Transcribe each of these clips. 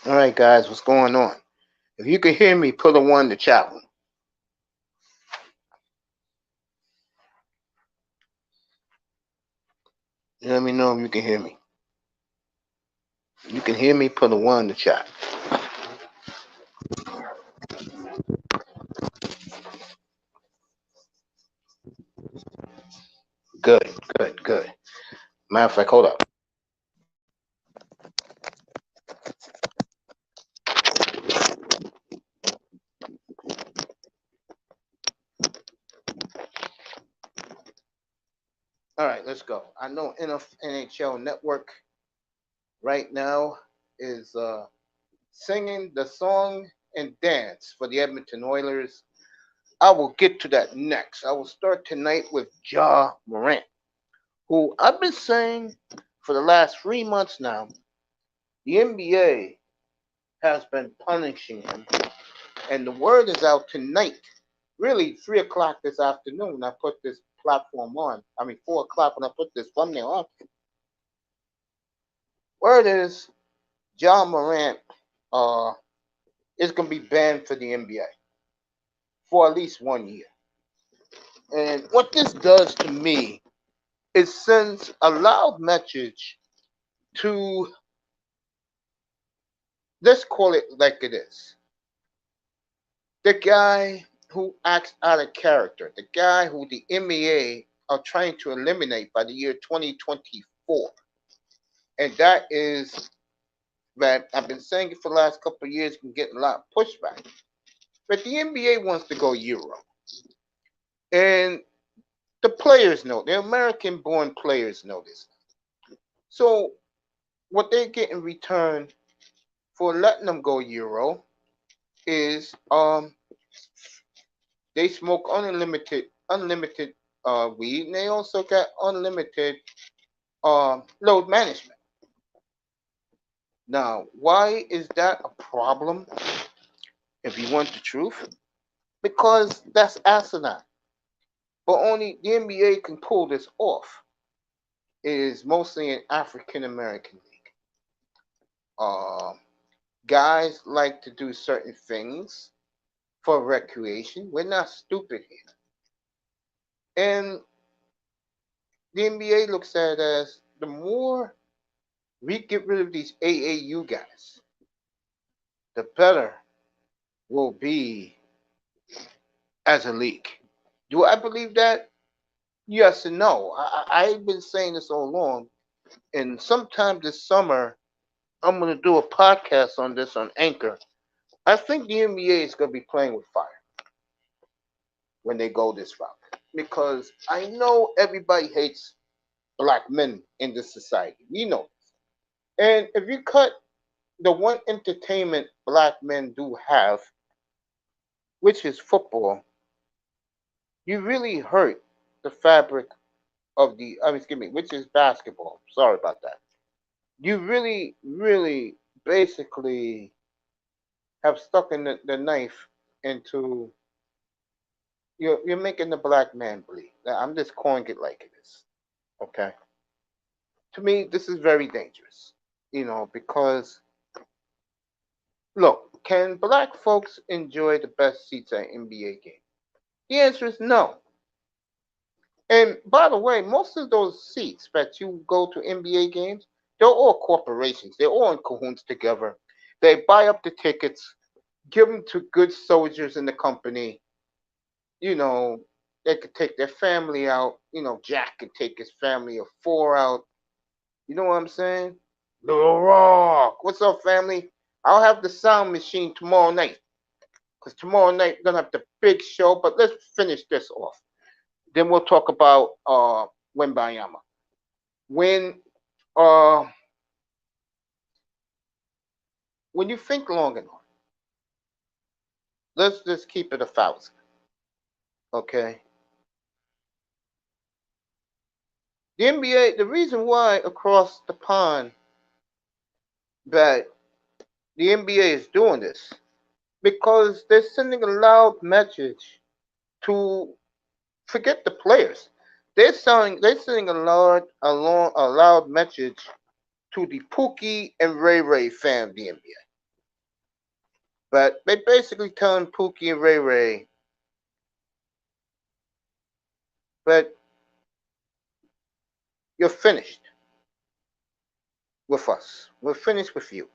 All right, guys, what's going on? If you can hear me, put a one in the chat room. Let me know if you can hear me. You can hear me, put a one in the chat. Good, good, good. Matter of fact, hold up. All right, let's go. I know NHL Network right now is singing the song and dance for the Edmonton Oilers. I will get to that next. I will start tonight with Ja Morant, who I've been saying for the last 3 months now. The NBA has been punishing him, and the word is out tonight. Really, 3 o'clock this afternoon. I put this platform on. 4 o'clock when I put this thumbnail on. Word is John Morant is going to be banned for the NBA for at least 1 year. And what this does to me is sends a loud message to, let's call it like it is, the guy who acts out of character, the guy who the N.B.A are trying to eliminate by the year 2024. And that is that I've been saying it for the last couple of years, can get a lot of pushback. But the N.B.A wants to go Euro. And the players know, the American born players know this. So what they get in return for letting them go Euro is they smoke unlimited weed, and they also got unlimited load management. Now, why is that a problem? If you want the truth, because that's asinine. But only the N.B.A can pull this off. It is mostly an African American league. Uh, Guys like to do certain things for recreation. We're not stupid here. And the N.B.A looks at it as the more we get rid of these AAU guys, the better will be as a league. Do I believe that? Yes and no. I've been saying this all along, and sometime this summer, I'm going to do a podcast on this on Anchor. I think the N.B.A is going to be playing with fire when they go this route, because I know everybody hates black men in this society. We know this. And if you cut the one entertainment black men do have, which is football, you really hurt the fabric of excuse me, which is basketball. Sorry about that. You really, really basically have stuck in the knife into, you're making the black man bleed. Now, I'm just calling it like it is. Okay. To me, this is very dangerous. Because look, can black folks enjoy the best seats at NBA game? The answer is no. And by the way, most of those seats that you go to NBA games, they're all corporations. They're all in cahoots together. They buy up the tickets, give them to good soldiers in the company. You know, they could take their family out. Jack could take his family of four out. You know what I'm saying? Little Rock. What's up, family? I'll have the sound machine tomorrow night. Because tomorrow night we're gonna have the big show. But let's finish this off. Then we'll talk about Wembayama. When uh when you think long enough, let's just keep it 1,000. Okay. The NBA, the reason why across the pond that the NBA is doing this, because they're sending a loud message to forget the players. They're sending a loud message to the Pookie and Ray Ray fan of the NBA. But they basically telling Pookie and Ray Ray, but you're finished with us. We're finished with you.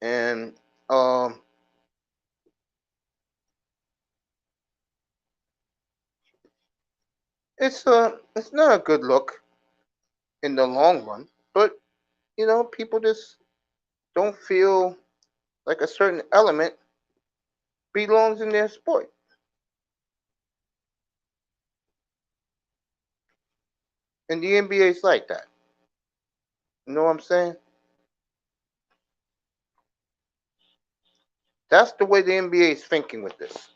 And um, it's not a good look in the long run. But people just don't feel like a certain element belongs in their sport. And the NBA is like that. You know what I'm saying? That's the way the NBA is thinking with this.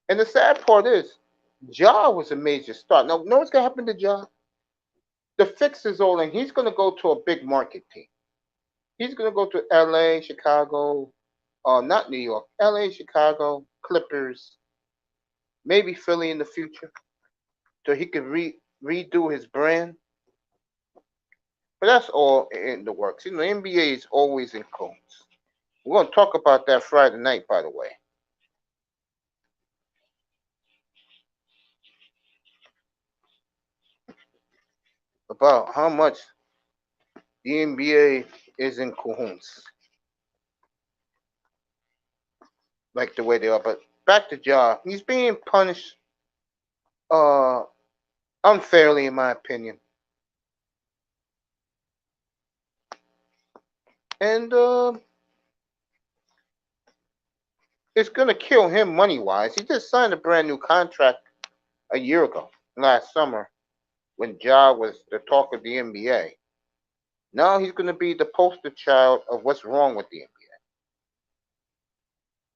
And the sad part is, Ja was a major star. Now, know what's gonna happen to Ja? The fix is all in. He's gonna go to a big market team. He's gonna go to LA, Chicago, not New York, LA, Chicago, Clippers, maybe Philly in the future, so he could redo his brand. But that's all in the works. The NBA is always in cones. We're gonna talk about that Friday night, by the way, about how much the NBA is in cahoots, like the way they are. But back to Ja, he's being punished uh unfairly, in my opinion, and it's gonna kill him money wise. He just signed a brand new contract a year ago, last summer, when Ja was the talk of the NBA. Now he's gonna be the poster child of what's wrong with the NBA.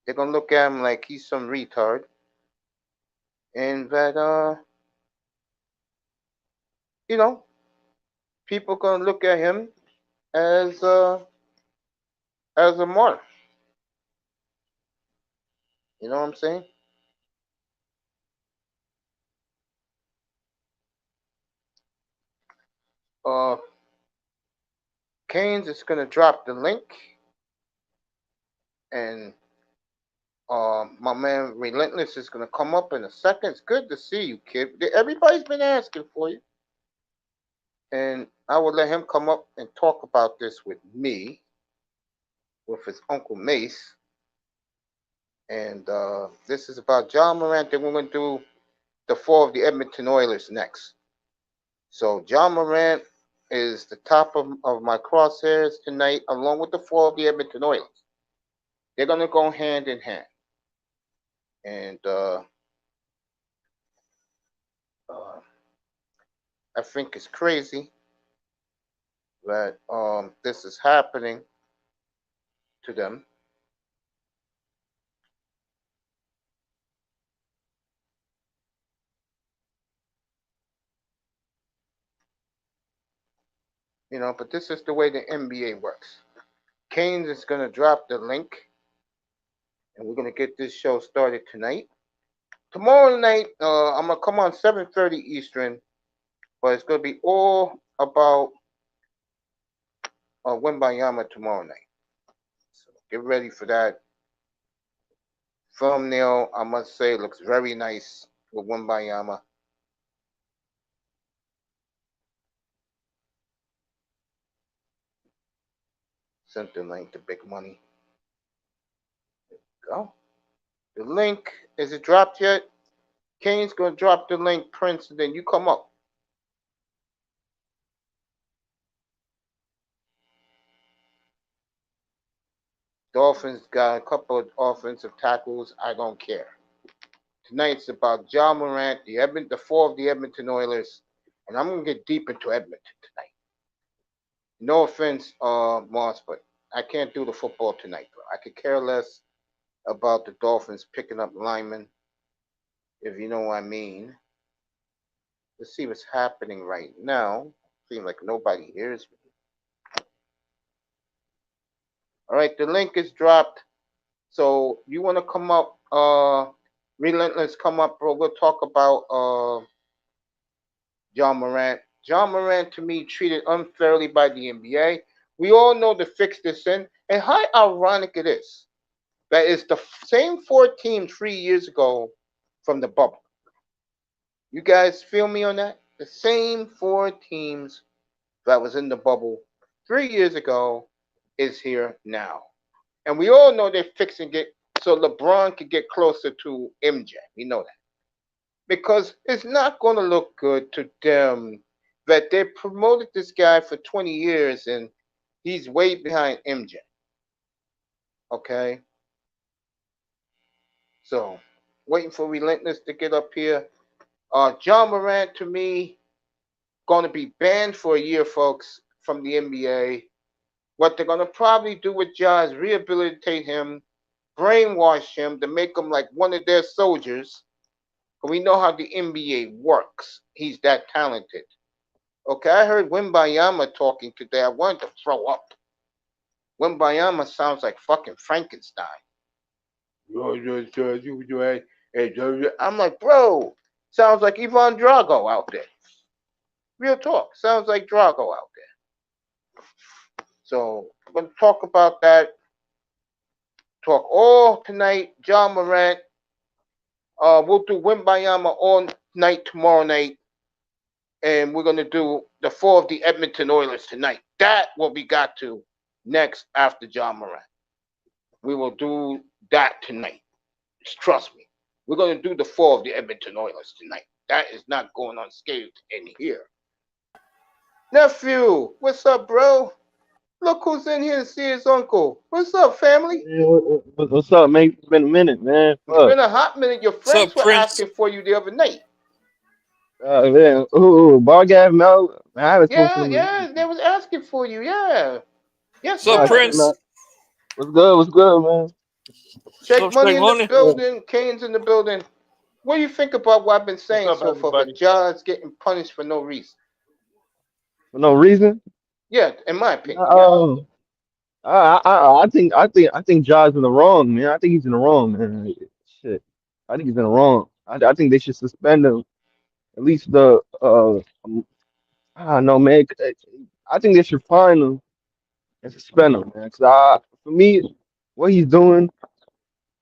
They're gonna look at him like he's some retard, and that you know, people gonna look at him as as a martyr. You know what I'm saying? Uh, Keynes is gonna drop the link, and my man Relentless is gonna come up in a second. It's good to see you, kid. Everybody's been asking for you, and I will let him come up and talk about this with me, with his uncle Mace. And this is about John Morant. Then we're gonna do the fall of the Edmonton Oilers next. So John Morant is the top of my crosshairs tonight, along with the fall of the Edmonton Oilers. They're gonna go hand in hand, and uh, I think it's crazy that this is happening to them. But this is the way the NBA works. Keynes is gonna drop the link, and we're gonna get this show started tonight. Tomorrow night, I'm gonna come on 7:30 Eastern, but it's gonna be all about Wimbayama tomorrow night. So get ready for that. Thumbnail, I must say, looks very nice with Wimbayama. Sent the link to Big Money. Go. The link, is it dropped yet? Kane's gonna drop the link, Prince, and then you come up. Dolphins got a couple of offensive tackles. I don't care. Tonight's about John Morant, the fall of the Edmonton Oilers, and I'm gonna get deep into Edmonton tonight. No offense, Moss, but I can't do the football tonight, bro. I could care less about the Dolphins picking up linemen, if you know what I mean. Let's see what's happening right now. Seems like nobody hears me. All right, the link is dropped. So you want to come up, Relentless, come up, bro. We'll talk about John Morant. John Morant, to me, treated unfairly by the NBA. We all know the fix this in, and how ironic it is. That is the same four teams 3 years ago from the bubble. You guys feel me on that? The same four teams that was in the bubble 3 years ago is here now. And we all know they're fixing it so LeBron can get closer to MJ. We know that. Because it's not going to look good to them that they promoted this guy for 20 years and he's way behind MJ. Okay? So, waiting for Relentless to get up here. John Morant, to me, going to be banned for a year, folks, from the NBA. What they're going to probably do with Ja is rehabilitate him, brainwash him to make him like one of their soldiers. We know how the NBA works. He's that talented. Okay, I heard Wimbayama talking today. I wanted to throw up. Wimbayama sounds like fucking Frankenstein. I'm like, bro, sounds like Ivan Drago out there. Real talk. Sounds like Drago out there. So I'm going to talk about that. Talk all tonight. John Morant. We'll do Wimbayama all night tomorrow night. And we're going to do the fall of the Edmonton Oilers tonight. That what we got to next after John Morant. We will do that tonight. Just trust me. We're going to do the fall of the Edmonton Oilers tonight. That is not going unscathed in here. Nephew, what's up, bro? Look who's in here to see his uncle. What's up, family? Yeah, what's up, man? It's been a minute, man. It's Fuck. been a hot minute. Your What's friends up, were Prince? asking for you the other night. Man. Bar Gav, Mel. Man, I haven't spoken to Yeah, him in yeah, years. they was asking for you. Yeah. Yes, What's up, Nah, sir. shit, man. Prince? What's good? What's good, man? What's Shake up, Money Straight in the Money? Yeah. building. Kane's in the building. What do you think about what I've been What's saying up, so far? everybody? That Ja's getting punished for no reason. For no reason. Yeah, in my Nah, opinion, yes. I think Ja's in the wrong, man. I think he's in the wrong, man. Shit. I think he's in the wrong. I think they should suspend him. At least I don't know, man. I think they should fine him and suspend him, man. For me, what he's doing.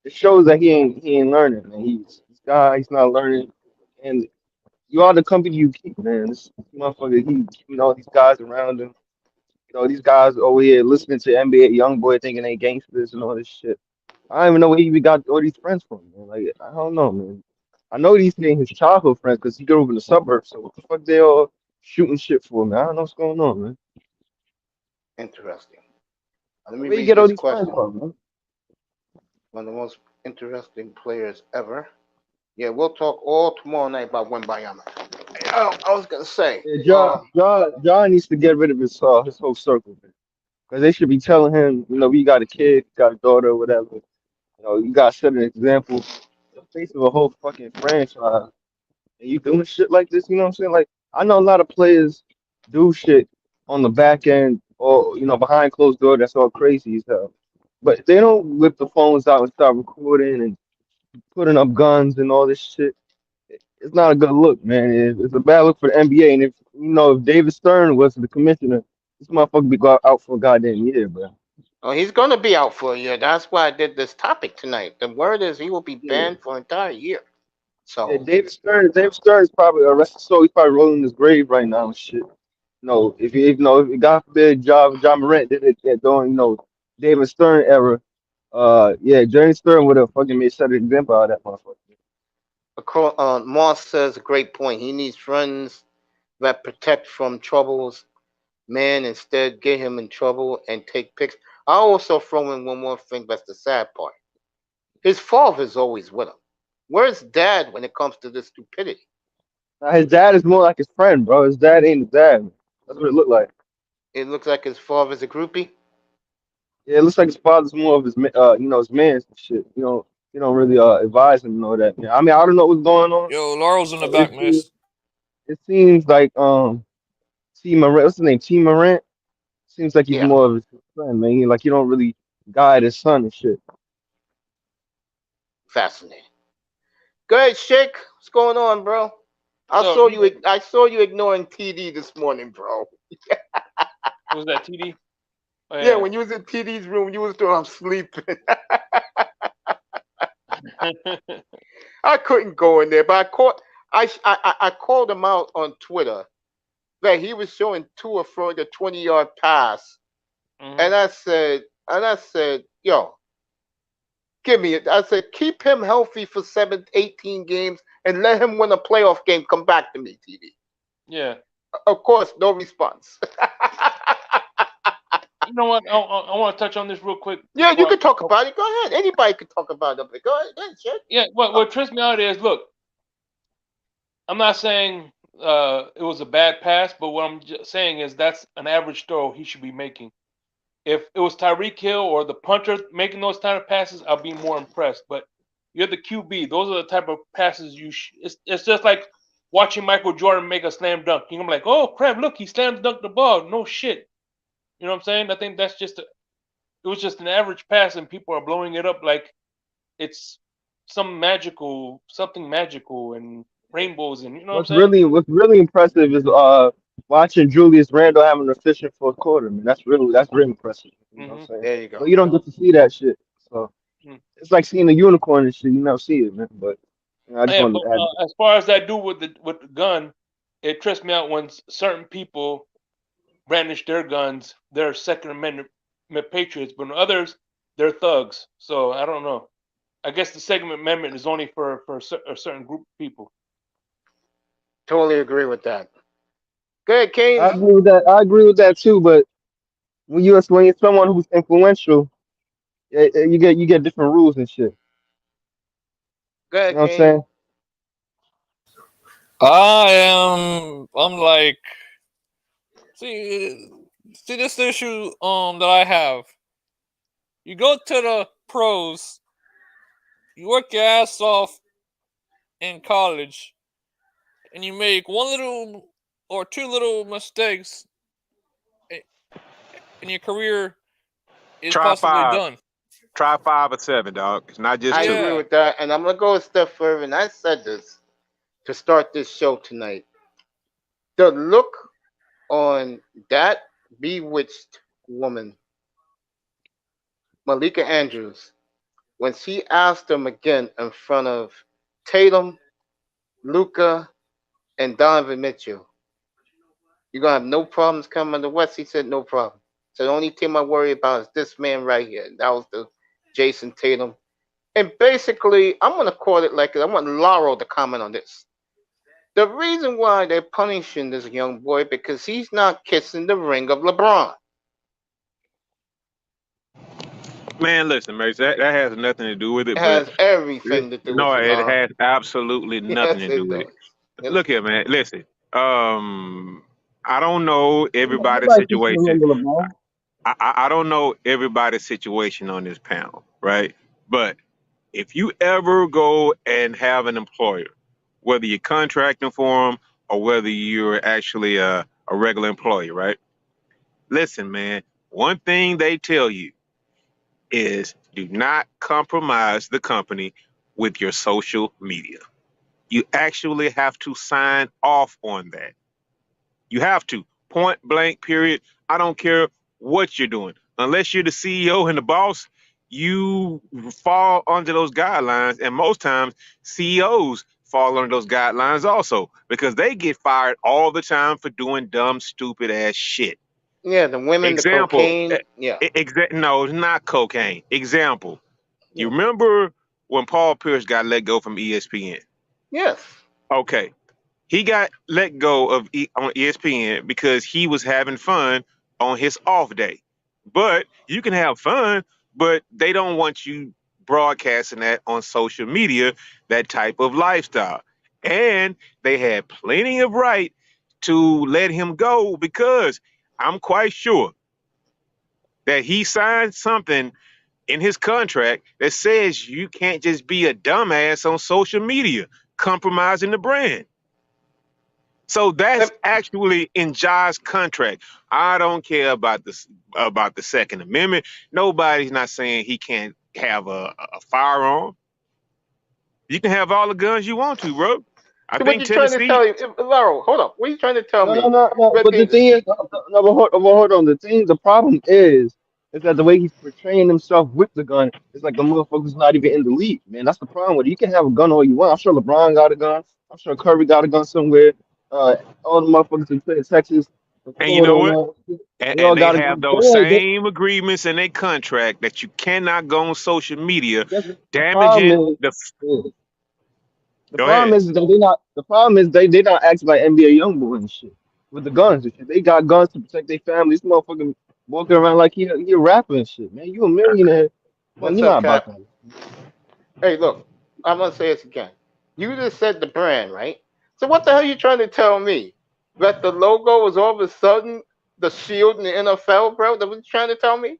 It shows that he ain't learning, man. He's not learning, and you are the company you keep, man. This motherfucker, he keeping all these guys around him. These guys over here listening to NBA young boy thinking they gangsters and all this shit. I don't even know where he even got all these friends from, man. Like I don't know, man. I know these ain't his childhood friends because he grew up in the suburbs. So what the fuck they all shooting shit for, man? I don't know what's going on, man. Interesting. Let me Where you read get all this these friends question. from, man? One of the most interesting players ever. Yeah, we'll talk all tomorrow night about Wembayama. I was gonna say, Yeah, John needs to get rid of his whole circle, man. Because they should be telling him, we got a kid, got a daughter, or whatever. You got to set an example in the face of a whole fucking franchise. And you doing shit like this, you know what I'm saying? Like, I know a lot of players do shit on the back end or, behind closed door that's all crazy as hell. But they don't whip the phones out and start recording and putting up guns and all this shit. It's not a good look, man. It's a bad look for the NBA. And if David Stern was the commissioner, this motherfucker be out for a goddamn year, bro. oh, he's gonna be out for a year. That's why I did this topic tonight. The word is he will be Yeah. banned for an entire year. Yeah, So, David Stern is probably arrested, so he's probably rolling in his grave right now and shit. No, if God forbid, John Morant did it during, David Stern era, yeah, Jerry Stern would have fucking made set an example out of that motherfucker. Moss says a great point. He needs friends that protect from troubles. Man, instead, get him in trouble and take pics. I also throw in one more thing. That's the sad part. His father's always with him. Where's dad when it comes to this stupidity? Now, his dad is more like his friend, bro. His dad ain't his dad, man. That's what it looked like. It looks like his father's a groupie. Yeah, it looks like his father's more of his man's and shit. You don't really advise him and all that. Yeah, I mean, I don't know what's going on, Yo, Laurel's in the but back, man. it seems like T Morant, what's his name? T Morant. Seems like he's Yeah, more of his friend, man. Like you don't really guide his son and shit. fascinating. Go ahead, Shake. What's going on, bro? I So, saw you. I saw you ignoring TD this morning, bro. what was that, TD? Oh, Yeah, yeah. when you was in TD's room, you was doing I'm sleeping. I couldn't go in there, but I called him out on Twitter that he was showing Tua throwing a 20-yard pass, Mhm. and I said, yo, give me it. I said, keep him healthy for 18 games and let him win a playoff game. Come back to me, TV. Yeah. Of course, no response. You know what? I want to touch on this real quick Yeah, you before. can talk about it. Go ahead. Anybody can talk about it. Go ahead, shit. Yeah. What trips me out is, look, I'm not saying it was a bad pass, but what I'm saying is that's an average throw he should be making. If it was Tyreek Hill or the punter making those kind of passes, I'll be more impressed. But you're the QB; those are the type of passes it's just like watching Michael Jordan make a slam dunk. You're like, oh crap, look, he slam dunked the ball. No shit. You know what I'm saying? I think that's it was just an average pass, and people are blowing it up like it's something magical, and rainbows, and you know what I'm saying? What's really impressive is watching Julius Randle having an efficient fourth quarter, man. That's really impressive. You know what Hmm. I'm saying? There you But go. you don't get to see that shit. So it's like seeing a unicorn and shit. You never see it, man. But I just Yeah, wanted but to add. as far as that dude with the gun, it trips me out when certain people brandish their guns. They're Second Amendment patriots, but others they're thugs. So I don't know. I guess the Second Amendment is only for a certain group of people. Totally agree with that. Go ahead, I Keynes. agree with that. I agree with that too. But when you're someone who's influential, you get different rules and shit. Go You ahead, know what I'm Keynes. saying? I'm like, see see this issue that I have. You go to the pros, you work your ass off in college, and you make one little or two little mistakes, and your career is Try possibly five. done. Try 5 or 7, dog. It's not just I two. agree Yeah. with that, and I'm gonna go a step further. And I said this to start this show tonight. The look on that bewitched woman, Malika Andrews, when she asked him again in front of Tatum, Luca, and Donovan Mitchell, "You're gonna have no problems coming in the West." He said, "No problem." So the only team I worry about is this man right here. And that was the Jason Tatum. And basically, I'm gonna call it like I want Laurel to comment on this. The reason why they're punishing this young boy because he's not kissing the ring of LeBron. Man, listen, Mace, that has nothing to do with It it, but has everything to do with no, it, it Laurel. has absolutely nothing Yes, to do it with it. does. Yes, Look it here, does. man. Listen, I don't know everybody's Nobody keeps the situation. ring of LeBron. I don't know everybody's situation on this panel, right? But if you ever go and have an employer, whether you're contracting for them or whether you're actually a regular employee, right? Listen, man, one thing they tell you is do not compromise the company with your social media. You actually have to sign off on that. You have to. Point blank, period. I don't care what you're doing. Unless you're the CEO and the boss, you fall under those guidelines. And most times, CEOs fall under those guidelines also because they get fired all the time for doing dumb, stupid ass shit. Yeah, the women, the Example, cocaine. Yeah. no, it's not cocaine. Example, you Yeah. remember when Paul Pierce got let go from ESPN? Yes. Okay, he got let go on ESPN because he was having fun on his off day. But you can have fun, but they don't want you broadcasting that on social media, that type of lifestyle. And they had plenty of right to let him go because I'm quite sure that he signed something in his contract that says you can't just be a dumbass on social media, compromising the brand. So that's Let- actually in Jai's contract. I don't care about the Second Amendment. Nobody's not saying he can't have a firearm. You can have all the guns you want to, bro. I So what think you trying to Tennessee. tell you, Laurel? Hold up. What are you trying to tell No, no, me? no, no. But But the thing is, no, but hold on. The problem is, It's that the way he's portraying himself with the gun, it's like the motherfucker's not even in the league, man. That's the problem with it. You can have a gun all you want. I'm sure LeBron got a gun. I'm sure Curry got a gun somewhere. Uh, all the motherfuckers in Texas, in And you Florida, know and what? all, they all And they got a have gun. But those same agreements in their contract that you cannot go on social media guess the problem damaging is, the. yeah, the Go problem ahead. is that they not. The problem is they not acting like NBA young boy and shit with the guns and shit. They got guns to protect their families. This motherfucker walking around like he a rapper and shit, man. You a millionaire, man. What's You up, not about Cap? that. Hey, look, I'm gonna say this again. You just said the brand, right? So what the hell are you trying to tell me? That the logo was all of a sudden the shield in the NFL, bro? That was you trying to tell me?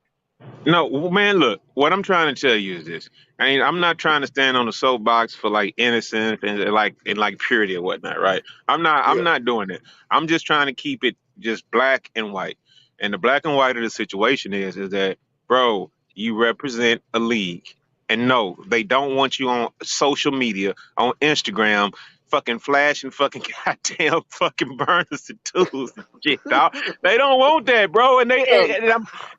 No, man, look, what I'm trying to tell you is this. I mean, I'm not trying to stand on the soapbox for like innocence and like purity or whatnot, right? I'm Yeah. not doing it. I'm just trying to keep it just black and white. And the black and white of the situation is that, bro, you represent a league. And no, they don't want you on social media, on Instagram, fucking flashing fucking goddamn fucking burners and tools and shit, dog. They don't want that, bro. And Yeah.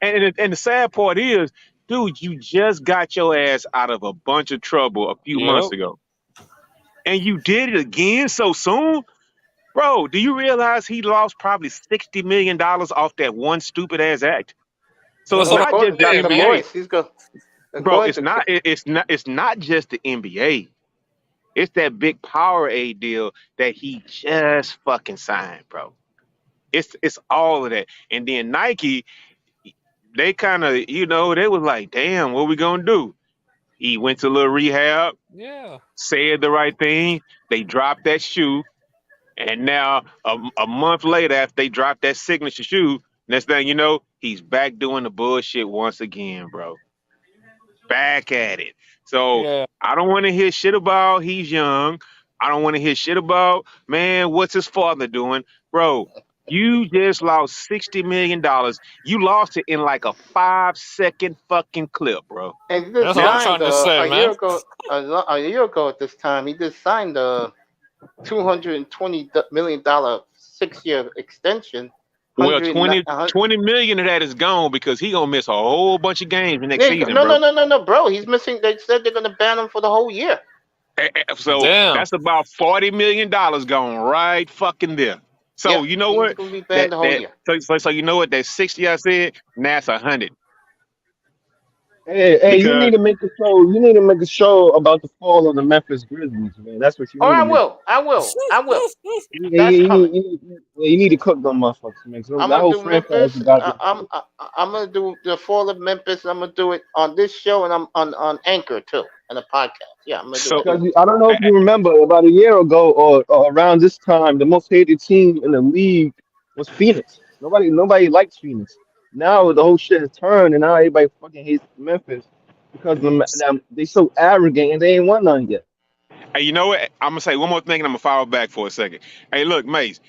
and the sad part is, dude, you just got your ass out of a bunch of trouble a few months Yep. ago, and you did it again so soon, bro. Do you realize he lost probably $60 million off that one stupid ass act? So it's That's Well, what I'm not just according the to saying, the man. NBA, voice, he's go. bro. According to It's not just the NBA. It's that big Powerade deal that he just fucking signed, bro. It's all of that, and then Nike, they kind of, they was like, damn, what we gonna do? He went to a little rehab, Yeah. said the right thing. They dropped that shoe, and now a month later, after they dropped that signature shoe, next thing you know, he's back doing the bullshit once again, bro. Back at it. So Yeah. I don't want to hear shit about he's young. I don't want to hear shit about, man, what's his father doing, bro. You just lost $60 million. You lost it in like a 5-second fucking clip, bro. and he just That's what I'm Now, signed trying to say, a year man. ago. A year ago at this time, he just signed a $220 million 6 year extension. well, Hundred. 20 million of that is gone because he gonna miss a whole bunch of games the next season, No, no, bro. no, no, no, bro. He's missing. They said they're gonna ban him for the whole year. So Damn. that's about $40 million gone right fucking there. Yeah, So you know he's what? gonna be banned the whole year. So you know what? That 60 I said, now that's 100 Hey, you need because to make a show. You need to make a show about the fall of the Memphis Grizzlies, man. That's what you Oh, need to I make. will. I will. I will. Yeah, That's coming. you need to cook them motherfuckers, man. So I'm that gonna whole do franchise Memphis. you got this shit. I'm gonna do the fall of Memphis. I'm gonna do it on this show, and I'm on Anchor too, and a podcast. Yeah, I'm gonna do so it. Because I don't know if you remember, about a year ago or around this time, the most hated team in the league was Phoenix. Nobody liked Phoenix. Now the whole shit has turned, and now everybody fucking hates Memphis because they so arrogant and they ain't won none yet. hey, you know what? I'm gonna say one more thing and I'm gonna follow back for a second. Hey, look, Mace,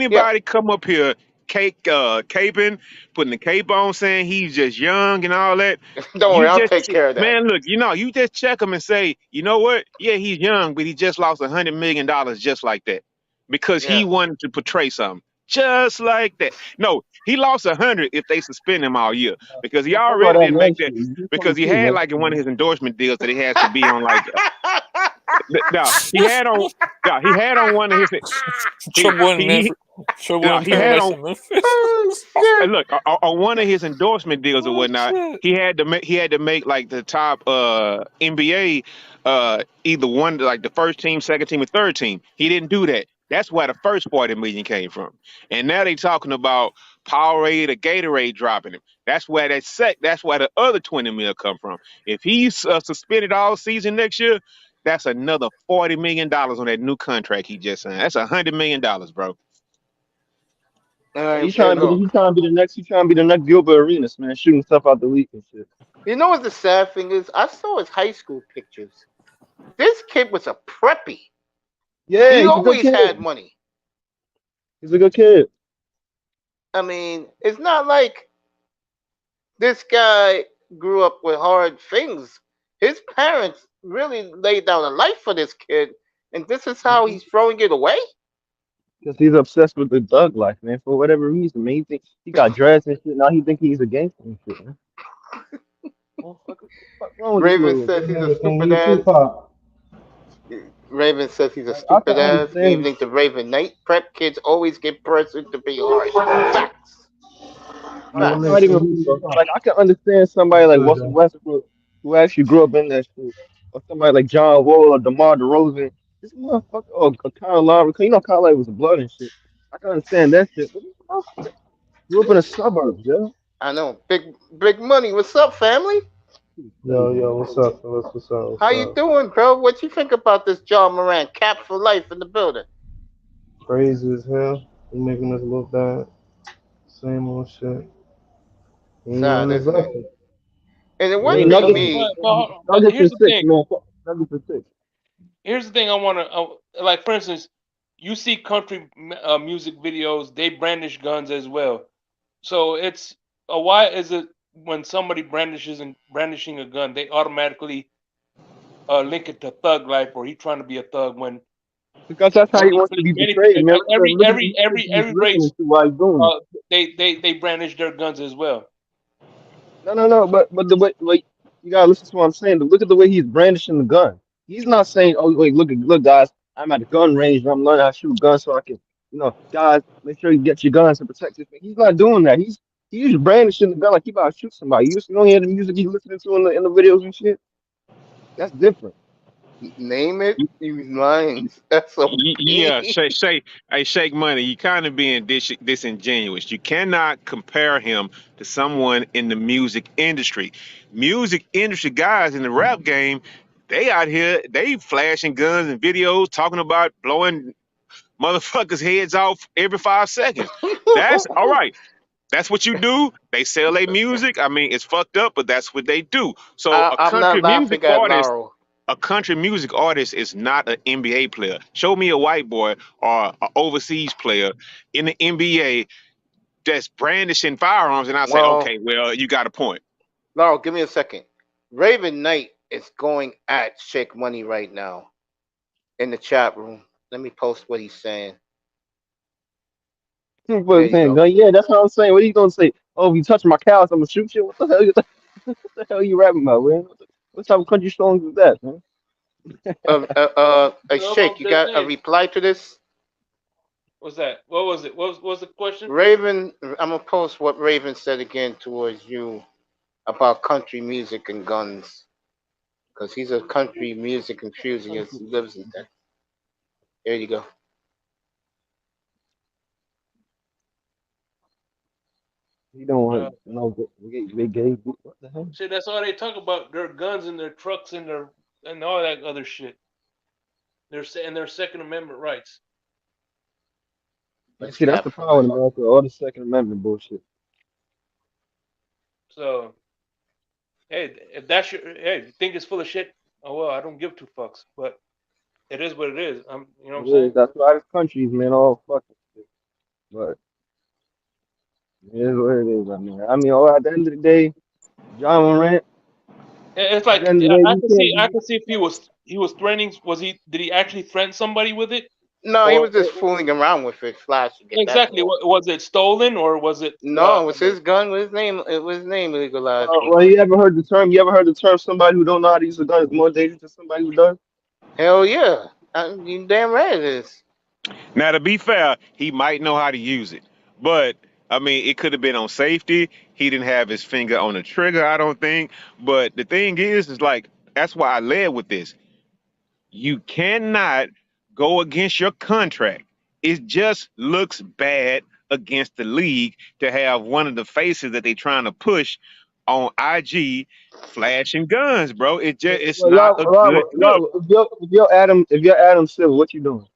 Yeah, anybody come up here caping, putting the cape on, saying he's just young and all that, don't worry. you I'll just take care of that. man, look, you just check him and say, you know what? Yeah, he's young, but he just lost $100 million just like that because he Yeah. wanted to portray something. Just like that. No, he lost 100 if they suspend him all year because he Don't talk about already that didn't make young that shit. He's because he 22, had man. like in one of his endorsement deals that he has to be on like no, he had on one of his he Trouble in he Memphis. Trouble no, in he had Paradise on in Memphis. Oh shit! look on one of his endorsement deals or Oh whatnot. shit. He had to make like the top NBA either one like the first team, second team, or third team. He didn't do that. That's where the first 40 million came from. And now they talking about Powerade or Gatorade dropping him. That's where the other 20 mil come from. If he's suspended all season next year, that's another $40 million on that new contract he just signed. That's $100 million, bro. All Hey, right. Hey, look. he trying to be the next Gilbert Arenas, man, shooting stuff out the league and shit. You know what the sad thing is? I saw his high school pictures. This kid was a preppy. Yeah, He he's a good always had kid. money. He's a good kid. I mean, it's not like this guy grew up with hard things. His parents really laid down a life for this kid, and this is how he's throwing it away. Because he's obsessed with the thug life, man, for whatever reason, man. He got dressed and shit. Now he think he's a gangster and shit, man. Well, fuck wrong with this Raven little? says This he's a nigga think stupid he ass. Tupac. Raven says he's a Like I can stupid ass. understand. Evening to Raven night. Prep kids always get pursued to be harsh. Facts. Like Nigga I'm Facts. not make even think he like Tupac. I can understand somebody What's like good, Russell though? Westbrook who actually grew up in that shit, or somebody like John Wall or DeMar DeRozan. This motherfucker, or Kyle Lowry, 'cause you know Kyle Lowry was a blood and shit. I can understand that shit, but this motherfucker grew up in the suburbs, yo. I know. Big money. What's up, family? Yo, Crazy, yo, man. what's up, Phyllis? What's up? How What's you up? doing, bro? What you think about this John Moran cap for life in the building? Crazy as hell. He making us look bad. Same old shit. He ain't Sad, learned his isn't it? lesson. And the He one Hey, ain't thing learned Nuggets, his me, But Nuggets here's and the six, thing. man. Fuck Nuggets and six. Here's the thing. I want to like, for instance, you see country music videos. They brandish guns as well. So it's why is it when somebody brandishing a gun, they automatically link it to thug life or he trying to be a thug when Because that's how he wants to be many portrayed, man. Look at the music he's every listening race to while he's doing it. they brandish their guns as well. No. But the way, like, you gotta listen to what I'm saying. Look at the way he's brandishing the gun. He's not saying, "Oh, wait, look, guys, I'm at the gun range and I'm learning how to shoot guns so I can, guys, make sure you get your guns and protect your." He's not doing that. He's brandishing the gun like he about to shoot somebody. You don't hear the music he's listening to in the videos and shit. That's different. name it, use lines. SOP. Yeah, hey, Shake Money, you kind of being disingenuous. You cannot compare him to someone in the music industry. Music industry guys in the rap game, they out here, they flashing guns and videos talking about blowing motherfuckers' heads off every 5 seconds. That's all right. That's what you do. They sell their music. I mean, it's fucked up, but that's what they do. So I'm not laughing at Laurel. a country music artist is not an NBA player. Show me a white boy or an overseas player in the NBA that's brandishing firearms, and I say, Well, okay, well, you got a point. Laurel, give me a second. Raven Knight is going at Shake Money right now in the chat room. Let me post what he's saying. There But you saying go. gun, yeah, that's what I'm saying. What are you gonna say? Oh, if you touch my cows, I'm gonna shoot you. What the hell? What the hell you rapping about, man? What type of country songs is that, man? Shake, you got a Hey, reply to this? what's that? What was it? What was the question? Raven, I'm gonna post what Raven said again towards you about country music and guns, because he's a country music enthusiast who lives in Texas. There you go. He don't Uh, want they gay. What the hell? Shit, that's all they talk about. Their guns and their trucks and their and all that other shit. Their Second Amendment rights. Let's See, that's cap the for power in life. America. All the Second Amendment bullshit. So hey, if that's your hey, if you think it's full of shit, oh well, I don't give two fucks. But it is what it is. You know what It I'm is. saying? That's why this country's man all fucking shit. But it is what it is. I mean, at the end of the day, John Morant. It's At the like end of the day, I can see if he was threatening. Was he? Did he actually threaten somebody with it? No, he Or was just fooling around with it, flashing it. That's exactly, all. was it stolen or was it? No, it was his gun with his name. It was his name legalized. well, you ever heard the term? You ever heard the term? Somebody who don't know how to use a gun is more dangerous than somebody who does. Hell yeah, you damn right it is. Now, to be fair, he might know how to use it, but I mean, it could have been on safety. He didn't have his finger on the trigger, I don't think. But the thing is like that's why I led with this. You cannot go against your contract. It just looks bad against the league to have one of the faces that they trying to push on IG flashing guns, bro. It's Well, not a good look. if you're Adam Silver, what you doing?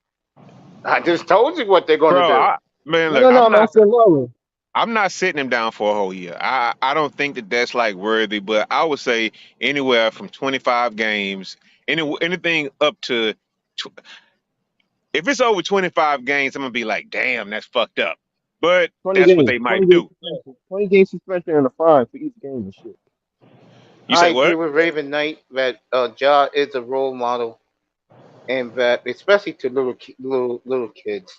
I just told you what they're gonna Bro, do. man, No, look, no, no. I'm asking Laura. I'm not sitting him down for a whole year. I don't think that that's like worthy, but I would say anywhere from 25 games, anything up to if it's over 25 games, I'm gonna be like, damn, that's fucked up. But 20 that's what games, they 20 might games do. suspension, 20 games suspension and a fine for each game and shit. You I say agree what? with Raven Knight that Ja is a role model, and that especially to little kids.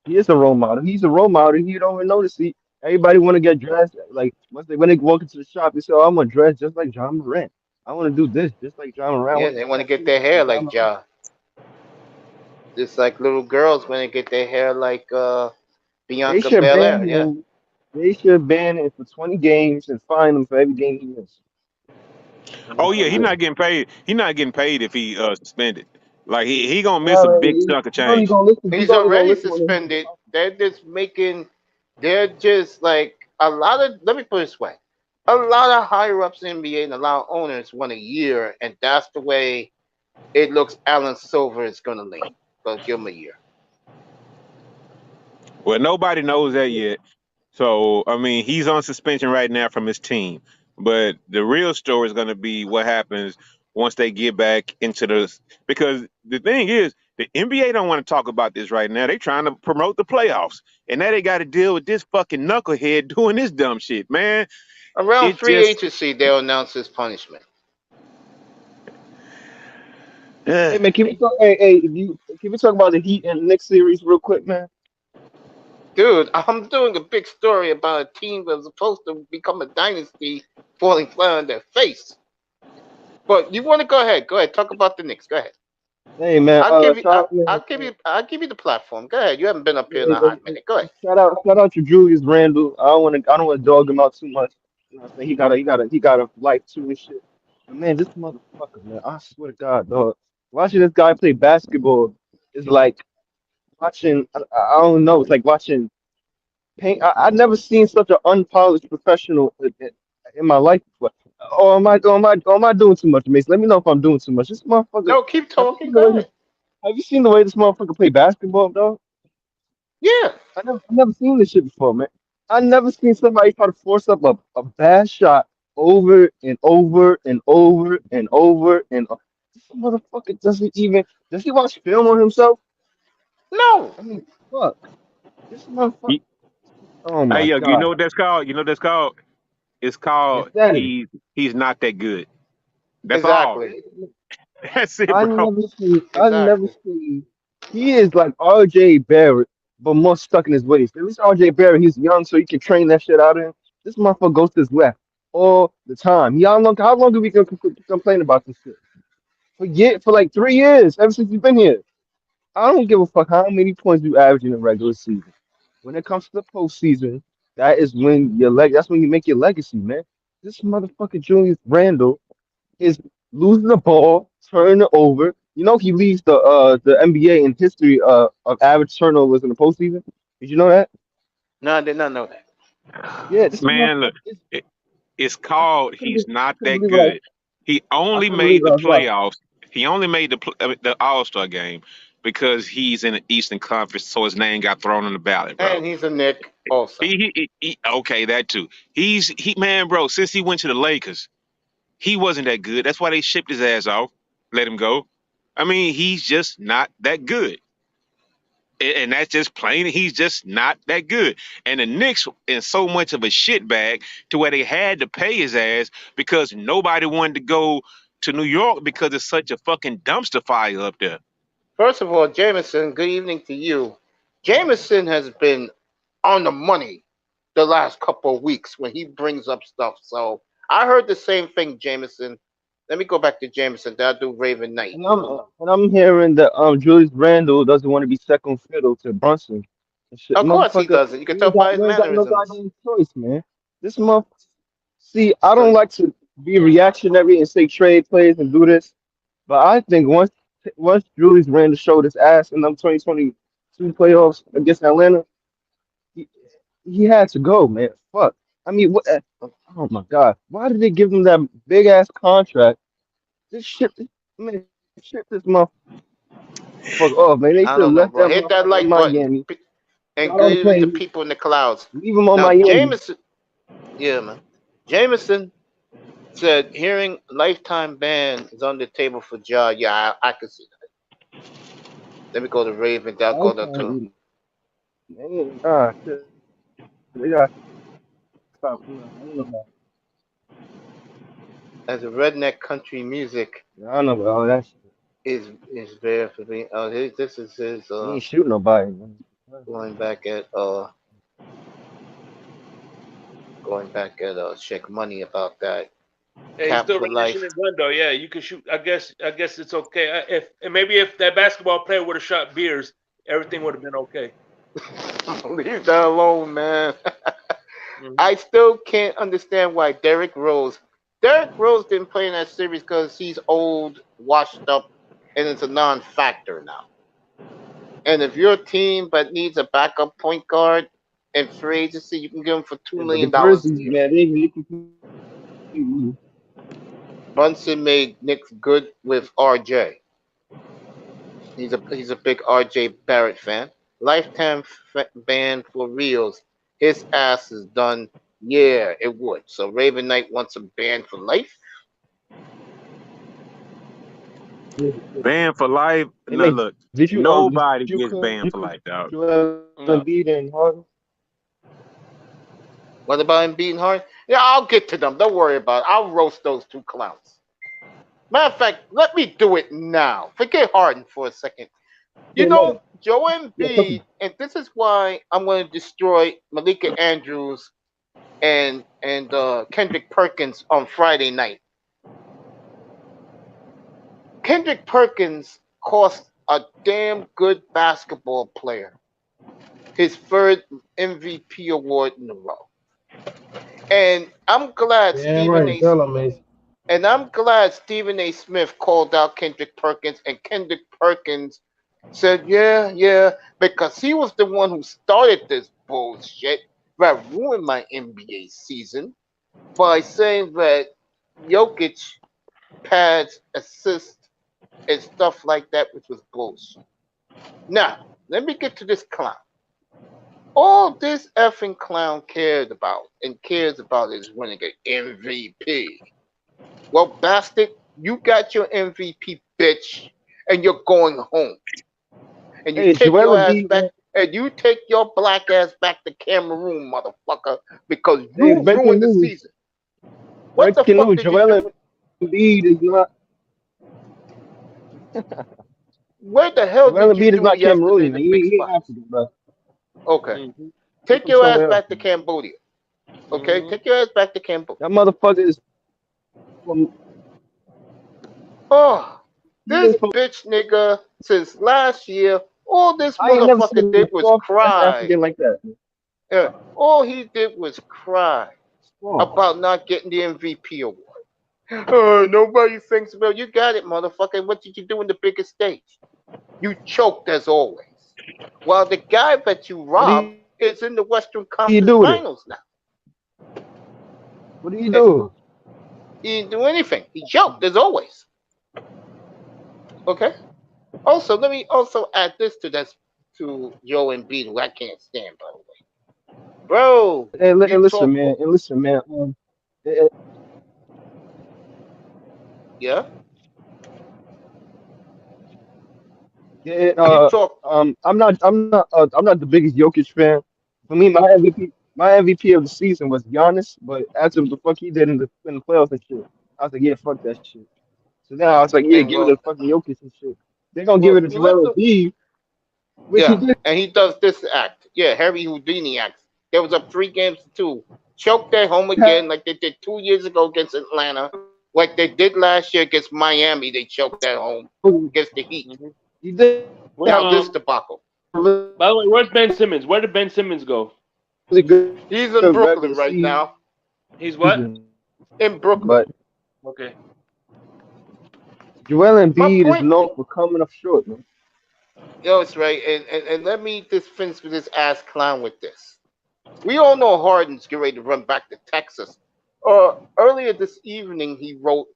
He is a role model. He's a role model. You don't even notice he Everybody want to get dressed. Like once they when they walk into the shop, they say, "Oh, I want to dress just like John Morant. I want to do this just like John Morant. I Yeah, want to they get want to get tattoos their just like hair John like Morant." Ja. Just like little girls when they get their hair like They Bianca should ban Belair. Yeah. him. They should ban him for 20 games and fine him for every game he misses. And Oh that's yeah, what he's it is. not getting paid. He's not getting paid if he suspended. Like he gonna miss a Well, big chunk of he's only change. gonna listen. He's He's only gonna already listen when he's suspended. responsible. They're just making, they're just like a lot of, let me put it this way. A lot of higher ups in NBA and a lot of owners want a year, and that's the way it looks Alan Silver is going to lean. But give him a year. Well, nobody knows that yet. So I mean, he's on suspension right now from his team. But the real story is gonna be what happens once they get back into the because the thing is the NBA don't want to talk about this right now. They trying to promote the playoffs. And now they gotta deal with this fucking knucklehead doing this dumb shit, man. Around It free just agency, they'll announce his punishment. Hey man, can we talk? Hey, if you can we talk about the Heat and Knicks series real quick, man? Dude, I'm doing a big story about a team that was supposed to become a dynasty falling flat on their face. But you want to go ahead? Go ahead. Talk about the Knicks. Go ahead. Hey man, I'll give you. shout out man, I'll give you the platform. Go ahead. You haven't been up here in a hot hey, minute. Go ahead. shout out to Julius Randle. I don't want to dog him out too much. You know what I'm saying? He got a life too and shit. But man, this motherfucker, man, I swear to God, dog. Watching this guy play basketball is like watching. I don't know. It's like watching paint. I've never seen such an unpolished professional in my life before. Or am I doing too much, Mason? Let me know if I'm doing too much. This motherfucker. No, keep Have you talking. seen the Go way ahead. have you seen the way this motherfucker play basketball, dog? Yeah. I never seen this shit before, man. I never seen somebody try to force up a bad shot over and over and over and over and this motherfucker doesn't even does he watch film on himself? No. I mean, fuck. This motherfucker. you, Oh hey my yo, you know god. what that's called? You know what that's called? It's called Insanity. he's not that good. That's all. Exactly. That's it, bro. I never Exactly. seen he is like RJ Barrett, but more stuck in his ways. At least RJ Barrett, he's young, so he can train that shit out of him. This motherfucker goes to his left all the time. Y'all know how long have we complain about this shit? For like 3 years, ever since he's been here. I don't give a fuck how many points you average in the regular season. When it comes to the postseason, that's when you make your legacy, man. This motherfucker Julius Randle is losing the ball, turning it over. You know he leads the NBA in history of average turnovers in the postseason. Did you know that? No, I did not know that. Yeah, this Man, look, motherfucker is. it, it's I, called he's I not couldn't that believe what good. He I only couldn't believe made the what I was watching. playoffs. He only made the All Star game because he's in the Eastern Conference, so his name got thrown on the ballot, bro. And he's a Nick also. Okay, that too. Man, bro. Since he went to the Lakers, he wasn't that good. That's why they shipped his ass off, let him go. I mean, he's just not that good. And that's just plain. He's just not that good. And the Knicks in so much of a shitbag to where they had to pay his ass because nobody wanted to go to New York because it's such a fucking dumpster fire up there. First of all, Jameson, good evening to you. Jameson has been on the money the last couple of weeks when he brings up stuff. So I heard the same thing, Jameson. Let me go back to Jameson. Then I'll do Raven Knight. And I'm hearing that Julius Randle doesn't want to be second fiddle to Brunson. And shit, Of course he motherfucker, doesn't. You can tell by his you ain't got no mannerisms. goddamn choice, man. This month, see, I So don't like to be reactionary and say trade plays and do this, but I think once Julius Randle showed his ass in them 2022 playoffs against Atlanta, he, he had to go, man. Fuck. I mean, what? Oh my God, why did they give him that big ass contract? This shit, man, shit this motherfucker off, man. They I should have don't know, left bro. that Hit that motherfucker in like button. Miami. And Got on good the evening to plane, people in the clouds. leave him on Now, Miami. Jameson, yeah, man. Jameson said hearing lifetime ban is on the table for Ja. Yeah, I can see that. Let me go to Raven. I'll go to Lifetime, man. Shit. They gotta stop. I don't know about. as a redneck country music I don't know about all that shit. is there for me. This is his He ain't shooting nobody, man. going back at Going back at Shake Money about that. Yeah, he's Cap still for running the shit life. and gun though. Yeah, you can shoot. I guess it's okay. If and maybe if that basketball player would have shot beers, everything would have been okay. Leave that alone, man. Hmm. I still can't understand why Derrick Rose. Derrick Rose didn't play in that series because he's old, washed up, and it's a non-factor now. And if your team but needs a backup point guard in free agency, you can get him for $2 Yeah, but the million dollars a Grizzlies, year. man, they completely. Brunson made Knicks good with RJ. He's a big RJ Barrett fan. Lifetime ban for reals. His ass is done. Yeah, it would. So Raven Knight wants him banned for life. Banned for life. Hey, No, man, look, did nobody you gets cook banned for life, dog. Joel No. Embiid and Harden? What about him beating hard? Yeah, I'll get to them. Don't worry about it. I'll roast those two clowns. Matter of fact, let me do it now. Forget Harden for a second. You Yeah, no, know, Joe yeah, cook 'em. Embiid, and this is why I'm going to destroy Malika Andrews and Kendrick Perkins on Friday night. Kendrick Perkins cost a damn good basketball player his third MVP award in a row. And I'm glad Damn Stephen right, A. tell him, Mason. And I'm glad Stephen A. Smith called out Kendrick Perkins, and Kendrick Perkins said, "Yeah, yeah," because he was the one who started this bullshit that ruined my NBA season by saying that Jokic pads, assists, and stuff like that, which was bullshit. Now, let me get to this clown. All this effing clown cared about and cares about is winning an MVP. Well, bastard, you got your MVP, bitch, and you're going home. And you Hey, take Joel your ass Embiid, back, man. and you take your black ass back to Cameroon, motherfucker, because Hey, you breaking ruined the news. season. What the Breaking fuck news. did you Joel do? Embiid is not. Where the hell Joel did you Embiid is do not yesterday, Cameroonian. the big He spots? African, bro. Okay. Hmm. He Take from your ass somewhere else, back to man. Cambodia. Okay? Hmm. Take your ass back to Cambodia. That motherfucker is from. Oh, He this is from. bitch nigga since last year, all this I ain't never motherfucker seen did a was soft ass cry. African like that. Man. All he did was cry Oh, about not getting the MVP award. Nobody thinks about you got it, motherfucker. What did you do in the biggest stage? You choked as always. While the guy that you what do you robbed do with it? is in the Western Conference Finals now. What do you Eh, do? He didn't do anything. He choked as always. Okay. Also, let me also add this to that to Joe Embiid, who I can't stand, by the way. Bro, you talk. And listen, man. Eh, Yeah, you uh, talk. I'm not the biggest Jokic fan. For me, my MVP of the season was Giannis, but after the fuck he did in the playoffs and shit, I was like, yeah, fuck that shit. So now I was like, yeah, And give it to well, fucking Jokic and shit. They're gonna give well, it to you let Joel the Embiid, which he yeah, did. and he does this act. Yeah, Harry Houdini acts. They was up 3 games to 2. Choked at home again, like they did 2 years ago against Atlanta. Like they did last year against Miami. They choked at home against the Heat. Hmm. He did Where, Now have this um, debacle. a really by the way, where's Ben Simmons? Where did Ben Simmons go? good He's in regular Brooklyn right season, now. He's what? but In Brooklyn. Okay. Joel My Embiid is point, known for coming up short, man. it's right. And let me just finish with this ass clown with this. We all know Harden's getting ready to run back to Texas. Earlier this evening, he wrote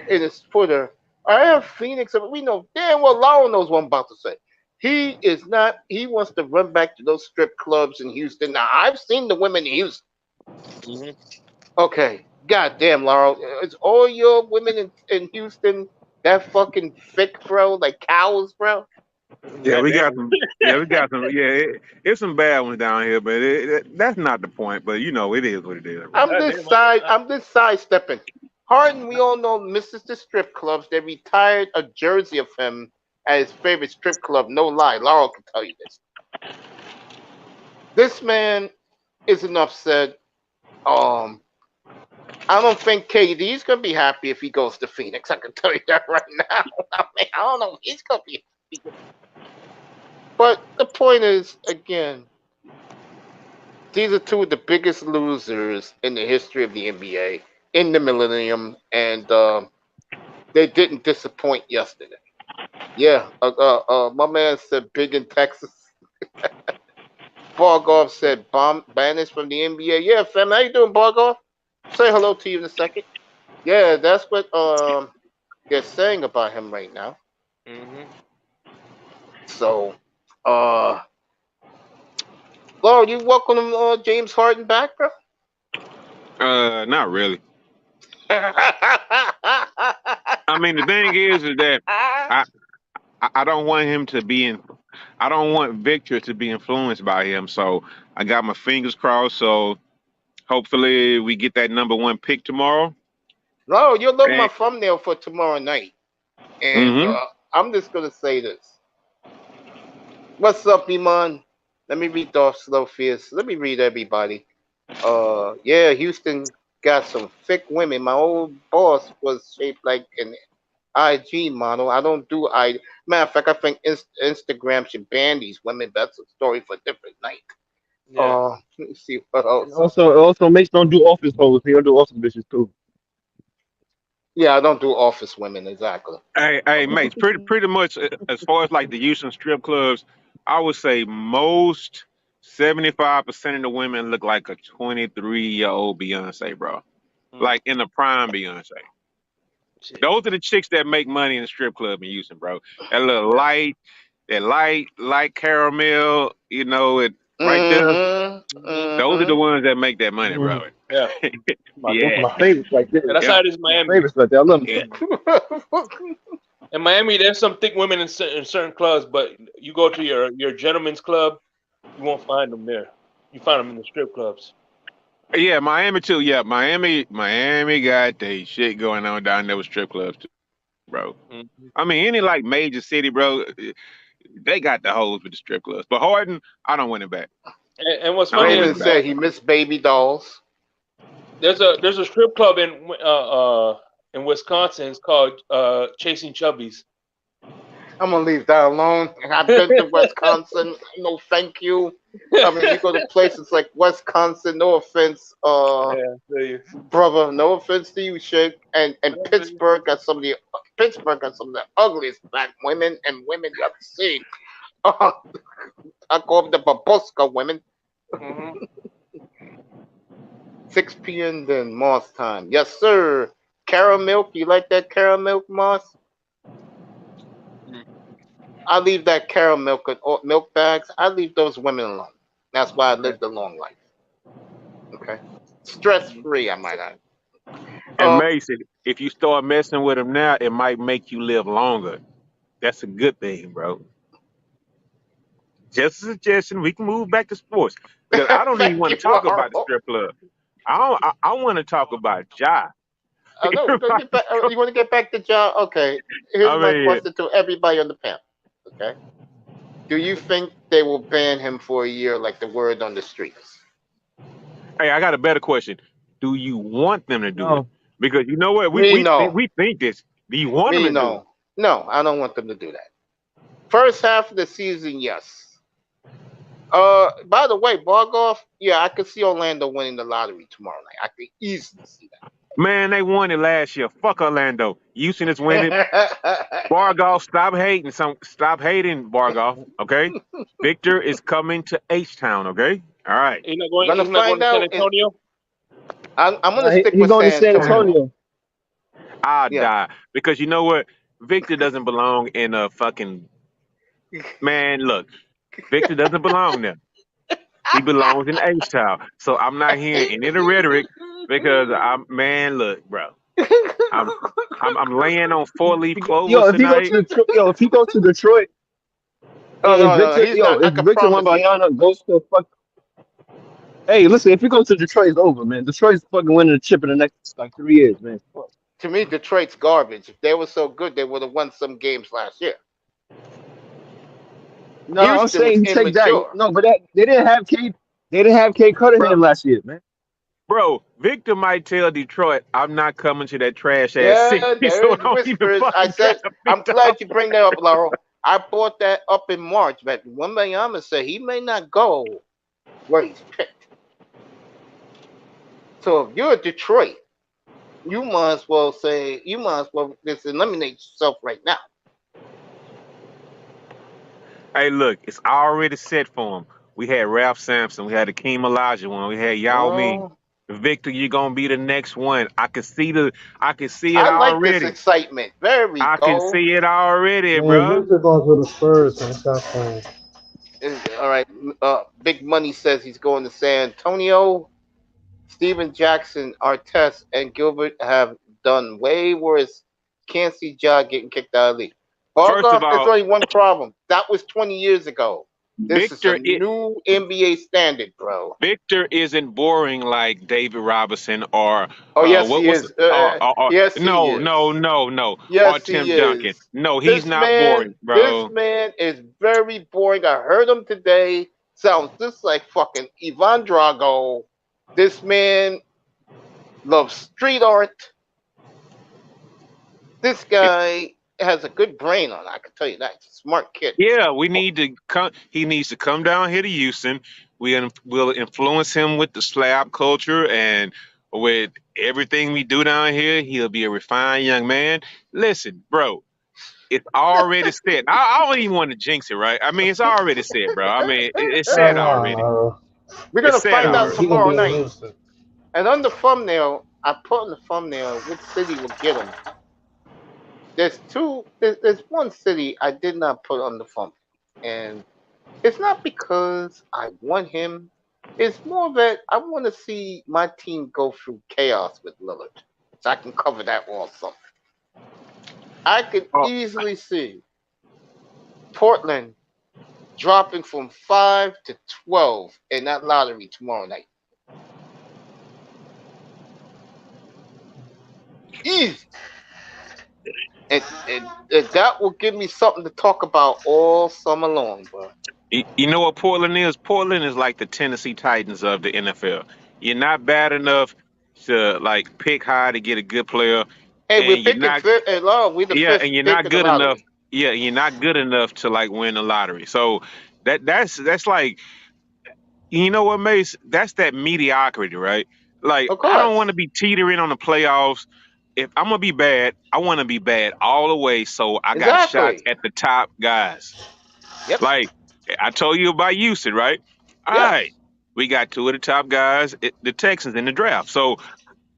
in his Twitter, I am Phoenix. We know damn well Laurel knows what I'm about to say. He is not, he wants to run back to those strip clubs in Houston. Now, I've seen the women in Houston. Hmm. Okay, goddamn, Laurel. It's all your women in Houston that fucking thick, bro, like cows, bro. Yeah, we Goddamn. got some. Yeah, we got some. Yeah, it's some bad ones down here, but that's not the point. But you know, it is what it is, bro. Goddamn. I'm this sidestepping. Harden, we all know misses the strip clubs. They retired a jersey of him at his favorite strip club. No lie, Laurel can tell you this. This man is enough said. Um, I don't think KD's gonna be happy if he goes to Phoenix. I can tell you that right now. I mean, I don't know if he's gonna be happy. But the point is, again, these are two of the biggest losers in the history of the NBA in the millennium, and they didn't disappoint yesterday. Yeah, my man said big in Texas. Bargov said banished from the NBA. Yeah, fam, how you doing, Bargov? Say hello to you in a second. Yeah, that's what they're saying about him right now. Mm-hmm. So, uh, Laura, you welcome James Harden back, bro? Not really. I mean, the thing is that I I don't want him to be in. I don't want Victor to be influenced by him. So I got my fingers crossed. So hopefully we get that number one pick tomorrow. No, you love my And, thumbnail for tomorrow night, and hmm I'm just gonna say this. What's up, Iman? Let me read off slow fierce. Let me read everybody. Yeah, Houston got some thick women. My old boss was shaped like an IG model. I don't do I. Matter of fact, I think Instagram should ban these women. That's a story for a different night. Yeah. Let me see what And else. also Mace don't do office hoes. He don't do office bitches too. Yeah, I don't do office women exactly. hey, mates, pretty much as far as like the Houston strip clubs, I would say most 75% of the women look like a 23-year-old Beyonce, bro. Mm. Like in the prime Beyonce. Shit. Those are the chicks that make money in the strip club in Houston, bro. That little light caramel, it right there. Mm-hmm. Mm-hmm. Those are Mm-hmm. the ones that make that money, bro. Mm, Yeah. those Yeah, are my favorites right there. Yeah. That's yeah, how it is in My Miami. favorites right there. I love them yeah. shit. In Miami, there's some thick women in certain clubs, but you go to your gentleman's club, you won't find them there. You find them in the strip clubs. Yeah, Miami too. Yeah, Miami got they shit going on down there with strip clubs too, bro. Mm-hmm. I mean, any like major city, bro, they got the hoes with the strip clubs. But Harden, I don't want him back. And what's I don't funny want is Raven him back. said he missed baby dolls. there's a strip club in Wisconsin. It's called Chasing Chubbies. I'm gonna leave that alone. I've been to Wisconsin. No, thank you. I mean, you go to places like Wisconsin. No offense, Yeah, there you. brother. No offense to you, Shake. And Yeah, there you. Pittsburgh got some of the ugliest black women and women you ever seen. I call them the babushka women. Mhm. 6 p.m. then Moss time. Yes, sir. Caramel. You like that caramel, Moss? Mm. I leave that caramel or milk bags. I leave those women alone. That's why I Yeah. lived a long life. Okay, stress Mhm. free. I might add. And Uh, Mason, if you start messing with him now, it might make you live longer. That's a good thing, bro. Just a suggestion. We can move back to sports because I don't even thank want you, to talk about the Arlo. strip club. I don't, I want to talk about Ja. No, we're gonna get back. You want to get back to John? Okay. Here's I my mean, question to everybody on the panel. Okay. Do you think they will ban him for a year, like the word on the streets? hey, I got a better question. Do you want them to do it? No, Because you know what, we Me we think no. we think this. Do you want them Me to do it? no. No, I don't want them to do that. First half of the season, yes. By the way, Bargoff, yeah, I could see Orlando winning the lottery tomorrow night. I could easily see Man, they won it last year. Fuck Orlando. Houston is winning. that. Bargoff, stop hating. Stop hating, Bargoff. Okay. Victor is coming to H Town. Okay. All right. He's not We're going. gonna He's not going find to San out. Antonio. I'm gonna nah, stick he with going to San San Antonio. Antonio. I'll Yeah. die because you know what? Victor doesn't belong in a fucking man. Look, Victor doesn't belong there. He belongs in H Town. So I'm not hearing any of the rhetoric because I'm man. Look, bro. I'm I'm laying on four leaf clover Yo, if he go to tonight. Detroit, if he goes to Detroit, Oh and no, no, no. Victor, He's not. I if can Victor promise you. Wembanyama goes to fuck, hey, listen, if he goes to Detroit, it's over, man. Detroit's fucking winning the chip in the next like 3 years, man. Fuck. To me, Detroit's garbage. If they were so good, they would have won some games last year. No, I'm Houston was saying he take that. immature. No, but that they didn't have K. They didn't have K Bro, Cunningham last year, man. Bro, Victor might tell Detroit, I'm not coming to that trash ass city, Yeah, so there's don't even whispers. I fucking said, draft me, I'm dog. glad you bring that up, Laurel. I brought that up in March, but Wembanyama said he may not go where he's picked. So if you're Detroit, you might as well just eliminate yourself right now. Hey, look, it's already set for him. We had Ralph Sampson, we had Akeem Olajuwon, we had Yao Ming. Oh, Victor, you're gonna be the next one. I can see it I like this already. excitement. There we I can go. see it already, Man, bro. Victor going to the Spurs, man. Stop playing. All right. Big Money says he's going to San Antonio. Steven Jackson, Artest, and Gilbert have done way worse. Can't see Ja getting kicked out of the league. First of Bogart, there's all, only one problem. That was 20 years ago. This is a Victor it, new NBA standard, bro. Victor isn't boring like David Robinson or Oh, yes, what he was is. Yes, he no, is. no, or Yes, Tim he Duncan. is. No, he's not boring, This bro. man is very boring. I heard him today. Sounds just like fucking Ivan Drago. This man loves street art. This guy has a good brain on. I can tell you that. He's a smart kid. Yeah, we need to come. He needs to come down here to Houston. Will influence him with the slab culture and with everything we do down here. He'll be a refined young man. Listen, bro, it's already set. I don't even want to jinx it, right? I mean, it's already set, bro. I mean, it's set Come on, already. Laurel. We're It's gonna set find out already. He gonna tomorrow be in night. Houston. And on the thumbnail, I put in the thumbnail which city will get him. There's two. There's one city I did not put on the thumbnail, and it's not because I want him. It's more that I want to see my team go through chaos with Lillard, so I can cover that also. I could Oh, easily see Portland dropping from 5 to 12 in that lottery tomorrow night. Easy. And that will give me something to talk about all summer long, bro. you know what Portland is? Portland is like the Tennessee Titans of the NFL. You're not bad enough to like pick high to get a good player, Hey, we're and you're picking not fifth. Hey, Laura, we're the yeah, fifth and you're pick not in the good enough. lottery. Yeah, you're not good enough to like win the lottery. So that's like you know what, Mace? That's that mediocrity, right? Like Of I don't want course. to be teetering on the playoffs. If I'm gonna be bad, I want to be bad all the way. So I got shots Exactly. at the top guys. Yep. Like I told you about Houston, right? All Yes. right, we got two of the top guys, the Texans in the draft. So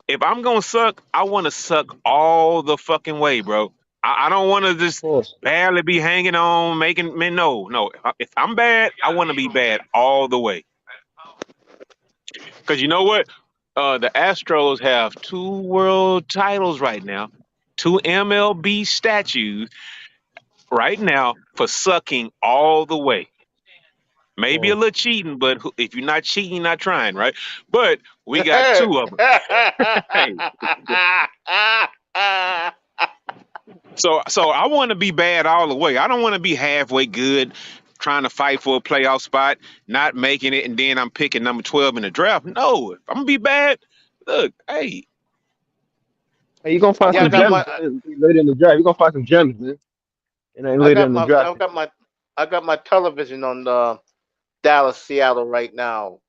if I'm gonna suck, I want to suck all the fucking way, bro. I don't want to Of just course. barely be hanging on, making man. No. If I'm bad, I want to be bad all the way. Because you know what? The Astros have two world titles right now, two MLB statues right now for sucking all the way. Of Maybe a course. little cheating, but if you're not cheating, you're not trying, right? But we got Hey. two of them. Hey, so I want to be bad all the way. I don't want to be halfway good, trying to fight for a playoff spot, not making it, and then I'm picking number 12 in the draft. No, if I'm gonna be bad, look, hey, Hey, you gonna I find Yeah, want I some to be. got gems my, later in the draft. You gonna find some gems, man. It ain't I later got in the my, draft. I got my television on the Dallas, Seattle right now.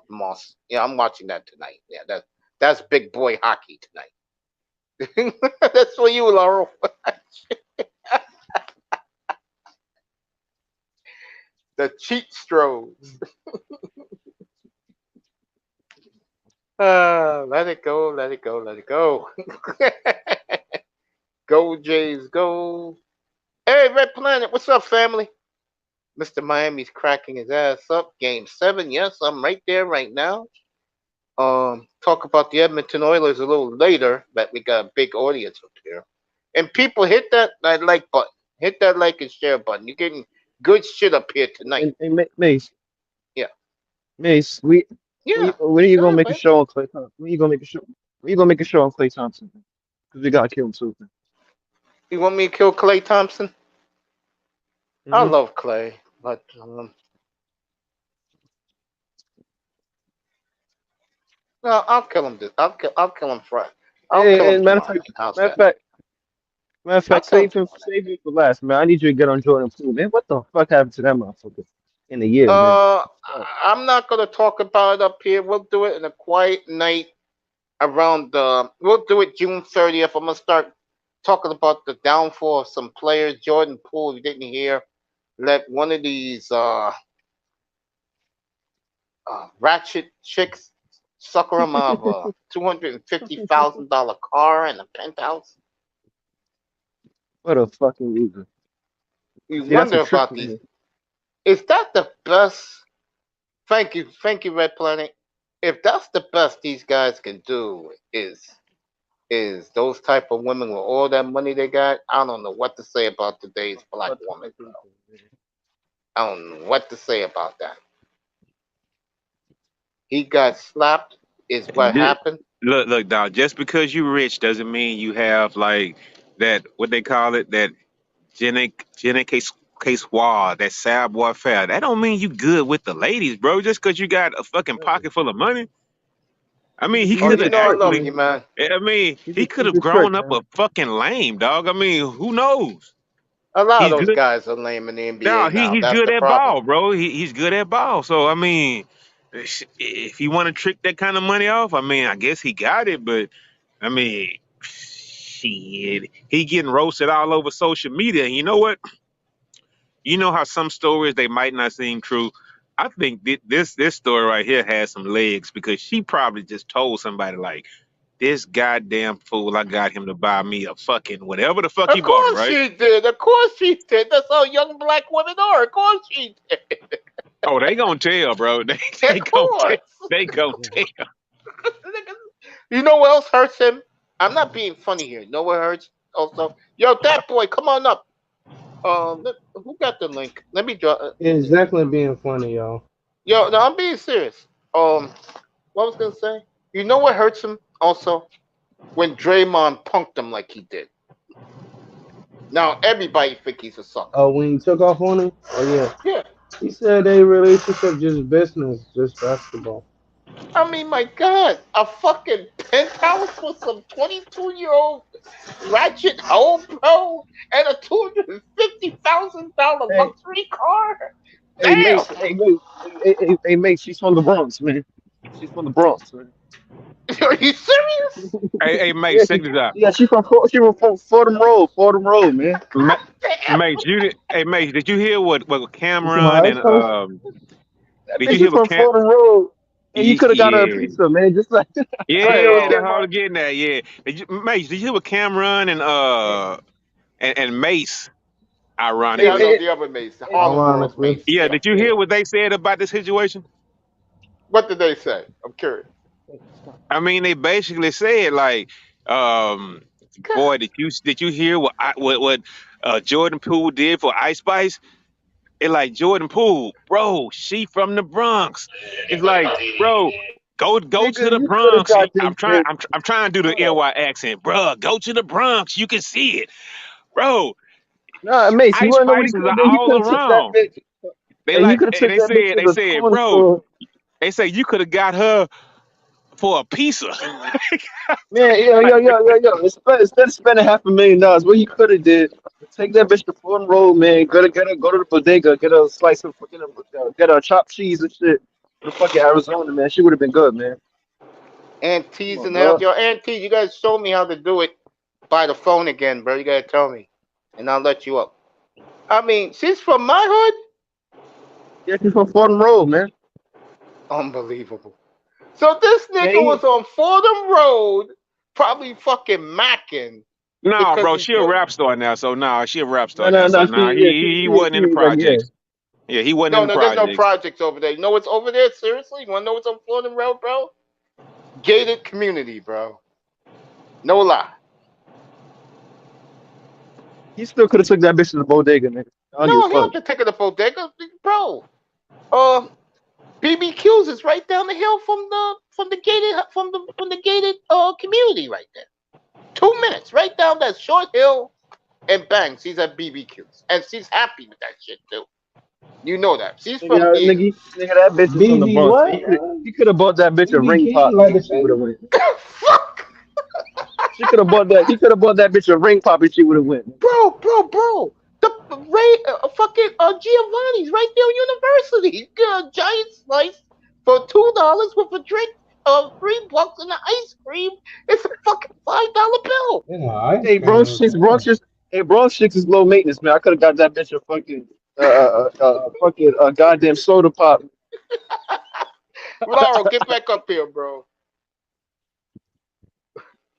Moss. Yeah, I'm watching that tonight. Yeah, that's big boy hockey tonight. That's for you, Laurel. The cheat strokes. Let it go, let it go, let it go. Go Jays, go. Hey, Red Planet, what's up, family? Mr. Miami's cracking his ass up. Game 7, yes, I'm right there right now. Talk about the Edmonton Oilers a little later, but we got a big audience up here. And people hit that like button. Hit that like and share button. You're getting good shit up here tonight. And Mace, Yeah. Mace, Yeah. when are you Go gonna ahead, make a man. show on Clay Thompson? When you gonna make a show? When you gonna make a show on Clay Thompson? Because we gotta kill him too. You want me to kill Clay Thompson? I Mm-hmm. love Clay, but No, I'll kill him. I'll kill him Friday. I'll kill him And matter of tomorrow fact, night. How's matter of that? fact, matter of I'll fact, kill him tomorrow night. save him for last, man. I need you to get on Jordan Poole, man. What the fuck happened to that motherfucker in a year, man? Uh, Fuck. I'm not gonna talk about it up here. We'll do it in a quiet night around. We'll do it June 30th. I'm gonna start talking about the downfall of some players. Jordan Poole, you didn't hear, let one of these ratchet chicks sucker him out of a $250,000 car and a penthouse. What a fucking loser. You See, that's a wonder trick about for these. me. Is that the best? Thank you, Red Planet. If that's the best these guys can do, is those type of women with all that money they got, I don't know what to say about today's black What the woman, fuck bro. is this, man? I don't know what to say about that. He got slapped, is what Ju- happened. look, dog. Just because you rich doesn't mean you have like that. What they call it? That Jenny case that savoir faire. That don't mean you good with the ladies, bro. Just because you got a fucking Yeah. pocket full of money. I mean, he Oh, could He's you have a know I trick, love actually. you, man. man. I mean, he could He's have a trick, grown up a man. fucking lame dog. I mean, who knows? A lot of He's those good. guys are lame in the NBA No, now. he's That's good the at problem. ball, bro. He's good at ball. So I mean, if you want to trick that kind of money off, I mean, I guess he got it. But I mean, shit, he getting roasted all over social media. And you know what? You know how some stories they might not seem true. I think this story right here has some legs because she probably just told somebody like, "This goddamn fool, I got him to buy me a fucking whatever the fuck he Of bought her, course right?" she did. Of course she did. That's how young black women are. Of course she did. Oh, they gonna tell, bro. Of They gonna tell. course. They gonna tell. You know what else hurts him? I'm not being funny here. You know what hurts also? Yo, that boy, come on up. Who got the link? Let me draw. It's definitely being funny, y'all. Yo, no, I'm being serious. What I was gonna say? You know what hurts him also? When Draymond punked him like he did. Now everybody think he's a sucker. Oh, when you took off on him? Oh yeah. Yeah, He said they relationship just business, just basketball. I mean, my God, a fucking penthouse for some 22-year-old ratchet hoe, bro, and a $250,000 Hey, luxury car. hey, Damn. Mace. Hey, Mace. Hey, Mace. She's from the Bronx, man. She's from the Bronx, man. Are you serious? Hey, mate, Yeah, check this out. she from Fordham Road, man. Ma- Damn. Mate, hey, mate, did you hear what You see my Cameron eyes, and coach? That did bitch, you she hear what from Cam? Fordham Road, and you could have got her a Yeah, pizza, man. Just like right there with yeah, that's how I Cameron. was getting at. Yeah, mate, did you hear what Cameron and Mace? Hey, Yeah, I Ironically, know hey, the other Mace, the hey, Harlem World's Ironically. Mace. yeah. Yeah, Did you yeah. hear what they said about the situation? What did they say? I'm curious. I mean, they basically said like, God, boy, did you hear what Jordan Poole did for Ice Spice? It's like Jordan Poole, bro. She from the Bronx. It's like, bro, go to nigga, the you could have Bronx. got this bitch. I'm trying to do the NY accent, bro. Go to the Bronx. You can see it, bro. Nah, Mace, you Ice wanna know what he spices could have are did? He could all have took that around. bitch. They Hey, he like could have took that bitch to they the said, corner bro. store. They say you could have got her for a pizza. Man, instead of spending $500,000, what he could have did, take that bitch to Fordham Road, man. Go to the bodega, get a slice of get a chopped cheese and shit. Go to fucking Arizona, man. She would have been good, man. Come aunties on, and help. bro. Yo, auntie, you guys show me how to do it by the phone again, bro. You gotta tell me, and I'll let you up. I mean, she's from my hood. Yeah, she's from Fordham Road, man. Unbelievable. So this Man, nigga was on Fordham Road, probably fucking macking No, because bro, he she a drove. rap star now. So nah, she a rap no, star no, now. So no. nah, he wasn't in the Like, yeah. projects. Yeah, he wasn't in No, the no, there's no projects. projects over there. You know what's over there? Seriously? You wanna know what's on Fordham Road, bro? Gated community, bro. No lie. He still could have took that bitch to the bodega, nigga. I don't give a No, he don't fuck. have to take it to bodega, bro. Uh, BBQs is right down the hill from the gated community right there. 2 minutes, right down that short hill, and bang, she's at BBQs, and she's happy with that shit too. You know that. She's from Nigga, there. nigga, that bitch is from the BB Bronx. what? He could have bought that bitch a BB ring King pop, like the and she would shade? have went. Fuck, She could have bought that. He could have bought that bitch a ring pop, and she would have went. bro. The Ray, fucking Giovanni's right there on University. You get a giant slice for $2 with a drink, $3 and an ice cream. It's a fucking $5 bill. You know, ice Hey, cream Bronx is chicks, Bronx damn. chicks, hey, Bronx chicks is low maintenance, man. I could have got that bitch a fucking goddamn soda pop. Laurel, get back up here, bro.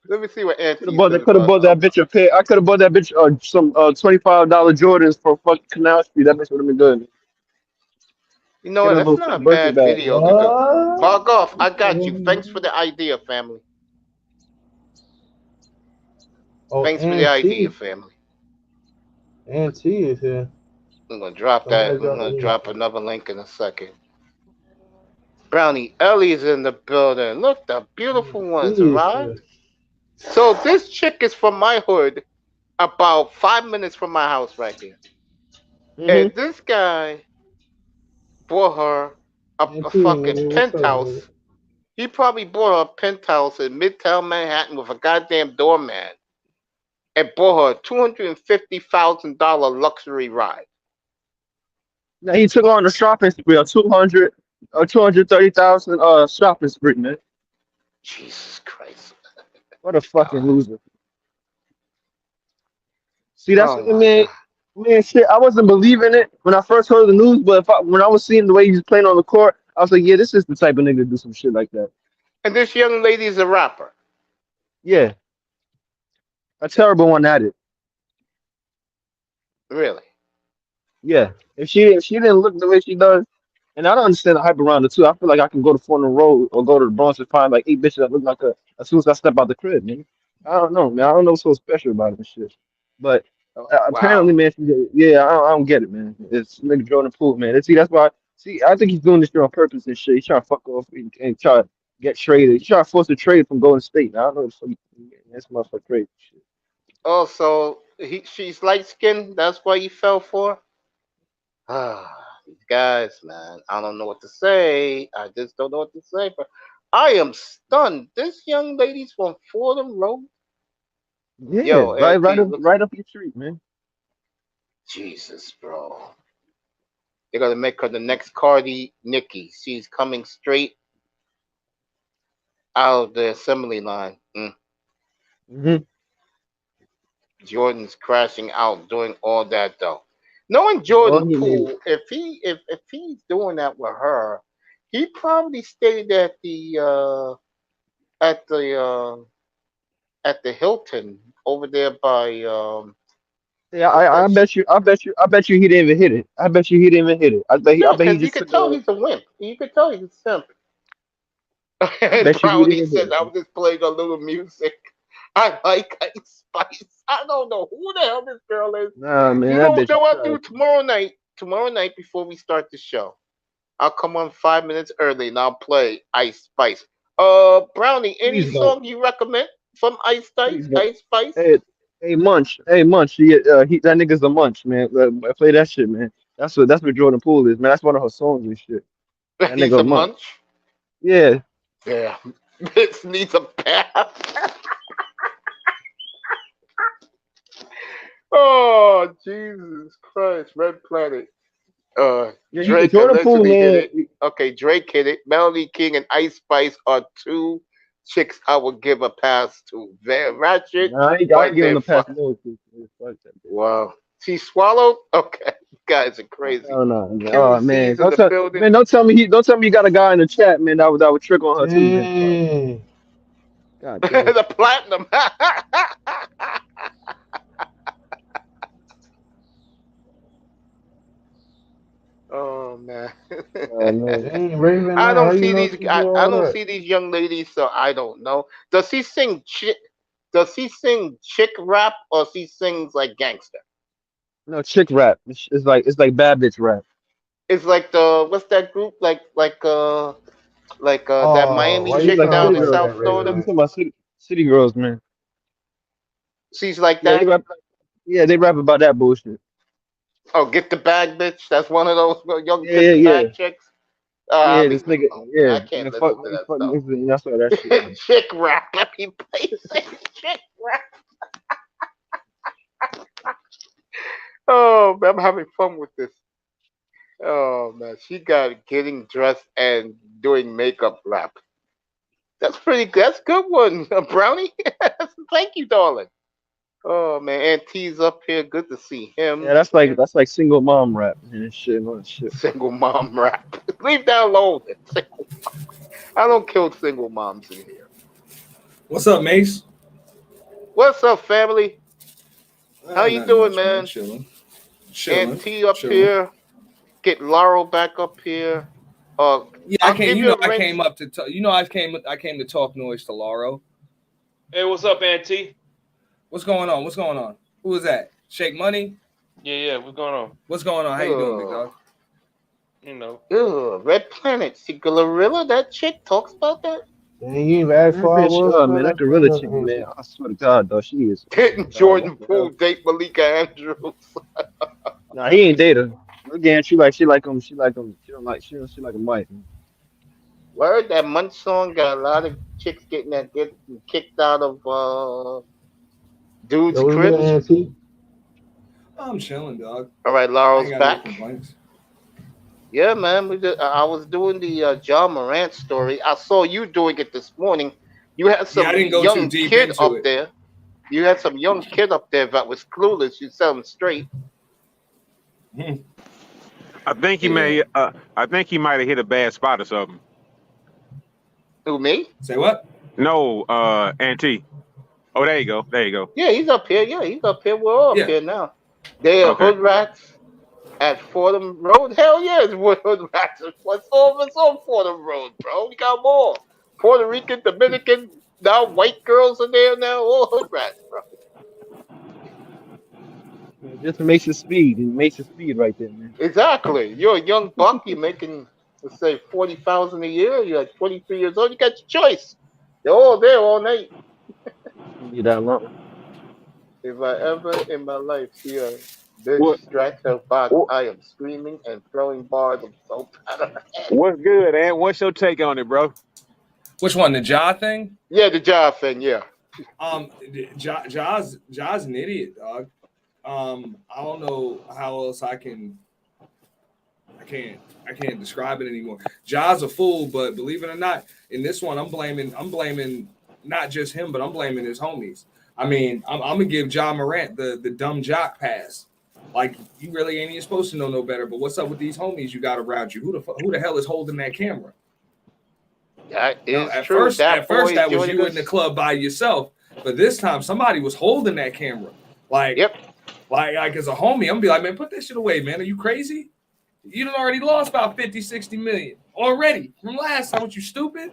Let me see what Could have Auntie bought that. says Could have about bought that bitch a pair. I could have bought that bitch some $25 Jordans for fucking Canal Street. That bitch would have been good. You know Get what? a That's little not a fat birthday bad bag. video. What? Bug off. I got you. Thanks for the idea, family. Oh, Thanks for the idea, Auntie. family. Auntie is here. I'm gonna drop that. Somebody I'm drop gonna me. drop another link in a second. Brownie Ellie's in the building. Look, the beautiful ones Auntie is here. arrived. So this chick is from my hood, about 5 minutes from my house right here. And Mm-hmm. this guy bought her a Auntie, fucking man, what's up, baby? penthouse. He probably bought her a penthouse in Midtown Manhattan with a goddamn doorman and bought her a $250,000 luxury ride. Now he took on a shopping spree, a 230,000 shopping spree, man. Jesus Christ. What a fucking God. loser. See, that's Oh what my man. God. Man, shit. I wasn't believing it when I first heard the news, but when I was seeing the way he was playing on the court, I was like, yeah, this is the type of nigga to do some shit like that. And this young lady is a rapper. Yeah, a terrible one at it. Really. Yeah, if she didn't look the way she does, and I don't understand the hype around it too. I feel like I can go to Fulton Road or go to the Bronx and find like 8 bitches that look like her as soon as I step out the crib, man. I don't know, man. I don't know what's so special about it and shit. But apparently, Wow. man, yeah, I don't get it, man. It's nigga Jordan Poole, man. See, that's why. See, I think he's doing this shit on purpose and shit. He's trying to fuck off and try to get traded. He's trying to force a trade from Golden State. I don't know. That's motherfucker crazy shit. Oh, so she's light skinned. That's why you fell for? Ah, these guys, man. I don't know what to say. I just don't know what to say. But I am stunned. This young lady's from Fordham Road. Yeah, Yo, right Auntie, up, looks. right up your street, man. Jesus, bro. They're gonna make her the next Cardi Nikki. She's coming straight out of the assembly line. Hmm. Jordan's crashing out doing all that though. Knowing Well, Jordan he made Poole, if he's doing that with her, he probably stayed at the at the Hilton over there by Yeah, what's that I bet you, I bet you he didn't even hit it. I bet you he didn't even hit it. I no, bet he because you just could took tell he's a wimp. You could tell he's a simp. I And bet you he Brownie didn't even hit says it, I man. was just playing a little music. I like Ice Spice. I don't know who the hell this girl is. Nah, man, You that know bitch is what I'll do trash. tomorrow night? Tomorrow night before we start the show, I'll come on 5 minutes early and I'll play Ice Spice. Brownie, any Please don't. song you recommend from Ice Spice? Please don't. Ice Spice? Hey, hey, Munch. That nigga's a Munch, man. Play that shit, man. That's what Jordan Poole is, man. That's one of her songs and shit. That He's nigga a a Munch. munch. Yeah, Yeah, this needs a bath. Oh Jesus Christ! Red Planet. yeah. Drake Jordan Poole, allegedly hit man. it. Okay, Drake hit it. Melody King and Ice Spice are two chicks I would give a pass to. They're ratchet, Nah, I ain't but giving they're the pass fun. no to. Fuck that bitch. Wow. She swallowed? Okay. You guys are Oh, crazy. hell no, man. Kimmy Oh man, C's in the building. don't tell me you got a guy in the chat, man. That would trick on her too, man. Fuck. Dang. God damn. The platinum. Oh man. Man. Dang, Raven I Knight, how don't you see know these she do I all don't that? see these young ladies, so I don't know. Does he sing chick rap or she sings like gangster? No, chick rap. It's like bad bitch rap. It's like the what's that group that Oh, Miami why It's you chick like down sound city in like girls. South that, You Raven Florida? talking Knight? about city girls, man. She's like Yeah, they that. rap. Yeah, they rap about that bullshit. Oh, get the bag, bitch. That's one of those young Yeah, get yeah, the yeah. bag chicks. Yeah, I this leave it nigga, alone, man. yeah, I and can't the listen fuck, to he that fuck stuff. niggas, and I saw that shit, man. Chick rap. Let me play chick rap. Oh man, I'm having fun with this. Oh man, she got getting dressed and doing makeup rap. That's pretty good. That's a good one, Brownie. Thank you, darling. Oh man, Aunt T's up here. Good to see Yeah, him. that's like single mom rap and shit and all that shit. Single mom rap. Leave that alone. I don't kill single moms in here. What's up, Mace? What's up, family? How you Nothing doing, much, man. man? Chilling, Aunt chilling, T up chilling. here. Get Laurel back up here. Yeah, I I'll came. give You you know, a I ring. came up to. I came to talk noise to Lauro. Hey, what's up, Auntie? What's going on? What's going on? Who is that? Shake Money. Yeah, what's going on? What's going on? How you doing, big dog? You know. Red Planet. See, Glorilla, that chick talks about that. And you even asked I'm who I pretty was sure, for man, that that. gorilla chick, man. I swear to God, though, she is. Didn't God, Jordan what the Poole hell? date Malika Andrews? Nah, he ain't date her. Again, she like him. She like him. She like a wife. Word, that Munch song got a lot of chicks get kicked out of dudes' Yo, what's good, cribs. Auntie? I'm chilling, dog. All right, I ain't Laurel's got no back. complaints. Yeah, man. I was doing the John Morant story. I saw you doing it this morning. You had Yeah, I some didn't go too young deep kid into up it. there. You had some young kid up there that was clueless. You set him straight. I think he Yeah. may. I think he might have hit a bad spot or something. Who, me? Say what? No, Auntie. Oh, there you go. There you go. Yeah, he's up here. Yeah, he's up here. We're all up Yeah. here now. They are Okay. hood rats at Fordham Road. Hell yeah, it's hood rats. What's all it's on Fordham Road, bro? We got more. Puerto Rican, Dominican, now white girls are there now. All hood rats, bro. Just makes it speed. It makes it speed right there, man. Exactly. You're a young buck. You're making, let's say, 40,000 a year. You're like 23 years old. You got your choice. They're all there all night. Be that long. If I ever in my life see a bitch What? scratch her box, what I am screaming and throwing bars of soap at her head. what's good, Aunt? What's your take on it, bro? Which one? The jaw thing? Yeah, the job thing. Yeah. Jaw's an idiot, dog. I don't know how else I can't describe it anymore. Jaw's a fool, but believe it or not, in this one, I'm blaming not just him, but I'm blaming his homies. I mean, I'm gonna give Ja Morant the dumb jock pass. Like, you really ain't even supposed to know no better. But what's up with these homies you got around you? Who the hell is holding that camera? That You know, is true. That at first boy is that was joining you us. in the club by yourself, but this time somebody was holding that camera. Like, Yep. like as a homie, I'm gonna be like, man, put that shit away, man. Are you crazy? You done already lost about 50, 60 million already from last time. What, you stupid?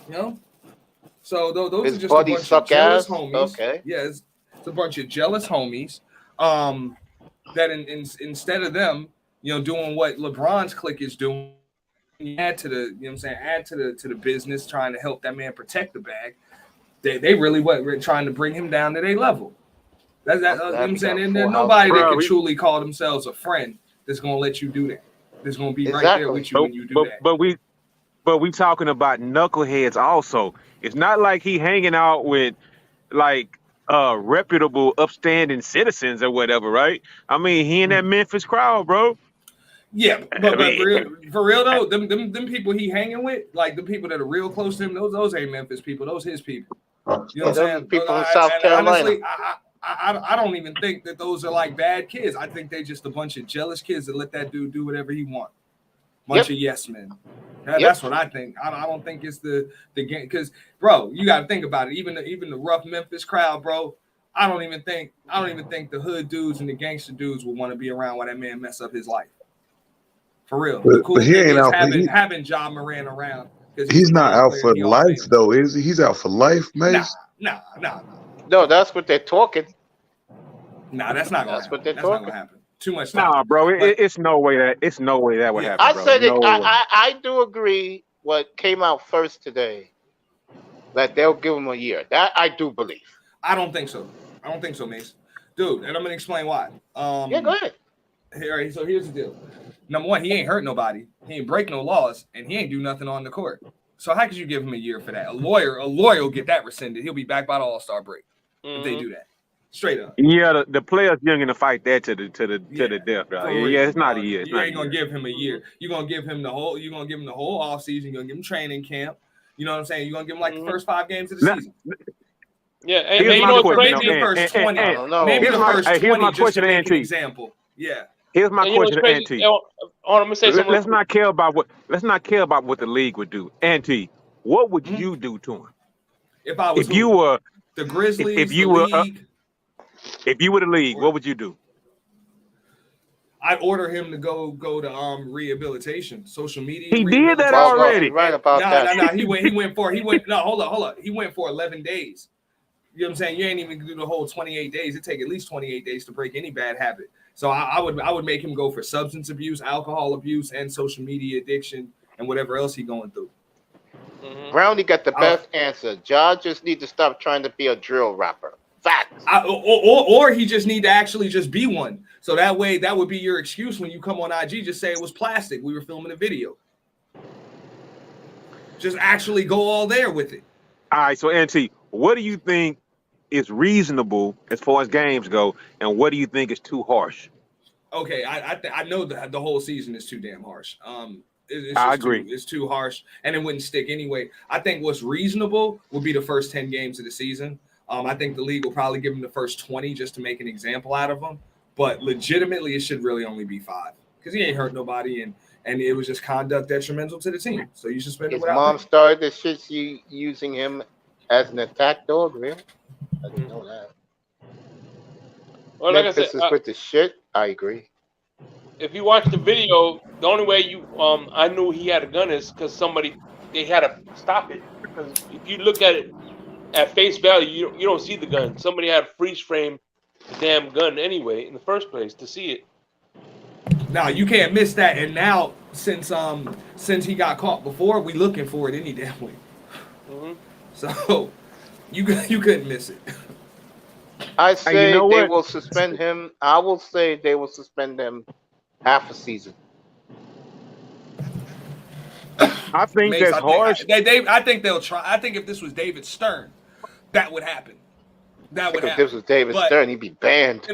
You know? So those His are just a buddy bunch of suck jealous ass. homies. Okay. Yeah, it's a bunch of jealous homies. That instead of them, doing what LeBron's clique is doing, add to the, you know what I'm saying, add to the business, trying to help that man protect the bag. They really were trying to bring him down to their level. That's that. I'm You know what glad I'm we got saying, and Full there's House nobody that tonight. can truly call themselves a friend that's gonna let you do that. That's gonna be right there Exactly. with you But when you do but that. but we but we talking about knuckleheads also. It's not like he hanging out with like reputable, upstanding citizens or whatever, right? I mean, he in that Memphis crowd, bro. Yeah, I but mean, for real though, them people he hanging with, like the people that are real close to him, those ain't Memphis people, those his people. You know Yeah, what I'm those are saying? people from South Carolina. Honestly, I don't even think that those are like bad kids. I think they just a bunch of jealous kids that let that dude do whatever he wants. Bunch of yes men. That's what I think. I don't think it's the game, because bro, you got to think about it. Even the rough Memphis crowd, bro. I don't even think the hood dudes and the gangster dudes will want to be around while that man mess up his life. For real. The But cool he thing ain't is out. having Ja Morant around because he's He's a not ball out player for and he all life famous. though, is he? He's out for life, Nah. Mace. No, that's what they're talking. Nah, that's not gonna That's happen. what they're That's not talking. gonna happen. Too much time. nah, bro. But It's no way that would yeah, happen, I bro. said it. No way. I do agree. What came out first today, that they'll give him a year. That I do believe. I don't think so. Mace. dude, and I'm gonna explain why. Yeah, go ahead. So here's the deal. Number one, he ain't hurt nobody. He ain't break no laws, and he ain't do nothing on the court. So how could you give him a year for that? A lawyer will get that rescinded. He'll be back by the All-Star break if they do that. Straight up. Yeah, the players young to fight that to the death. Right? Yeah, it's not a year. You ain't gonna give him a year. You're gonna give him the whole. You're gonna give him the whole off season. You're gonna give him training camp. You know what I'm saying? You're gonna give him like the first 5 games of the season. Yeah, and here's you my know question. Maybe the first 20. I don't know. Maybe the first 20 here's my just question to to make an N.T. example. Yeah. Here's my question to N.T. I'm gonna say something. Let's not care about what the league would do. N.T., what would you do to him? If I was you were the Grizzlies, if you the were league, if you were the league, what would you do? I'd order him to go to rehabilitation, social media. He did that Well, already. you're right about that. No. He went for hold up. He went for 11 days. You know what I'm saying? You ain't even gonna do the whole 28 days. It take at least 28 days to break any bad habit. So I would make him go for substance abuse, alcohol abuse, and social media addiction, and whatever else he going through. Brownie got the best answer. Ja just need to stop trying to be a drill rapper. Facts. Or he just need to actually just be one. So that way, that would be your excuse when you come on IG. Just say it was plastic. We were filming a video. Just actually go all there with it. All right, so N.T., what do you think is reasonable as far as games go, and what do you think is too harsh? Okay, I know that the whole season is too damn harsh. I agree. It's too harsh, and it wouldn't stick anyway. I think what's reasonable would be the first 10 games of the season. I think the league will probably give him the first 20 just to make an example out of him. But legitimately, it should really only be 5 because he ain't hurt nobody, and it was just conduct detrimental to the team. So you suspend him His without mom pay. started this shit using him as an attack dog, really? I didn't know that. Well, like I Memphis said, is with the shit. I agree. if you watch the video, the only way I knew he had a gun is because they had to stop it. Because if you look at it at face value, you don't see the gun. Somebody had to freeze frame the damn gun anyway in the first place to see it. Now you can't miss that. And now since he got caught before, we looking for it any damn way. So you couldn't miss it. I say you know they what? will suspend him. I will say they will suspend him half a season. I think Mace, that's harsh. I think they'll try. I think if this was David Stern, that would happen. That would If happen. this was David But Stern, he'd be banned.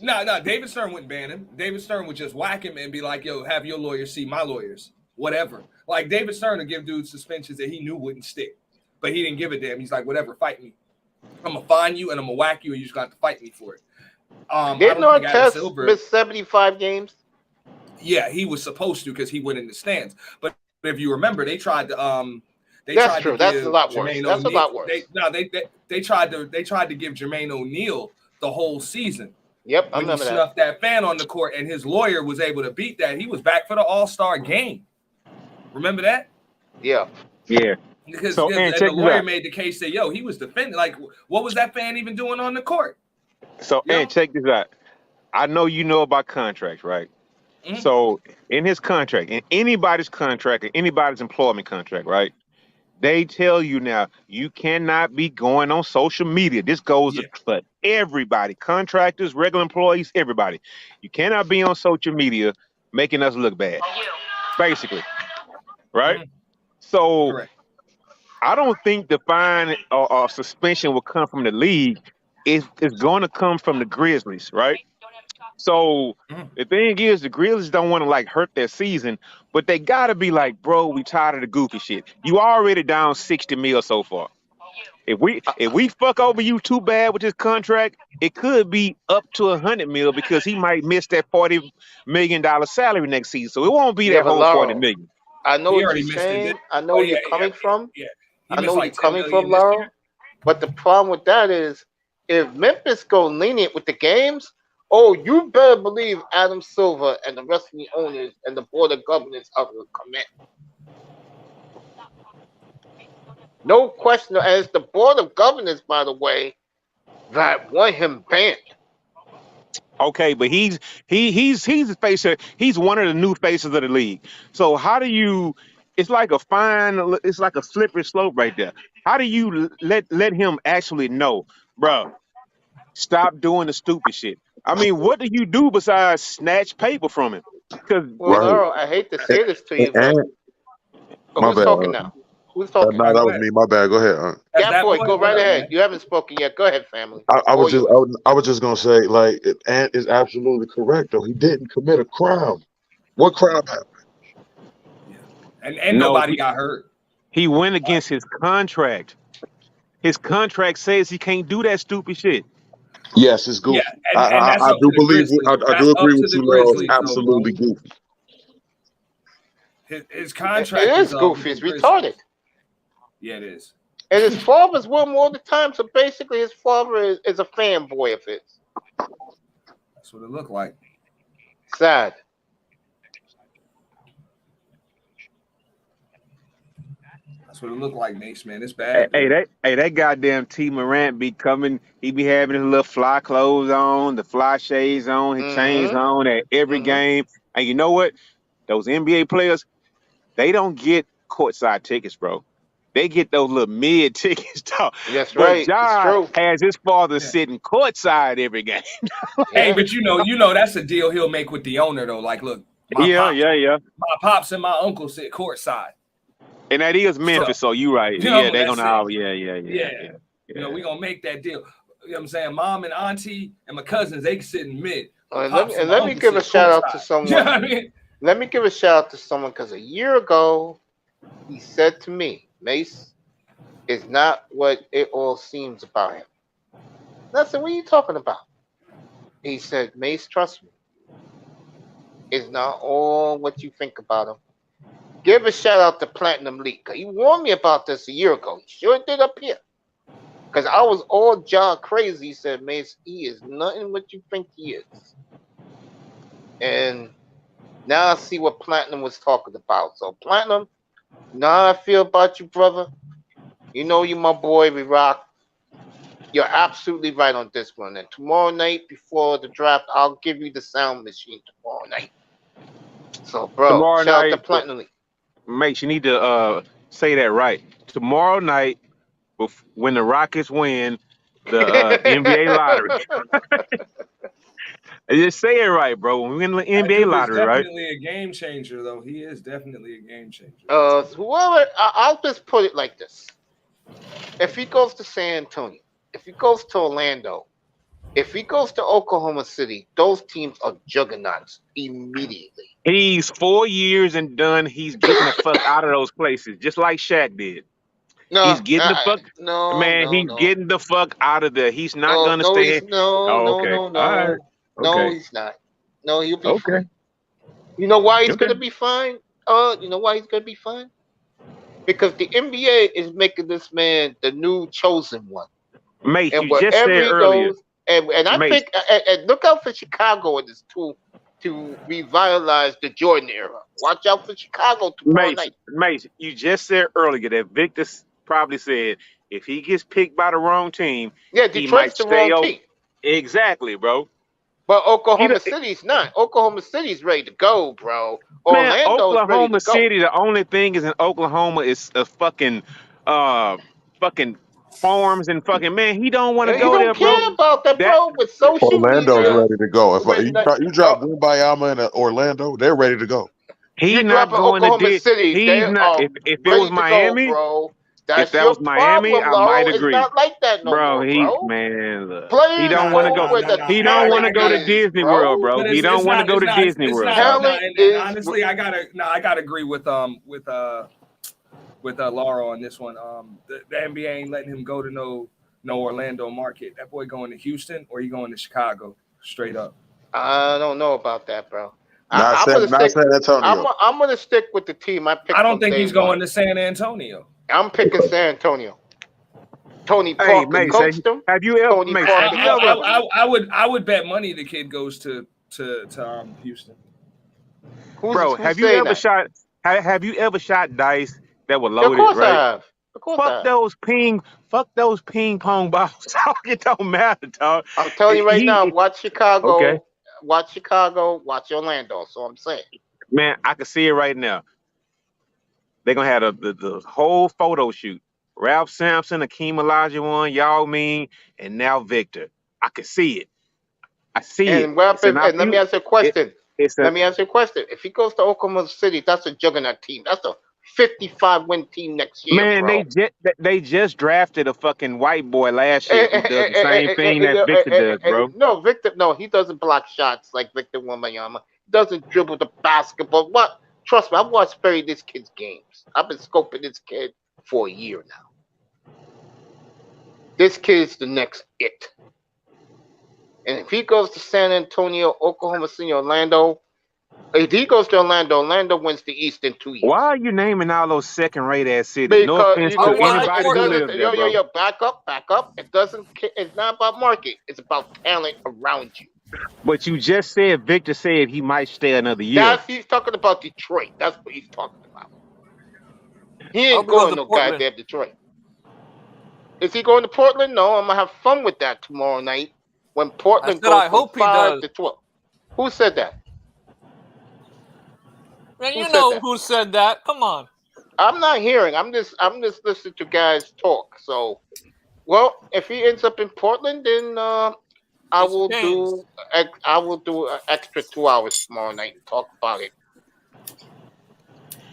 No, David Stern wouldn't ban him. David Stern would just whack him and be like, yo, have your lawyers see my lawyers. Whatever. Like, David Stern would give dudes suspensions that he knew wouldn't stick. But he didn't give a damn. He's like, whatever, fight me. I'm going to fine you and I'm going to whack you and you just got to fight me for it. Didn't Artest miss 75 games? Yeah, he was supposed to because he went in the stands. But if you remember, they tried to That's true. That's a lot worse. That's a lot worse. They tried to give Jermaine O'Neal the whole season. Yep, I when he remember that. snuffed that fan on the court, and his lawyer was able to beat that. He was back for the All-Star game. Remember that? Yeah. Yeah. Because So, and check the this lawyer out. made the case that, yo, he was defending. Like, what was that fan even doing on the court? So, Yeah. and check this out. I know you know about contracts, right? Mhm. So, in his contract, in anybody's contract, or anybody's employment contract, right? They tell you now you cannot be going on social media. This goes for everybody, contractors, regular employees, everybody. You cannot be on social media making us look bad, basically, right? Mhm. So Correct. I don't think the fine or suspension will come from the league. It's going to come from the Grizzlies, right? So the thing is, the Grizzlies don't want to like hurt their season, but they gotta be like, bro, we tired of the goofy shit. You already down 60 mil so far. If we fuck over you too bad with this contract, it could be up to 100 mil because he might miss that $40 million salary next season. So it won't be that but whole Laurel, 40 million. I know He what already you're missed it. saying. I know where you're coming from. Yeah. I know where you're $10 coming from, million this Laurel. year. But the problem with that is, if Memphis go lenient with the games, oh, you better believe Adam Silver and the rest of the owners and the board of governors are going to commit. No question. And it's the board of governors, by the way, that want him banned. Okay, but he's the face of, he's one of the new faces of the league. So how do you? It's like a fine. It's like a slippery slope right there. How do you let him actually know, bro? Stop doing the stupid shit. I mean, what do you do besides snatch paper from him? Because Well, Right. Laurel, I hate to say this to you, but And my who's bad. talking now? Who's No, talking? that was me. My bad. Go ahead. That's Gat that boy, boy. go What right up, ahead. man? You haven't spoken yet. Go ahead, family. I was All just yours. I was just gonna say, like, Ant is absolutely correct though. He didn't commit a crime. What crime happened? And no, nobody got hurt. he went against his contract. His contract says he can't do that stupid shit. Yes, it's Yeah, goofy. and that's I up to do the believe. Grizzlies. I That's do up agree to with the you, Laurel. It's Grizzlies, though, bro. absolutely goofy. His It contract is up goofy. with It's the Grizzlies. retarded. Yeah, it is. And his father's with him all the time. So basically, his father is a fanboy of his. That's what it looked like. Sad. That's what it looked like, Mace, man. It's bad. Hey, that goddamn T Morant be coming. He be having his little fly clothes on, the fly shades on, his chains Mm-hmm. on at every Mm-hmm. game. And you know what? Those NBA players, they don't get courtside tickets, bro. They get those little mid tickets, dog. That's But right. It's Ja true. has his father Yeah. sitting courtside every game. Hey, Yeah. but you know that's a deal he'll make with the owner, though. Like, look, my pops and my uncle sit courtside. And that is Memphis, so you right. You know, Yeah, they that's gonna. it. Yeah. You know, we gonna make that deal. You know what I'm saying? Mom and auntie and my cousins, they sit in mid. And Pops and my let me uncle give a sit shout out to courtside. someone. You know what I mean? Let me give a shout out to someone because a year ago he said to me, Mace is not what it all seems about him. And I said, what are you talking about? He said, Mace, trust me. It's not all what you think about him. Give a shout out to Platinum Leak. He warned me about this a year ago. He sure did up here. Because I was all jaw crazy. He said, Mace, he is nothing what you think he is. And now I see what Platinum was talking about. So, Platinum, now I feel about you, brother. You know you my boy, we rock. You're absolutely right on this one. And tomorrow night before the draft, I'll give you the sound machine tomorrow night. So, bro, Tomorrow shout out to night, Platinum Leak. Mate, you need to say that right. Tomorrow night, when the Rockets win the NBA lottery, just say it right, bro. When we win the That NBA dude is lottery, right? definitely a game changer, though. He is definitely a game changer. Whoever, I'll just put it like this. If he goes to San Antonio, if he goes to Orlando, if he goes to Oklahoma City, those teams are juggernauts immediately. He's 4 years and done. He's getting the fuck out of those places, just like Shaq did. No, He's getting the fuck. no, Man, no, he's no. getting the fuck out of there. He's not No, gonna no, stay. he's no, Oh, no, okay. no, All no. right. No, Okay. he's not. No, he'll be Okay. fine. You know why he's Okay. gonna be fine? You know why he's gonna be fine? Because the NBA is making this man the new chosen one. Mate, And you just wherever said he earlier. goes, and I Mate. think, and look out for Chicago in this to revitalize the Jordan era. Watch out for Chicago tomorrow night. Mate, you just said earlier that Victor probably said if he gets picked by the wrong team, Yeah, he might Detroit's the stay wrong over. team. Exactly, bro. But Oklahoma City's not. Oklahoma City's ready to go, bro. Man, Orlando's ready Oklahoma to go. City, the only thing is in Oklahoma is a fucking farms and fucking, man, he don't want to And he go there, don't bro. care about that, bro. With social Orlando's media, ready to go. with You drop Wimbayama in Orlando, they're ready to go. He's you not dropping going Oklahoma to City, He's they not. are If it ready was to Miami, go, bro. if That's that your was Miami, problem, I might Laurel. It's agree. not like that no Bro, more, he bro. man, look, Players he don't want to go. go where the He don't want to talent go to is, Disney bro. World, bro. But He don't want to go to Disney World. Talent and is honestly, I gotta agree with Laura on this one. The NBA ain't letting him go to no Orlando market. That boy going to Houston or he going to Chicago straight up. I don't know about that, bro. Not San Antonio. I'm gonna stick with the team I picked. I don't think he's going one. to San Antonio. I'm picking San Antonio. Tony Hey, Parker Mace, coached him. have you ever? Tony Mace, Parker. have you ever? I would bet money the kid goes to Houston. Bro, have you ever shot? Have you ever shot dice that were loaded? Of course right? I have. Of course I have. Fuck those ping pong balls. It don't matter, dog. I'm telling you right now. Watch Chicago. Okay. Watch Chicago. Watch Orlando. So I'm saying. Man, I can see it right now. They're gonna have the whole photo shoot. Ralph Sampson, Akeem Olajuwon, Yao Ming, and now Victor. I can see it. I see it. And what happens? And let me ask you a question. It's a Let me ask you a question. If he goes to Oklahoma City, that's a juggernaut team. That's a 55-win team next year, man. bro. They just drafted a fucking white boy last year who does the same thing that Victor does, bro. No, Victor. No, he doesn't block shots like Victor Wembanyama. He doesn't dribble the basketball. What? Trust me, I've watched this kid's games. I've been scoping this kid for a year now. This kid's the next it. And if he goes to San Antonio, Oklahoma City, Orlando, if he goes to Orlando, Orlando wins the East in 2 years. Why are you naming all those second-rate ass cities? No offense to anybody who lives there, bro. Yo, back up. It's not about market. It's about talent around you. But you just said Victor said he might stay another year. He's talking about Detroit. That's what he's talking about. He ain't going no goddamn Detroit. Is he going to Portland? No, I'm gonna have fun with that tomorrow night when Portland goes from 5 to 12. Who said that? Man, you know who said that. Come on. I'm not hearing. I'm just listening to guys talk. So, well, if he ends up in Portland, then I will do an extra 2 hours tomorrow night and talk about it.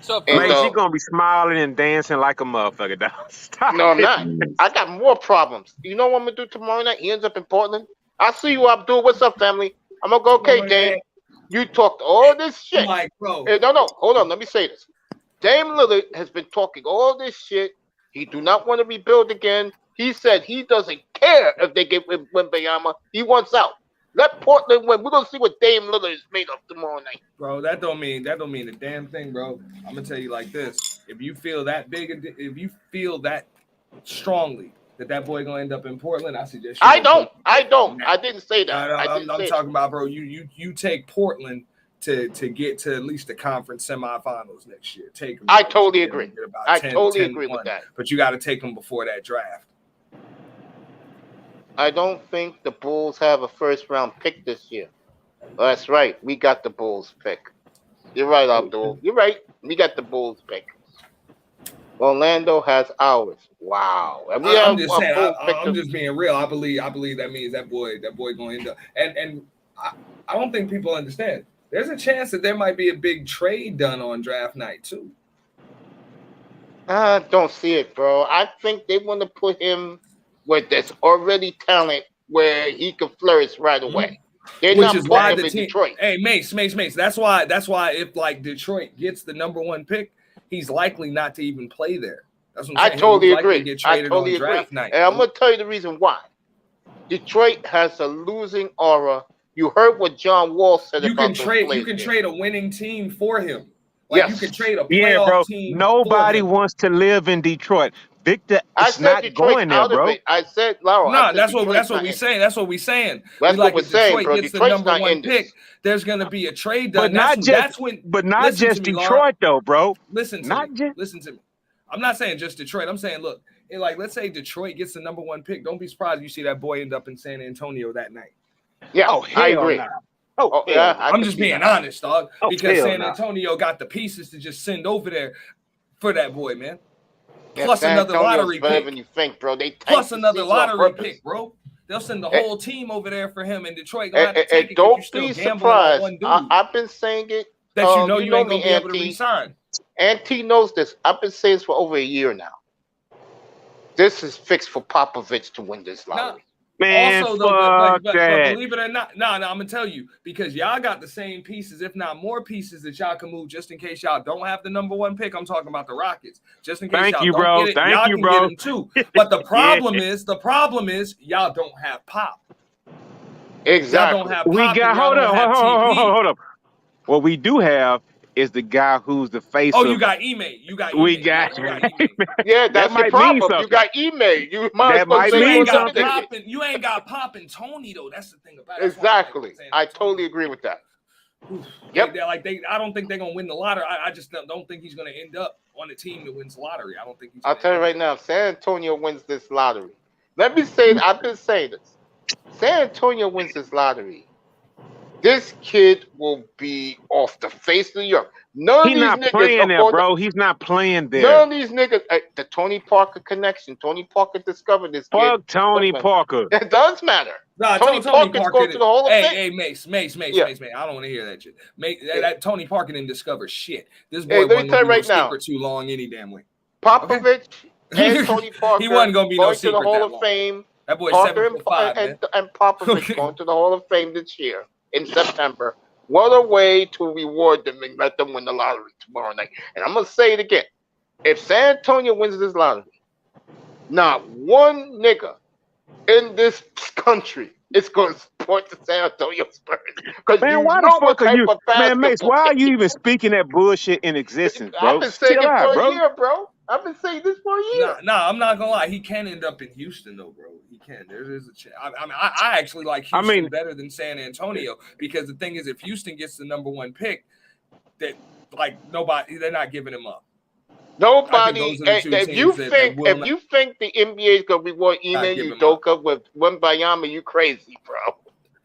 So, man, she's gonna be smiling and dancing like a motherfucker. Stop. No, I'm not. I got more problems. You know what I'm gonna do tomorrow night? He ends up in Portland. I'll see you, Abdul. What's up, family? I'm gonna go. Okay, Dame. You talked all this shit. Bro. Hey, no. Hold on. Let me say this. Dame Lillard has been talking all this shit. He do not want to rebuild again. He said he doesn't care if they get Wembanyama. He wants out. Let Portland win. We're gonna see what Dame Lillard is made of tomorrow night. Bro, that don't mean a damn thing, bro. I'm gonna tell you like this: if you feel that if you feel that strongly that boy gonna end up in Portland, I suggest. I don't. I didn't say that. I'm talking about, bro. You take Portland to get to at least the conference semifinals next year. Take them. I totally agree. I totally agree with that. But you got to take them before that draft. I don't think the Bulls have a first-round pick this year. Oh, that's right. We got the Bulls pick. You're right, Abdul. You're right. We got the Bulls pick. Orlando has ours. Wow. And I'm just saying. I'm just being real. I believe that means that boy going to end up. And I don't think people understand. There's a chance that there might be a big trade done on draft night too. I don't see it, bro. I think they want to put him where there's already talent where he can flourish right away. They're Which not is why putting him in Detroit. Hey, Mace. That's why if like Detroit gets the number 1 pick, he's likely not to even play there. That's what I'm saying. I totally agree. Get traded on draft night. And I'm gonna tell you the reason why. Detroit has a losing aura. You heard what John Wall said about those players. You can trade a winning team for him. Like you can trade a playoff team. Nobody wants to live in Detroit. Victor is not going there, bro. I said, Laura. No, that's what we're saying. That's what we're saying. That's what we're saying, bro. Gets the number 1 pick. There's gonna be a trade done. But not just Detroit, though, bro. Listen to me. I'm not saying just Detroit. I'm saying, look, let's say Detroit gets the number 1 pick. Don't be surprised if you see that boy end up in San Antonio that night. Yeah, I agree. Yeah, I'm just being honest, dog. Because San Antonio got the pieces to just send over there for that boy, man. Plus another lottery pick. Than you think, bro. Plus another lottery pick, bro. They'll send the whole team over there for him, and Detroit gonna have to take it. Don't be surprised. I've been saying it. That you ain't gonna be able to resign. Auntie knows this. I've been saying this for over a year now. This is fixed for Popovich to win this lottery. Man, also, but believe it or not, I'm gonna tell you, because y'all got the same pieces, if not more pieces, that y'all can move just in case y'all don't have the number 1 pick. I'm talking about the Rockets. Just in case y'all don't get it, y'all can get them too. But the problem is, y'all don't have Pop. Exactly. Y'all don't have Pop. Hold up. What we do have is the guy who's the face. You got Ime. We got. Yeah, that's the problem. You got Ime. You might mean something. You ain't got Pop and Tony though. That's the thing about it. Exactly. I totally agree with that. Yep. I don't think they're gonna win the lottery. I just don't think he's gonna end up on a team that wins the lottery. I don't think he's. I'll tell you right now, San Antonio wins this lottery. Let me say, I've been saying this. San Antonio wins this lottery. this kid will be off the face of the earth. None of He's these not niggas playing there, are bro. He's not playing there. None of these niggas. The Tony Parker connection. Tony Parker discovered this kid. Fuck Tony Parker. It does matter. Nah, Tony Parker's going to the Hall of Fame. Hey, Mace. Yeah. I don't want to hear that shit. That Tony Parker didn't discover shit. This boy Hey, let me wasn't tell you gonna right be no now. secret too long any damn way. Popovich and Tony Parker He wasn't gonna be no going to secret the Hall that of long. Fame. That boy's Parker 7'5", man. and Popovich going to the Hall of Fame this year in September. What a way to reward them and let them win the lottery tomorrow night. And I'm going to say it again. If San Antonio wins this lottery, not one nigga in this country is going to support the San Antonio Spurs. Man, why the fuck are you, man, Mace? Why are you even speaking that bullshit in existence, bro? I've been saying Chill it out, for bro. a year, bro. I've been saying this for a year. Nah, I'm not gonna lie. He can end up in Houston, though, bro. He can. There's a chance. I actually like Houston better than San Antonio because the thing is, if Houston gets the #1 pick, that like nobody, they're not giving him up. Nobody. If you think the NBA is gonna reward Ime Udoka with Wembanyama, you crazy, bro.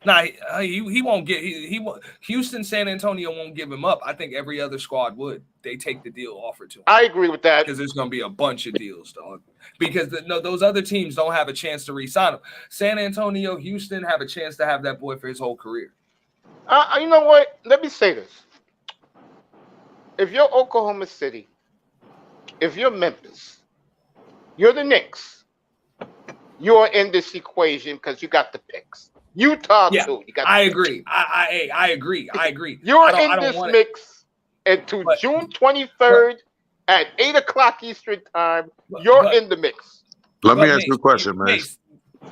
Nah, he won't get. He won't. Houston, San Antonio won't give him up. I think every other squad would. They take the deal offered to him. I agree with that because there's going to be a bunch of deals, dog. Because those other teams don't have a chance to re-sign him. San Antonio, Houston have a chance to have that boy for his whole career. You know what? Let me say this: if you're Oklahoma City, if you're Memphis, you're the Knicks. You're in this equation because you got the picks. Utah too. I agree. I agree. You're in this mix until June 23rd at 8 o'clock Eastern time. You're in the mix. Let me ask you a question, man.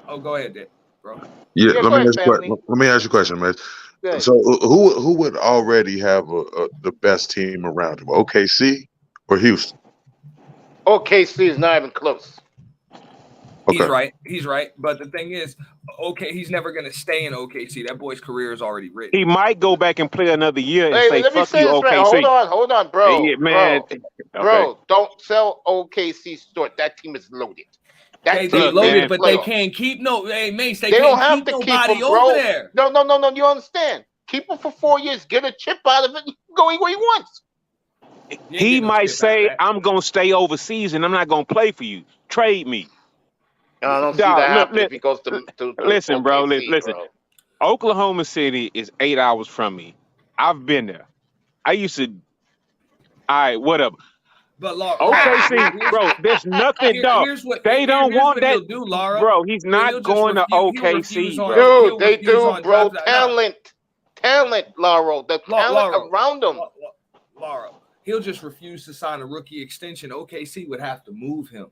Oh, go ahead, Dick, bro. Yeah, let me ask you a question, man. So, who would already have the best team around him? OKC or Houston? OKC is not even close. Okay. He's right. But the thing is, he's never going to stay in OKC. That boy's career is already written. He might go back and play another year and say, "Fuck you, OKC." Right. Hold on, bro. Hey, man. Bro, don't sell OKC short. That team is loaded. They loaded, but they can't keep Mace. They don't can't have keep to keep nobody him, bro. over there. No. You understand? Keep him for 4 years. Get a chip out of it. Going where he wants. He might say, "I'm gonna stay overseas and I'm not gonna play for you. Trade me." I don't see that happen if he goes to listen, OKC, bro. Listen. bro. Oklahoma City is 8 hours from me. I've been there. I used to. All right, whatever. But Laura, OKC, bro, there's nothing, dog. They don't want that, do, Laura. Bro. He's not going to OKC, bro. Dude, they do, bro. Talent, Laura. The talent around them. Laura, he'll just refuse to sign a rookie extension. OKC would have to move him.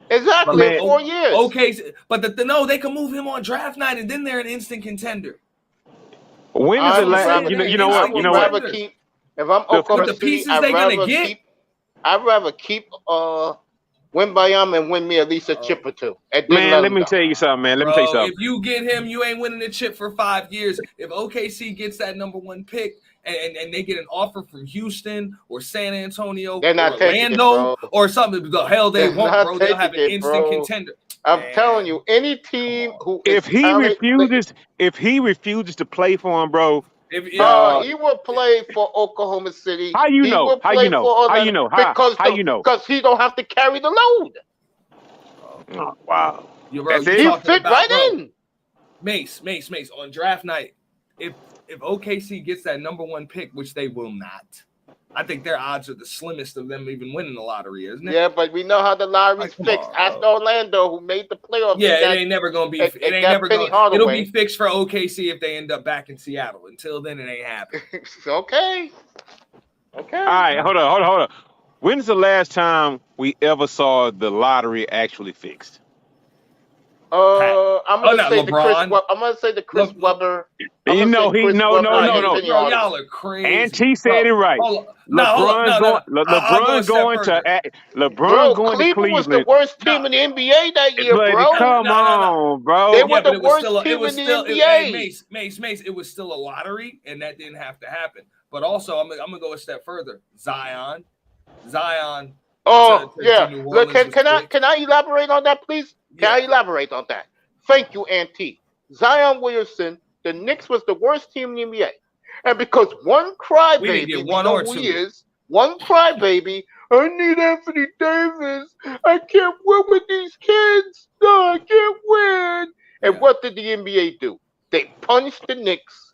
Exactly, 4 years. Okay, but no, they can move him on draft night, and then they're an instant contender. When is the last? You know what? If I'm Oklahoma City, I'd rather keep Wembanyama and win me at least a chip or two. Man, let me tell you something, man. Let me tell you something. If you get him, you ain't winning the chip for 5 years. If OKC gets that #1 pick and they get an offer from Houston or San Antonio or Orlando or something, the hell they won't, bro. They'll have an instant contender. I'm telling you, any team who if he refuses to play for him, bro. He will play for Oklahoma City. How you know? How you know? Because he don't have to carry the load. Oh, wow. He fit right in. Mace, on draft night, if OKC gets that #1 pick, which they will not, I think their odds are the slimmest of them even winning the lottery, isn't it? Yeah, but we know how the lottery's fixed. Ask Orlando, who made the playoffs. Yeah, it ain't never gonna be. It'll be fixed for OKC if they end up back in Seattle. Until then, it ain't happening. Okay. All right, hold on. When's the last time we ever saw the lottery actually fixed? I'm gonna say the Chris Webber. No. Y'all are crazy. Auntie said it right. LeBron's going to Cleveland. Was the worst team in the NBA that year, bro. Come on, bro. They were the worst team in the NBA. Mace, it was still a lottery, and that didn't have to happen. But also, I'm gonna go a step further. Zion. Oh yeah. Look, can I elaborate on that, please? Can I elaborate on that? Thank you, Auntie. Zion Williamson, the Knicks was the worst team in the NBA. And because one We didn't crybaby, get we one know or who he two. is, one crybaby, I need Anthony Davis. I can't win with these kids. No, I can't win. And Yeah. what did the NBA do? They punished the Knicks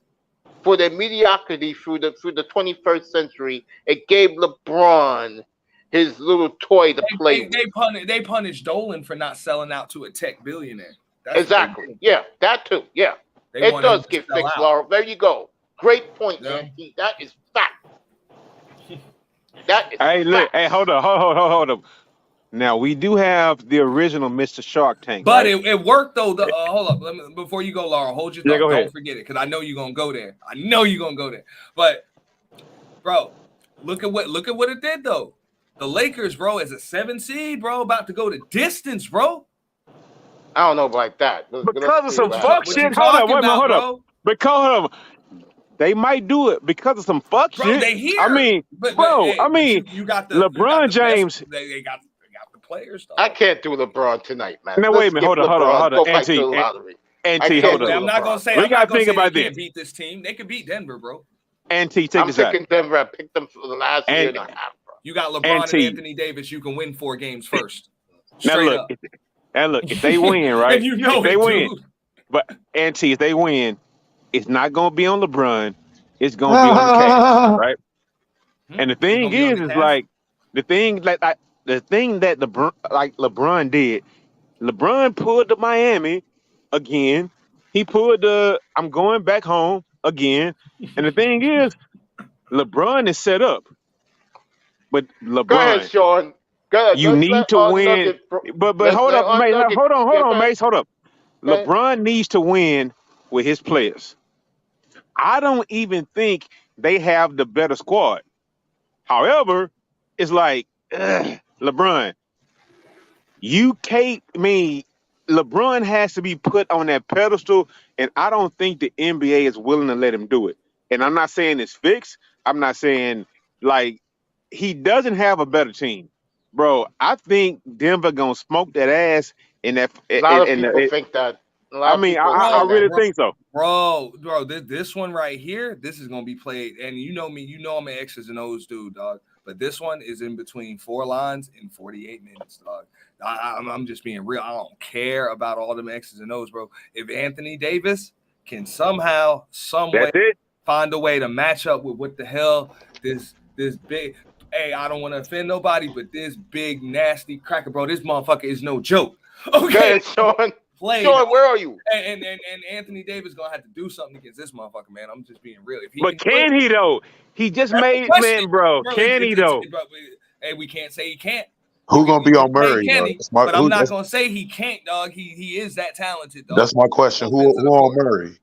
for their mediocrity through the 21st century. It gave LeBron his little toy to play with. They punished Dolan for not selling out to a tech billionaire. That's Exactly. Yeah, that too. Yeah. They It wanted him does to get sell fixed, out. Laura. There you go. Great point, Yeah. Auntie. That is fact. That is Hey, look. fact. Hey, hold up. Now we do have the original Mr. Shark Tank, But right? it worked though. Hold up, before you go, Laura, hold your thought. Yeah, go ahead. Don't forget it, because I know you're gonna go there. I know you're gonna go there. But bro, look at what it did though. The Lakers, bro, as a 7 seed, bro, about to go to distance, bro. I don't know about that. Because of some right? fuck What shit. you Hold up, talking wait a minute, about, hold up. bro? Because of they might do it because of some fuck Bro, shit. they here. I mean, But, bro, hey, I mean, you got the LeBron best- James. They got the players. Though. I can't do LeBron tonight, man. Now, Let's wait a minute, hold skip on. LeBron, Go back to Auntie, the lottery. Auntie, I hold can't do up. I'm not gonna say. We I'm gotta not gonna think say about they this. can't beat this team. They could beat Denver, bro. Auntie, take I'm this out. picking Denver. I picked them for the last year and a half, bro. You got LeBron Auntie. and Anthony Davis. You can win 4 games first. Now Straight look, up. if they win, right? And you know if they it, win, dude. but Auntie, if they win, it's not gonna be on LeBron. It's gonna be on the Cavs, right? And the thing is like the thing that LeBron did. LeBron pulled the Miami again. He pulled the I'm going back home again. And the thing is, LeBron is set up. But Go ahead, LeBron, Sean. Go ahead. you Let's need let to our win. Nugget, But let's hold let up, our Mace. Nugget- Hold Yeah, on, go ahead. Mace. Hold up. Go ahead. LeBron needs to win with his players. I don't even think they have the better squad. However, it's like LeBron. LeBron has to be put on that pedestal, and I don't think the NBA is willing to let him do it. And I'm not saying it's fixed. I'm not saying like he doesn't have a better team, bro. I think Denver gonna smoke that ass in that. A lot of people think that. I really think so. Bro, this one right here, this is gonna be played, and you know me, you know I'm an X's and O's dude, dog. But this one is in between 4 lines in 48 minutes, dog. I'm just being real. I don't care about all them X's and O's, bro. If Anthony Davis can somehow, someway find a way to match up with what the hell this big, hey, I don't want to offend nobody, but this big nasty cracker, bro, this motherfucker is no joke. Okay, Go ahead, Sean. Play. Sean, where are you? And Anthony Davis gonna have to do something against this motherfucker, man. I'm just being real. If he But can he though? He just made bro. Can he though? Hey, we can't say he can't. Who gonna be on Murray? But I'm not gonna say he can't, dog. He is that talented, dog. That's my question. Who on Murray?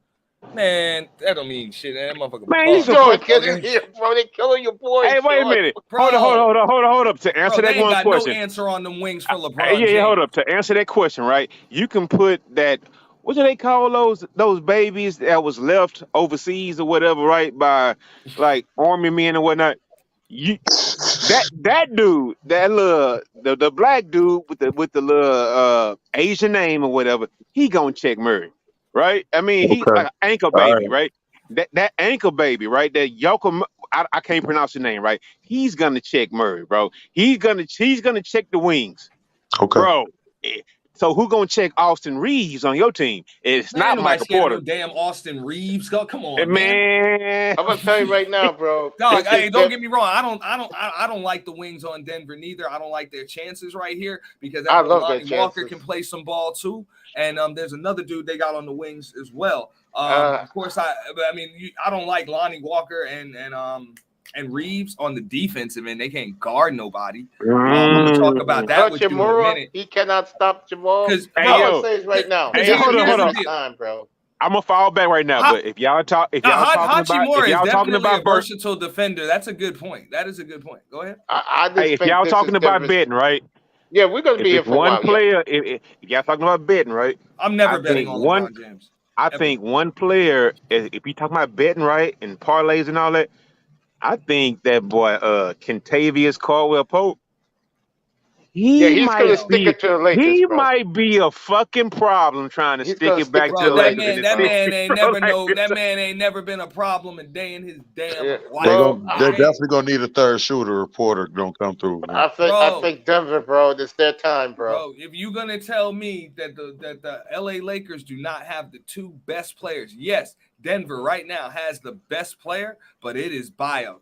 Man, that don't mean shit. That motherfucker. Man, you Sean, get in here, bro. They killing your boy. Hey, wait a minute. Hold up. To answer that one question. No answer on them wings for LeBron. Yeah, hold up. To answer that question, right? You can put that. What do they call those babies that was left overseas or whatever, right? By like army men and whatnot. That dude, that little the black dude with the little Asian name or whatever, he gonna check Murray, right? I mean, he's like an ankle baby, right? That ankle baby, right? That Yoko, I can't pronounce the name, right? He's gonna check Murray, bro. He's gonna check the wings, bro. So who gonna check Austin Reeves on your team? It's not Michael Porter. Damn Austin Reeves. Come on, man. I'm gonna tell you right now, bro. Dog, hey, don't get me wrong. I don't like the wings on Denver neither. I don't like their chances right here because I love Lonnie their Walker chances. can play some ball too. And there's another dude they got on the wings as well. Of course, I don't like Lonnie Walker and Reeves on the defensive end. They can't guard nobody. I'm gonna talk about that with you in a minute. He cannot stop Jamal. Because I'm saying right now. Hold on. Time, bro. I'm gonna fall back right now, but if y'all talking about versatile defender, that's a good point. That is a good point. Go ahead. If y'all talking about betting, right? Yeah, we're gonna be here for one a while. Player. If y'all talking about betting, right? I'm never betting on LeBron James. I think one player, if you talking about betting, right, and parlays and all that, I think that boy, Kentavious Caldwell Pope, he's gonna stick it to the Lakers, he bro. might be a fucking problem trying to He's stick gonna it back stick to it the to Bro, the Lakers. that Lakers, man ain't Bro, never like know. it's That man ain't never been a problem a day in his damn Yeah, life. bro, They're I definitely gonna need a third shooter. Reporter don't come through, man. I Bro. think Denver, bro. It's their time, bro. Bro, if you're gonna tell me that the LA Lakers do not have the two best players, yes, Denver right now has the best player, but it is by a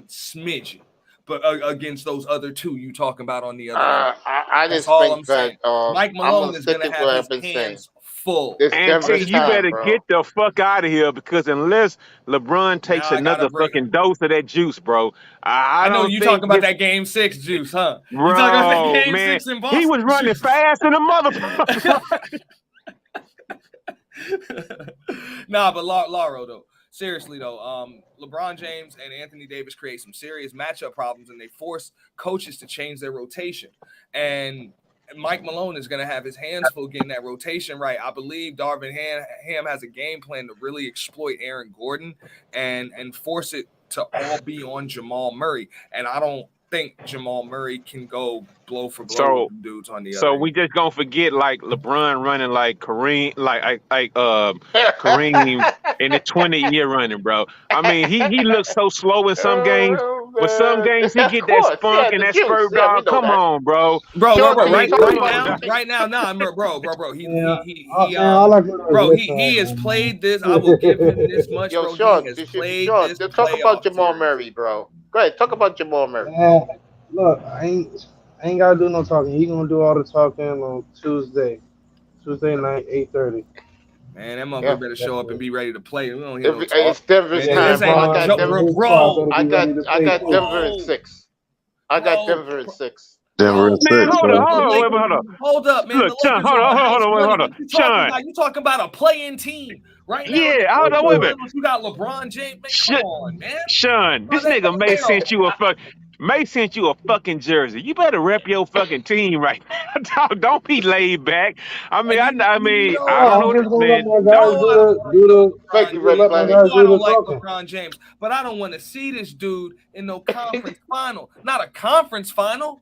smidgen. But against those other two you talking about on the other end. I That's just all think I'm saying. that Mike Malone is gonna have his been hands full. This And Denver's T, you time, better bro. get the fuck out of here because unless LeBron takes Now I gotta another break- fucking dose of that juice, bro, I know don't you think talking about this- that Game 6 juice, huh? Bro, You talking about that Game man, 6 in Boston? he was running juice. fast in the motherfucker. Nah, but Lauro though. Seriously though, LeBron James and Anthony Davis create some serious matchup problems, and they force coaches to change their rotation. And Mike Malone is going to have his hands full getting that rotation right. I believe Darvin Ham has a game plan to really exploit Aaron Gordon and force it to all be on Jamal Murray. And I don't think Jamal Murray can go blow for blow with the dudes on the other So end. we just gonna forget like LeBron running like Kareem, Kareem in the 20-year running, bro. I mean, he looks so slow in some games, but some games he get that spunk and that spurt, dog. Come on, bro. Bro, right now, he has played this. I will give him this much, Yo, bro. Sean, He has just played this. talk about Jamal series. Murray, bro. Go ahead, talk about Jamal Murray. Look, I ain't gotta do no talking. He gonna do all the talking on Tuesday night, 8:30. Man, that motherfucker better show up and be ready to play. We don't hear no talk. It's Denver's time, bro. I got Denver, I got Denver in 6. I got Denver in 6. Denver in 6. Man, hold up. Hold up, man. Look, Sean, hold on. Sean, You talking about a playing team right now? Yeah, hold on, wait a minute. You got LeBron James. Man, come on, man. Sean, this nigga May sent you a fucking jersey. You better rep your fucking team right now. Don't be laid back. I mean, I don't know, man. Thank you, I don't like LeBron James, but I don't want to see this dude in no conference final. Not a conference final.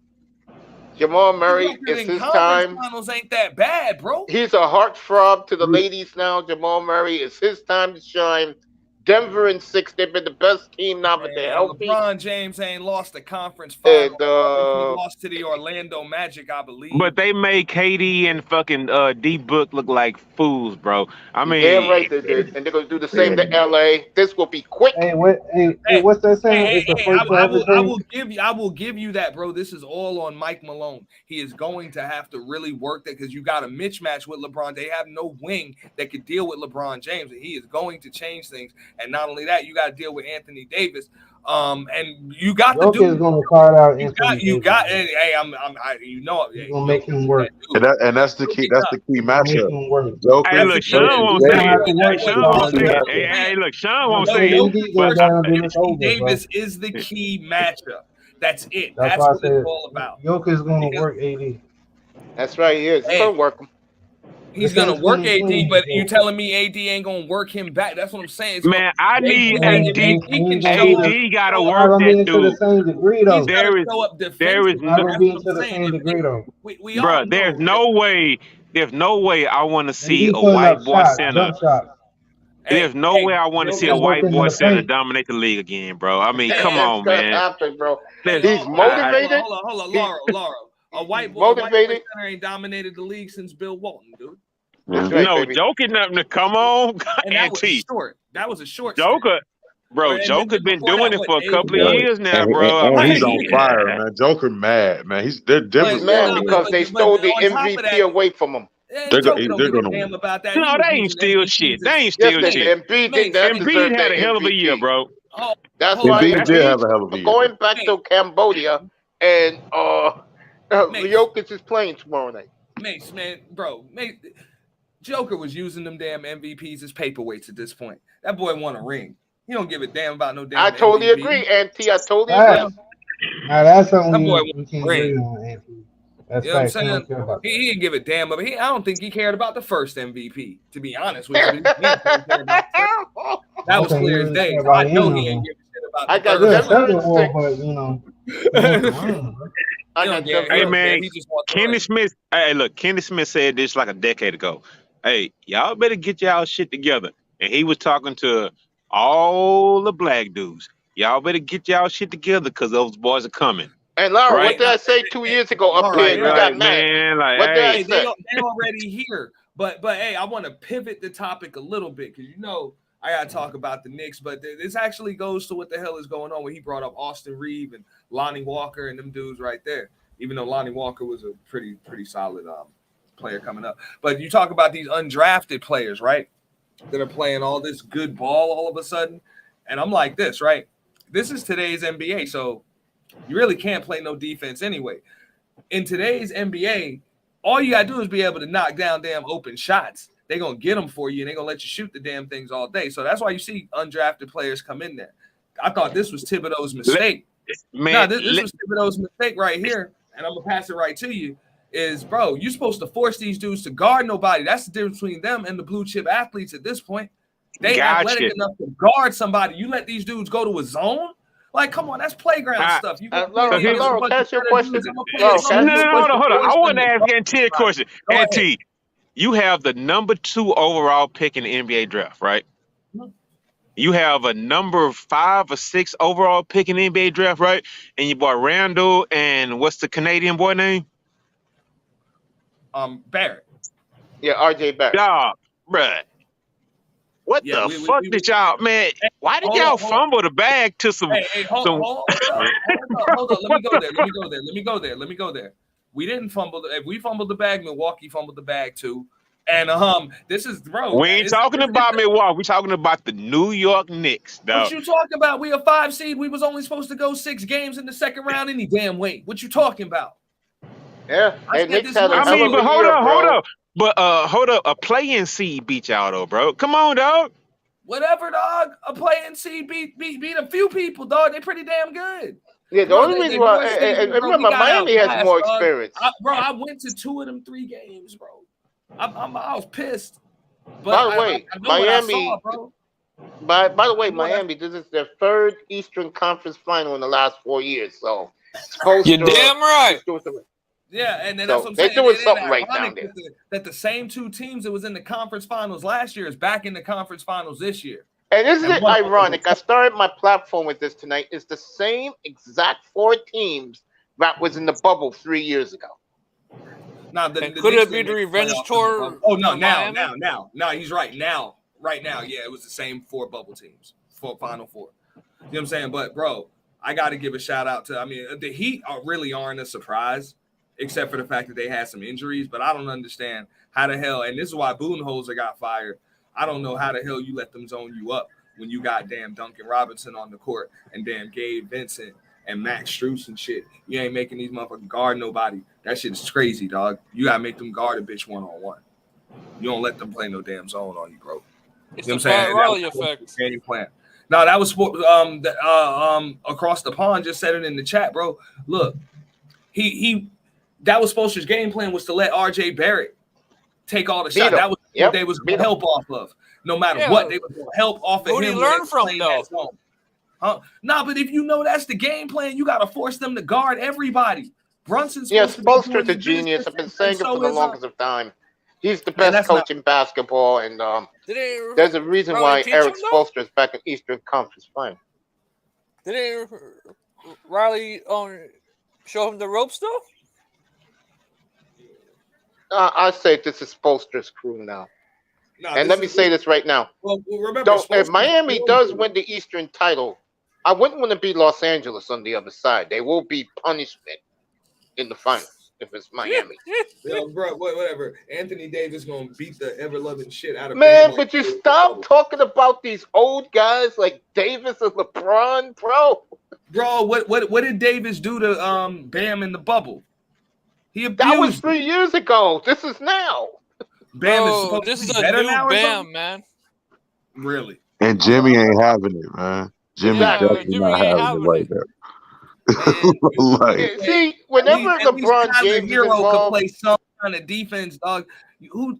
Jamal Murray, it's his time. Finals ain't that bad, bro. He's a heartthrob to the ladies now. Jamal Murray, it's his time to shine. Denver in 6. They've been the best team now, but they're healthy. LeBron James ain't lost the conference final. And, he lost to the Orlando Magic, I believe. But they made KD and fucking D Book look like fools, bro. I mean, damn right they did, and they're gonna do the same to LA. This will be quick. Hey, what's that saying? It's the first I will give you that, bro. This is all on Mike Malone. He is going to have to really work that because you got a mismatch with LeBron. They have no wing that could deal with LeBron James, and he is going to change things. And not only that, you got to deal with Anthony Davis. And you got to do. Joker's gonna call out. You got. Hey, you know, you're gonna make him work. And that's the key. That's the key matchup. Hey, look, Sean won't say it. Hey, look, Sean won't say it. Davis is the key matchup. That's it. That's what it's all about. Joker's gonna work AD. That's right. He is. He's gonna work him. He's gonna work AD, but you telling me AD ain't gonna work him back? That's what I'm saying. Man, I need AD. AD gotta work that dude. To the same degree, though. There is no. Bro, there's no way. There's no way I want to see a white boy center. There's no way I want to see a white boy center dominate the league again, bro. I mean, come on, man. Happen, bro. He's motivated. Hold on, Laura. A white boy center ain't dominated the league since Bill Walton, dude. Right, no, baby. Joker nothing to come on. That was a short. Joker. Bro, Joker's been doing it for a couple of years now, bro. And he's on fire, man. Joker mad, man. They're mad because they stole the MVP away from him. They're gonna win. No, they ain't steal shit. They ain't steal shit. Embiid had a hell of a year, bro. That's why Embiid did have a hell of a year. Going back to Cambodia, and Jokic is playing tomorrow night. Mace, man, bro, Joker was using them damn MVPs as paperweights at this point. That boy won a ring. He don't give a damn about no damn. I totally agree, Auntie. I totally agree. Now that's something that boy we can agree on, Anthony. That's you know what I'm saying? He didn't give a damn about. I don't think he cared about the first MVP. To be honest with you, that was clear as day. I know he didn't give a shit about. I got Denver, but He don't care. Hey man, He just wants to Kenny win. Smith. Hey, look, Kenny Smith said this like a decade ago. Hey, y'all better get y'all shit together. And he was talking to all the black dudes. Y'all better get y'all shit together because those boys are coming. And Laura, right? what did I say 2 years ago up here? You got mad. Man, like, what did hey, I say? They already here. But hey, I want to pivot the topic a little bit because I gotta talk about the Knicks, but this actually goes to what the hell is going on when he brought up Austin Reeves and Lonnie Walker and them dudes right there. Even though Lonnie Walker was a pretty solid player coming up, but you talk about these undrafted players, right? That are playing all this good ball all of a sudden, and I'm like this, right? This is today's NBA, so you really can't play no defense anyway. In today's NBA, all you gotta do is be able to knock down damn open shots. They're going to get them for you, and they're going to let you shoot the damn things all day. So that's why you see undrafted players come in there. I thought this was Thibodeau's mistake. Man, this was Thibodeau's mistake right here, and I'm going to pass it right to you, is, bro, you're supposed to force these dudes to guard nobody. That's the difference between them and the blue-chip athletes at this point. They athletic enough to guard somebody. You let these dudes go to a zone? Like, come on, that's playground stuff. You Laura, can I ask you a question? No, hold on. I want to ask N.T. a question. N.T., you have the number 2 overall pick in the NBA draft, right? You have a number 5 or 6 overall pick in the NBA draft, right? And you bought Randall and what's the Canadian boy name? Barrett. Yeah, RJ Barrett. Yeah, bruh. What the fuck did y'all, man? Why did y'all fumble the bag to some? Hold up. Let me go there. We didn't fumble. If we fumbled the bag, Milwaukee fumbled the bag too. And this is, bro. We ain't talking about Milwaukee. We talking about the New York Knicks, dog. What you talking about? We a 5 seed. We was only supposed to go 6 games in the second round any damn way. What you talking about? Yeah, but hold up. But hold up. A play-in seed beat y'all though, bro. Come on, dog. Whatever, dog. A play-in seed beat a few people, dog. They pretty damn good. Yeah, the only reason why, remember, Miami has more experience. I went to 2 of them 3 games, bro. I was pissed. But by the way, Miami. Saw, bro. By the way, Miami, this is their 3rd Eastern Conference final in the last 4 years. So, you're damn right. Yeah, and then that's what I'm saying. They're doing something right down there. That the same 2 teams that was in the conference finals last year is back in the conference finals this year. And isn't it ironic? I started my platform with this tonight. It's the same exact 4 teams that was in the bubble 3 years ago. Now, could it be the revenge tour? Oh no! Now, he's right. Now, yeah, it was the same 4 bubble teams for Final Four. You know what I'm saying? But bro, I got to give a shout out to. I mean, the Heat really aren't a surprise, except for the fact that they had some injuries. But I don't understand how the hell, and this is why Budenholzer got fired. I don't know how the hell you let them zone you up when you got damn Duncan Robinson on the court and damn Gabe Vincent and Max Strus and shit. You ain't making these motherfuckers guard nobody. That shit is crazy, dog. You gotta make them guard a bitch 1-on-1. You don't let them play no damn zone on you, bro. It's you know the Pat Riley effect. Game plan. No, that was across the pond. Just said it in the chat, bro. Look, that was Spoelstra's game plan was to let RJ Barrett take all the shots. That was what they was going to help off of. No matter what, they was going to help off of him. Who did he learn from, though? Nah, but if you know that's the game plan, you got to force them to guard everybody. Brunson's Spoelstra's a genius. I've been saying it for the longest of time. He's the best coach in basketball, and there's a reason why Eric Spoelstra is back in Eastern Conference Final. Did Riley show him the ropes, though? I say this is Spoelstra's crew now. And let me say this right now. Well, remember, if Miami does win the Eastern title, I wouldn't want to be Los Angeles on the other side. There will be punishment in the finals if it's Miami. Bro, whatever. Anthony Davis gonna beat the ever-loving shit out of man. But you stop talking about these old guys like Davis and LeBron, bro. Bro, what did Davis do to Bam in the bubble? That was 3 years ago. This is now. Bam is supposed this to is be a better new now, Bam, man. Really? And Jimmy ain't having it, man. Jimmy's definitely not having it right there. Like, see, whenever LeBron James hero could play some kind of defense, dog. Who?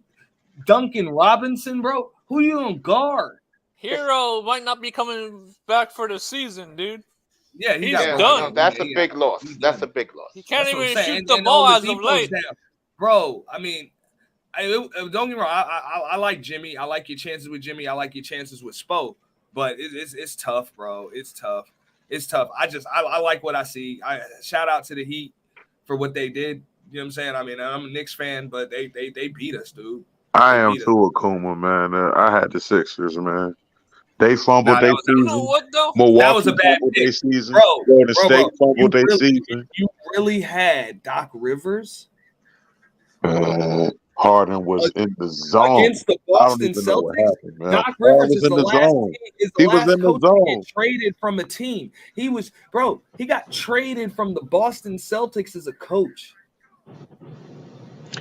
Duncan Robinson, bro. Who you gonna guard? Hero might not be coming back for the season, dude. Yeah, he He's got done. No, that's a Yeah, big loss. he's That's a done. big loss. He can't That's what I'm even saying. shoot the And ball as of Oladipo's late. down. Bro, I mean, don't get me wrong. I like Jimmy. I like your chances with Jimmy. I like your chances with Spo. But it's tough, bro. It's tough. It's tough. I like what I see. I shout out to the Heat for what they did. You know what I'm saying? I mean, I'm a Knicks fan, but they beat us, dude. I They am beat us. too, Akuma, man. I had the Sixers, man. They fumbled Nah, their that was- You know season. what though? That was Milwaukee a bad fumbled pick. their season. Bro, Golden State fumbled their if season. you really had Doc Rivers Harden was in the zone. against the I don't Boston even know what Celtics, happened, man. Doc Harden Rivers was is in the the last zone. coach to zone. get traded from a team. He got traded from the Boston Celtics as a coach.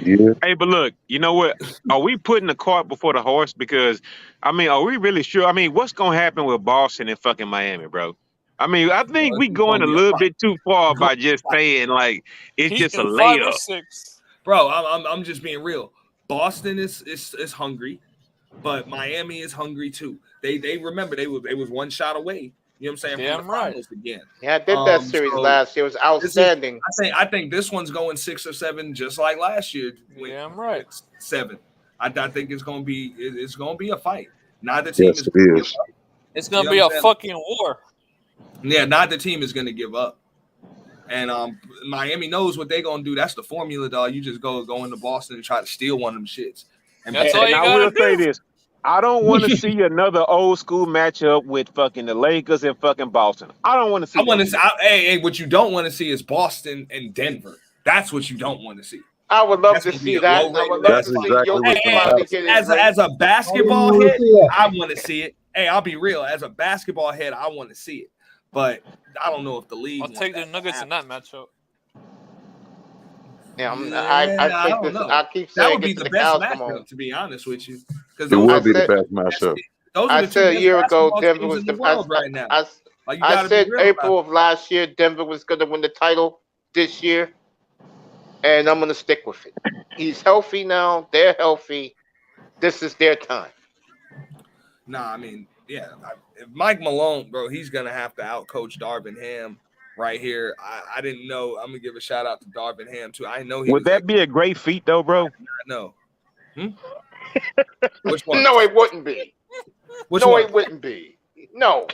Yeah. Hey, but look, you know what? Are we putting the cart before the horse? Because, I mean, are we really sure? I mean, what's going to happen with Boston and fucking Miami, bro? I mean, I think we going a little bit too far by just saying, like, it's just a He's 5 or layup. 6. Bro, I'm just being real. Boston is hungry, but Miami is hungry too. They remember they was one shot away. You know what I'm saying? Damn from the right. finals again. Yeah, I did that series so last year. It was outstanding. I think this one's going 6 or 7, just like last year. Damn right. 7. I think it's gonna be a fight. Neither team Yes, is it gonna give is. up. It's gonna You be a understand? fucking war. Yeah, neither team is gonna give up. And Miami knows what they're gonna do. That's the formula, dog. You just go into Boston and try to steal one of them shits. That's all you And I gotta will say do. this. I don't want to see another old school matchup with fucking the Lakers and fucking Boston. I don't want to see I want that to shit. hey, what you don't want to see is Boston and Denver. That's what you don't want to see. I would love That's to gonna be see a that. I low-rated would love That's to see exactly Jokic what's gonna finally happen. get his ring. As a basketball wanna head, see that. I want to see it. Hey, I'll be real. As a basketball head, I want to see it. But I don't know if the league. I'll wants take the that to Nuggets in happen. that matchup. Yeah, I I don't think know. I keep That saying would be it to the the best cows come home. matchup, to be honest with you, because It those will are be the said- best matchup. those are I the two said a best year ago basketball Denver teams was in the the world right now. I Like you I gotta said be real about April of last year Denver was going to win the title this year, and I'm going to stick with it. He's healthy now. They're healthy. This is their time. Nah, I mean, yeah. If Mike Malone, bro, he's gonna have to outcoach Darvin Ham right here. I didn't know. I'm gonna give a shout out to Darvin Ham too. I know he Would was that be a great feat, though, bro? no. Which one? No, it wouldn't be. Which No, one? it wouldn't be. No.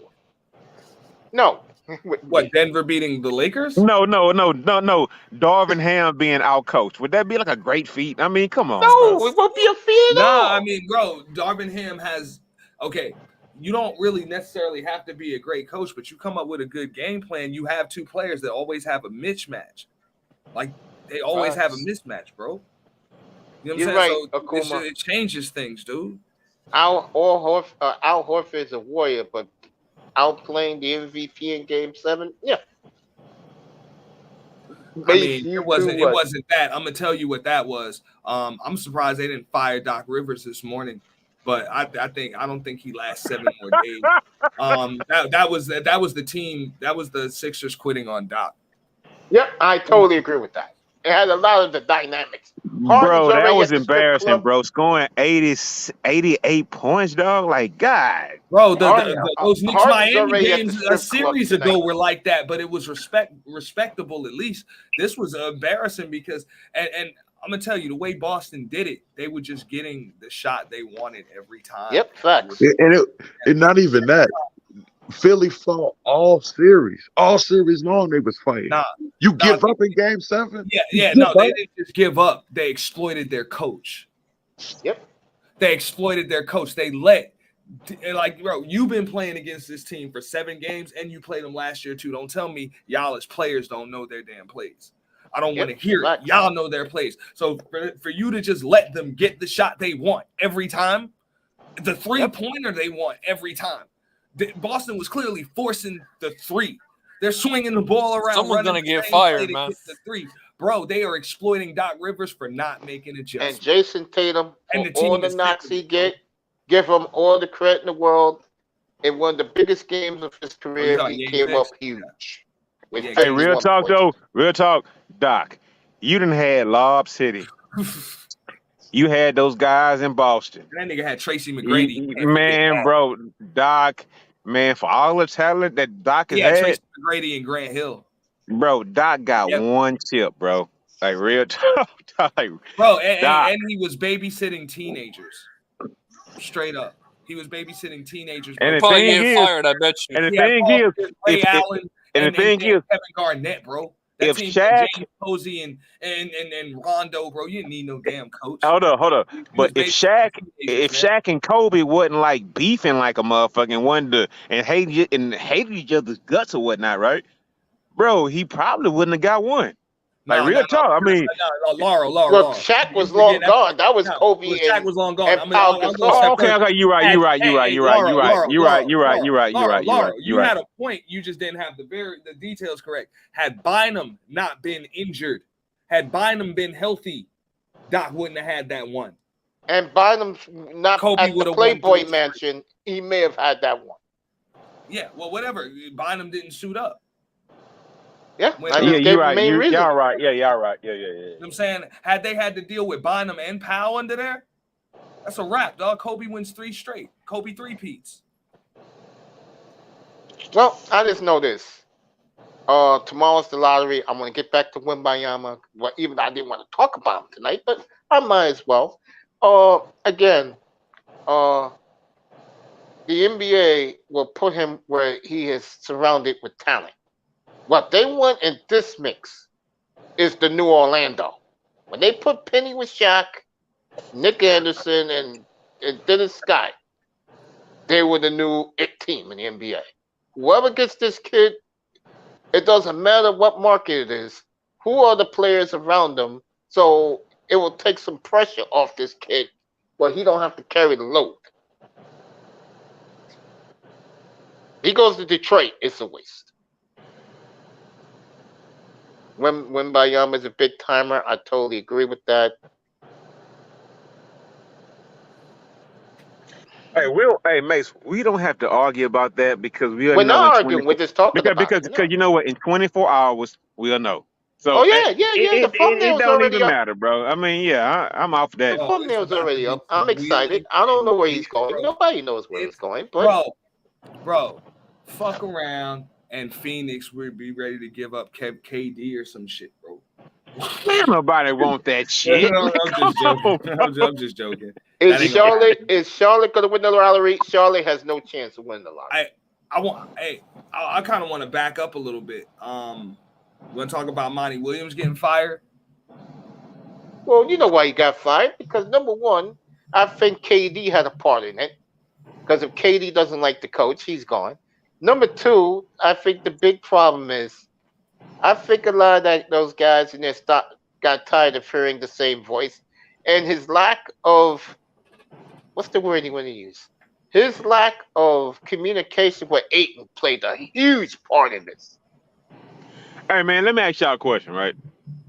It wouldn't What? be. Denver beating the Lakers? No. Darvin Ham being outcoached. Would that be like a great feat? I mean, come on. No, bro. it won't be a feat at all. Nah, I mean, bro, Darvin Ham has okay. You don't really necessarily have to be a great coach, but you come up with a good game plan. You have two players that always have a mismatch. Like they always have a mismatch, bro. You know what You're I'm right, saying? So Akuma. it changes things, dude. Al Horford is a warrior, but outplaying the MVP in Game 7, yeah. I mean, it wasn't that. I'm gonna tell you what that was. I'm surprised they didn't fire Doc Rivers this morning, but I don't think he lasts 7 more days. That was the team. That was the Sixers quitting on Doc. Yep, I totally agree with that. It had a lot of the dynamics. Bro, that already was at the strip embarrassing, club. bro. Scoring 88 points, dog. Like, God. Bro, Harden- those Knicks Harden's Miami already at the games strip a series club ago tonight. were like that, but it was respectable at least. This was embarrassing because and I'm gonna tell you the way Boston did it, they were just getting the shot they wanted every time. Yep, facts. And not even that. Philly fought all series long. They was fighting. You give up in Game 7. Yeah. No, they didn't just give up. They exploited their coach. Yep. They exploited their coach. They let bro, you've been playing against this team for 7 games, and you played them last year too. Don't tell me y'all as players don't know their damn plays. I don't want to hear it. Y'all know their plays. So for you to just let them get the shot they want every time, the 3-pointer they want every time. Boston was clearly forcing the 3. They're swinging the ball around. Someone's gonna get fired, man. The 3. Bro, they are exploiting Doc Rivers for not making adjustments. And Jason Tatum, And for the team all the is knocks he get, give him all the credit in the world. In one of the biggest games of his career, he came up huge. Hey, real talk, though. Real talk. Doc, you done had Lob City. You had those guys in Boston. That nigga had Tracy McGrady. Man, bro, Doc, Man, for all the talent that Doc has He had had, Tracy McGrady and Grant Hill. bro, Doc got Yep. one chip, bro. Like real talk. Like, Bro, Doc. and he was babysitting teenagers. Straight up. He was babysitting teenagers. And Bro. the Probably thing get is, fired, I bet you. and the He had thing Paul is, Pierce, Ray if Allen, and the and thing is, Kevin Garnett, bro. That if team Shaq, had James Posey and Rondo, bro. You didn't need no damn coach. hold up. He But was if babysitting teenagers, man. Shaq and Kobe wasn't like beefing like a motherfucker and wanted to and hated each other's guts or whatnot, right? Bro, he probably wouldn't have got one. Like real talk. I mean, Laura. Look, Shaq was long gone. That was Kobe Shaq was long gone. and Pau Gasol. oh, okay, you're right. Laura, you had a point. You just didn't have the details correct. Had Bynum not been injured, had Bynum been healthy, Doc wouldn't have had that one. And Bynum not Kobe at the would've Playboy won Mansion, he may have had that one. Yeah, well, whatever. Bynum didn't suit up. Yeah, you're right. Y'all right. Yeah. You know what I'm saying? Had they had to deal with Bynum and Powell under there, that's a wrap, dog. Kobe wins 3 straight. Kobe 3-peats. Well, I just know this. Tomorrow's the lottery. I'm gonna get back to Wembayama. Well, even though I didn't want to talk about him tonight, but I might as well. Again, the NBA will put him where he is surrounded with talent. What they want in this mix is the new Orlando. When they put Penny with Shaq, Nick Anderson, and Dennis Scott, they were the new it team in the NBA. Whoever gets this kid, it doesn't matter what market it is, who are the players around them, so it will take some pressure off this kid where he don't have to carry the load. He goes to Detroit, it's a waste. Wembayama is a big timer. I totally agree with that. Hey, Mace, we don't have to argue about that because we'll We're know not in arguing. We're just talking about because you know what? In 24 hours, we'll know. So oh yeah. The it thumbnail's don't already even up. matter, bro. I mean, yeah, I'm off that. The thumbnail's already up. I'm excited. I don't know where he's going. Nobody knows where he's going. But bro, fuck around and Phoenix would be ready to give up KD or some shit, bro. Man, nobody want that shit. I'm just joking. Is Charlotte going to win the lottery? Charlotte has no chance of winning the lottery. I kind of want to back up a little bit. You want to talk about Monty Williams getting fired? Well, you know why he got fired? Because number one, I think KD had a part in it. Because if KD doesn't like the coach, he's gone. Number two, I think the big problem is, I think a lot of those guys in there got tired of hearing the same voice, and his lack of what's the word he want to use? His lack of communication with Ayton played a huge part in this. Hey man, let me ask y'all a question, right?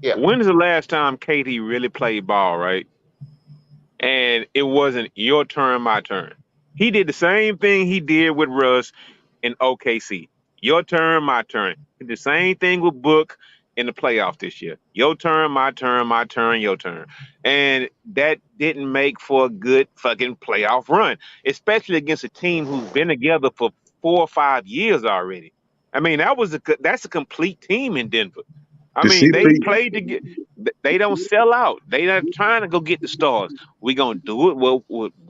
Yeah. When is the last time KD really played ball, right? And it wasn't your turn, my turn. He did the same thing he did with Russ in OKC. Your turn, my turn. He did the same thing with Book in the playoff this year. Your turn, my turn, your turn. And that didn't make for a good fucking playoff run, especially against a team who's been together for 4 or 5 years already. I mean, that's a complete team in Denver. I mean, they played together. They don't sell out. They not trying to go get the stars. We're going to do it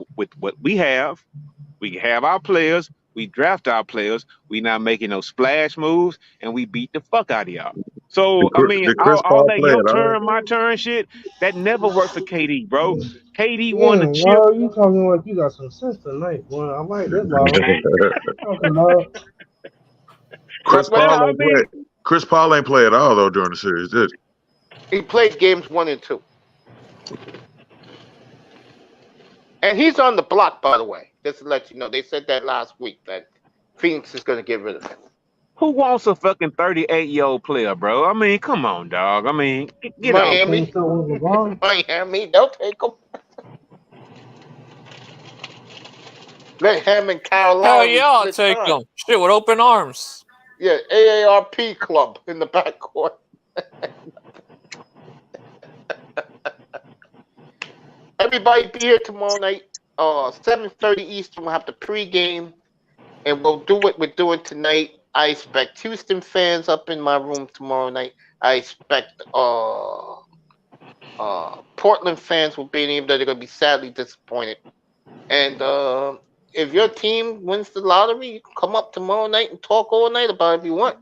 with what we have. We have our players. We draft our players. We not making no splash moves, and we beat the fuck out of y'all. So, I mean, all that your turn, my turn shit, that never worked for KD, bro. KD won the chip. Bro, you talking like you got some sense tonight, boy. I like this, bro. Chris Paul ain't play at all though during the series, did he? He played games 1 and 2, and he's on the block, by the way. Just to let you know, they said that last week that Phoenix is going to get rid of him. Who wants a fucking 38-year-old player, bro? I mean, come on, dog. I mean, get Miami. Miami, they'll take him. Let him and Kyle Lowry. Hell yeah, I'll take them. Shit, with open arms. Yeah, AARP club in the backcourt. Everybody be here tomorrow night. 7:30 Eastern. We'll have the pregame. and we'll do what we're doing tonight. I expect Houston fans up in my room tomorrow night. I expect Portland fans will be in that they're gonna be sadly disappointed. And if your team wins the lottery, you can come up tomorrow night and talk all night about it if you want.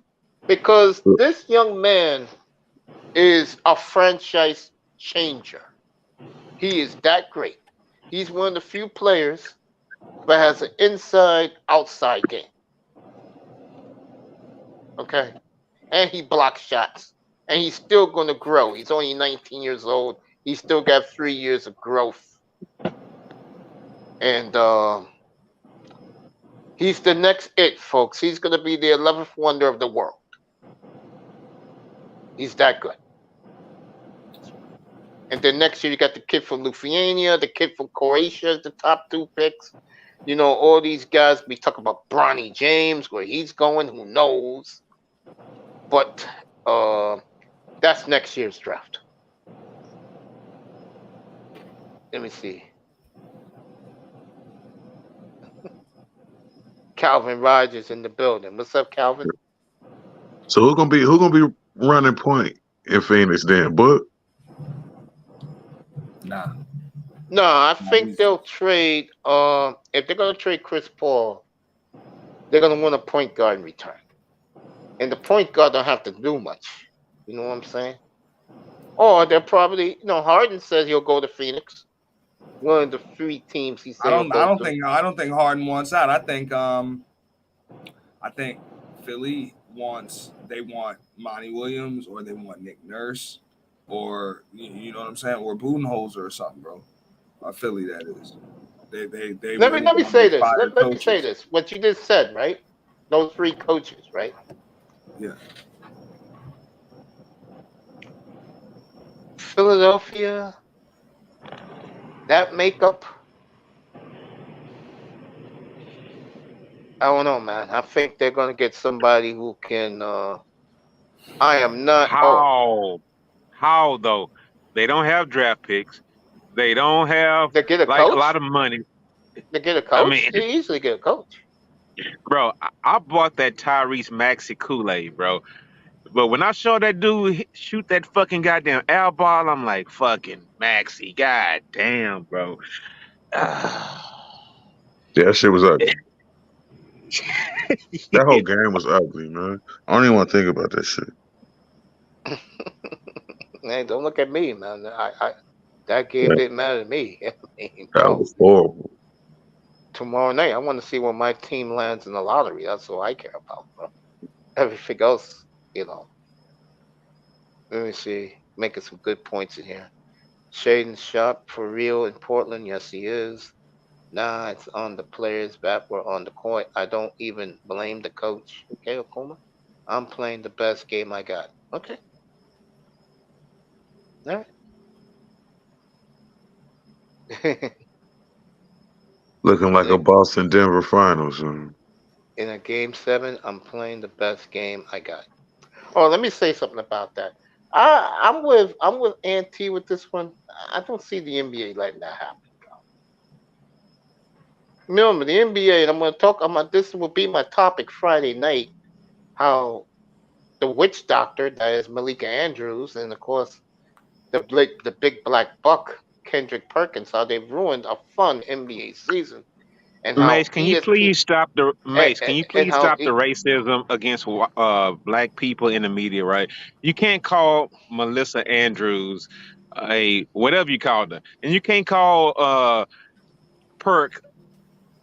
Because this young man is a franchise changer. He is that great. He's one of the few players that has an inside outside game. Okay? And he blocks shots. And he's still going to grow. He's only 19 years old. He's still got 3 years of growth. And he's the next it, folks. He's going to be the 11th wonder of the world. He's that good. And then next year, you got the kid from Lithuania, the kid from Croatia, the top 2 picks. You know, all these guys, we talk about Bronny James, where he's going, who knows. But that's next year's draft. Let me see. Calvin Rogers in the building. What's up, Calvin? So who gonna be running point in Phoenix then? Book? Nah. No, I think they'll trade. If they're gonna trade Chris Paul, they're gonna want a point guard in return, and the point guard don't have to do much. You know what I'm saying? Or they're probably, Harden says he'll go to Phoenix. One of the 3 teams he said. I don't think Harden wants out. I think Philly they want Monty Williams, or they want Nick Nurse, or you know what I'm saying, or Budenholzer or something, bro. Philly, that is. They let me say this. Let me say this. What you just said, right? Those 3 coaches, right? Yeah. Philadelphia, that makeup, I don't know, man. I think they're gonna get somebody who can. I am not. How though? They don't have draft picks. They don't have they get a like coach? a lot of money. They get a coach. I mean, They easily get a coach. Bro, I bought that Tyrese Maxey Kool-Aid, bro. But when I saw that dude shoot that fucking goddamn air ball, I'm like, fucking Maxey, god damn, bro. Yeah, that shit was ugly. That whole game was ugly, man. I don't even want to think about that shit. Hey, don't look at me, man. That game didn't matter to me. That was horrible. Tomorrow night, I want to see where my team lands in the lottery. That's all I care about, bro. Everything else, Let me see. Making some good points in here. Shaden Sharp for real in Portland. Yes, he is. Nah, it's on the players that were on the court. I don't even blame the coach. Okay, Okuma? I'm playing the best game I got. Okay. All right. Looking like a Boston Denver finals. In a game 7, I'm playing the best game I got. Oh, let me say something about that. I'm with Auntie with this one. I don't see the NBA letting that happen. Remember the NBA, and I'm going to talk about this. Will be my topic Friday night. How the witch doctor, that is Malika Andrews, and of course the big black buck Kendrick Perkins, how they've ruined a fun NBA season. And how Mace, can you please stop the racism against black people in the media? Right? You can't call Melissa Andrews a whatever you called her, and you can't call Perk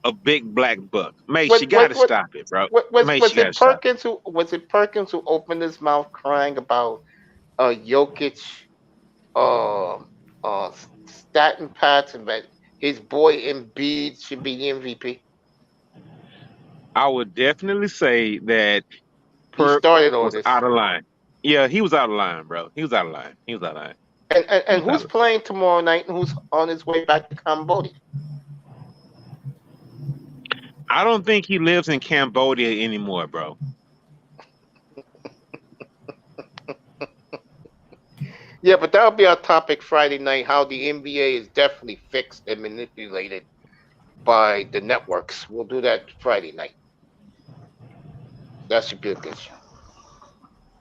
a big black buck. Mace, you got to stop it, bro. Was it Perkins who opened his mouth crying about Jokic, statin pats, and that his boy Embiid should be the MVP? I would definitely say that Perk was out of line. Yeah, he was out of line, bro. He was out of line. And who's playing tomorrow night, and who's on his way back to Cambodia? I don't think he lives in Cambodia anymore, bro. Yeah, but that'll be our topic Friday night, how the NBA is definitely fixed and manipulated by the networks. We'll do that Friday night. That should be a good show.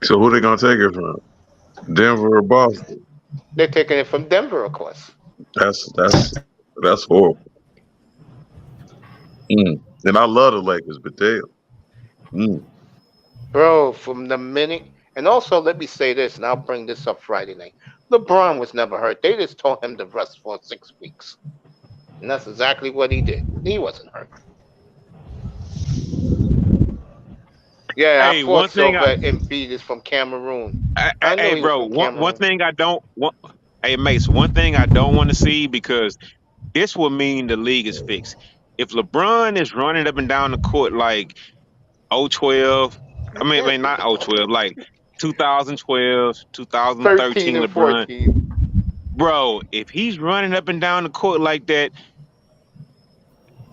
So who they gonna take it from? Denver or Boston? They're taking it from Denver, of course. That's horrible. And I love the Lakers, but damn. Bro, from the minute, and also let me say this, and I'll bring this up Friday night. LeBron was never hurt. They just told him to rest for 6 weeks. And that's exactly what he did. He wasn't hurt. Yeah, Hey, I one thought so, thing but Embiid is from Cameroon. I knew hey, he was bro, from one Cameroon. thing I don't want. Hey, Mace, one thing I don't want to see, because this will mean the league is fixed. If LeBron is running up and down the court like 012, I mean not 012, like 2012, 13 2013 and LeBron, 14. bro, if he's running up and down the court like that,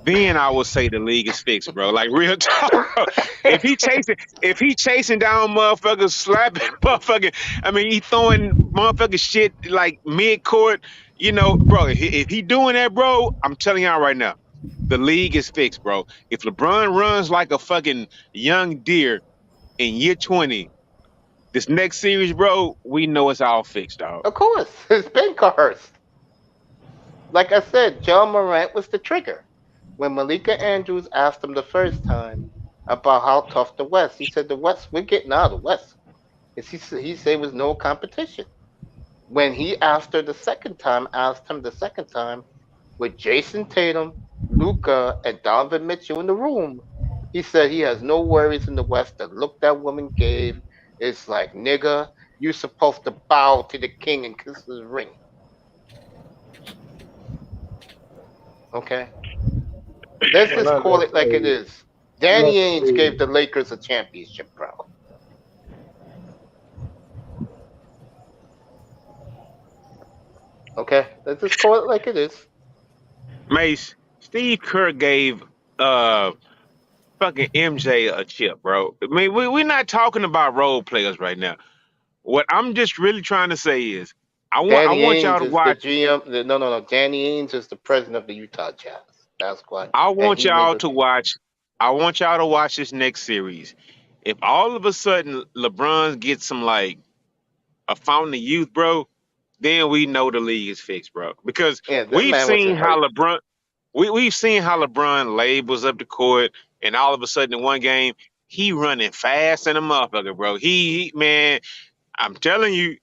then I would say the league is fixed, bro. Like, real talk, bro. If he chasing down motherfuckers, slapping motherfucker, I mean, he throwing motherfucker shit like mid court, bro. If he doing that, bro, I'm telling y'all right now, the league is fixed, bro. If LeBron runs like a fucking young deer in year 20, this next series, bro, we know it's all fixed, dog. Of course, it's been coerced. Like I said, John Morant was the trigger. When Malika Andrews asked him the first time about how tough the West, he said, the West, we're getting out of the West. He said it was no competition. When he asked him the second time, with Jason Tatum, Luka, and Donovan Mitchell in the room, he said he has no worries in the West. The look that woman gave is like, nigga, you're supposed to bow to the king and kiss his ring. Okay? Let's just call it like it is. Danny Ainge gave the Lakers a championship, bro. Okay? Let's just call it like it is. Mace, Steve Kerr gave fucking MJ a chip, bro. I mean, we're not talking about role players right now. What I'm just really trying to say is, I want y'all to watch. The GM. No. Danny Ainge is the president of the Utah Jazz. That's what. I want y'all to watch. I want y'all to watch this next series. If all of a sudden LeBron gets some like a fountain of youth, bro, then we know the league is fixed, bro. Because we've seen how LeBron. We've seen how LeBron labels up the court, and all of a sudden in one game, he running fast and a motherfucker, bro. He man, I'm telling you,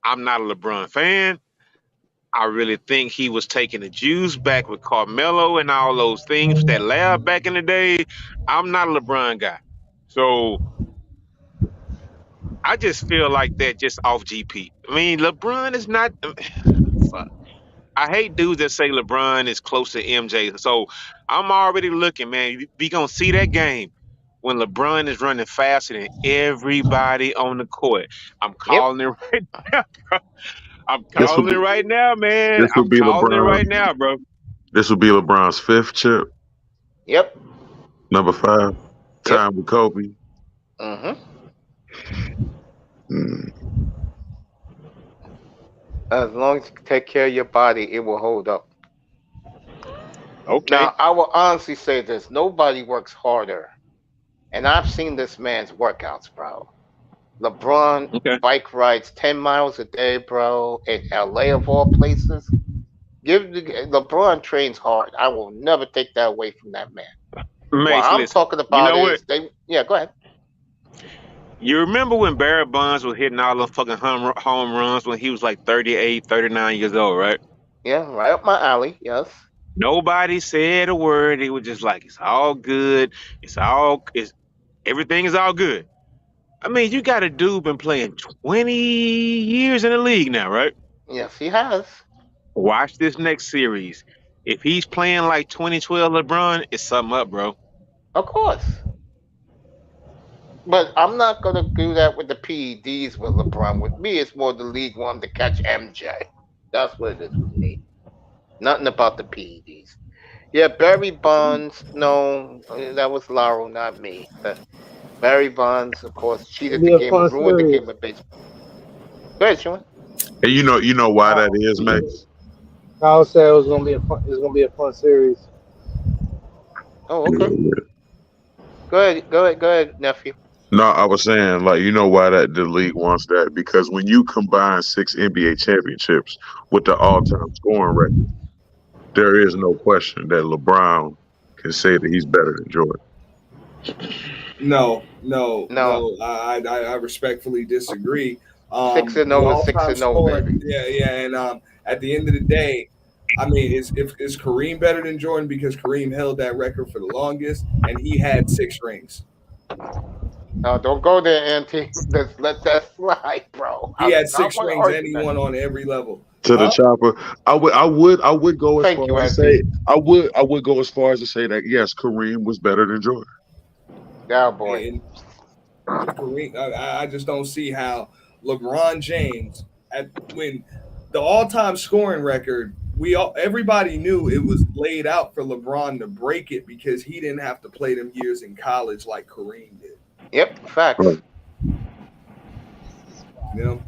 I'm not a LeBron fan. I really think he was taking the juice back with Carmelo and all those things that lab back in the day. I'm not a LeBron guy. So I just feel like that just off GP. I mean, LeBron is not fuck. I hate dudes that say LeBron is close to MJ. So I'm already looking, man. We gonna see that game when LeBron is running faster than everybody on the court. I'm calling it right now, bro. I'm calling it right now, man. I'm calling it right now, bro. This would be LeBron's 5th chip. Yep. Number 5. Time with Kobe. As long as you take care of your body, it will hold up. Okay. Now, I will honestly say this. Nobody works harder. And I've seen this man's workouts, bro. LeBron bike rides 10 miles a day, bro, in LA of all places. LeBron trains hard. I will never take that away from that man. What I'm talking about is go ahead. You remember when Barry Bonds was hitting all those fucking home runs when he was like 38, 39 years old, right? Yeah, right up my alley, yes. Nobody said a word. He was just like, it's all good. Everything is all good. I mean, you got a dude been playing 20 years in the league now, right? Yes, he has. Watch this next series. If he's playing like 2012 LeBron, it's something up, bro. Of course. But I'm not going to do that with the PEDs with LeBron. With me, it's more the league wanting to catch MJ. That's what it is with me. Nothing about the PEDs. Yeah, Barry Bonds, no, that was Laurel, not me. Barry Bonds, of course, cheated the game, ruined the game of baseball. Go ahead, Sean. And you know why that is, Max? Kyle said it's gonna be a fun series. Oh, okay. Go ahead, nephew. No, I was saying, like, you know why that the league wants that? Because when you combine 6 NBA championships with the all-time scoring record, there is no question that LeBron can say that he's better than Jordan. No. No. I respectfully disagree. 6-0 The is all-time 6-0, scoring, baby. yeah, and at the end of the day, I mean, is Kareem better than Jordan because Kareem held that record for the longest and he had 6 rings. No, don't go there, Auntie. Let's let that slide, bro. He I had do not 6 want to rings argue and he that. won on every level. To the chopper, I would go as Thank far you, as to Auntie. say I would go as far as to say that yes, Kareem was better than Jordan. Yeah, boy. And Kareem, I just don't see how LeBron James when the all-time scoring record, everybody knew it was laid out for LeBron to break it because he didn't have to play them years in college like Kareem did. Yep, facts. Right. You know,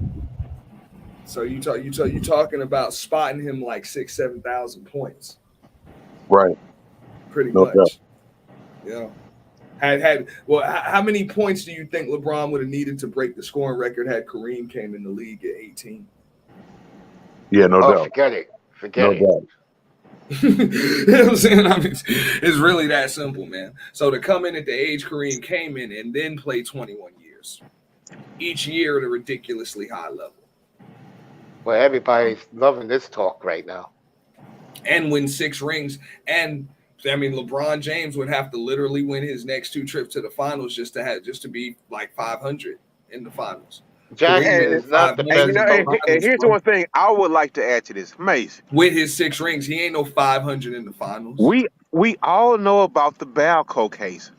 so you talking about spotting him like 6,000-7,000 points, Right. pretty No much. doubt. You know, how many points do you think LeBron would have needed to break the scoring record had Kareem came in the league at 18? Yeah, no doubt. Forget it. No doubt. You know what I'm saying? I mean, it's really that simple, man. So to come in at the age Kareem came in and then play 21 years, each year at a ridiculously high level. Well, everybody's loving this talk right now. And win 6 rings. And I mean, LeBron James would have to literally win his next 2 trips to the finals just to be like 500 in the finals. Jackson is not the best coach. And here's one thing I would like to add to this, Mace. With his 6 rings, he ain't no 500 in the finals. We all know about the Balco case.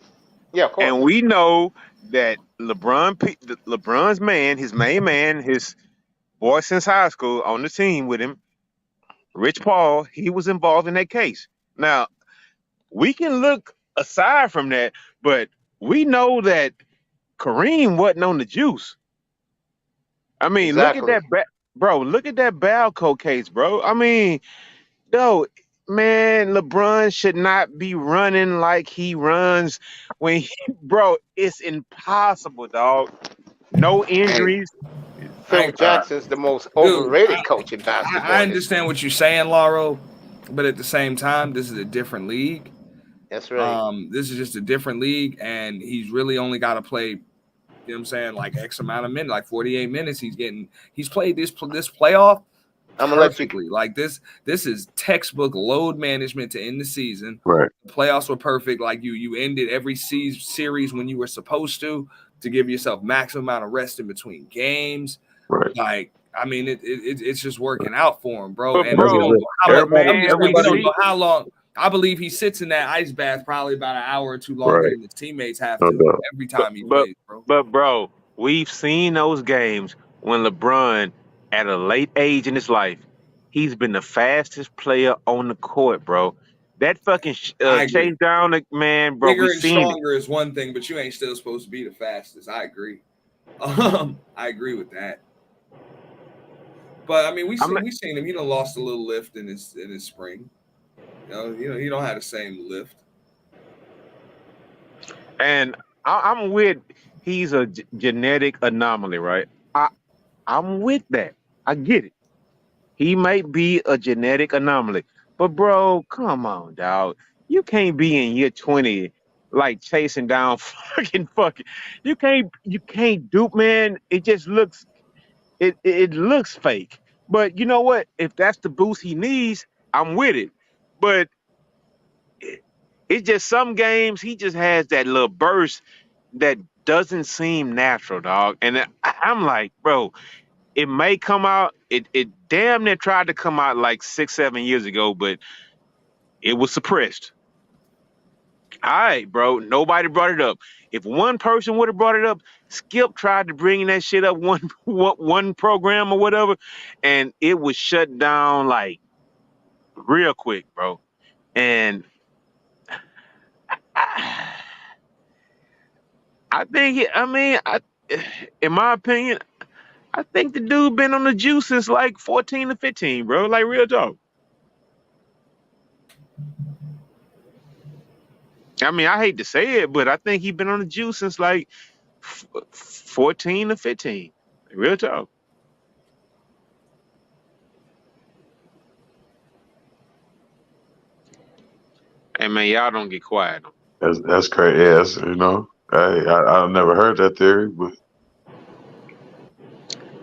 Yeah, of course. And we know that LeBron's man, his main man, his boy since high school on the team with him, Rich Paul, he was involved in that case. Now, we can look aside from that, but we know that Kareem wasn't on the juice. I mean, Exactly. look at that, bro. Look at that Balco case, bro. I mean, man, LeBron should not be running like he runs bro. It's impossible, dog. No injuries. Phil Jackson's the most overrated coach in basketball. I understand what you're saying, Lauro, but at the same time, this is a different league. That's right. This is just a different league, and he's really only got to play. You know what I'm saying? Like X amount of minutes, like 48 minutes. He's played this playoff I'm gonna perfectly. Like this is textbook load management to end the season. Right. The playoffs were perfect. Like you ended every series when you were supposed to give yourself maximum amount of rest in between games. Right. Like, I mean, it's just working out for him, bro. But And bro, we don't know how long. long. I believe he sits in that ice bath probably about an hour or two longer than his teammates have No to doubt. every time he plays, bro. But bro, we've seen those games when LeBron, at a late age in his life, he's been the fastest player on the court, bro. That fucking chase down the man, bro. Bigger We and seen stronger is one thing, but you ain't still supposed to be the fastest. I agree. I agree with that. But I mean, we seen him. He done lost a little lift in his spring. You know, he don't have the same lift. And I'm with. He's a genetic anomaly, right? I'm with that. I get it. He might be a genetic anomaly, but bro, come on, dog. You can't be in year 20 like chasing down fucking. You can't dupe, man. It just looks. It looks fake. But you know what? If that's the boost he needs, I'm with it. But it's just some games he just has that little burst that doesn't seem natural, dog. And I'm like, bro, it may come out. It damn near tried to come out like 6-7 years ago, but it was suppressed. All right, bro. Nobody brought it up. If one person would have brought it up, Skip tried to bring that shit up one program or whatever, and it was shut down like real quick, bro. And I think, in my opinion, I think the dude been on the juice since like 14 or 15, bro. Like real talk. I mean, I hate to say it, but I think he's been on the juice since like 14 or 15. Real talk. Hey man, y'all don't get quiet. That's crazy. Yes, I've never heard that theory, but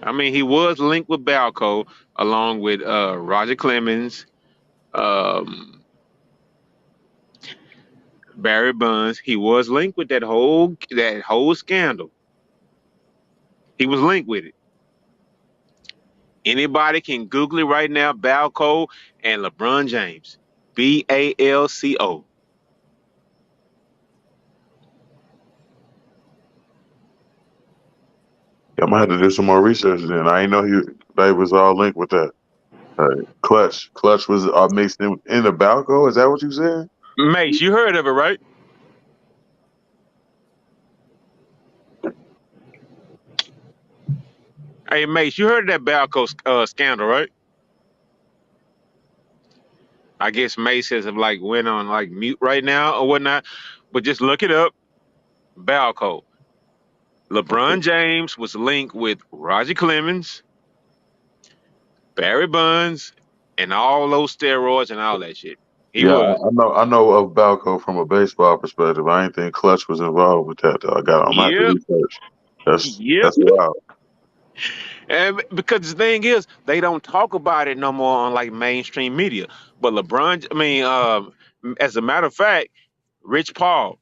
I mean, he was linked with Balco along with Roger Clemens, um, Barry Bonds. He was linked with that whole scandal. He was linked with it. Anybody can Google it right now. Balco and LeBron James, Balco. I'm gonna have to do some more research. Then I ain't know they was all linked with that. Clutch was mixed in the Balco. Is that what you said? Mace, you heard of it, right? Hey, Mace, you heard of that Balco scandal, right? I guess Mace has like went on like mute right now or whatnot, but just look it up. Balco. LeBron James was linked with Roger Clemens, Barry Bonds, and all those steroids and all that shit. He Yeah, was. I know of Balco from a baseball perspective. I ain't think Clutch was involved with that. Though. I'm gonna have to Yep. research. Yep. That's wild. And because the thing is, they don't talk about it no more on like mainstream media. But as a matter of fact, Rich Paul,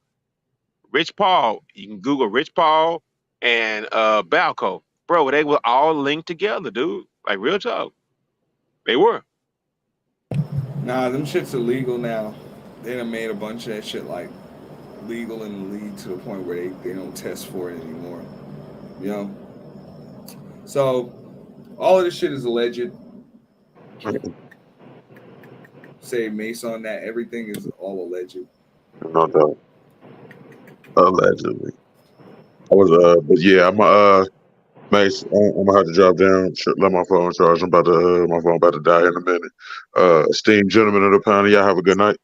you can Google Rich Paul and Balco, bro. They were all linked together, dude. Like real talk, they were. Nah, them shit's illegal now. They done made a bunch of that shit like legal in the league to the point where they don't test for it anymore. You know? So all of this shit is alleged. Say Mace on that. Everything is all alleged. No doubt. Allegedly. But yeah, Mace, I'm gonna have to drop down. Let my phone charge. My phone about to die in a minute. Esteemed gentlemen of the panel, y'all have a good night.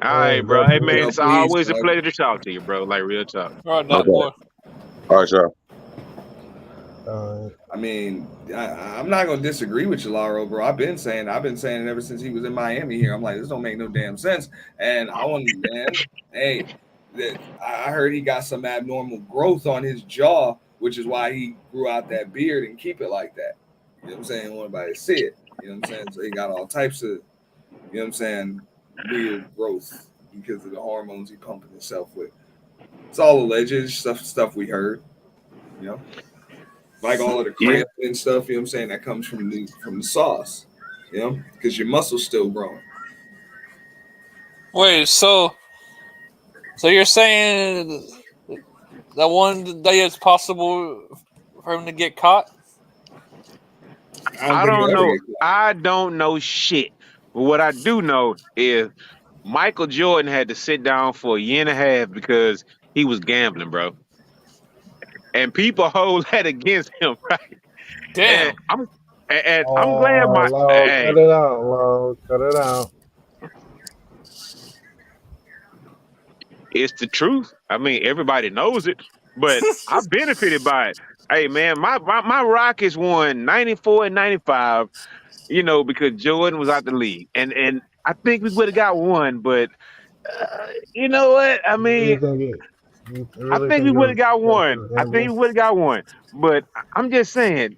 All All right, right, bro. God Hey bless. man, Yo, it's please, always a dog. pleasure to talk to you, bro. Like real talk. All right, No that doubt. boy. All right, y'all. I mean, I'm not gonna disagree with you, Laro, bro. I've been saying it ever since he was in Miami here. I'm like, this don't make no damn sense. And I want, man, hey, I heard he got some abnormal growth on his jaw, which is why he grew out that beard and keep it like that. You know what I'm saying? Want nobody to see it. You know what I'm saying? So he got all types of, you know what I'm saying, weird growth because of the hormones he pumping himself with. It's all alleged stuff we heard. You know. Like all of the Yeah. cramping and stuff, you know what I'm saying, that comes from the sauce, you know, because your muscle's still growing. Wait, so you're saying that one day it's possible for him to get caught? I don't I think he'll don't ever know. get caught. I don't know shit. But what I do know is Michael Jordan had to sit down for a year and a half because he was gambling, bro. And people hold that against him, right? And Damn. I'm glad Oh, Lord, cut it out, Lord, cut it out. it's the truth. I mean, everybody knows it, but I benefited by it. Hey man, my Rockets won 94 and 95, because Jordan was out the league. And I think we would have got one, but you know what? I You really mean, think it? You I really think we think it would was have got because one. of I think gambling? we would have got one. But I'm just saying,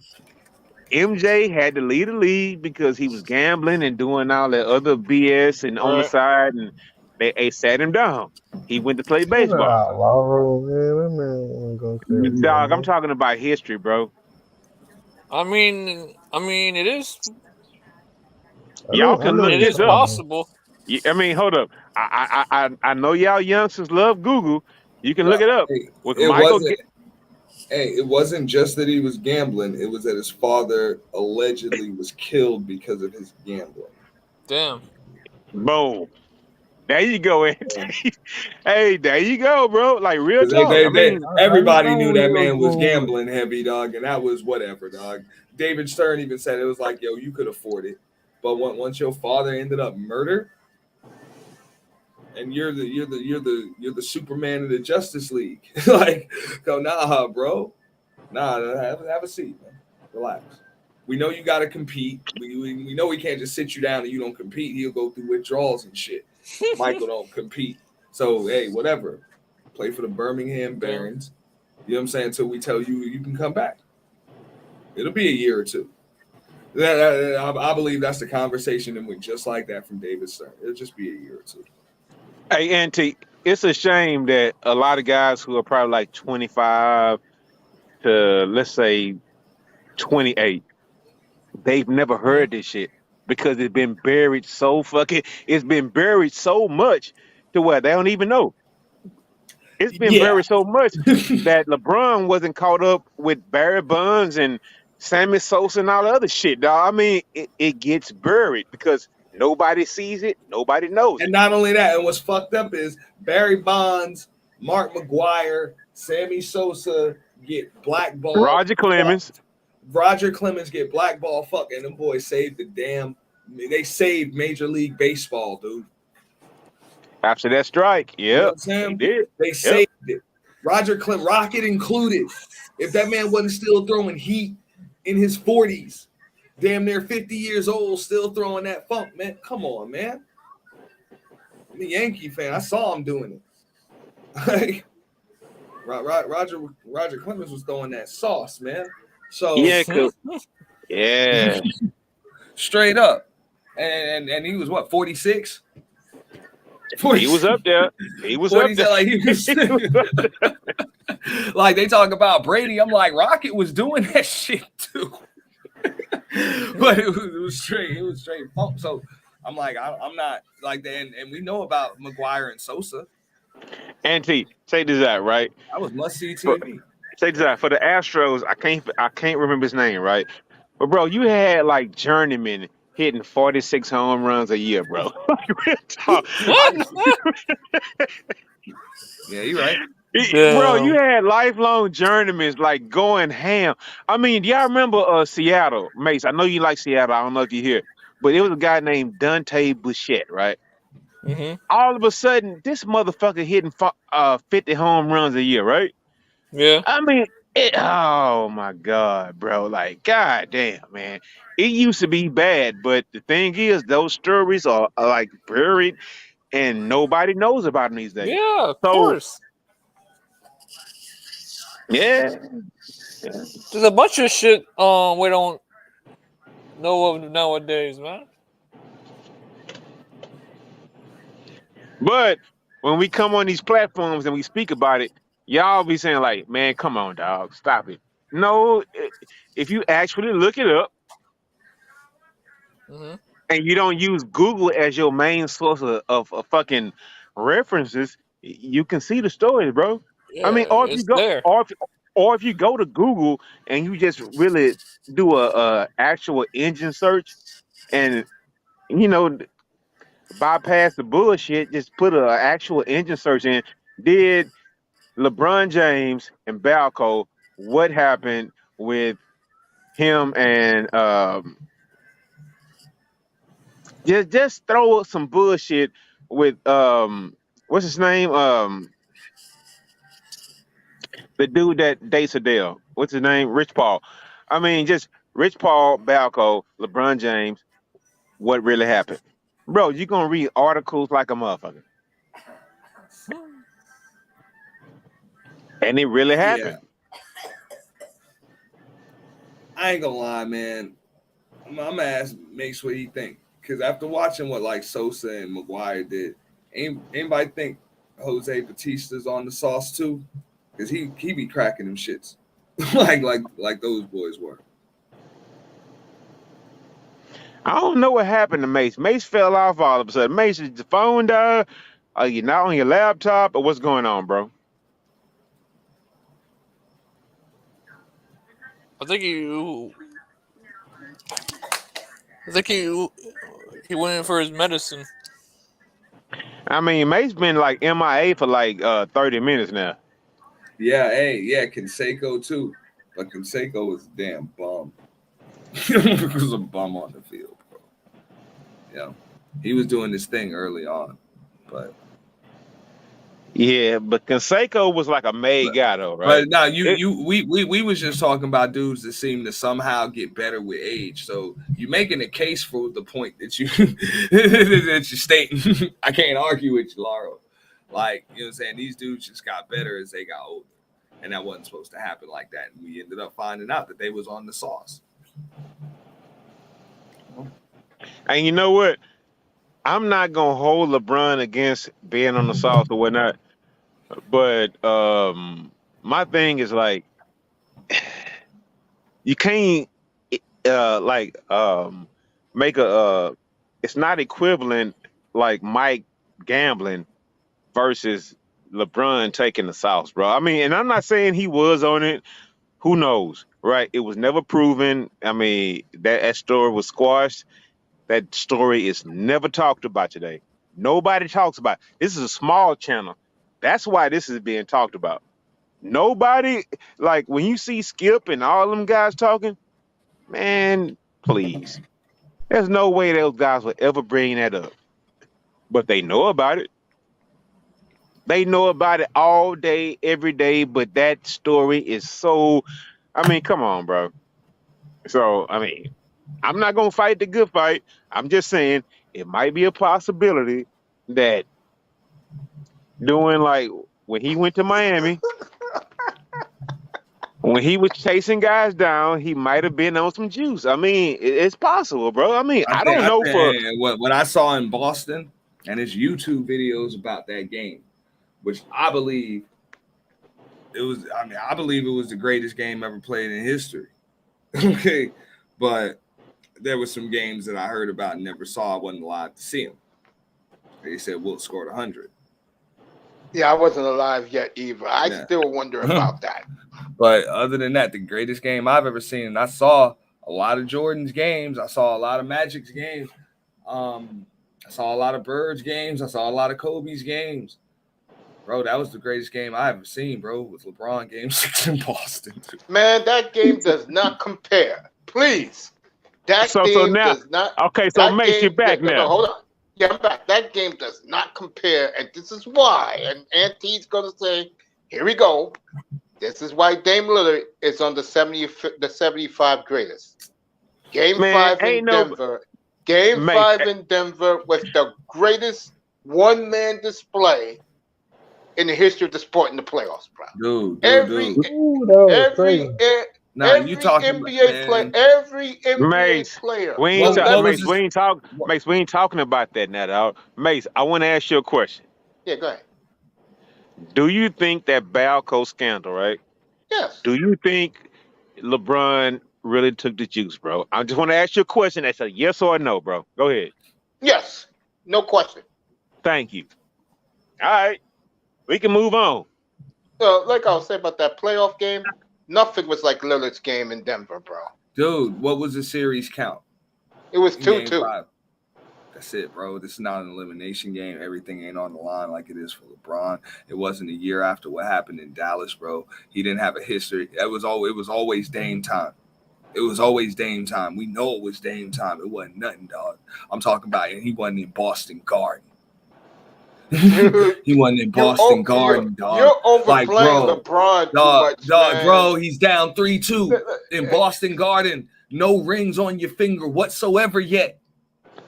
MJ had to lead the league because he was gambling and doing all that other BS and on the Right. side, and they sat him down. He went to play Cut it baseball. out, Lauro, man. That man ain't gonna say Dog, I'm gambling. talking about history, bro. I mean, it is Y'all can I know look it you're is this up. saying. possible. I mean, hold up. I know y'all youngsters love Google. You can look No, it up hey, with it Michael. wasn't. Hey, it wasn't just that he was gambling. It was that his father allegedly was killed because of his gambling. Damn. Boom. There you go, Anthony. Hey, there you go, bro. Like real Because talk. I mean, I didn't everybody know knew where that he was man was going with. gambling heavy, dog, and that was whatever, dog. David Stern even said it was like, yo, you could afford it, but once your father ended up murdered, and you're the Superman of the Justice League. Like, go, nah, bro. Nah, have a seat, man. Relax. We know you got to compete. We know we can't just sit you down and you don't compete. He'll go through withdrawals and shit. Michael don't compete. So, hey, whatever. Play for the Birmingham Barons. You know what I'm saying? Until we tell you you can come back. It'll be a year or two. I believe that's the conversation that went just like that from David Stern. It'll just be a year or two. Hey, Auntie, it's a shame that a lot of guys who are probably like 25 to, let's say, 28, they've never heard this shit because it's been buried so much to where they don't even know. It's been buried so much that LeBron wasn't caught up with Barry Bonds and Sammy Sosa and all the other shit, dog. I mean, it gets buried because nobody sees it, nobody knows And it. not only that, and what's fucked up is Barry Bonds, Mark McGwire, Sammy Sosa get blackballed. Roger Clemens get blackballed. Fuck, and them boys saved they saved Major League Baseball, dude. after that strike. Yeah, You know what I'm saying? they did. They saved it. Roger Clemens, Rocket included. If that man wasn't still throwing heat in his 40s, damn near 50 years old, still throwing that funk, man. Come on, man. I'm a Yankee fan. I saw him doing it. Roger Clemens was throwing that sauce, man. So Yeah, yeah. straight up. And he was what, 46? He was up there. He was up there. Like, he was, like they talk about Brady. I'm like, Rocket was doing that shit too. But it was straight. It was straight funk. So I'm like, I'm not like that. And we know about McGwire and Sosa. Auntie, say this out, right? That was must see TV. Say this out for the Astros. I can't remember his name, right? But bro, you had like journeyman hitting 46 home runs a year, bro. Real talk. Yeah, you're right. Bro, you had lifelong journeymen like going ham. I mean, do y'all remember Seattle, Mace? I know you like Seattle. I don't know if you hear, but it was a guy named Dante Bichette, right? Mm-hmm. All of a sudden, this motherfucker hitting 50 home runs a year, right? Yeah. I mean, oh my God, bro. Like, God damn, man. It used to be bad, but the thing is, those stories are like buried and nobody knows about them these days. Yeah, of course. Yeah. There's a bunch of shit we don't know of nowadays, man. But when we come on these platforms and we speak about it, y'all be saying like, man, come on, dog, stop it. No, if you actually look it up and you don't use Google as your main source of fucking references, you can see the stories, bro. Yeah, I mean, or if it's you go, there. or if you go to Google and you just really do a actual engine search and bypass the bullshit, just put an actual engine search in. Did LeBron James and Balco, what happened with him and just throw some bullshit with what's his name? The dude that dates Adele. What's his name? Rich Paul. I mean, just Rich Paul, Balco, LeBron James. What really happened? Bro, you're gonna read articles like a motherfucker. And it really happened. Yeah. I ain't gonna lie, man. I'm gonna ask Mace what he think. Because after watching what like Sosa and McGwire did, anybody think Jose Batista's on the sauce too? Because he be cracking them shits. like those boys were. I don't know what happened to Mace. Mace fell off all of a sudden. Mace, is the phone died? Are you not on your laptop? Or what's going on, bro? I think he went in for his medicine. I mean, Mace been like MIA for like 30 minutes now. Yeah, Canseco too. But Canseco was a damn bum. He was a bum on the field, bro. Yeah. He was doing this thing early on, but Yeah, but Canseco was like a made guy though, right? But now we was just talking about dudes that seem to somehow get better with age. So you're making a case for the point that you that you're stating. I can't argue with you, Lauro. Like, you know what I'm saying? These dudes just got better as they got older. And that wasn't supposed to happen like that. And we ended up finding out that they was on the sauce. And you know what? I'm not gonna hold LeBron against being on the sauce or whatnot. But my thing is like you can't make a it's not equivalent like Mike gambling versus LeBron taking the sauce, bro. I mean, and I'm not saying he was on it. Who knows, right? It was never proven. I mean, that story was squashed. That story is never talked about today. Nobody talks about it. This is a small channel. That's why this is being talked about. Nobody, like when you see Skip and all them guys talking, man, please. There's no way those guys would ever bring that up. But they know about it. They know about it all day, every day, but that story is so, I mean, come on, bro. So, I mean, I'm not going to fight the good fight. I'm just saying it might be a possibility that doing like when he went to Miami, when he was chasing guys down, he might have been on some juice. I mean, it's possible, bro. I mean, I don't know what I saw in Boston and his YouTube videos about that game, which I believe it was. I mean, I believe it was the greatest game ever played in history. Okay, but there were some games that I heard about and never saw. I wasn't alive to see them. They said Wilt scored 100. Yeah, I wasn't alive yet either. I still wonder about that. But other than that, the greatest game I've ever seen, and I saw a lot of Jordan's games. I saw a lot of Magic's games. I saw a lot of Bird's games. I saw a lot of Kobe's games. Bro, that was the greatest game I ever seen, bro, with LeBron Game 6 in Boston. Man, that game does not compare. Please. That game does not. Okay, so Mace, you're back now. No, hold on. Yeah, I'm back. That game does not compare, and this is why. And Auntie's going to say, here we go. This is why Dame Lillard is on the 75 greatest. Game 5 in Denver. Game 5 in Denver was the greatest one-man display in the history of the sport in the playoffs, bro. Every NBA player, every NBA player. We ain't talking about that now, dog. Mace, I want to ask you a question. Yeah, go ahead. Do you think that Balco scandal, right? Yes. Do you think LeBron really took the juice, bro? I just want to ask you a question. That's a yes or a no, bro. Go ahead. Yes. No question. Thank you. All right. We can move on. Like I was saying about that playoff game, nothing was like Lillard's game in Denver, bro. Dude, what was the series count? It was 2-2. That's it, bro. This is not an elimination game. Everything ain't on the line like it is for LeBron. It wasn't a year after what happened in Dallas, bro. He didn't have a history. It was always Dame time. It was always Dame time. We know it was Dame time. It wasn't nothing, dog. I'm talking about it. He wasn't in Boston Garden. He wasn't in Boston Garden, dog. You're overplaying LeBron too much, man. Bro. He's down 3-2 in Boston Garden. No rings on your finger whatsoever yet.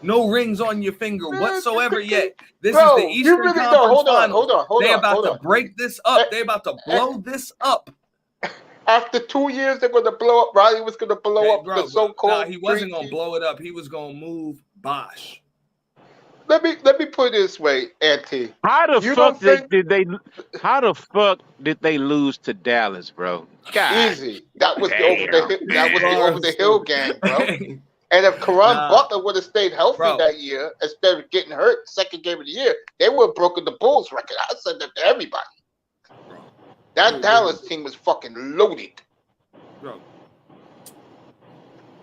No rings on your finger whatsoever yet. This is the Eastern Conference Finals. Hold on. They're about to break this up. They're about to blow this up. After 2 years, they're going to blow up. Riley was going to blow up the so-called. Nah, he wasn't going to blow it up. He was going to move Bosh. Let me put it this way, Auntie. How the fuck did they lose to Dallas, bro? God. Easy. That was the over the hill game, bro. And if Karan Butler would have stayed healthy that year instead of getting hurt second game of the year, they would have broken the Bulls record. I said that to everybody. That Dallas team was fucking loaded. Bro.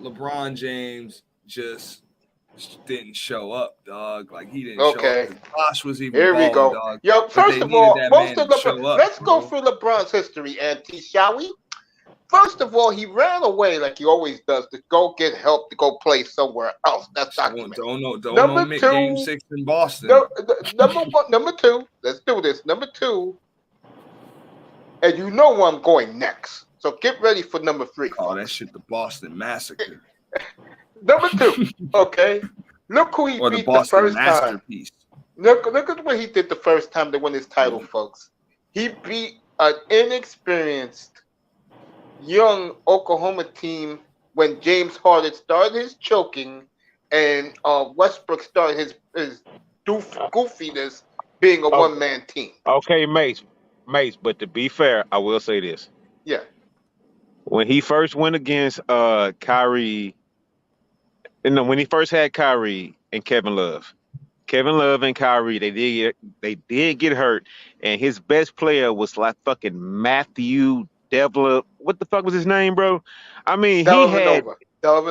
LeBron James just didn't show up, dog. Like he didn't show up. Bosh was even Here we go. Dog. Yo, first of all, let's go through LeBron's history, Auntie, shall we? First of all, he ran away like he always does to go get help to go play somewhere else. That's documented. Don't Number omit two, Game 6 in Boston. number two. Let's do this. Number two, and you know where I'm going next. So get ready for number 3. Oh, that shit, the Boston Massacre. Number 2, okay. Look who he Or the beat Boston the first Masterpiece. time. Look at what he did the first time to win his title, folks. He beat an inexperienced young Oklahoma team when James Harden started his choking and Westbrook started his goofiness being a one-man team. Okay, Mace, but to be fair, I will say this. Yeah. When he first went against Kyrie, when he first had Kyrie and Kevin Love and Kyrie, they did get hurt, and his best player was like fucking Matthew Devlin. What the fuck was his name, bro? I mean,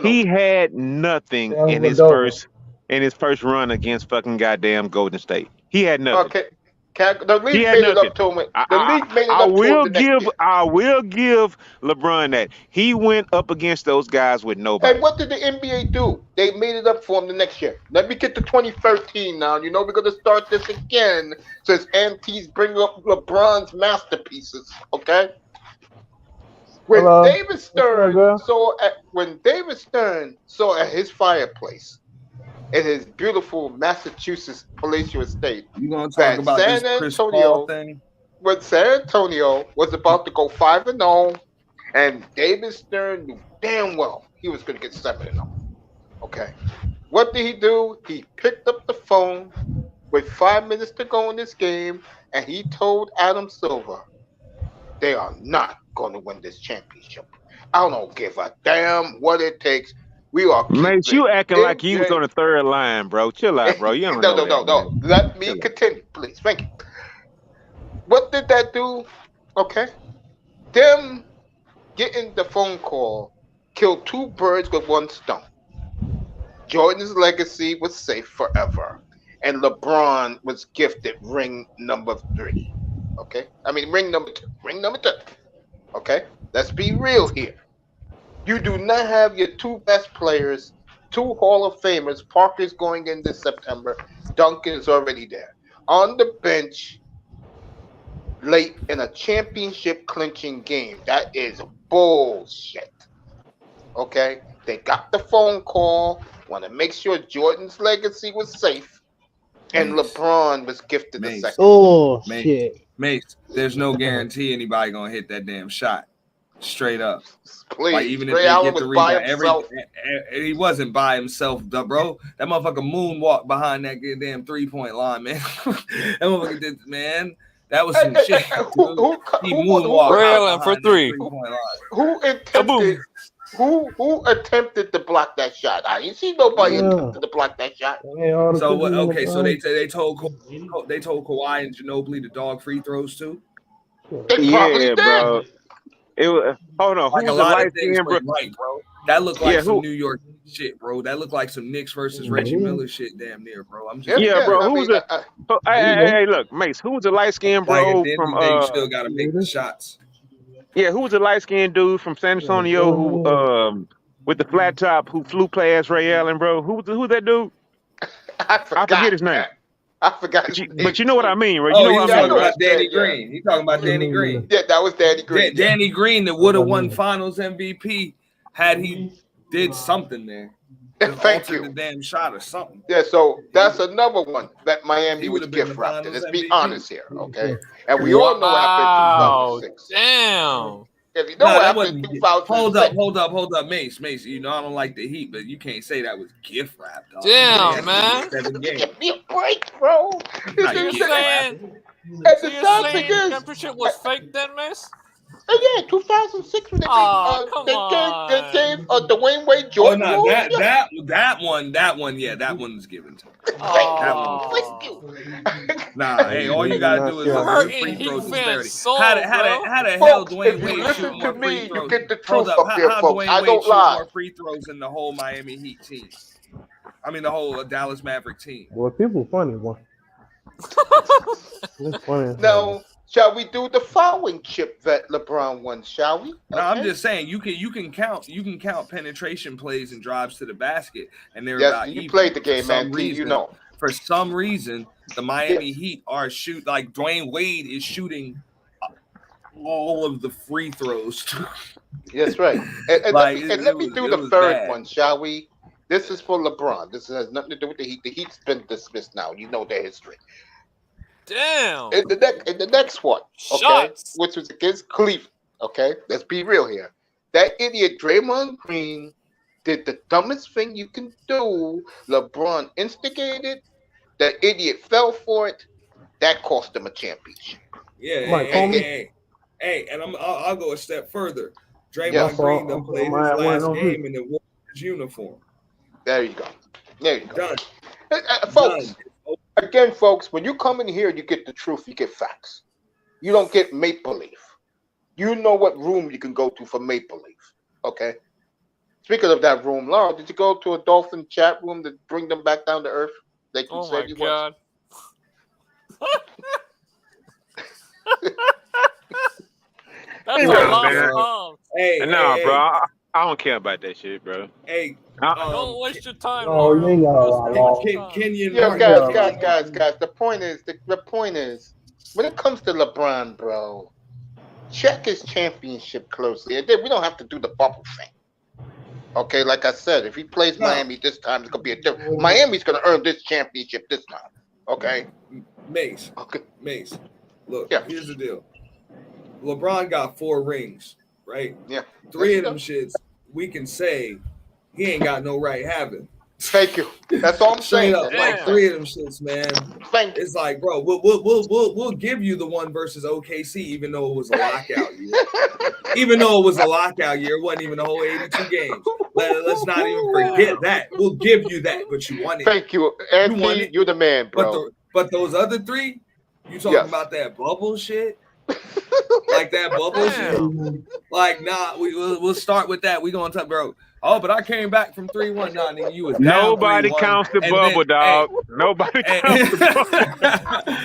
he had nothing in his first run against fucking goddamn Golden State. He had nothing. Okay. The league made it up to him. I will give LeBron that. He went up against those guys with nobody. And what did the NBA do? They made it up for him the next year. Let me get to 2013 now. You know we're going to start this again since Auntie's bring up LeBron's masterpieces, okay? When David Stern saw at his fireplace in his beautiful Massachusetts palatial estate, you gonna talk about this Chris Paul thing? When San Antonio was about to go 5-0, and David Stern knew damn well he was going to get 7-0. Okay, what did he do? He picked up the phone with 5 minutes to go in this game, and he told Adam Silver, "They are not going to win this championship. I don't give a damn what it takes. We are." Mate, you acting like he was on the third line, bro. Chill out, bro. You don't know No. Let me continue, please. Thank you. What did that do? Okay. Them getting the phone call killed 2 birds with 1 stone. Jordan's legacy was safe forever, and LeBron was gifted ring number 3. Okay? I mean, ring number 2. Ring number 2. Okay? Let's be real here. You do not have your 2 best players, 2 Hall of Famers. Parker's going in this September. Duncan is already there. On the bench late in a championship clinching game. That is bullshit. Okay? They got the phone call, want to make sure Jordan's legacy was safe, and LeBron was gifted the second. Oh, shit. Mace, there's no guarantee anybody going to hit that damn shot. Straight up. Please. Like, even if they get the rebound, he wasn't by himself, bro. That motherfucker moonwalked behind that damn 3-point line, man. That motherfucker did, man. That was some shit. He moonwalked for 3. Who attempted to block that shot? I didn't see nobody attempted to block that shot. So what? Okay, so they told Kawhi and Ginobili to dog free throws too. Yeah, bro. It was, hold on. Like who was the light skin, bro? Right, bro. That looked like some New York shit, bro. That looked like some Knicks versus Reggie Miller shit, damn near, bro. I'm just bro. Who was hey, look, Mace. Who was the light skin bro from? You still gotta make the shots. Yeah, who was the light skinned dude from San Antonio who with the flat top who flew past Ray Allen, bro? Who's that dude? I forget his name. I forgot. But you know what I mean, right? You know what I mean, about Danny Green. He's talking about Danny Green. Yeah, that was Danny Green. Danny Green that would have won Finals MVP had he did something there. Thank you. The damn shot or something. Yeah, so that's another one that Miami was gift wrapped. Let's be honest here, okay? And we all know what happened in 2006. Damn. If you know what happened in 2006. Hold up, Mace. You know I don't like the Heat, but you can't say that was gift wrapped. Damn, man. Give me a break, bro. You're saying that shit was fake then, Mace? Yeah, 2006 when they gave Dwayne Wade Jordan. Oh, no, that one, yeah, that one's given to him. Thank you. Nah, hey, all you gotta do is free throw disparity. How the hell Dwayne Wade shoot more free throws? You get the truth up here, folks. I don't lie. More free throws than the whole Miami Heat team. I mean, the whole Dallas Maverick team. Boy, people funny, boy. It's funny. No. Shall we do the following chip that LeBron won? Shall we? No, I'm just saying you can count penetration plays and drives to the basket, and they're Yes, about you even. played the For game, man. some T, you reason, know. for some reason, the Miami Yes. Heat are like Dwayne Wade is shooting all of the free throws. That's right. And Like, let me do it the was third bad. one, shall we? This is for LeBron. This has nothing to do with the Heat. The Heat's been dismissed now. You know their history. Damn. In the next one, okay, Shots. which was against Cleveland. Okay, let's be real here. That idiot Draymond Green did the dumbest thing you can do. LeBron instigated. That idiot fell for it. That cost him a championship. Yeah, Mike, hey, and I'll go a step further. Draymond Yes. Green done played his I went last on game and then wore his uniform. There you go. There you go. Done. Folks, Done. again, folks, when you come in here, you get the truth, you get facts. You don't get make believe. You know what room you can go to for make believe. Okay. Speaking of that room, Laura, did you go to a Dolphin chat room to bring them back down to earth? Like you Oh said my you god. That's a Nah, lot man. of bombs. Hey, Nah, hey, bro, I don't care about that shit, bro. Hey, Don't waste your time, No, you ain't got a Just lot take long. your time. Kenyon Yo, Martin. guys. The point is, when it comes to LeBron, bro, check his championship closely. And then we don't have to do the bubble thing. Okay, like I said, if he plays No. Miami this time, it's gonna be a different. Miami's gonna earn this championship this time. Okay. Mace. Okay. Mace. Look, Yeah. here's the deal. LeBron got 4 rings, right? Yeah. 3 Yes, of them shits, we can say he ain't got no right having. Thank you. That's all I'm Straight saying. up, That's all I'm like Damn. 3 saying. of them shits, man. Thank you. It's like, bro, we'll give you the one versus OKC, even though it was a lockout year. Even though it was a lockout year, it wasn't even the whole 82 games. Let's not even forget that. We'll give you that, but you won it. Thank you, You won Anthony. it. You're the man, bro. But those other 3, you talking Yes. about that bubble shit? Like that bubble shit? Damn. Like, nah, we'll start with that. We gonna talk, bro. Oh, but I came back from 3-1. Nah, nigga, you was down Nobody 3-1, counts the and bubble, then, dog. Nobody counts the bubble.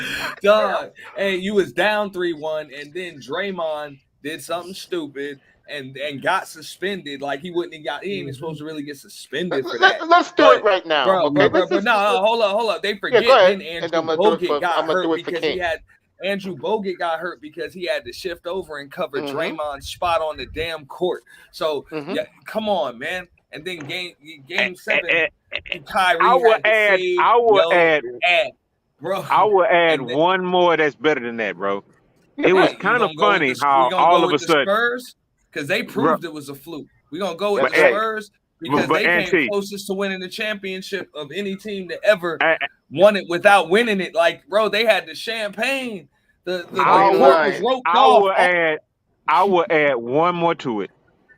dog. Hey, you was down 3-1, and then Draymond did something stupid and got suspended. Like he wouldn't have got. He ain't even supposed to really get suspended for that. Let's do it right now. Bro, Okay. no, hold up. They forget go ahead. then And Andrew I'm gonna do it Bogut for- got I'm gonna do hurt it for because King. he had. Andrew Bogut got hurt because he had to shift over and cover Mhm. Draymond's spot on the damn court. So Mhm. yeah, come on, man. And then game 7, Kyrie I will had to add. save, I will add. bro. I will add And then- one more that's better than that, bro. It was Hey, you kind of gonna go with funny the- how we gonna all go of a with the sudden, Spurs because they proved it was a fluke. We're gonna go with But the hey, Spurs because but they came Auntie, closest to winning the championship of any team that ever I- won it without winning it. Like, bro, they had the champagne. The I court will- was roped I off. will add. I will add one more to it.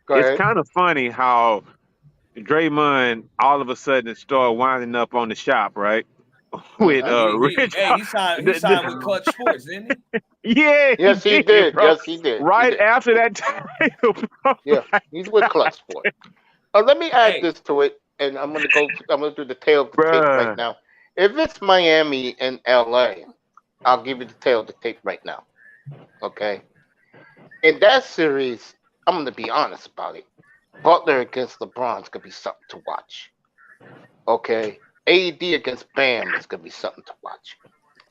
Go It's ahead. kind of funny how Draymond all of a sudden started winding up on the shop, right? With Rich. He signed with Clutch Sports, didn't he? Yeah. Yes, he did. bro. Yes, he did. Right He did. after that title, bro. Yeah, he's with Clutch Sport. Let me add Hey. this to it, and I'm gonna do the tail of the tape Bruh. right now. If it's Miami and LA, I'll give you the tail of the tape right now. Okay. In that series, I'm gonna be honest about it. Butler against LeBron's gonna be something to watch. Okay. AD against Bam is gonna be something to watch.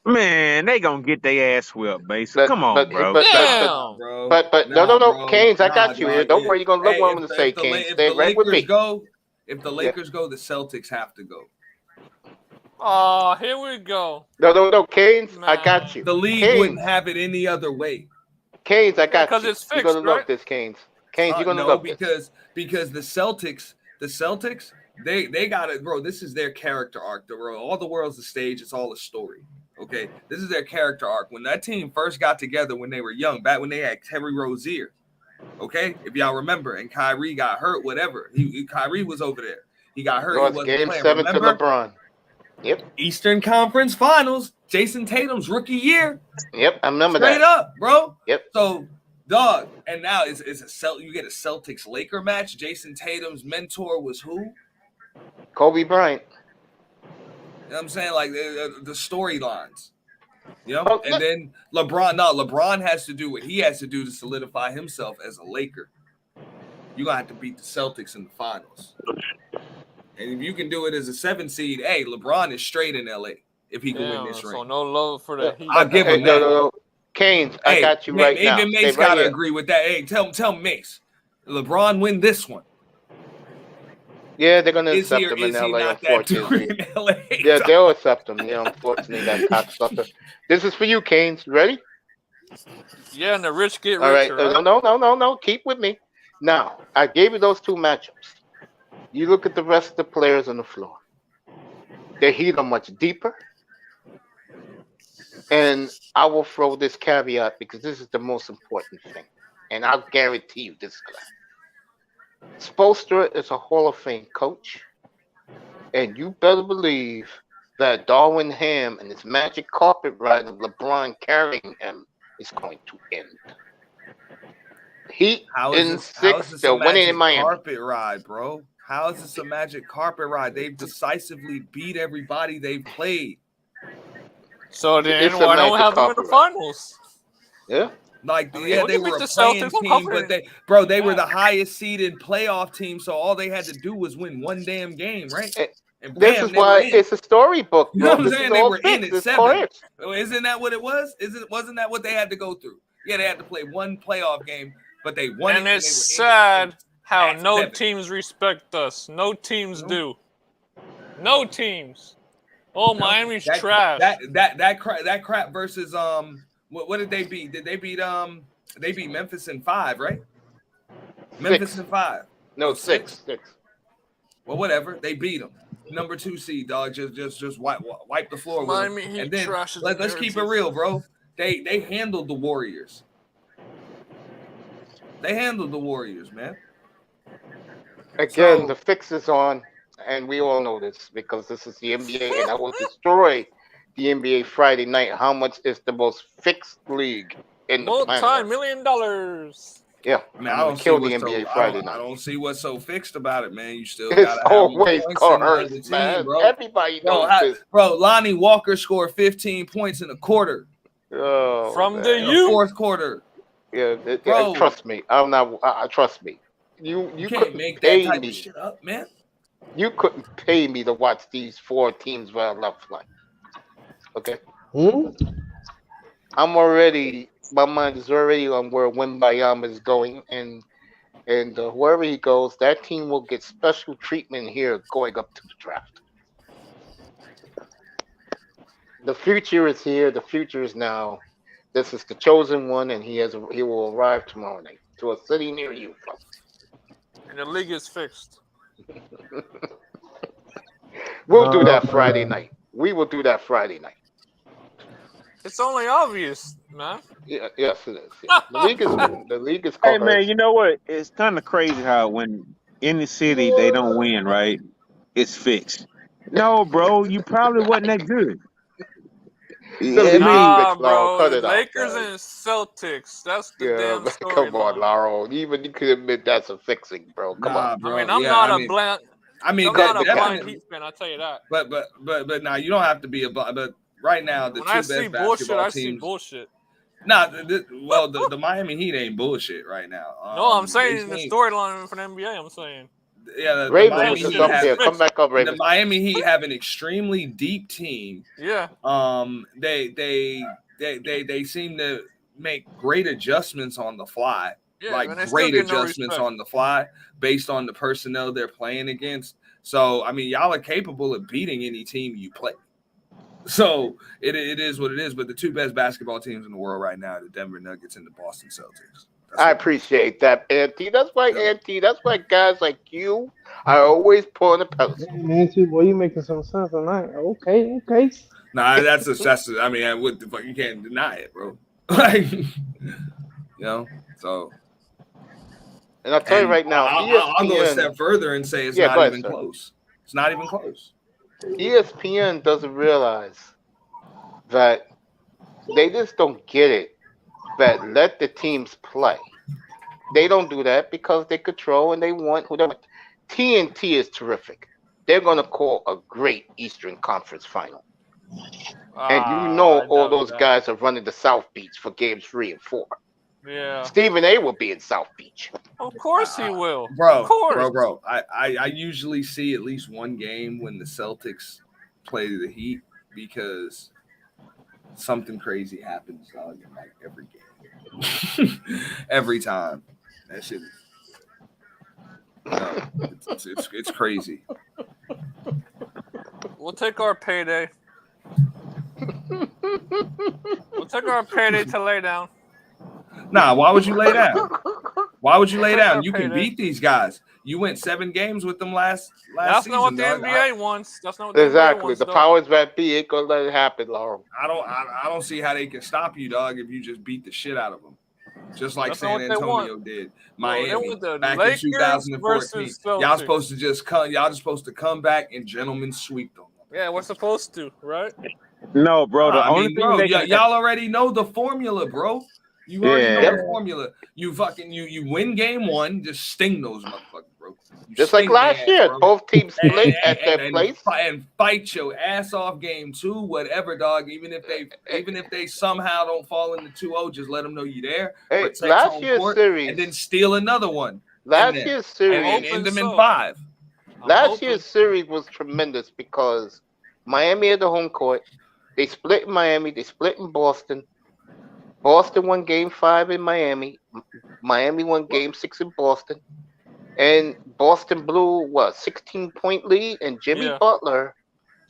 Man, they gonna get their ass whipped, Mason. Come on, bro. Damn. Bro. No, bro. Canes, I Nah, got you here. dog. Don't worry, you're gonna look Hey, what I'm gonna say, if the Canes. if Stay the right with Lakers me. go, if the Lakers go, the Celtics have to go. Oh, here we go. No, Canes, I Nah. got you. The league Canes, wouldn't have it any other way. Canes, I got 'cause you. it's You're fixed, gonna love right? this, Canes. Canes, you're gonna No, love this. because the Celtics, they got it, bro. This is their character arc. All the world's a stage. It's all a story. Okay, this is their character arc. When that team first got together when they were young, back when they had Terry Rozier. Okay, if y'all remember, and Kyrie got hurt, whatever. Kyrie was over there. He got hurt. He Lost wasn't game playing. 7 Remember? to LeBron. Yep, Eastern Conference Finals. Jason Tatum's rookie year. I remember Straight that. up, bro. Yep. So, dog, and now you get a Celtics Laker match. Jason Tatum's mentor was who? Kobe Bryant. You know what I'm saying? Like the storylines. Oh, and then LeBron has to do what he has to do to solidify himself as a Laker. You're gonna have to beat the Celtics in the finals. And if you can do it as a 7 seed, hey, LeBron is straight in LA if he can win this ring. So no love for the Heat. I'll give him that. No. Canes, I got you right now. Even Mace gotta agree with that. Hey, tell Mace, LeBron win this one. Yeah, they're gonna accept him in LA. Unfortunately, yeah, they'll accept him. Yeah, unfortunately, that cocksucker. This is for you, Canes. Ready? Yeah, and the rich get All right. richer. No. Keep with me. Now, I gave you those two matchups. You look at the rest of the players on the floor. Their Heat are much deeper. And I will throw this caveat because this is the most important thing. And I'll guarantee you this guy. Spoelstra is a Hall of Fame coach. And you better believe that Darwin Ham and his magic carpet ride of LeBron carrying him is going to end. Heat in 6, they're winning in Miami. Carpet ride, bro. How is this a magic carpet ride? They've decisively beat everybody they've played. So then why don't we have them in the finals? Yeah. Like, they were a playing team, but they were the highest seeded playoff team, so all they had to do was win one damn game, right? And this is why it's a storybook. You know what I'm saying? They were in at 7. Isn't that what it was? Wasn't that what they had to go through? Yeah, they had to play one playoff game, but they won it. And it's sad how no teams respect us. No teams do. No teams. Oh, Miami's trash. That crap versus what did they beat? Did they beat they beat Memphis in 5, right? Memphis in 5. No, 6. Well, whatever. They beat them. Number 2 seed, dog. Just wipe the floor with them. And then let's keep it real, bro. They handled the Warriors. They handled the Warriors, man. Again, the fix is on, and we all know this because this is the NBA, and I will destroy the NBA Friday night. How much is the most fixed league in the planet? $multi-million. Yeah, I mean, I don't kill the NBA Friday night. I don't see what's so fixed about it, man. You still it's gotta always have coerced, man. Bro. Everybody knows this. Bro, Lonnie Walker scored 15 points in a quarter. Oh, from man. the fourth quarter. Yeah, trust me. I'm not. Trust me. You can't make that type of shit up, man. You couldn't pay me to watch these 4 teams where I love flying. Okay. My mind is already on where Wembayama is going, and wherever he goes, that team will get special treatment here going up to the draft. The future is here. The future is now. This is the chosen one, and he will arrive tomorrow night to a city near you, folks. And the league is fixed. We'll do that Friday night. We will do that Friday night. It's only obvious, man. Yeah, yes, it is. Yeah. The league is. Hey, man, you know what? It's kind of crazy how when in the city they don't win, right? It's fixed. No, bro, you probably wasn't that good. Bro, Lakers and Celtics. That's the damn story. Come on, Laro. Even you could admit that's a fixing, bro. Come on, bro. I mean, I'm not a blind Heat fan. I'll tell you that. But now you don't have to be a blind. But right now, the when two best basketball teams. I see bullshit. Nah, the Miami Heat ain't bullshit right now. No, I'm saying the storyline for the NBA. I'm saying. Yeah, Raven was up there. Come back up, Raven. The Miami Heat have an extremely deep team. Yeah. They seem to make great adjustments on the fly. Yeah, like great adjustments on the fly based on the personnel they're playing against. So I mean, y'all are capable of beating any team you play. So it is what it is. But the two best basketball teams in the world right now are the Denver Nuggets and the Boston Celtics. I appreciate that, Auntie. That's why guys like you are always pulling a pencil. Auntie, boy, you making some sense tonight. Okay. Nah, that's excessive. I mean, what the fuck? You can't deny it, bro. Like, so. And I'll tell you right now, I'll go a step further and say it's not even close. It's not even close. ESPN doesn't realize that they just don't get it. That let the teams play. They don't do that because they control and they want whoever. TNT is terrific. They're going to call a great Eastern Conference final. And I all doubt those that. guys are running the South Beach for games 3 and 4. Yeah. Stephen A will be in South Beach. Of course he will. Of Bro. course. I usually see at least one game when the Celtics play the Heat because something crazy happens, dog, in like every game. Every time. That shit is it's crazy. We'll take our payday. We'll take our payday to lay down. Nah, why would you lay down? Why would you lay down? You can Payday. beat these guys. You went 7 games with them last That's season. not what the dog. NBA wants. That's not what the NBA Exactly. wants. The though. powers that be ain't gonna let it happen, Laurel. I don't see how they can stop you, dog, if you just beat the shit out of them. Just like That's not San what they Antonio want. did. No, they Miami want the back Lakers in 2014. versus Y'all Celtics. supposed to just come. Y'all just supposed to come back and gentlemen sweep them. Yeah, we're supposed to, right? No, bro. The I only mean, thing bro, they can y'all already know the formula, bro. You already know Yeah. the formula. You fucking you win game 1, just sting those motherfuckers, bro. You Just like sting their last ass, year, bro. both teams split at their place. And fight your ass off game 2, whatever, dog. Even if they somehow don't fall into 2-0, just let them know you there. Hey, Protect last home year's court, series, and then steal another one. last and year's then series, end them in so. 5. last year's series was tremendous because Miami had the home court. They split in Miami. They split in Boston. Boston won Game 5 in Miami. Miami won Game 6 in Boston. And Boston blew, 16-point lead? And Jimmy Butler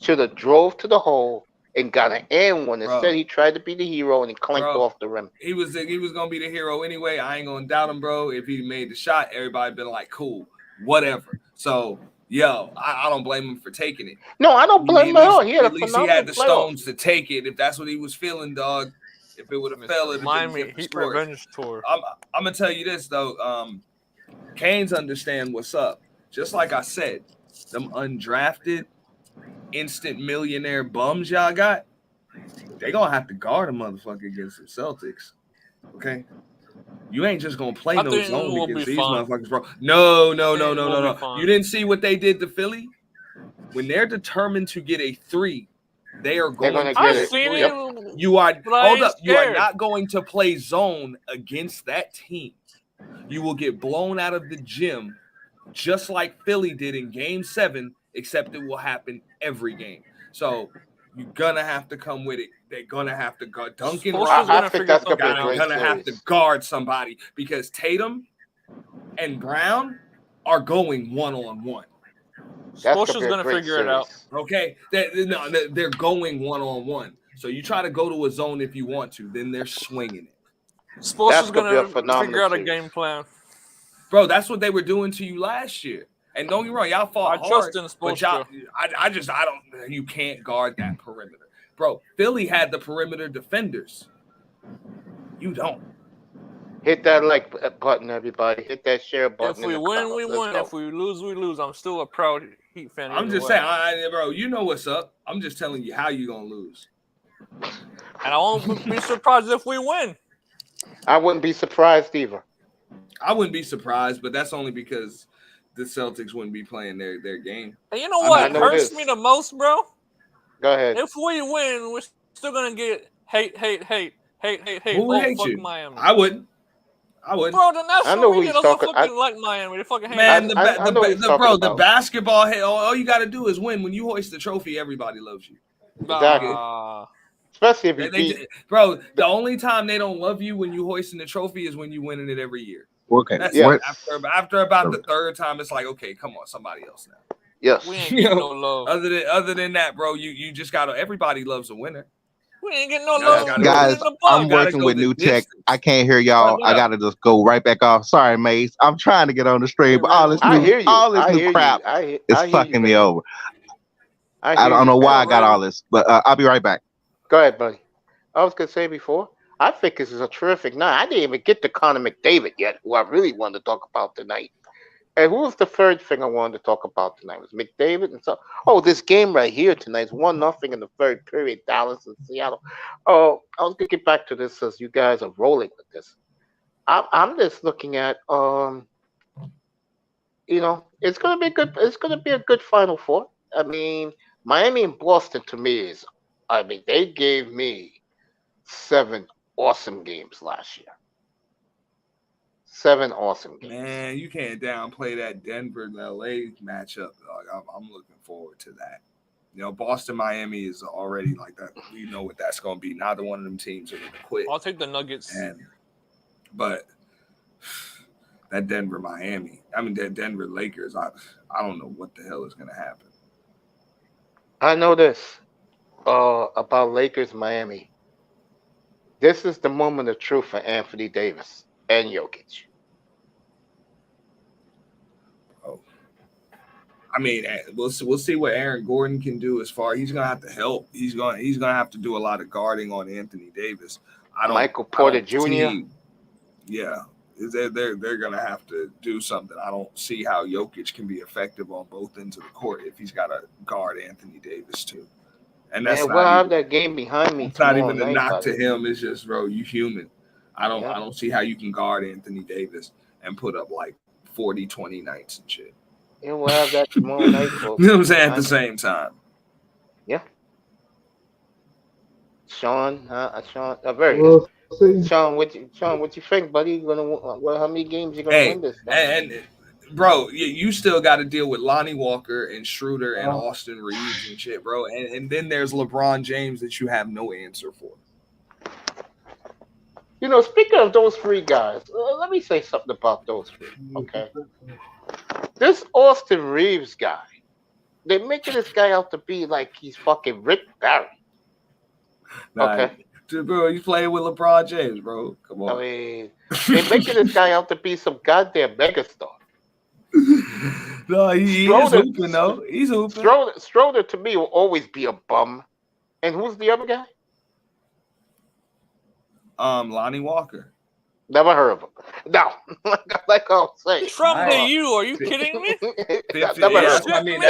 should have drove to the hole and got an and one. Instead, he tried to be the hero and he clanked off the rim. He was going to be the hero anyway. I ain't going to doubt him, bro. If he made the shot, everybody been like, cool, whatever. So, yo, I don't blame him for taking it. No, I don't blame him at all. He had at least he had the stones to take it if that's what he was feeling, dog. If it would have fell, it would Miami Heat revenge tour. I'm gonna tell you this though, Canes understand what's up. Just like I said, them undrafted, instant millionaire bums y'all got, they gonna have to guard a motherfucker against the Celtics. Okay, you ain't just gonna play no zone against these motherfuckers, bro. No. You didn't see what they did to Philly when they're determined to get a 3. They are going to get it. You are hold up. You are not going to play zone against that team. You will get blown out of the gym, just like Philly did in Game 7. Except it will happen every game. So you're gonna have to come with it. They're gonna have to guard Duncan. I think that's gonna have to guard somebody because Tatum and Brown are going 1-on-1. Spoelstra's gonna figure it out. Okay, they're going 1-on-1. So you try to go to a zone if you want to, then they're swinging it. Spoelstra's gonna figure out a game plan, bro. That's what they were doing to you last year. And don't get me wrong, y'all fought hard. But y'all, I don't. You can't guard that perimeter, bro. Philly had the perimeter defenders. You don't. Hit that like button, everybody. Hit that share button. If we win, we win. If we lose, we lose. I'm still a proud Heat fan. I'm just saying, bro, you know what's up. I'm just telling you how you going to lose. And I won't be surprised if we win. I wouldn't be surprised either. I wouldn't be surprised, but that's only because the Celtics wouldn't be playing their game. And you know what hurts me the most, bro? Go ahead. If we win, we're still going to get hate. Who would hate you? Miami. I wouldn't. Bro, then that's I know who he's talking. Fucking like Miami. They fucking hate man, the the basketball hate. All you got to do is win. When you hoist the trophy, everybody loves you. Exactly. Especially if you beat. Bro, the only time they don't love you when you hoisting the trophy is when you winning it every year. Okay. After about the third time, it's like, okay, come on, somebody else now. Yes. We ain't getting no love. Other than that, bro, you just gotta. Everybody loves a winner. We ain't getting no love. Guys, I'm working with new tech. I can't hear y'all. I gotta just go right back off. Sorry, Mace. I'm trying to get on the stream, but all this new crap is fucking me over. I don't know why I got all this, but I'll be right back. Go ahead, buddy. I was gonna say before, I think this is a terrific night. I didn't even get to Connor McDavid yet, who I really wanted to talk about tonight. And who was the third thing I wanted to talk about tonight? It was McDavid and so. Oh, this game right here tonight is 1-0 in the third period. Dallas and Seattle. Oh, I was gonna get back to this as you guys are rolling with this. I'm just looking at it's gonna be good. It's gonna be a good Final Four. I mean, Miami and Boston to me is I mean, they gave me 7 awesome games last year. 7 awesome games. Man, you can't downplay that Denver-LA matchup, dog. I'm looking forward to that. You know, Boston-Miami is already like that. We know what that's going to be. Neither one of them teams are going to quit. I'll take the Nuggets. But that Denver-Miami, that Denver-Lakers, I don't know what the hell is going to happen. I know this about Lakers-Miami. This is the moment of truth for Anthony Davis and Jokic. I mean, we'll see what Aaron Gordon can do as far. He's gonna have to help. He's gonna have to do a lot of guarding on Anthony Davis. Michael Porter Jr. Yeah, they're gonna have to do something. I don't see how Jokic can be effective on both ends of the court if he's got to guard Anthony Davis too. And that's we'll have that game behind me. It's not even a knock to him. It's just, bro, you human. I don't see how you can guard Anthony Davis and put up like 40-20 nights and shit. Yeah, we'll have that tomorrow night. You know what I'm saying? At the same time. Yeah. Sean, very good. Sean, what you think, buddy? You gonna how many games you gonna win this? And bro, you still got to deal with Lonnie Walker and Schroeder and Austin Reeves and shit, bro. And then there's LeBron James that you have no answer for. You know, speaking of those 3 guys, let me say something about those 3. Okay. This Austin Reeves guy, they're making this guy out to be like he's fucking Rick Barry. Okay. Dude, bro, he's playing with LeBron James, bro. Come on. I mean, they're making this guy out to be some goddamn megastar. No, he's hooping, though. He's hooping. Schroeder, to me, will always be a bum. And who's the other guy? Lonnie Walker. Never heard of him. No, like I was saying. Trump to you? Are you kidding me? I mean,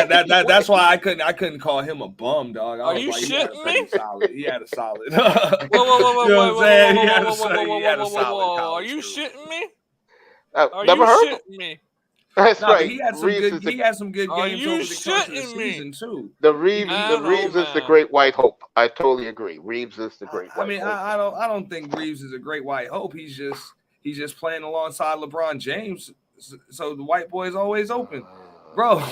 that's why I couldn't call him a bum, dog. Are you shitting me? He had a solid. Whoa! Are you shitting me? Never heard of him? Me? That's right. He had some good games over the course of the season too. The Reeves is the great white hope. I totally agree. Reeves is the great white hope. I don't think Reeves is a great white hope. He's just playing alongside LeBron James, so the white boy is always open, bro.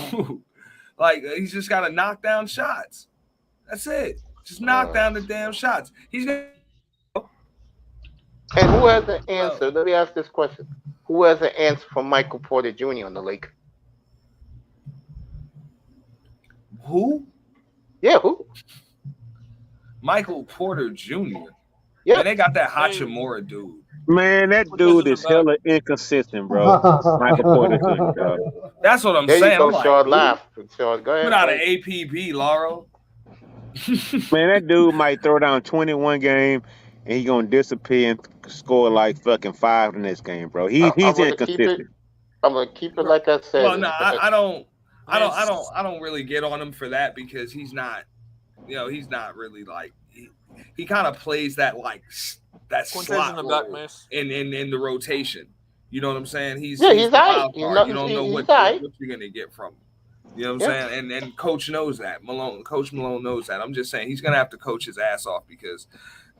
Like he's just got to knock down shots. That's it. Just knock down the damn shots. He's gonna. And who has the answer? Let me ask this question. Who has an answer for Michael Porter Jr. on the Lakers? Who? Yeah, who? Michael Porter Jr. Yeah, man, they got that Hachimura dude. Man, that dude is hella inconsistent, bro. Michael Porter Jr., dog. That's what I'm there saying. You go, Sean, laugh. Sean, go ahead. Put out an APB, Lauro. Man, that dude might throw down 21 game and he gonna disappear and score like fucking 5 in this game, bro. He's inconsistent. I'm gonna keep it like I said. Well, no, I don't really get on him for that because he's not, he's not really like he kind of plays that slot role in the rotation. You know what I'm saying? He's right. You don't know what you're gonna get from him. You know what I'm saying? And Coach knows that. Coach Malone knows that. I'm just saying he's gonna have to coach his ass off because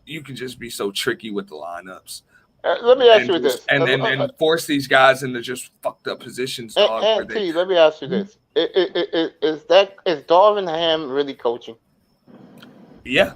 you can just be so tricky with the lineups. Let me ask you this. And force these guys into just fucked up positions. Let me ask you this. Is Darvin Ham really coaching? Yeah,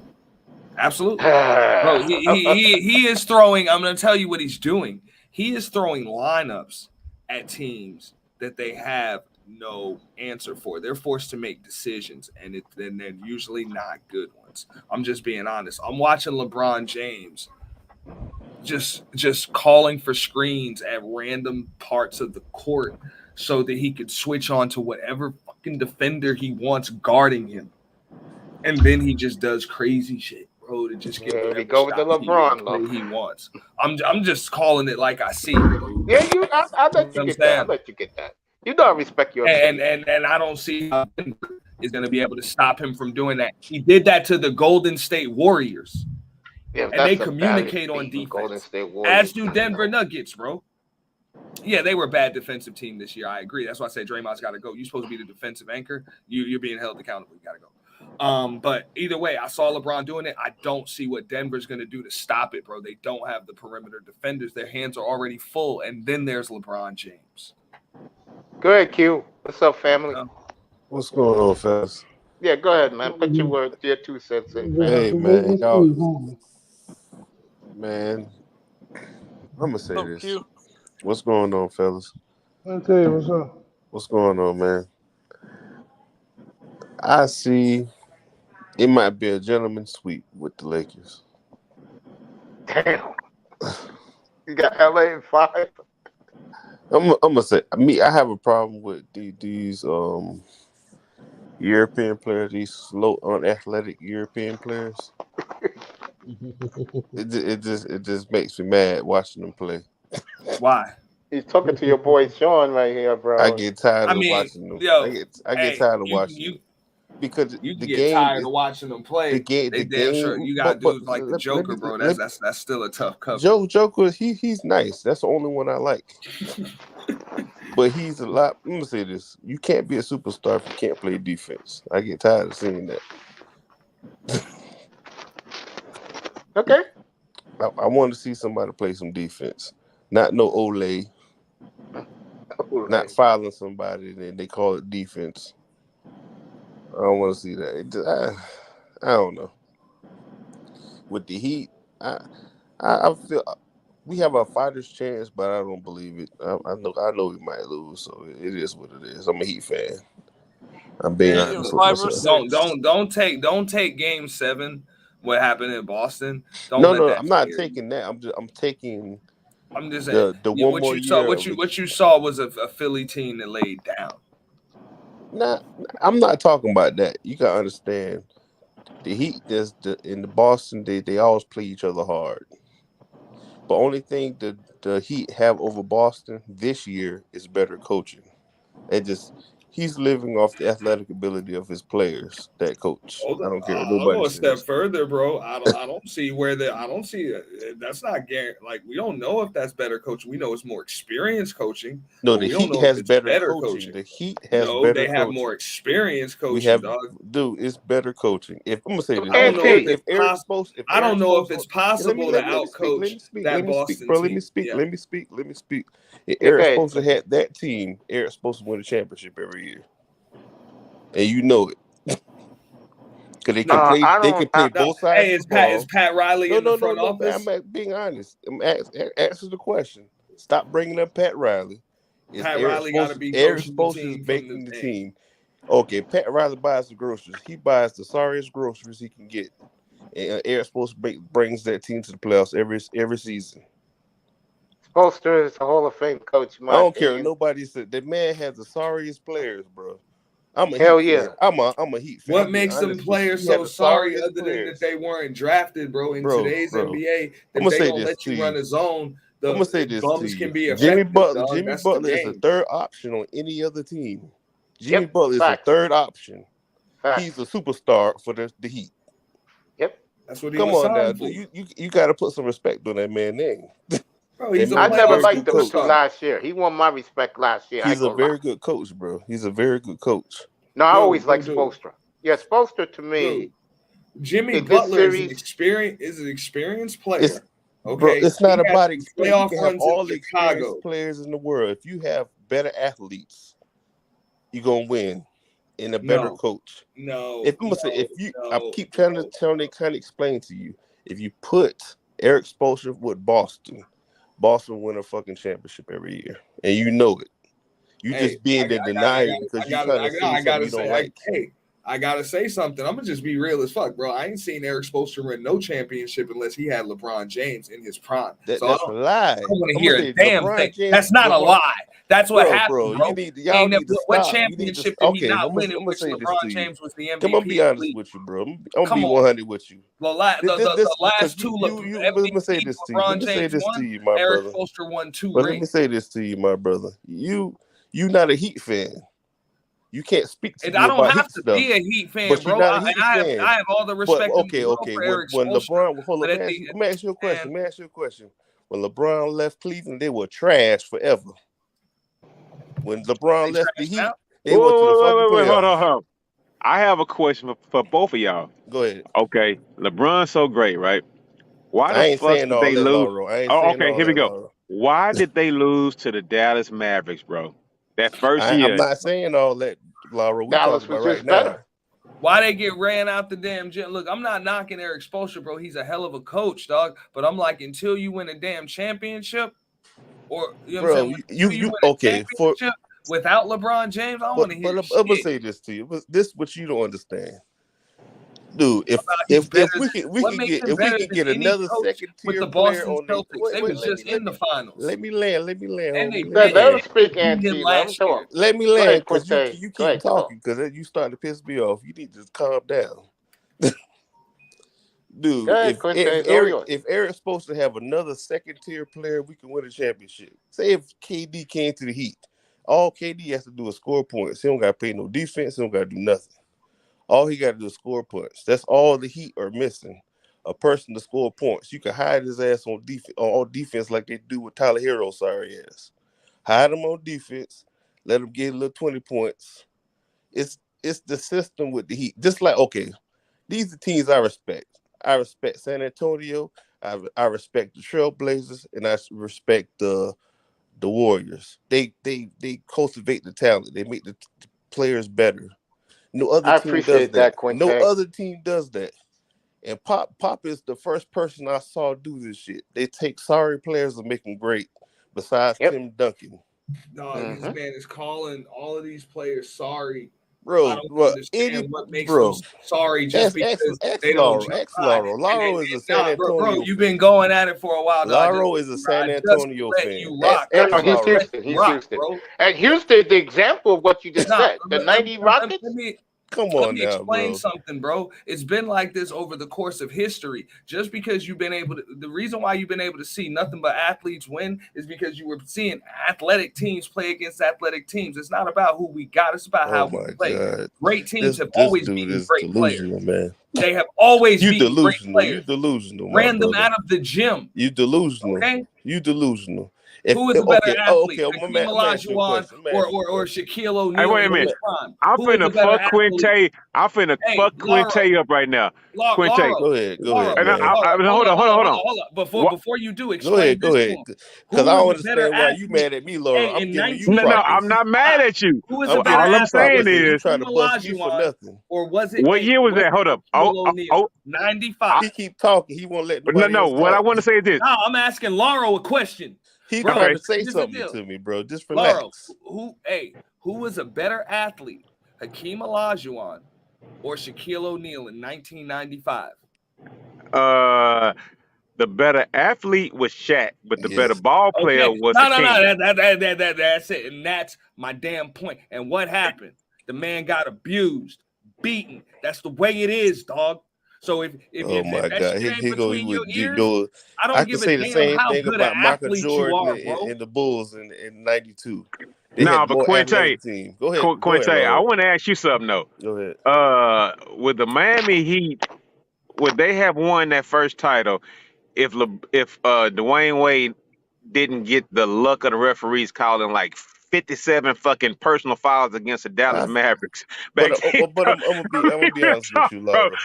absolutely. Bro, he is throwing. I'm going to tell you what he's doing. He is throwing lineups at teams that they have no answer for. They're forced to make decisions, and they're usually not good ones. I'm just being honest. I'm watching LeBron James just calling for screens at random parts of the court so that he could switch on to whatever fucking defender he wants guarding him. And then he just does crazy shit, bro, to just get whatever go with the LeBron he wants. I'm just calling it like I see it, bro. Yeah, I bet you get that. I bet you get that. You don't respect your and I don't see how is going to be able to stop him from doing that. He did that to the Golden State Warriors. Yeah, and they communicate on defense, as do Denver Nuggets, bro. Yeah, they were a bad defensive team this year. I agree. That's why I say Draymond's got to go. You're supposed to be the defensive anchor. You're being held accountable. You got to go. But either way, I saw LeBron doing it. I don't see what Denver's going to do to stop it, bro. They don't have the perimeter defenders. Their hands are already full. And then there's LeBron James. Go ahead, Q. What's up, family? What's going on, fellas? Yeah, go ahead, man. Put your 2 cents in, fam. Hey, man, y'all. Man, I'm gonna say this. Q. What's going on, fellas? I'll tell you what's up. What's going on, man? I see it might be a gentleman's sweep with the Lakers. Damn. You got LA in 5. I'm gonna say I have a problem with these European players, these slow, unathletic European players. It just makes me mad watching them play. Why? He's talking to your boy Sean right here, bro. I get tired of watching them. Yo, I get tired of watching them. Because you the get game tired is, of watching them play. The game, sure you got dudes like the Joker, bro. That's still a tough cover. Joker, he's nice. That's the only one I like. But he's a lot. I'm gonna say this: you can't be a superstar if you can't play defense. I get tired of seeing that. Okay. I want to see somebody play some defense, not no Olay, not fouling somebody and then they call it defense. I don't want to see that. I don't know. With the Heat, I feel we have a fighter's chance, but I don't believe it. I know we might lose, so it is what it is. I'm a Heat fan. I'm being honest with myself. Don't take Game 7. What happened in Boston? No, I'm not taking that. I'm taking. I'm just saying the one more year. What you saw was a Philly team that laid down. Nah, I'm not talking about that. You gotta understand, the Heat. In the Boston, they always play each other hard. But only thing the Heat have over Boston this year is better coaching. He's living off the athletic ability of his players. That coach. I don't care what nobody I'll go a says. step further, bro. I don't see that's not guaranteed. Like, we don't know if that's better coaching. We know it's more experienced coaching. No, the Heat has better coaching. The Heat has better coaching. They have more experienced coaching. It's better coaching. If I'm gonna say this, I don't know if it's possible to outcoach that Boston team. Let me speak. If Eric Spoelstra had that team, Eric Spoelstra win a championship every year, and you know it. Because they can play both sides. Hey, is Pat Riley in the front office? I'm being honest. I'm asking the question. Stop bringing up Pat Riley. Pat Riley got to be Eric Spoelstra is making the team. Okay, Pat Riley buys the groceries. He buys the sorriest groceries he can get. And Eric Spoelstra brings that team to the playoffs every season. Spoelstra is a Hall of Fame coach. I don't care what nobody said. That man has the sorriest players, bro. I'm a Heat fan. What makes them players so sorry other than that they weren't drafted, bro? In today's NBA, if they don't let you run a zone, I'm gonna say this to you. Can be Jimmy Butler is a third option on any other team. Jimmy Butler is a third option. He's a superstar for the Heat. Yep. That's what he was signed for. You got to put some respect on that man's name. Bro, I never liked him last year. He won my respect last year. He's a very good coach, bro. He's a very good coach. No, I always liked Spoelstra. Yeah, Spoelstra to me. Jimmy Butler is an experienced player. Okay, bro, it's not about experience. You can have all the experienced players in the world. If you have better athletes, you're gonna win. And a better coach. I keep trying to explain to you. If you put Eric Spoelstra with Boston win a fucking championship every year, and you know it. You just being the denier because you're trying to say something you don't like. Hey, I gotta say something. I'm gonna just be real as fuck, bro. I ain't seen Eric Spoelstra win no championship unless he had LeBron James in his prime. That's a lie. I don't want to hear a damn thing. That's not a lie. That's what happened, bro. What championship did he not win in which LeBron James was the MVP? Come on, be honest with you, bro. I'm gonna be 100 with you. The last two let me say this to you. Eric Spoelstra won 2 rings. Let me say this to you, my brother. You not a Heat fan. You can't speak to me about Heat stuff. I don't have to be a Heat fan, bro. I have all the respect for Eric Spoelstra. Let me ask you a question. When LeBron left Cleveland, they were trash forever. When LeBron left the Heat, they went to the fucking playoffs. Hold on. I have a question for both of y'all. Go ahead. Okay, LeBron's so great, right? Why the I ain't fuck saying did all they that, lose? Lauro. I ain't Oh, saying okay, all here we that, go. Lauro. Why did they lose to the Dallas Mavericks, bro? That first I'm year. not saying all that, Lauro. We Dallas talking was about right just better. now. Why they get ran out the damn gym? Look, I'm not knocking Eric Spoelstra, bro. He's a hell of a coach, dog. But I'm like, until you win a damn championship, or you know what I'm Bro, saying, until you win a okay for championship without LeBron James, I don't but want to hear I'm shit gonna say this to you. But this what you don't understand. Dude, if about he's better we than, can what makes him better than get any another coach second with tier the player Boston on the Celtics. They was just in the finals. let me land, And homie. they Let me Let him land. speak, beat him Auntie. Let him last year. talk. Let me Go land ahead, because Quinte. you Go keep ahead, talking because you starting to piss me off. You need to calm down. Dude, Go ahead, Quinte. It's all yours. if Eric's supposed to have another second tier player, we can win a championship. Say if KD came to the Heat, all KD has to do is score points. He don't got to play no defense. He don't got to do nothing. All he got to do is score points. That's all the Heat are missing. A person to score points. You can hide his ass on defense like they do with Tyler Hero. Sorry ass. Hide him on defense. Let him get a little 20 points. It's the system with the Heat. Just like these are teams I respect. I respect San Antonio. I respect the Trailblazers, and I respect the Warriors. They cultivate the talent. They make the players better. No other I team does appreciate that. that, No Quinte. other team does that. And Pop is the first person I saw do this shit. They take sorry players and make them great. Besides Yep. Tim Duncan, Dog, this man is calling all of these players sorry. I bro. don't Well, understand what makes them sorry just because they don't Lauro. jump Ex high. Lauro. Lauro is a San Bro, Antonio you've fan. been going at it for a while. Lauro is a San Antonio let fan. you rock. No, he's Lauro. Houston. He's Houston. And Houston, the example of what you just said, the 90 Rockets. Come Let on me now, explain bro. something, bro. It's been like this over the course of history. Just because you've been able to, the reason why you've been able to see nothing but athletes win is because you were seeing athletic teams play against athletic teams. It's not about who we got, it's about how we play. God. Great teams have This always dude beaten is great delusional, players. man. They have always You beaten great delusional. players. You delusional, my Ran them brother. out of the gym. You delusional. Okay? You delusional. Who is a better athlete? Hakeem Olajuwon or Shaquille O'Neal? Hey, wait a minute. I'm finna fuck Quinte. I'm finna fuck Quinte up right now. Quinte. Go ahead, And man. hold on. Before you do, explain go ahead. Because I don't understand why you mad at me, Laura. I'm giving you No, props. I'm not mad at you. Who is All a better I'm saying athlete? is, trying to bust me for nothing. Or was it? What year was that? Hold up. 95. He keep talking. He won't let nobody No. else What talk. I want to say is this. No, I'm asking Lauro a question. He's Bro, trying to say here's the something deal. to me, bro. Just relax. Lauro, who was a better athlete, Hakeem Olajuwon or Shaquille O'Neal in 1995? The better athlete was Shaq, but the better ball player was Hakeem. No. That's it, and that's my damn point. And what happened? The man got abused, beaten. That's the way it is, dog. So if my that God, shit ain't he between your ears, I I don't could give say a the damn same how thing good about an Michael athlete Jordan you are, bro. and the Bulls in '92. They No, had but more Quinte, athletic team. Go ahead, Quinte, I Laura. want to ask you something though. Go ahead. With the Miami Heat, would they have won that first title if Dwayne Wade didn't get the luck of the referees calling like 57 fucking personal fouls against the Dallas Mavericks? But I'm gonna be honest with you, Laura.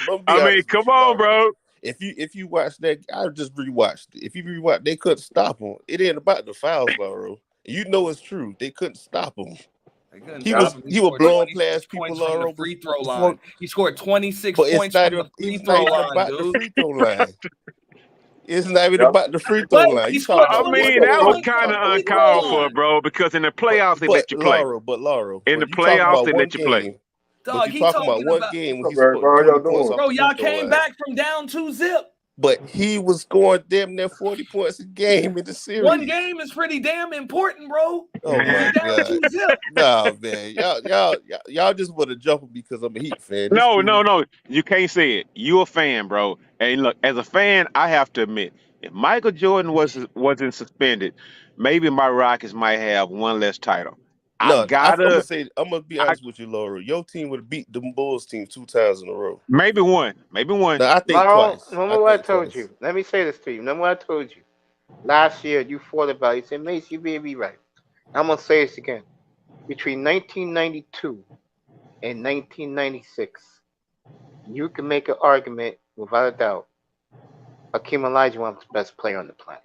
Come on, bro. If you watch that, I just rewatched it. If you rewatch, they couldn't stop him. It ain't about the fouls, Laura. You know it's true. They couldn't stop him. He was blowing past people, Laura. Free throw line. He scored 26 but points from the free throw line, about dude. the free throw line. It's not even about the free throw line. He scored I mean, that was kind of uncalled for, bro. Because in the playoffs they let you play. Laura, in the playoffs they let you play. Dog, you talking about one game when he Bro, scored 20 y'all points. Bro, y'all came back from down 2-0. But he was scoring damn near 40 points a game in the series. One game is pretty damn important, bro. Oh my God. Nah, man. Y'all just want to jump him because I'm a Heat fan. No. You can't say it. You a fan, bro. And look, as a fan, I have to admit, if Michael Jordan wasn't suspended, maybe my Rockets might have one less title. I'm gonna be honest with you, Laura. Your team would have beat the Bulls team 2 times in a row. Maybe one. No, I think twice. Remember what I told you. Let me say this to you. Remember what I told you. Last year, you fought about it. You said, Mace, you may be right. I'm going to say this again. Between 1992 in 1996, you can make an argument without a doubt. Hakeem Olajuwon was the best player on the planet.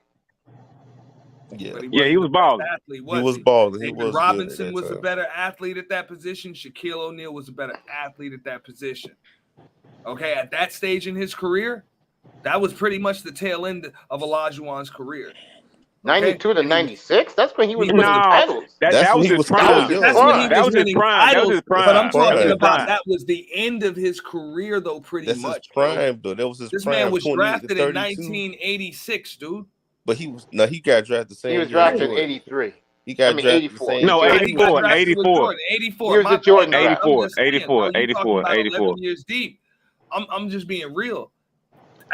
Yeah, But he Yeah, he wasn't was the best balling. athlete, he was was he? balling. He David was good at Robinson that was a time. better athlete at that position. Shaquille O'Neal was a better athlete at that position. Okay, at that stage in his career, that was pretty much the tail end of Olajuwon's career. Okay? 92 to And he was- 96. That's when he was he winning was- No, titles. that That's when was he his was prime. still young. That's when he That was was his winning prime. That was titles. his prime. But I'm That's his talking prime. about Prime. that was the end of his career, though, pretty That's much. his bro. prime, though. That was his This prime. man was 28 to drafted in 32. 1986, dude. But he got drafted the same He was year as drafted in Jordan. 83. He got drafted 84. the same No, year. Yeah, he got 84, drafted with 84. Jordan. 84. He was My the Jordan bad, dog. draft. I'm just saying, 84, bro, you talking 84, about 84. 11 years deep. I'm just being real.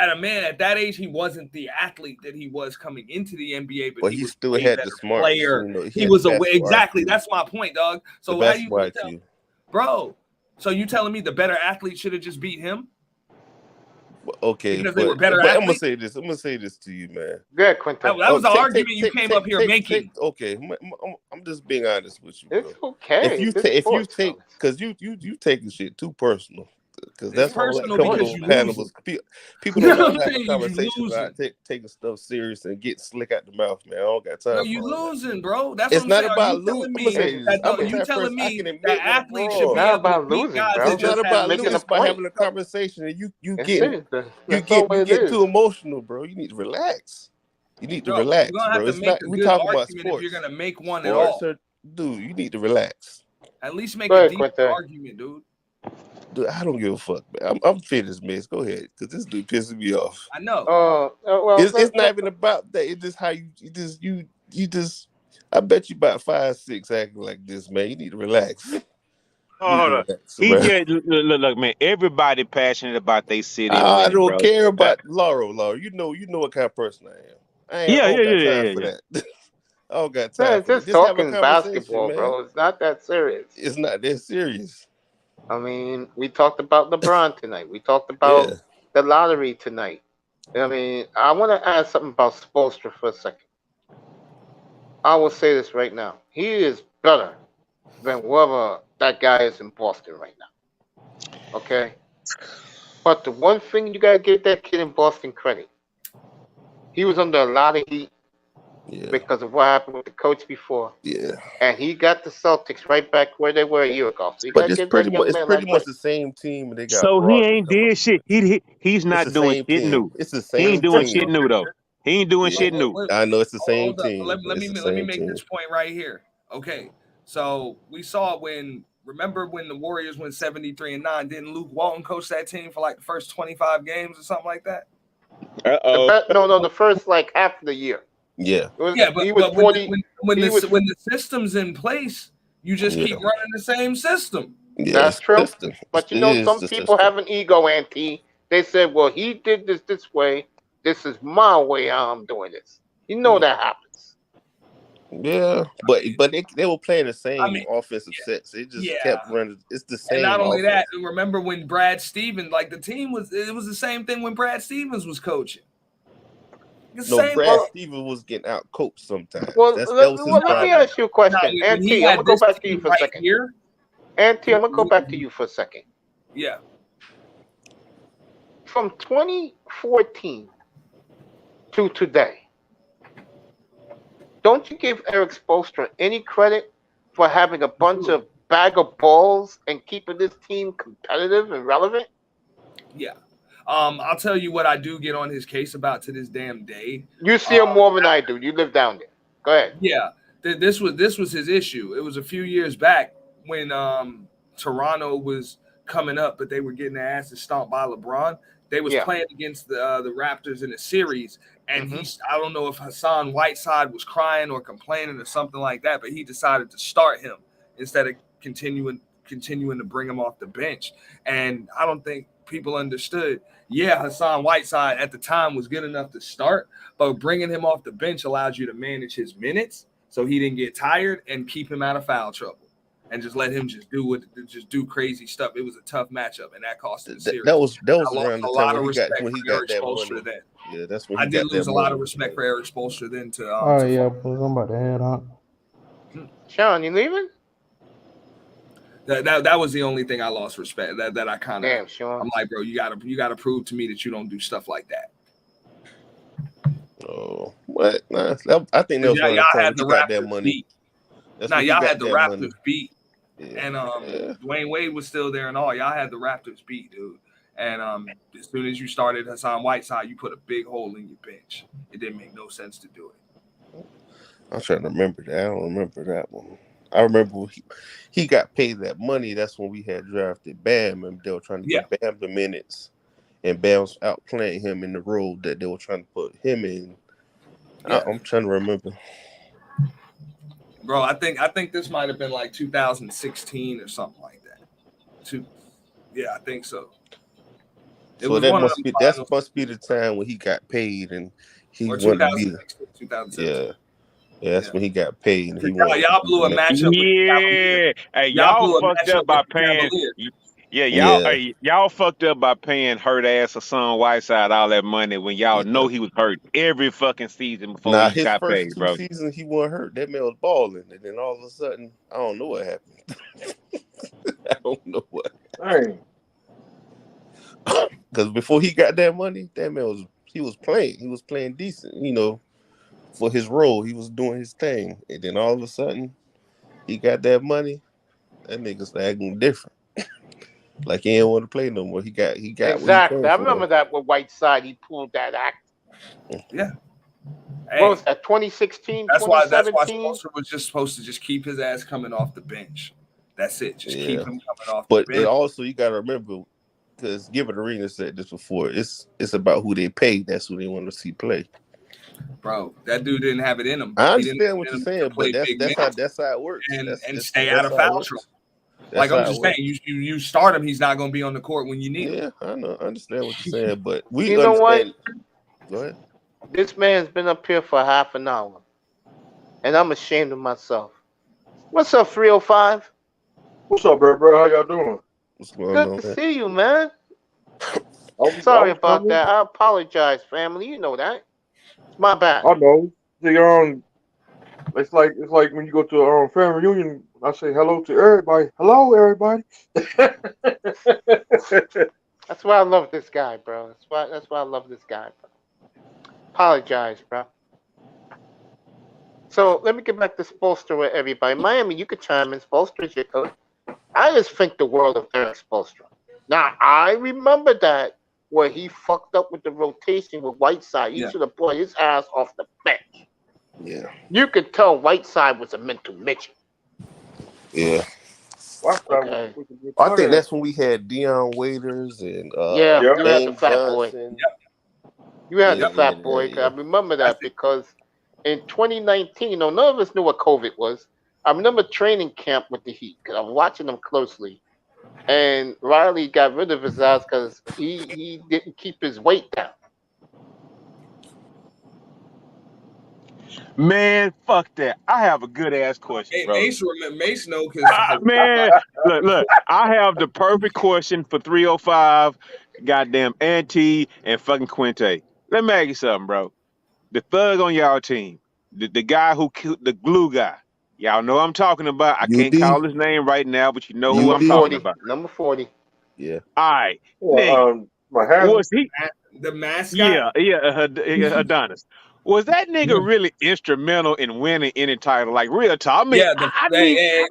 At a man at that age, he wasn't the athlete that he was coming into the NBA, but But he he was still a had better the smarts. player. You know, He had was the a basketball exactly. IQ. That's my point, dog. So The how you basketball tell, IQ. bro? So you telling me the better athlete should have just beat him Okay, because they were but better I'm gonna athletes? say this. I'm gonna say this to you, man. Good, Quinto. That was the Take- argument take- you take- came take- up here take- making. okay, I'm just being honest with you, bro. It's okay. If you It's take, sports, fellas. because you taking shit too personal. Because It's that's all that personal coming because on you panels. losing. People You don't know want what to I'm have a saying? You conversation losing. about taking stuff serious and getting slick out the mouth, man. I don't got time No, for you all that. losing, bro. That's It's what I'm not saying. Are about you telling losing. I'm me gonna say this. that I'm no, the you type of telling person I me can that admit when I'm athletes should wrong. be Not able to about beat losing, guys bro. that It's just not had about making losing. a It's about point. having a conversation, and you That's get it. you That's all get what you it get is. too emotional, bro. You need to relax. You need to Bro, relax, you're gonna bro. have to It's make not. a We good talking about argument if you're sports. gonna make one at Sports all. are, dude. You need to relax. At least make Go a ahead, decent Quinto. argument, dude. Dude, I don't give a fuck, man. I'm finished, man. Go ahead, because this dude pisses me off. I know. Well, It's not even about that. It's just how you just. I bet you about 5'6" acting like this, man. You need to relax. You Oh, need hold to on. relax, He bro. just look, man. Everybody passionate about their city and I winning, don't bro. care about Laura. You know what kind of person I am. I don't got time for that. I don't got time man, for that. just Just have a talking conversation, basketball, man. bro. It's not that serious. It's not that serious. I mean, we talked about LeBron tonight. We talked about Yeah. the lottery tonight. I mean, I want to add something about Spoelstra for a second. I will say this right now. He is better than whoever that guy is in Boston right now. Okay? But the one thing you got to give that kid in Boston credit, he was under a lot of heat because of what happened with the coach before. Yeah. And he got the Celtics right back where they were a year ago. So you But got to it's give pretty that young much man like the same team. They got So he Brogdon ain't coming. did shit. He's not the doing same shit team. new. It's the He same ain't doing team. shit new though. He ain't doing shit new. I know it's the same Hold up. team. Let It's the me same make team. this point right here. Okay. So we saw remember when the Warriors went 73-9, didn't Luke Walton coach that team for like the first 25 games or something like that? The first like half of the year. Yeah. He was 40. When the system's in place, you just keep running the same system. Yeah, that's true. System. But you know, some people have an ego, Auntie. They said, well, he did this way. This is my way how I'm doing this. You know that happens. Yeah, but they were playing the same offensive sets. It just kept running. It's the same. And not only offense. that, remember when Brad Stevens, like the team was the same thing when Brad Stevens was coaching. Brad Stevens was getting out coached sometimes. Well, that was his let me ask you a question. Auntie, I'm going to go back to you for a second. Auntie, I'm going to go back to you for a second. Yeah. From 2014 to today, don't you give Eric Spoelstra any credit for having a bunch of bag of balls and keeping this team competitive and relevant? Yeah. I'll tell you what I do get on his case about to this damn day. You see him more than I do. You live down there. Go ahead. Yeah. This was his issue. It was a few years back when Toronto was coming up, but they were getting their asses stomped by LeBron. They was playing against the Raptors in a series, and I don't know if Hassan Whiteside was crying or complaining or something like that, but he decided to start him instead of continuing to bring him off the bench. And I don't think people understood. Yeah, Hassan Whiteside at the time was good enough to start, but bringing him off the bench allows you to manage his minutes so he didn't get tired and keep him out of foul trouble. And just let him just do crazy stuff. It was a tough matchup, and that cost him the series. That was I around the time when he got that money. Then. Yeah, that's when I did lose a lot of respect for Eric Spoelstra then. All right, boys, I'm about to head on. Sean, you leaving? That was the only thing I lost respect. That I kind of. Damn, Sean. I'm like, bro, you gotta prove to me that you don't do stuff like that. Oh, what? Nah, I think that was Y'all around the time had he the got that Raptors money. beat. That's Nah, when he y'all got had the that Raptors money. beat, Yeah. and Yeah. Dwayne Wade was still there and all. Y'all had the Raptors beat, dude. And as soon as you started Hassan Whiteside, you put a big hole in your bench. It didn't make no sense to do it. I'm trying to remember that. I don't remember that one. I remember he got paid that money. That's when we had drafted Bam, and they were trying to give Bam the minutes, and Bam was out playing him in the role that they were trying to put him in. Yeah. I'm trying to remember. Bro, I think this might have been like 2016 or something like that. Yeah, I think so. So that must be the time when he got paid and he wanted to be. 2017. Yeah, that's when he got paid and he wanted. Y'all blew a matchup. Yeah, hey, y'all fucked up by paying. Yeah, y'all fucked up by paying hurt ass Hassan Whiteside all that money when y'all know he was hurt every fucking season before he his got first paid, 2 bro. seasons he wasn't hurt. That man was balling, and then all of a sudden, I don't know what happened. I don't know what. Because before he got that money, that man was playing. He was playing decent, for his role. He was doing his thing, and then all of a sudden, he got that money. That nigga's acting different. Like he didn't want to play no more. He got Exactly. what he came I for. remember that with Whiteside. He pulled that act. Yeah. What was that? 2016, That's why 2017? Spoelstra was just supposed to just keep his ass coming off the bench. That's it. Just keep him coming off But the bench. also you got to remember, because Gilbert Arenas said this before, it's about who they pay. That's who they want to see play. Bro, that dude didn't have it in him. I understand what you're saying, but that's how it works. And stay out of foul trouble. Like I'm just saying, you start him, he's not going to be on the court when you need him. Yeah, I know. I understand what you're saying, but we You know understand. what? Go ahead. This man's been up here for half an hour, and I'm ashamed of myself. What's up, 305? What's up, bro? How y'all doing? What's going on? Good to see you, man. Sorry about that. I apologize, family. You know that. It's my bad. I know. See, it's like when you go to a family reunion. I say hello to everybody. Hello, everybody. That's why I love this guy, bro. That's why I love this guy, bro. Apologize, bro. So let me get back to Spoelstra with everybody. Miami, you could chime in. Spoelstra's your coach. I just think the world of Eric Spoelstra. Now I remember that where he fucked up with the rotation with Whiteside. He should have brought his ass off the bench. Yeah. You could tell Whiteside was a mental midget. Yeah. Okay. I think that's when we had Dion Waiters and you had the fat boy. You had the fat boy. I remember that because in 2019, none of us knew what COVID was. I remember training camp with the Heat because I was watching them closely. And Riley got rid of his ass because he didn't keep his weight down. Man, fuck that. I have a good ass question, bro. Mace know because man, look. I have the perfect question for 305, goddamn Auntie and fucking Quinte. Let me ask you something, bro. The thug on y'all team, the guy who killed the glue guy. Y'all know I'm talking about. I can't call his name right now, but you know who I'm talking about. Number 40. Yeah. All right. Was he the mascot? Yeah, Adonis. Was that nigga really instrumental in winning any title? Like real talk. I mean, I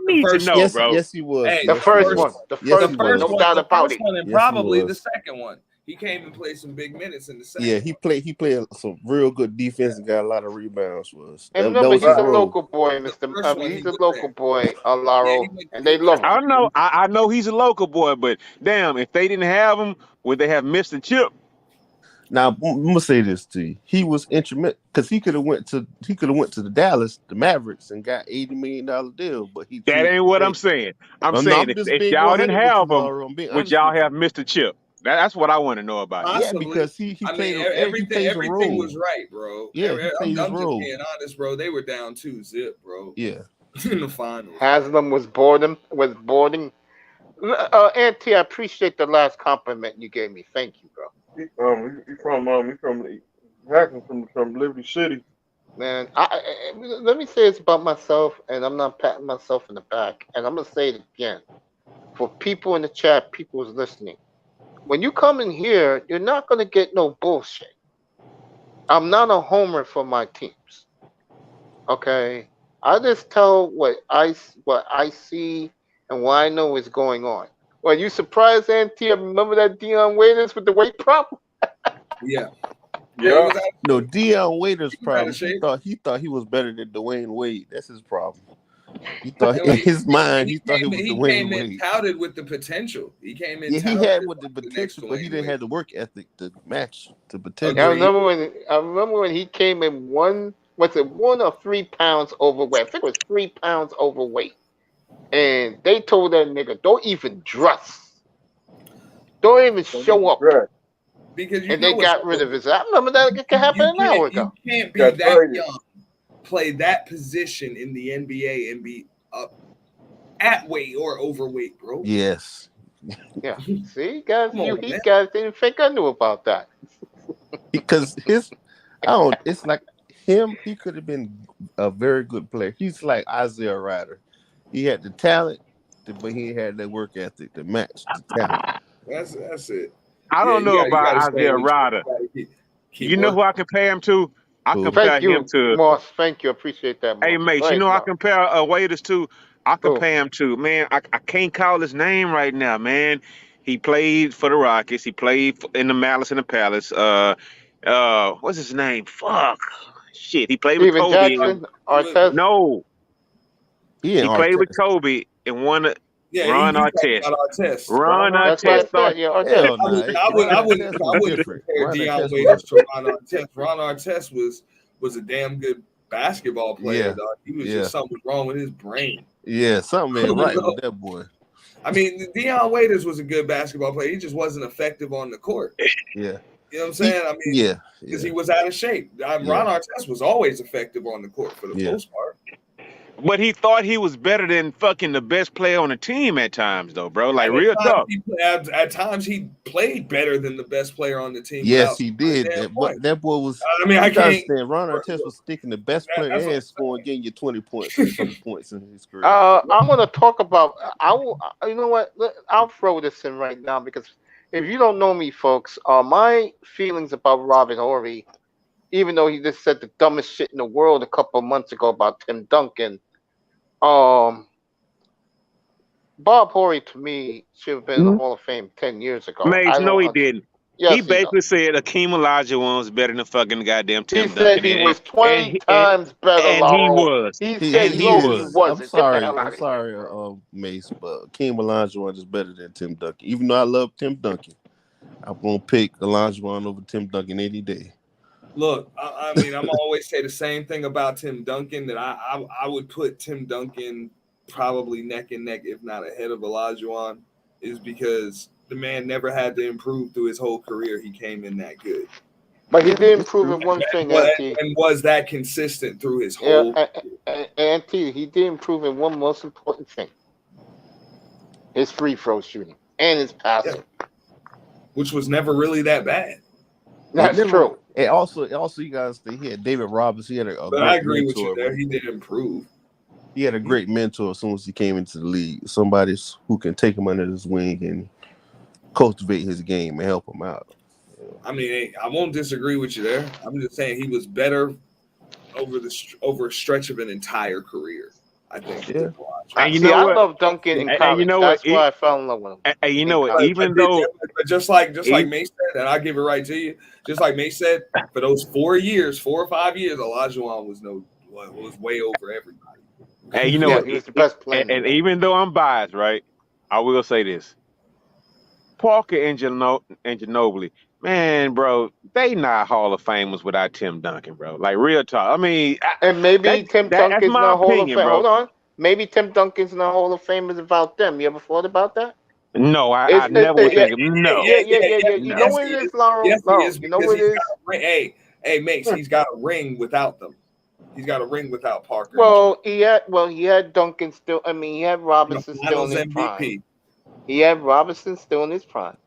need to know, bro. Yes, he was. Hey, the first one. The first one, no doubt about it. And probably the second one. He came and played some big minutes in the second. Yeah, he played some real good defense and got a lot of rebounds. And remember, he's a local boy, he's a local boy, Alaro, and they love him. I know he's a local boy, but damn, if they didn't have him, would they have missed the chip? Now I'm gonna say this to you: he was instrumental because he could have went to the Dallas, the Mavericks, and got $80 million deal. But that ain't what I'm saying. I'm saying if y'all didn't have him, would y'all have missed the chip? That's what I want to know about. Possibly. Yeah, because he played. Everything was right, bro. Yeah, I'm just being honest, bro. They were down 2-0, bro. Yeah, in the finals. Haslam was boarding. Auntie, I appreciate the last compliment you gave me. Thank you, bro. He's from Hackman, from Liberty City. Man, let me say this about myself, and I'm not patting myself in the back, and I'm gonna say it again. for people in the chat, people who's listening. When you come in here, you're not gonna get no bullshit. I'm not a homer for my teams. Okay, I just tell what I see and what I know is going on. Well, you surprised, Auntie? I remember that Dion Waiters with the weight problem. Yeah. Yeah. No, Dion Waiters' He was out problem. of shape. He thought he was better than Dwayne Wade. That's his problem. He thought in his mind he thought he was Dwayne came in Wade. touted with the potential. He came in. Yeah, he touted had with the like next potential, but he Dwayne didn't Wade. have the work ethic to match the I potential. remember when he came in one or 3 pounds overweight. I think it was 3 pounds overweight. And they told that nigga, don't even dress. Don't even show up. Because and they got rid of his. I remember that happened an hour ago. You can't be that young, play that position in the NBA and be up at weight or overweight, bro. Yes. Yeah. See, guys, you guys didn't think I knew about that. Because it's like him, he could have been a very good player. He's like Isaiah Ryder. He had the talent, but he had that work ethic to match the talent. That's it. I don't know about Isaiah Ryder. You know who I compare him to? I compare him to Moss. Thank you. Appreciate that, Moss. Hey, Mace, you know I compare Waiters to? I compare him to, man, I can't call his name right now, man. He played for the Rockets. He played in the Malice in the Palace. What's his name? Fuck. Shit. He played with Steven Kobe. Jackson, Artest. No. He played with Kobe and won it. Yeah, Ron Artest. Ron Artest. I wouldn't compare Dion Waiters to Ron Artest. Ron Artest was a damn good basketball player, dog. He was just something wrong with his brain. Yeah, something ain't right with that boy. I mean, Dion Waiters was a good basketball player. He just wasn't effective on the court. Yeah. You know what I'm saying? I mean, because he was out of shape. Ron Artest was always effective on the court for the most part. But he thought he was better than fucking the best player on the team at times, though, bro. Like, real talk. At times, he played better than the best player on the team. Yes, he did. That boy was. I mean, I can't understand. Ron Artest was sticking the best player and scoring, getting you 20 points in his career. I'm going to talk about. You know what? I'll throw this in right now because if you don't know me, folks, my feelings about Robert Horry, even though he just said the dumbest shit in the world a couple of months ago about Tim Duncan. Bob Horry to me should have been in the Hall of Fame 10 years ago. Mace, no, he didn't. Yes, he basically said Akeem Olajuwon was better than fucking goddamn Tim Duncan. He said he was 20 times better. And he was. He said he wasn't. I'm sorry, Mace, but Akeem Olajuwon is better than Tim Duncan. Even though I love Tim Duncan, I'm gonna pick Olajuwon over Tim Duncan any day. Look, I mean, I'm always say the same thing about Tim Duncan, that I would put Tim Duncan probably neck and neck, if not ahead of Olajuwon, is because the man never had to improve through his whole career. He came in that good. But he did improve in one thing, Auntie. And was that consistent through his whole career. Auntie, he did improve in one most important thing. His free throw shooting and his passing. Which was never really that bad. That's true. And also, you guys think he had David Robinson. He had a but I agree with you there. He did improve. He had a great mentor as soon as he came into the league. Somebody who can take him under his wing and cultivate his game and help him out. I mean, I won't disagree with you there. I'm just saying he was better over a stretch of an entire career, I think. Yeah. And you know I love Duncan in college. That's why I fell in love with him. And you know what? Even though, just like Mace said, and I'll give it right to you. Just like Mace said, for those 4 or 5 years, Olajuwon was way over everybody. And you know what? He was the best player. And even though I'm biased, right? I will say this: Parker and Ginobili, man, bro, they not Hall of Famers without Tim Duncan, bro. Like, real talk. I mean, and maybe Tim Duncan's not Hall of Fame. Bro. Hold on. Maybe Tim Duncan's not Hall of Famers about them. You ever thought about that? No, I never would think of no. Yeah. You know what it is, Laurel? Yes, you know what it is? Hey, Mace, he's got a ring without them. He's got a ring without Parker. Well, he had Duncan still. I mean, he had Robinson still in his prime. He had Robinson still in his prime.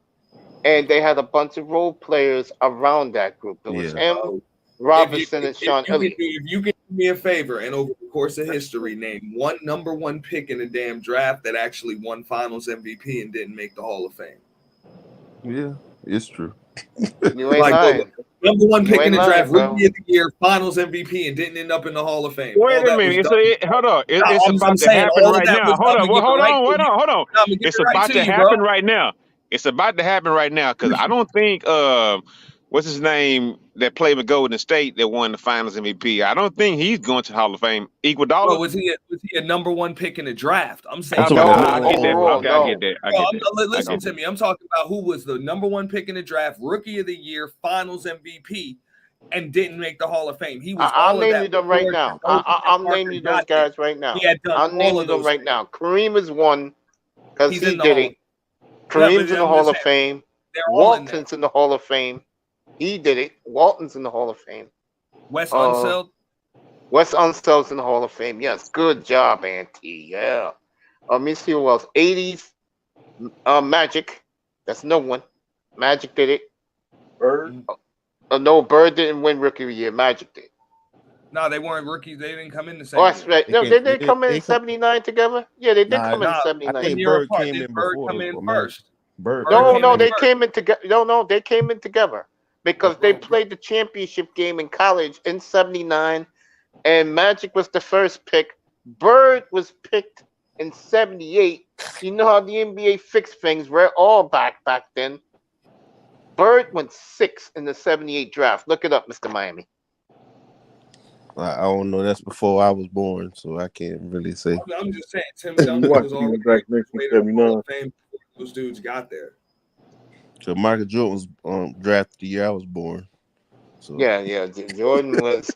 And they had a bunch of role players around that group. It was him, Robinson, and Sean Elliott. If you can do me a favor, and over the course of history, name one number one pick in the damn draft that actually won Finals MVP and didn't make the Hall of Fame. Yeah, it's true. You ain't lying. Number one You pick in ain't the lying, draft, bro. Rookie of the Year, Finals MVP, and didn't end up in the Hall of Fame. Wait All a that was minute. done. Hold on. No, It's I'm about to saying happen all of right that now. was Hold done on. to Well, give it hold right on. to Hold you. on. Hold on. No, I'm gonna give It's it right about to to you, bro. happen right now. It's about to happen right now because I don't think what's his name that played with Golden State that won the Finals MVP. I don't think he's going to the Hall of Fame. Bro, Iguodala. was he a number one pick in the draft? I'm saying I'm Okay, talking No, about I get that. overall, Okay, I no. get that. I Bro, get that. I listen get to that. me. I'm talking about who was the number one pick in the draft, Rookie of the Year, Finals MVP, and didn't make the Hall of Fame. He was I'll all of name that you them right before now. Ginobili and I'll name Parker you those got there. guys right now. He had done I'll name all you of them those right things. now. Kareem is one because He's he in the did Hall. it. Yeah, Kareem's but in the I'm Hall just of saying, Fame. they're all in there. Walton's in the Hall of Fame. He did it. Walton's in the Hall of Fame. Wes Uh, Unseld. Wes Unsel's in the Hall of Fame. Yes, good job, Auntie. Yeah. Let me see who else. 80s, Magic. That's no one. Magic did it. Bird. No, Bird didn't win Rookie of the Year. Magic did. No, they weren't rookies. They didn't come in the same Oh, that's year. right. No, They did they came, come in they come, 79 together? Yeah, they did nah, come in Nah, I 79. 1 think year Bird apart. came Did in Bird before come in Magic. first? Bird. Bird No, came no, in they first. came in together. No, they came in together because they Bro, played the championship game in college in 79, and Magic was the first pick. Bird was picked in 78. You know how the NBA fixed things. We're all back then. Bird went 6 in the 78 draft. Look it up, Mr. Miami. I don't know. That's before I was born, so I can't really say. I'm just saying, Tim You Duncan watch was Steven already Jackson in made in the Hall 79. of Fame before those dudes got there. So Michael Jordan was drafted the year I was born. So Yeah. Jordan was.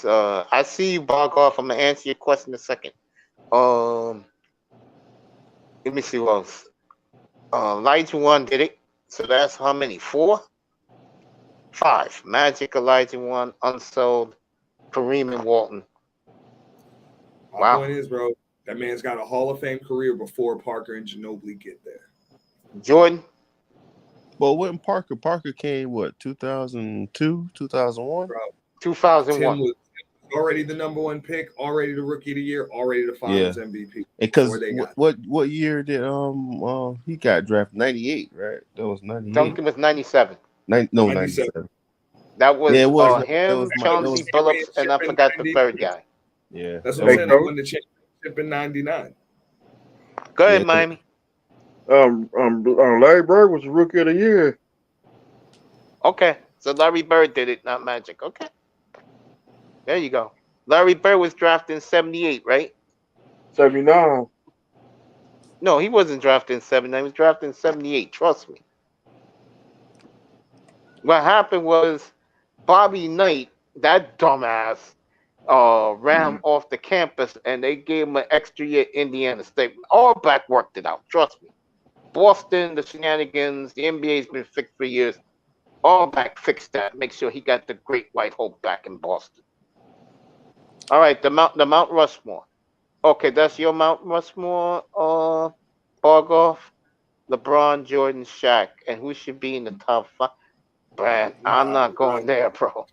I see you, Bargoff. I'm gonna answer your question in a second. Let me see what else. Elijah One did it. So that's how many? 4? 5. Magic, Elijah One, Unsold, Kareem, and Walton. My Wow. point is, bro, that man's got a Hall of Fame career before Parker and Ginobili get there. Jordan. well, when Parker came, what, 2002, 2001? Bro, 2001. Tim was already the number one pick, already the Rookie of the Year, already the Finals MVP. Because Before they got what year did he got drafted? 98, right? That was 98. Duncan was 97. No, 97. 97. That was Yeah, it was. That him, was They my. won That the Chauncey was Billups, and I championship in forgot the 99. third guy. yeah. That's That what I'm was, saying. They won the championship in 99. Go ahead, yeah. Miami. Larry Bird was the Rookie of the Year. Okay, so Larry Bird did it, not Magic. Okay, there you go. Larry Bird was drafted in 78, right? 79. No, he wasn't drafted in 79. He was drafted in 78. Trust me. What happened was Bobby Knight, that dumbass, ran him off the campus, and they gave him an extra year at Indiana State. All back worked it out. Trust me. Boston, the shenanigans, the NBA's been fixed for years. All back fixed that. Make sure he got the Great White Hope back in Boston. All right, the Mount Rushmore. Okay, that's your Mount Rushmore, Bargoff, LeBron, Jordan, Shaq, and who should be in the top 5? Brad, I'm not going there, bro.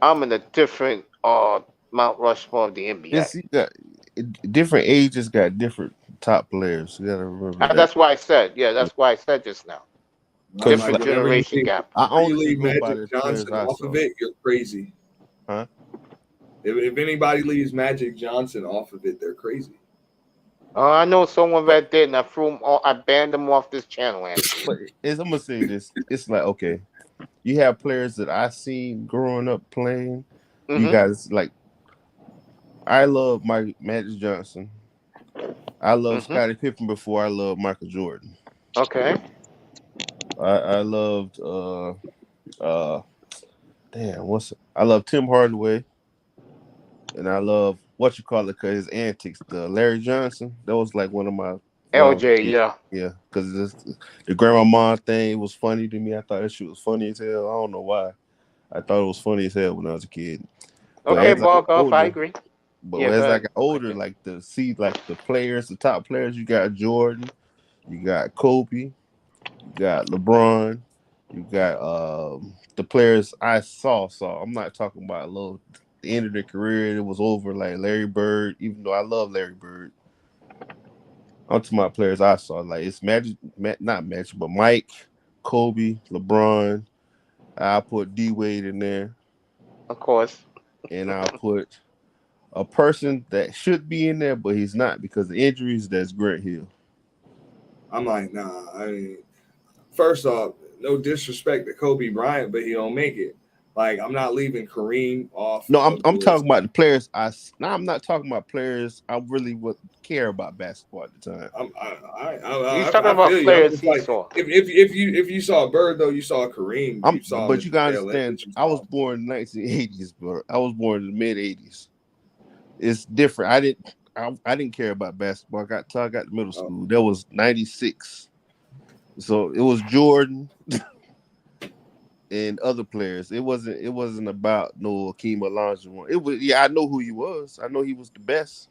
I'm in a different Mount Rushmore of the NBA. You got different ages got different top players. You gotta remember that. That's why I said, that's why I said just now. Different Like, generation gap. I Whenever you only leave go by Magic the players Johnson I off saw. of it, you're crazy. Huh? If anybody leaves Magic Johnson off of it, they're crazy. I know someone that did, and I banned them off this channel, Andy. But I'm gonna say this: it's like, okay, you have players that I seen growing up playing. You guys like, I love Magic Johnson. I love Scottie Pippen before I love Michael Jordan. Okay. I loved I love Tim Hardaway, and I love cause his antics. The Larry Johnson, that was like one of my LJ, yeah, because the grandma thing was funny to me. I thought that shit was funny as hell. I don't know why. I thought it was funny as hell when I was a kid. But okay, as I got Bargoff, I older, agree. but as I got older, like to see like the players, the top players, you got Jordan, you got Kobe, you got LeBron, you got the players I saw. I'm not talking about the end of their career and it was over like Larry Bird, even though I love Larry Bird. I'm talking about players I saw. Like it's not Magic, but Mike, Kobe, LeBron. I'll put D Wade in there. Of course. And I'll put a person that should be in there, but he's not because of injuries. That's Grant Hill. I'm like, nah. I mean, first off, no disrespect to Kobe Bryant, but he don't make it. Like, I'm not leaving Kareem off. No, I'm talking about the players. I'm not talking about players I really would care about basketball at the time. He's talking about players he saw. If you saw Bird though, you saw Kareem. But you gotta understand, I was born in the 1980s, bro. I was born in the mid 80s. It's different. I didn't care about basketball. I got to middle school. That was 96. So it was Jordan and other players. It wasn't about no Hakeem Olajuwon. It was I know who he was. I know he was the best,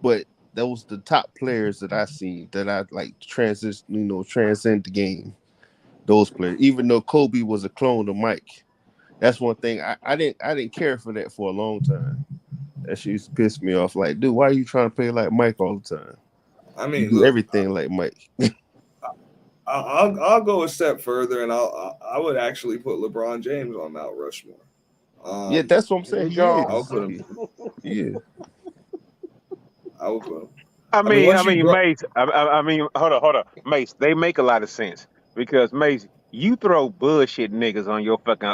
but that was the top players that I seen that I like transcend the game. Those players, even though Kobe was a clone of Mike, that's one thing I didn't care for that for a long time. That shit used to piss me off. Like, dude, why are you trying to play like Mike all the time? I mean, you do everything like Mike. I'll go a step further, and I would actually put LeBron James on Mount Rushmore. Yeah, that's what I'm saying. I'll put him. Yeah, I will put him. I mean, Mace. I mean, hold on, Mace. They make a lot of sense because Mace, you throw bullshit niggas on your fucking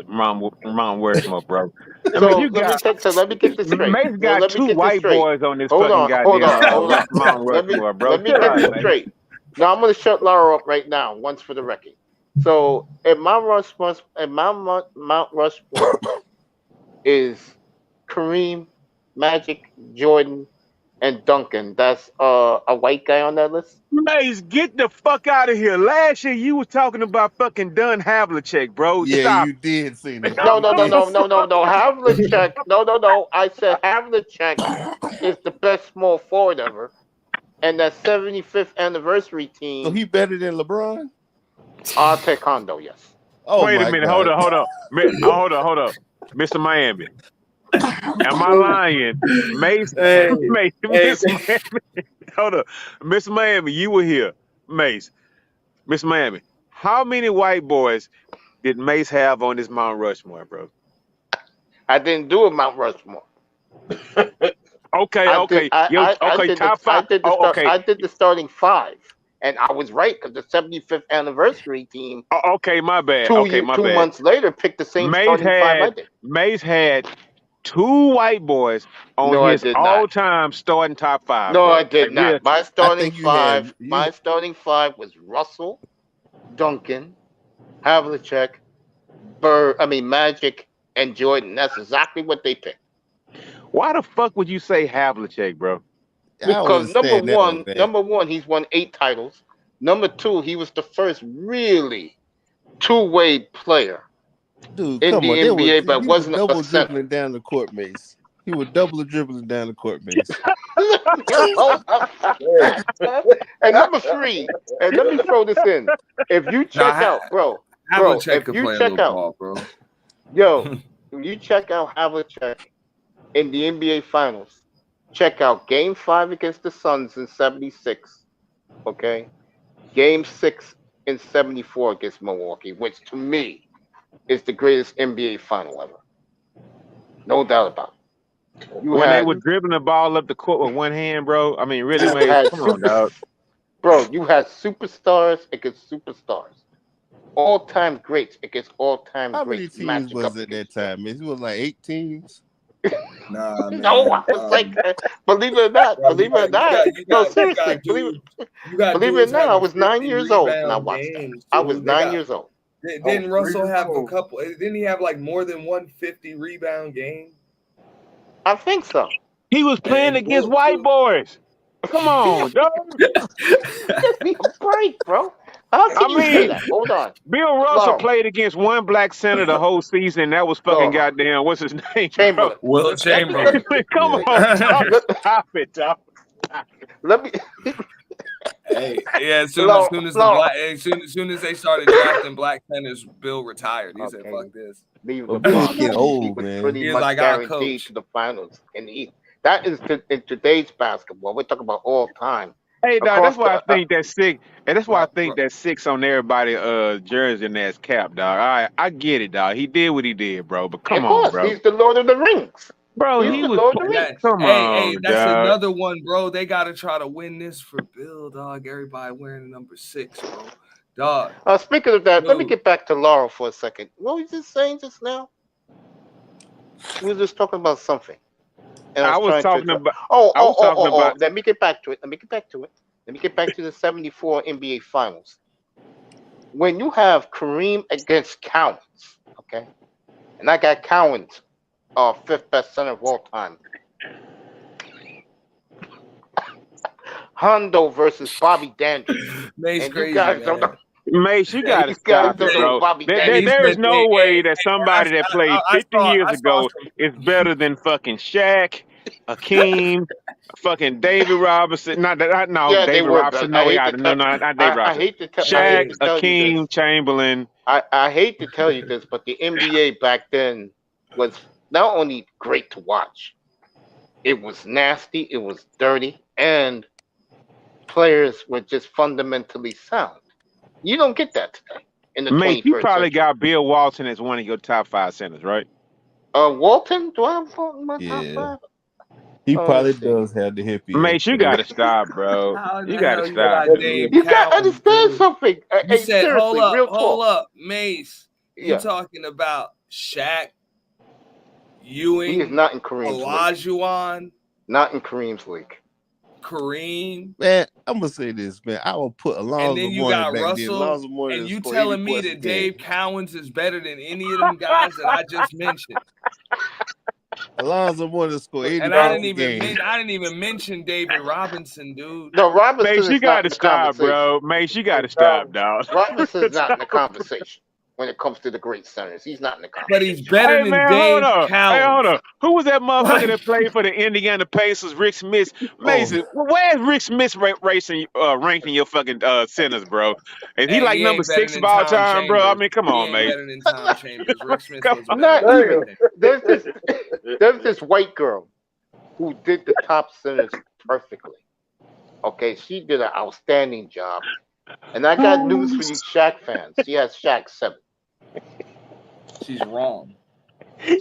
Mount Rushmore, bro. Let me get this straight. Mace got two white boys on this hold on. Mount Rushmore, bro. Let me get this straight. Now I'm gonna shut Laura up right now, once for the record. So in Mount Rushmore is Kareem, Magic, Jordan, and Duncan. That's a white guy on that list. Mace, get the fuck out of here. Last year you was talking about fucking Dunn Havlicek, bro. Yeah, Stop. you did say that. No. Havlicek. No. I said Havlicek is the best small forward ever. And that 75th anniversary team. So he better than LeBron? I'll take Hondo, yes. Oh, wait a minute. God. Hold on. Hold up. Mr. Miami. Am I lying? Mace. Miss Miami. Hold up. Miss Miami, you were here. Mace. Miss Miami. How many white boys did Mace have on this Mount Rushmore, bro? I didn't do a Mount Rushmore. Okay. Top five. I did the starting five, and I was right because the 75th anniversary team. Okay, my bad. Two months later, picked the same starting five I did. Mace had two white boys on his all-time starting top five. No, I did not. My starting five was Russell, Duncan, Havlicek, Magic, and Jordan. That's exactly what they picked. Why the fuck would you say Havlicek, bro? Because number one, he's won 8 titles. Number 2, he was the first really two-way player in the NBA, but wasn't double dribbling down the court, Mace. He was double dribbling down the court, Mace. And number 3, and let me throw this in. If you check out, you check out Havlicek in the NBA Finals, check out Game 5 against the Suns in 76, okay? Game 6 in 74 against Milwaukee, which to me is the greatest NBA Final ever. No doubt about it. They were dribbling the ball up the court with one hand, bro. I mean, really, man, come on, dog. Bro, you had superstars against superstars. All-time greats against all-time greats. How many teams was it that time? It was like 8 teams. Nah, man. No, I was like, believe it or not. No, seriously, believe it or not, I was 9 years old when I watched that. I was 9 years old. Didn't Russell have a couple? Didn't he have like more than 150 rebound game? I think so. He was playing against white boys. Come on, dog. Give me a break, bro. How can you say that? Hold on. Bill Russell played against one black center the whole season. That was fucking goddamn. What's his name? Chamberlain. Will Chamberlain. Come on. Stop it, dog. Let me. Hey, yeah. As soon as they started drafting black centers, Bill retired. He said, "Fuck this." Leave Well, LeBron Bill's alone. getting He old, was man. pretty He was much like our guaranteed coach. to the finals in the East. That is in today's basketball. We're talking about all time. Hey, dog, Across that's why I the think that six, and that's why I Bro, think that six on everybody jersey and that's cap, dog. I get it, dog. He did what he did, bro. But of come on, course, bro. he's the Lord of the Rings. Bro, He's he the was. Lord of the and Rings. Come hey, on, that's dog. another one, bro. They gotta try to win this for Bill, dog. Everybody wearing number 6, bro. Dog. Speaking of that, let me Dude. get back to Laurel for a second. What was he saying just now? We were just talking about something. And I was trying talking to. about. Oh. I was talking about. Let me get back to it. Let me get back to the 74 NBA Finals. When you have Kareem against Cowens, okay? And I got Cowens, 5th best center of all time. Hondo versus Bobby Dandridge. Mace And crazy, you guys man. don't know. Mace, you gotta You guys stop don't it, know bro. Bobby There Dandridge. is no way that somebody that played 50 years ago is better than fucking Shaq, Akeem, fucking David Robinson. Yeah, David they were. Robinson. But I hate to No, tell. not David I Robinson. hate to tell. I Shaq, hate to tell you Akeem, this. Chamberlain. I hate to tell you this, but the NBA back then was not only great to watch, it was nasty, it was dirty, and players were just fundamentally sound. You don't get that today in the Mate, you 21st probably century. got Bill Walton as one of your top 5 centers, right? Walton? Do I have Walton in my top Yeah. 5? He Oh, probably let's see. does have the hippie. Mate, you gotta stop, bro. How in You the gotta hell you stop, got dude. Dave You got to Cowens, understand dude? something. You Hey, said, seriously, real hold talk. up, Mace. You Yeah. talking about Shaq, He is Ewing, not in Kareem's league. Olajuwon, Not in Kareem's league. Kareem, Man, I'm gonna say this, man. I will put and Alonzo then you Mourning got back then. Russell, Alonzo Mourning and you scored 80 telling me points a that game. Dave Cowens is better than any of them guys that I just mentioned. Alonzo Mourning scored 80 And I points didn't a game. even mention David Robinson, dude. No, Robinson Mate, you is not gotta in the stop, conversation. bro. Mate, you gotta stop, dog. Robinson's not in the conversation when it comes to the great centers. He's not in the But he's conversation. better Hey than man, Dave hold Cowens. on. Who was that motherfucker What? that played for the Indiana Pacers? Rick Smith. Mason, Oh, where's Rick Smith ranking your fucking centers, bro? And he Hey, like he number ain't better 6 of than all Tom time, bro. I Chambers. mean, come He on, ain't mate. better than Tom Chambers. Rick Smith Come was on. better. Not even. There's this white girl who did the top centers perfectly. Okay, she did an outstanding job. And I got news for you Shaq fans. She has Shaq 7. She's wrong.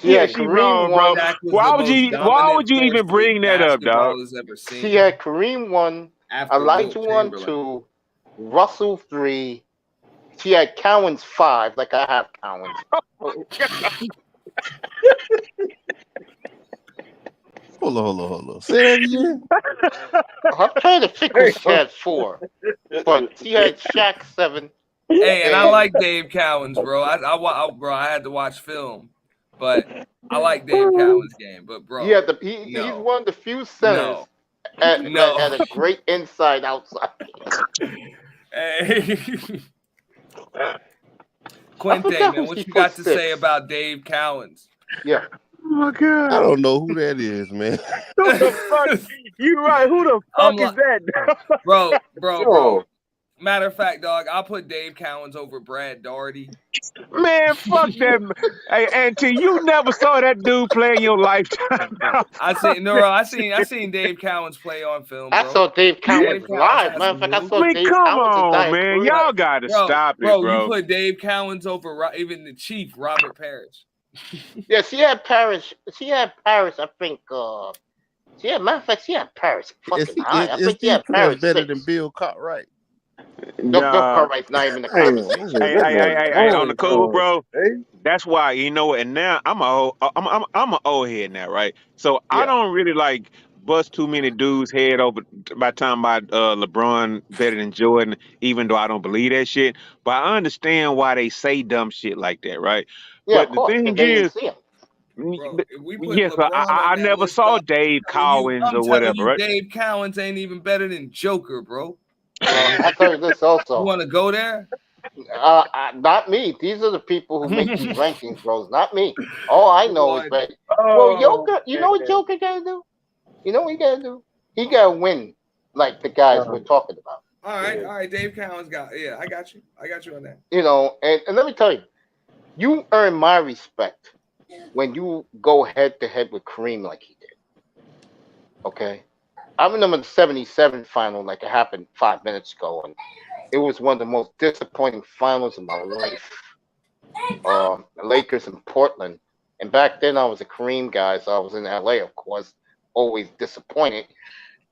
She Yeah, had she Kareem wrong, bro. 1. Shaq was Why the would most you dominant even force bring that up, dog? basketball has ever seen. She had Kareem 1, After Wilt Olajuwon Chamberlain. 2, Russell 3. She had Cowens 5, like I have Cowens. hold on. Say that again. I'm trying to figure she had 4. But she had Shaq 7. Hey, and I like Dave Cowens, bro. I had to watch film, but I like Dave Cowens' game. But bro, Yeah, he's one of the few centers that had a great inside outside. Hey. Quinte, man, what you got to say about Dave Cowens? Yeah. Oh my god. I don't know who that is, man. Who the fuck? You right? Who the fuck is that, bro? Matter of fact, dog, I'll put Dave Cowens over Brad Daugherty. Man, fuck that. Hey, Auntie, you never saw that dude play in your lifetime. I seen Dave Cowens play on film. Bro. I saw Dave Cowens live. Matter of fact, I saw Dave come Cowens' on, entire man. career. Y'all gotta stop it, bro. You put Dave Cowens over even the Chief, Robert Parrish. Yeah, she had Parrish. I think. Matter of fact, she had Parrish fucking high. I think she had Parrish better 6. than Bill Cartwright. Bill Cartwright's not even in the conversation. Hey, on the cool, bro. That's why, you know, and now I'm an old head now, right? So I don't really like bust too many dudes head over by talking about LeBron better than Jordan, even though I don't believe that shit. But I understand why they say dumb shit like that, right? Yeah, but of course, the thing they didn't is, see him. Bro, if we put yes, LeBron I on never list, saw Dave Cowens I'm or telling whatever, you, right? Dave Cowens ain't even better than Joker, bro. I'll tell you this also. You want to go there? Not me. These are the people who make these rankings, bros. Not me. All I know is that. Well, Joker. You know what Joker gotta do? You know what he gotta do? He gotta win like the guys we're talking about. All right. Dave Cowan's got. Yeah, I got you on that. You know, and let me tell you, you earn my respect when you go head to head with Kareem like he did. Okay, I remember the '77 final, like it happened 5 minutes ago, and it was one of the most disappointing finals of my life. The Lakers in Portland, and back then I was a Kareem guy, so I was in LA, of course, always disappointed.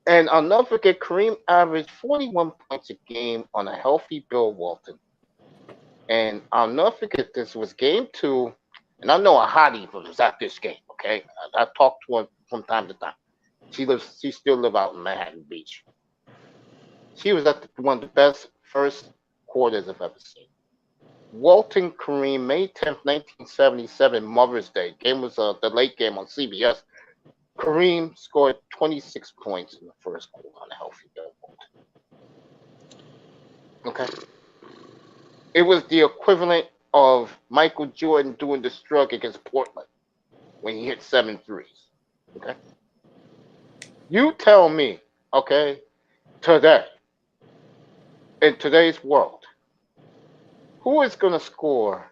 And I'll never forget Kareem averaged 41 points a game on a healthy Bill Walton. And I'll never forget this was game 2, and I know a hottie was at this game. Okay, I talked to her from time to time. She still live out in Manhattan Beach. She was at one of the best first quarters I've ever seen. Walton Kareem, May 10th, 1977, Mother's Day. Game was the late game on CBS. Kareem scored 26 points in the first quarter on a healthy Bill Walton. Okay. It was the equivalent of Michael Jordan doing the stroke against Portland when he hit 7 threes. Okay. You tell me, okay, today, in today's world, who is going to score?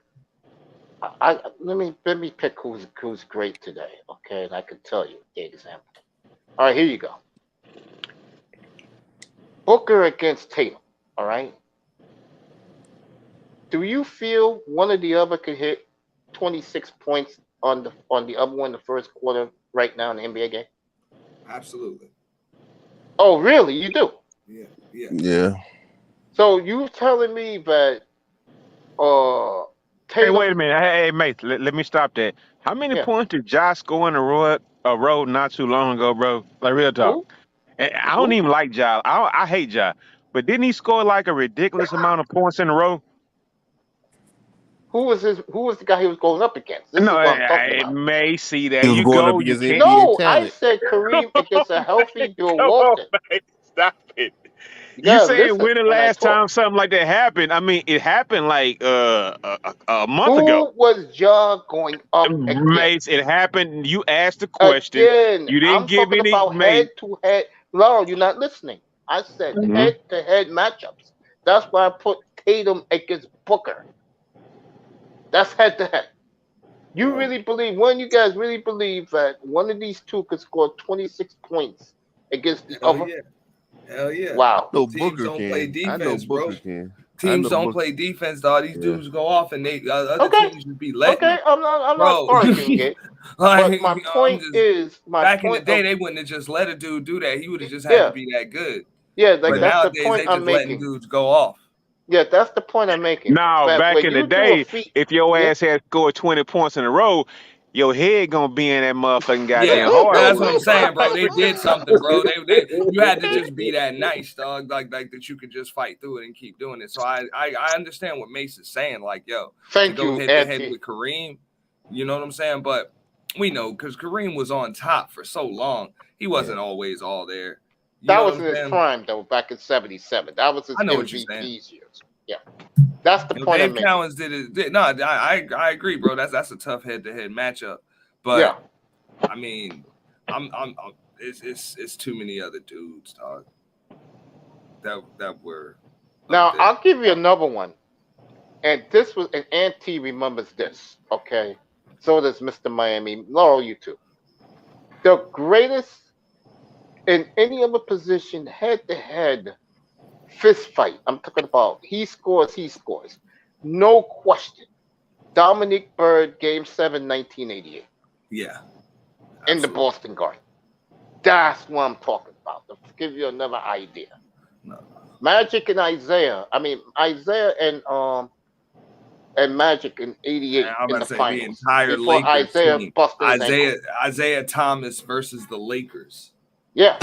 Let me pick who's great today, okay? And I can tell you the example. All right, here you go. Booker against Tatum. All right. Do you feel one or the other could hit 26 points on the other one in the first quarter right now in the NBA game? Absolutely. Oh, really? You do? Yeah. So you telling me that Tatum, Hey, wait a minute. Hey, mate, let me stop that. How many points did Josh score in a row not too long ago, bro? Like, real talk. And I don't even like Josh. I hate Josh. But didn't he score like a ridiculous amount of points in a row? Who was the guy he was going up against? This is what I'm talking about. May see that. He was You going go. up against You NBA can't. No, talent. I said Kareem against a healthy Bill Come Walton. on, man. Stop it. You You gotta saying listen when the when I last talk. time something like that happened? I mean, it happened like a month ago. Who was Ja going up against? Mace, it happened. You asked the question. Again, You didn't I'm give talking any about mate. head-to-head. Laurel, you're not listening. I said head-to-head matchups. That's why I put Tatum against Booker. That's head-to-head. You really believe, one of you guys really believe that one of these two could score 26 points against the other? Hell yeah. Wow. No, Teams Booker don't can. play I know defense, bro. Booker can. Teams don't play defense, dog. These dudes go off and they other teams just be letting Okay, it. I'm not Bro. arguing it. Like, But my point is, back in the day, they wouldn't have just let a dude do that. He would have just had to be that good. Yeah, like but that's nowadays, the point they I'm just letting making. dudes go off. Yeah, that's the point I'm making. Now, But back when in the you do day, a feat, if your ass had scored 20 points in a row, your head gonna be in that motherfucking goddamn Yeah, hardwood. that's what I'm saying, bro. They did something, bro. You had to just be that nice, dog, like that you could just fight through it and keep doing it. So I understand what Mace is saying, like, yo, to go head to head with Kareem, you know what I'm saying? But we know because Kareem was on top for so long, he wasn't always all there. That was in his prime, though, back in '77. That was his MVP years. Yeah, that's the point I'm Dave making. Cowens did it. No, I agree, bro. That's a tough head-to-head matchup. But I mean, it's too many other dudes, dog. That were. Now I'll give you another one, and this was an Auntie remembers this. Okay, so does Mr. Miami. Laurel, you too. The greatest in any other position, head-to-head fist fight. I'm talking about he scores. No question. Dominic Bird, Game 7, 1988. Yeah. In the Boston Garden. That's what I'm talking about. To give you another idea. No. Magic and Isaiah. I mean, Isaiah and Magic in '88 in the finals. The entire before Lakers Isaiah team. busted his ankle. Isaiah Thomas versus the Lakers. Yeah.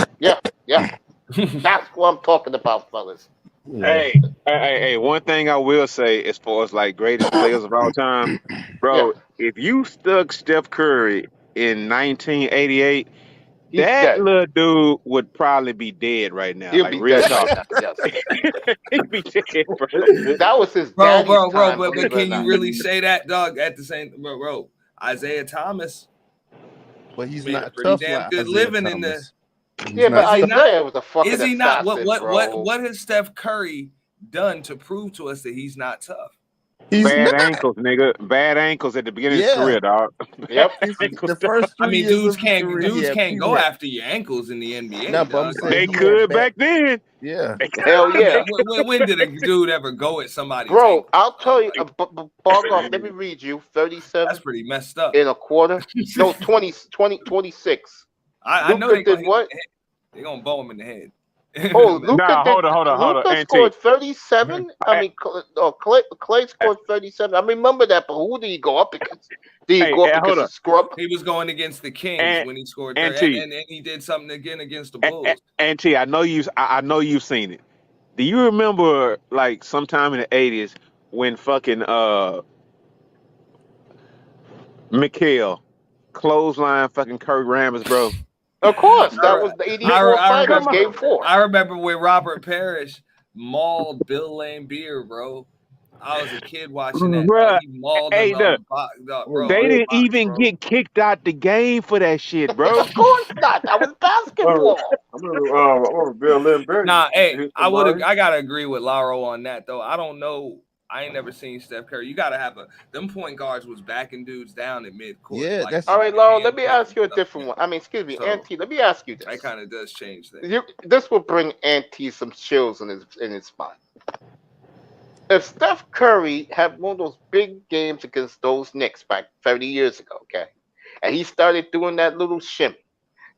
That's what I'm talking about, fellas. Hey, one thing I will say as far as like greatest players of all time, bro, if you stuck Steph Curry in 1988, that little dude would probably be dead right now. He'll like be real dead talk. right now, yes. He'd be dead, bro. That was his bro. time, But can you really say that, dog? At the same, bro, Isaiah Thomas. But he's made not a pretty tough damn like good Isaiah living Thomas. in the. Yeah, but Is he not? Isaiah was a fucking Is he not? assassin, What has Steph Curry done to prove to us that he's not tough? He's Bad not. ankles, nigga. Bad ankles at the beginning of his Yeah. career, dog. Yep. The first 3 I mean, years dudes of his career, can't go yeah. after your ankles in the NBA. No, but I'm dog. saying They he had could bad- back then. Yeah. Hell yeah. When did a dude ever go at somebody's Bro, ankle? I'll tell you, Bogart, let me read you 37 That's pretty messed up. in a quarter. No, 26. I know Luka did what? They're gonna bow him in the head. Oh, Luka Nah, did. hold on. Luka Auntie. scored 37. I mean, Clay scored 37. I remember that, but who did he go up against? Did he go up against a scrub? He was going against the Kings when he scored 30, Auntie. and he did something again against the Bulls. Auntie, I know you've seen it. Do you remember like sometime in the 80s when fucking Mikhail clothesline fucking Kurt Rambis, bro? Of course, that was the 84 finals, game 4. I remember when Robert Parrish mauled Bill Laimbeer, bro. I was a kid watching that. Bruh, He mauled hey, him. Bro, they didn't even get kicked out the game for that shit, bro. Of course not. That was basketball. I remember Bill Lindbergh. Nah, hey, I gotta agree with Lauro on that though. I don't know. I ain't never seen Steph Curry. You gotta have them point guards was backing dudes down at midcourt. Yeah, like, that's all right, Lauro. Let me ask you a different one. I mean, excuse me, So, Auntie. Let me ask you this. That kind of does change things. This will bring Auntie some chills in his spine. If Steph Curry had one of those big games against those Knicks back 30 years ago, okay, and he started doing that little shimmy,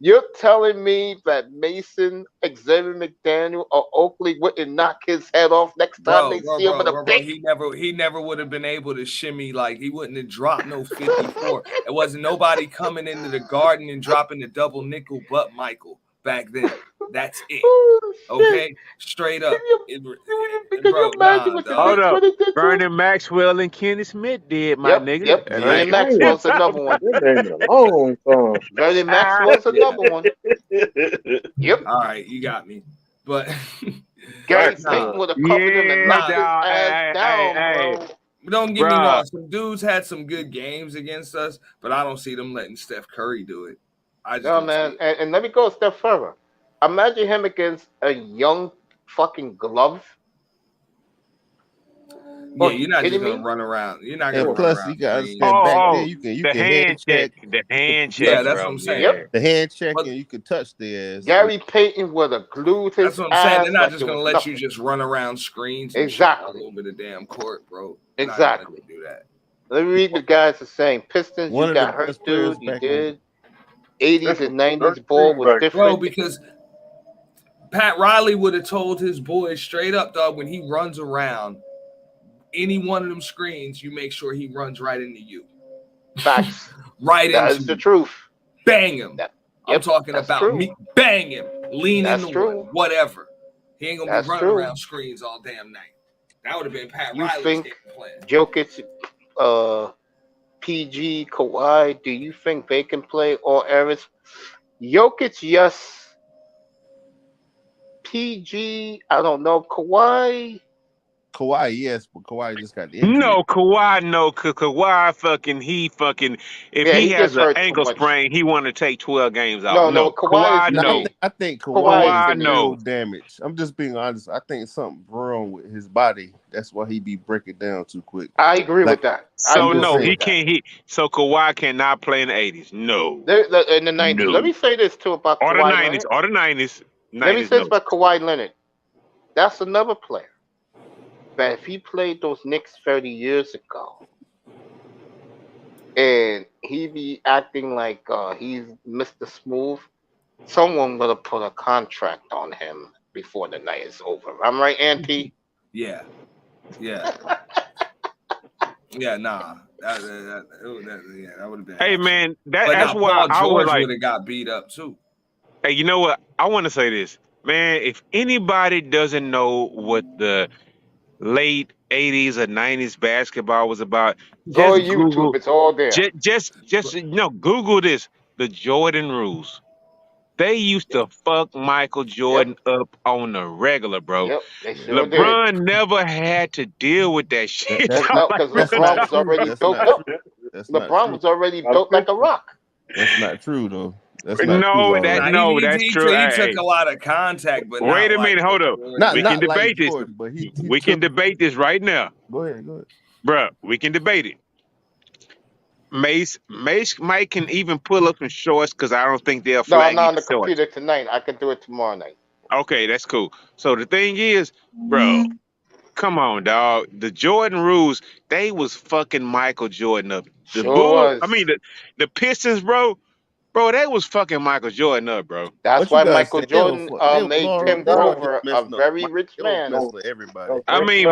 you're telling me that Mason, Xavier McDaniel, or Oakley wouldn't knock his head off next time they see him with a big? He never would have been able to shimmy. Like, he wouldn't have dropped no 54. It wasn't nobody coming into the Garden and dropping the double nickel but Michael back then. That's it. Okay, straight up. Hold up. Vernon Maxwell and Kenny Smith did, my nigga. Yep. Vernon Maxwell's another one. Vernon Maxwell's another one. Yep. All right, you got me. But Gary Payton would have covered him and knocked his ass down, bro. Don't get me wrong. Some dudes had some good games against us, but I don't see them letting Steph Curry do it. Man. And let me go a step further. Imagine him against a young fucking glove. Yeah, you're not just gonna run around. You're not gonna. And plus, you got to understand back then. You can hand check. The hand check. Yeah, that's what I'm saying. Yep. The hand check, and you can touch the ass. Gary Payton would have glued his. That's what I'm saying. They're not just gonna let you just run around screens. Exactly. All over the damn court, bro. Exactly. Do that. Let me read the guys are saying. Pistons, One you of got the hurt, best players dude. You back did. 80s and 90s ball was different. Bro, because Pat Riley would have told his boys straight up, dog, when he runs around any one of them screens, you make sure he runs right into you. Facts. Right into you. That's the truth. Bang him. I'm talking about true. me. Bang him. Lean into true. whatever. He ain't gonna be running true. around screens all damn night. That would have been Pat You Riley's think game plan. Jokic, PG, Kawhi, do you think they can play all eras? Jokic, yes. PG, I don't know. Kawhi, yes, but Kawhi just got the injury. No, Kawhi, no. Kawhi if he has an ankle sprain, he want to take 12 games out. No, Kawhi no. I think Kawhi is real damage. I'm just being honest. I think something wrong with his body. That's why he be breaking down too quick. I agree with that. So no, he can't. So Kawhi cannot play in the 80s. No. In the 90s. No. Let me say this too about Kawhi. Or the 90s. Let me say this about Kawhi Leonard. That's another player. But if he played those Knicks 30 years ago, and he be acting like he's Mr. Smooth, someone gonna put a contract on him before the night is over. I'm right, Auntie? Yeah. Yeah, nah. That would have been. Hey, man, that's why I would have got beat up too. Hey, you know what? I want to say this, man. If anybody doesn't know what the late 80s or 90s basketball was about, go on YouTube. It's all there. Just Google this. The Jordan rules. They used to fuck Michael Jordan up on the regular, bro. Yep, they sure LeBron did. never had to deal with that shit. Because LeBron was already built up. LeBron was already built like a rock. That's not true though. That's not No, true. that Nah, no, that's true. he Hey, took a lot of contact, but wait not a minute, like hold up. Jordan. We can Not like debate this. Jordan, but he We can took. debate this right now, Go ahead. bruh. We can debate it. Mace Mike can even pull up some shorts because I don't think they'll No, I'm flag not his on the shorts. computer tonight. I can do it tomorrow night. Okay, that's cool. So the thing is, bro, come on, dog. The Jordan rules, they was fucking Michael Jordan up. The Sure was. the Pistons, bro, they was fucking Michael Jordan up, bro. That's What you why guys Michael say? Jordan made Laura, Tim they weren't Grover just a messing up very Mike. rich They was man. messing up everybody. I mean,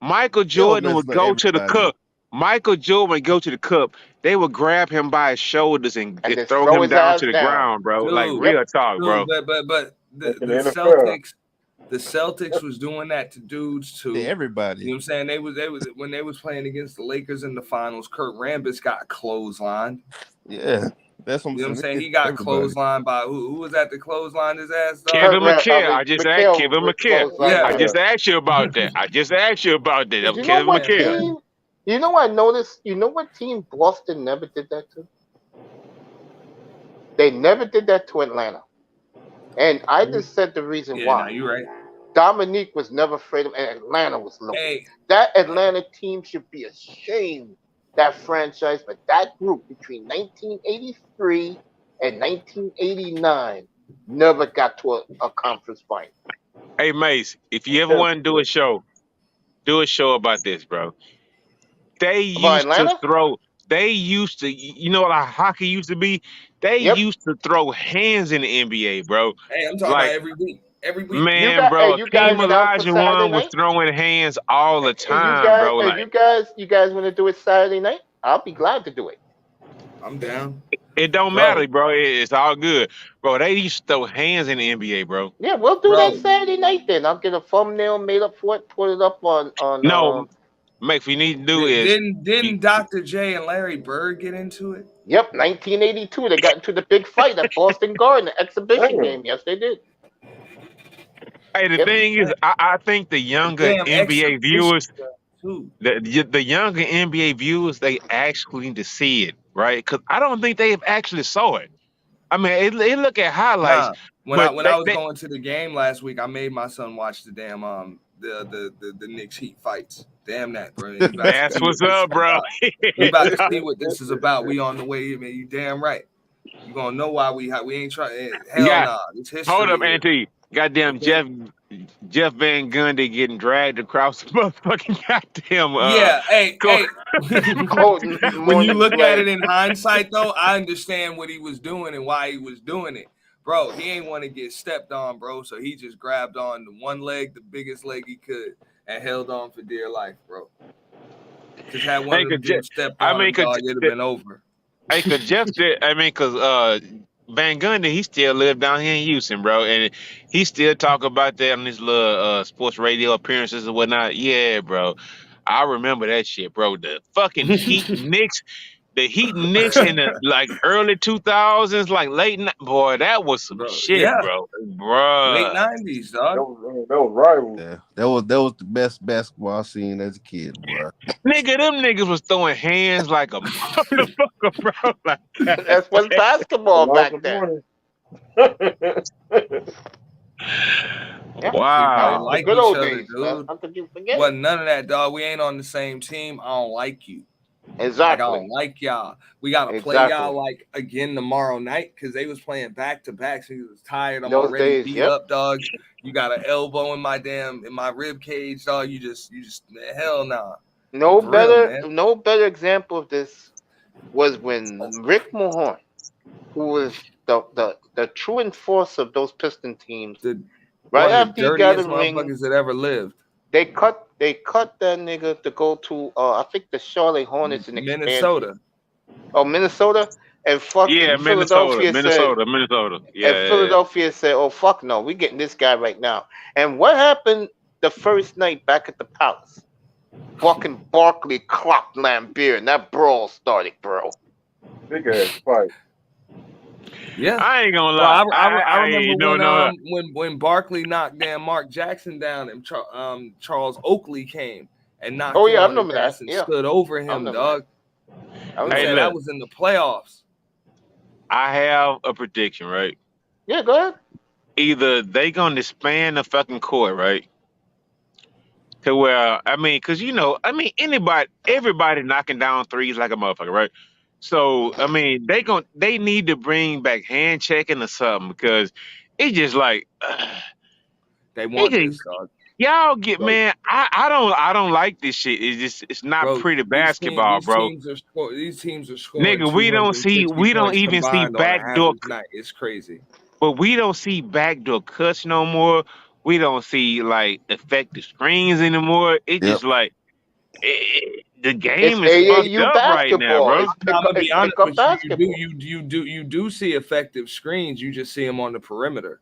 Michael Jordan would messing up go to the everybody. cup. Michael Jordan would go to the cup. They would grab him by his shoulders and And just throw throw him his down ass to the down. ground, bro. Like Dude, real talk, bro. but the Like in the Celtics was doing that to dudes too. To everybody. You know what I'm saying? They was when they was playing against the Lakers in the finals. Kurt Rambis got clotheslined. Yeah, that's what I'm You know what I'm saying. saying? He got Everybody. clotheslined by who was at the clothesline his ass, dog? Kevin Kurt Ra- I McHale. mean, I just McHale asked Kevin was McHale. clotheslined Yeah. I by just him. asked you about that. That You was know Kevin what McHale. team? You know what I noticed? You know what team Boston never did that to? They never did that to Atlanta. And I just said the reason Yeah, why. no, you're right. Dominique was never afraid of him, and Atlanta was looking. Hey, That Atlanta team should be ashamed, that franchise, but that group between 1983 and 1989 never got to a conference final. Hey Mace, if you ever want to do a show about this, bro. They About used to Atlanta? throw. They used to, you know, like hockey used to be. They Yep. used to throw hands in the NBA, bro. hey, I'm talking Like, about every week. Every week. man, bro, You guys Hakeem down for Saturday Olajuwon was night? throwing hands all the And time, bro. Like, you guys want to do it Saturday night? I'll be glad to do it. I'm down. it don't Bro. matter, bro. It's all good, bro. They used to throw hands in the NBA, bro. Yeah, we'll do Bro. that Saturday night then. I'll get a thumbnail made up for it, put it up on No, Mike, what you need to do is, Didn't Dr. J and Larry Bird get into it? Yep, 1982. They got into the big fight at Boston Garden, the exhibition game. Yes, they did. hey, the Yep. thing is, I think the younger Damn NBA viewers. too. The younger NBA viewers, they actually need to see it, right? Because I don't think they have actually saw it. I mean, they look at highlights. Nah, when but I was going to the game last week, I made my son watch the damn the Knicks Heat fights. Damn that, bro. That's what's up, bro. We about to see what this is about. We on the way, man. You damn right. You gonna know why we ain't trying. Hell Yeah. nah, it's history. Hold up, here. Auntie. Goddamn Jeff Van Gundy getting dragged across the motherfucking goddamn. Yeah, hey. Colton When you Morning look at Flag. it in hindsight, though, I understand what he was doing and why he was doing it. Bro, he ain't want to get stepped on, bro. So he just grabbed on the one leg, the biggest leg he could, and held on for dear life, bro. Just had one of them dudes stepped on him, dog, it'd have been over. Hey, cause Jeff did. I mean, cause Van Gundy, he still lived down here in Houston, bro, and he still talk about that on his little sports radio appearances and whatnot. Yeah, bro, I remember that shit, bro. The fucking Heat Knicks. The Heat Knicks in the like early 2000s, like boy, that was some shit, yeah. bro. Late 90s, dog. That was rival. Yeah, that was the best basketball I seen as a kid, boy. Nigga, them niggas was throwing hands like a motherfucker, bro. Like, That's was basketball back then. Yeah. Wow. Like good each old other, days. dude. How could you forget? Wasn't none of that, dog. We ain't on the same team. I don't like you. Exactly. Like, I don't like y'all. We gotta play y'all like again tomorrow night because they was playing back to back. So he was tired. I'm Those already days, beat yep. up, dog. You got an elbow in my rib cage, dog. You just man, hell nah. No For better real, no better example of this was when Rick Mahorn, who was the true enforcer of those Piston teams, right after he got a ring, motherfuckers that ever lived. They cut that nigga to go to I think the Charlotte Hornets in Minnesota. Oh, Minnesota, and fucking Philadelphia Minnesota. Yeah. And Philadelphia said, "Oh fuck no, we getting this guy right now." And what happened the first night back at the Palace? Fucking Barkley clocked Lambeer, and that brawl started, bro. Big ass fight. Yeah, I ain't gonna lie. I remember when Barkley knocked down Mark Jackson down, and Charles Oakley came and knocked. Oh yeah, I remember that. And Yeah, stood over him, dog. I'm Hey, saying look. that was in the playoffs. I have a prediction, right? Yeah, go ahead. Either they gonna expand the fucking court, right? To where cause everybody knocking down threes like a motherfucker, right? So they need to bring back hand checking or something because it's just like They it want just, this, dog. y'all get Bro. man. I don't like this shit. It's not Bro, pretty basketball, bro. These teams are scoring Nigga, we don't 260 points even see combined on an backdoor. average night. It's crazy. But we don't see backdoor cuts no more. We don't see like effective screens anymore. It's Yep. just like the It's game is fucked AAU up right now, basketball. bro. It's I'm gonna be honest pickup with basketball. you do see effective screens. You just see them on the perimeter.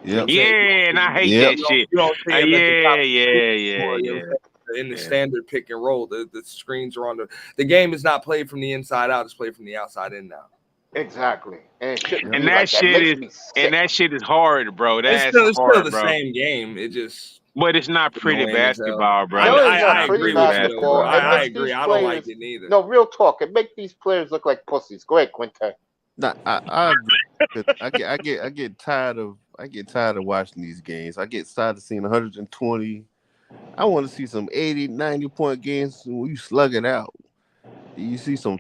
You know what Yep. I'm saying? Yeah, and I hate Yep. that shit. You don't see them at the top. Yeah. In the standard pick and roll, the screens are on the game is not played from the inside out; it's played from the outside in now. Exactly, and it shouldn't And be like that. Makes me sick. that shit is hard, bro. It's That's still hard, the bro. same game. It just but it's not pretty annoying as hell. basketball, bro. No, it's It's not I pretty agree with you, though, bro. basketball. It I makes agree. these I don't like players. it neither. No, real talk. It makes these players look like pussies. Go ahead, Quintet. Nah, I agree. 'Cause I get tired of watching these games. I get tired of seeing 120. I want to see some 80, 90-point games when you slug it out. You see some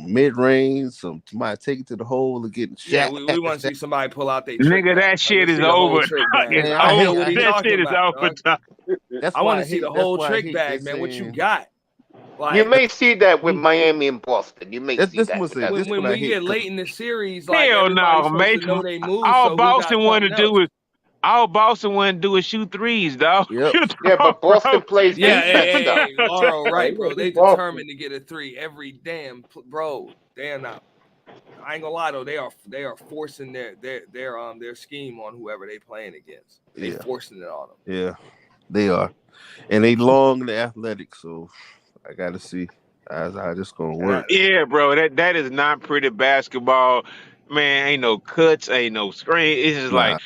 mid range, somebody take it to the hole and get Yeah, shot. we want to see somebody pull out their trick Nigga, bag. that shit is See the whole over. trick bag. Man, I don't know what I he's hate- That talking shit is about. over. dog. That's I why want to see hate- the that's whole why I trick hate bag, they man. What you saying- got? Like, You may see that with Miami and Boston. You may This- see this that. must with say- that. this when what I we hate, get 'cause- late in the series, like Hell everybody's no, supposed man. to know they move. All So Boston want to do is shoot threes, dog. Yep. Yeah, but Boston plays Yeah, defense though. hey, Lauro, right, bro. They Boston. determined to get a three every damn, bro. They're not. I ain't gonna lie though. They are forcing their scheme on whoever they playing against. They Yeah. forcing it on them. Yeah, they are, and they long and athletic. So I got to see how this gonna work. Yeah, bro. That is not pretty basketball. Man, ain't no cuts, ain't no screen. It's just like,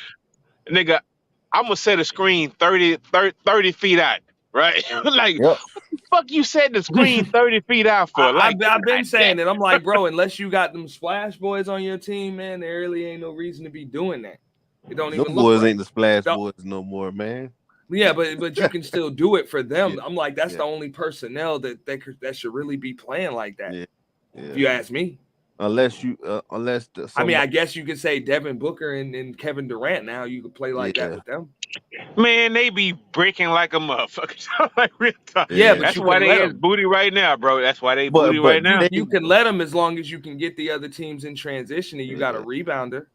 nigga, I'm gonna set a screen 30 feet out, right? Like, Yep. what the fuck you setting the screen 30 feet out for? I've been saying it. I'm like, bro, unless you got them splash boys on your team, man, there really ain't no reason to be doing that. It don't Them even boys look right. ain't the splash boys no more, man. Yeah, but you can still do it for them. Yeah. I'm like, that's Yeah. the only personnel that should really be playing like that. Yeah. If you ask me. Unless I guess you could say Devin Booker and Kevin Durant now. You could play like that with them. Man, they be breaking like a motherfucker. Like real talk. Yeah, but that's you why can they let is 'em. booty right now, bro. That's why they booty but right now. You can let them as long as you can get the other teams in transition and you got a rebounder.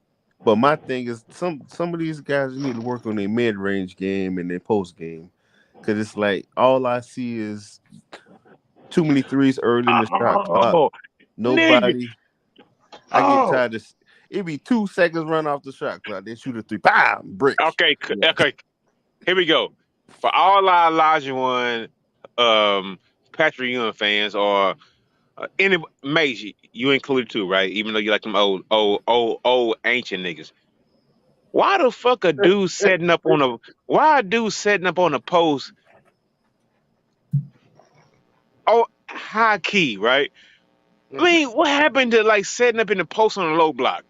But my thing is, some of these guys need to work on their mid-range game and their post game, because it's like all I see is too many threes early in the shot clock. Nobody. I get tired of it. Be 2 seconds run off the shot clock. They shoot a three, bam, brick. Okay. Here we go. For all our Elijah One, Patrick Ewing fans, or any Mage, you included too, right? Even though you like them old ancient niggas. Why the fuck a dude setting up on a post? Oh, high key, right? I mean, what happened to like setting up in the post on a low block?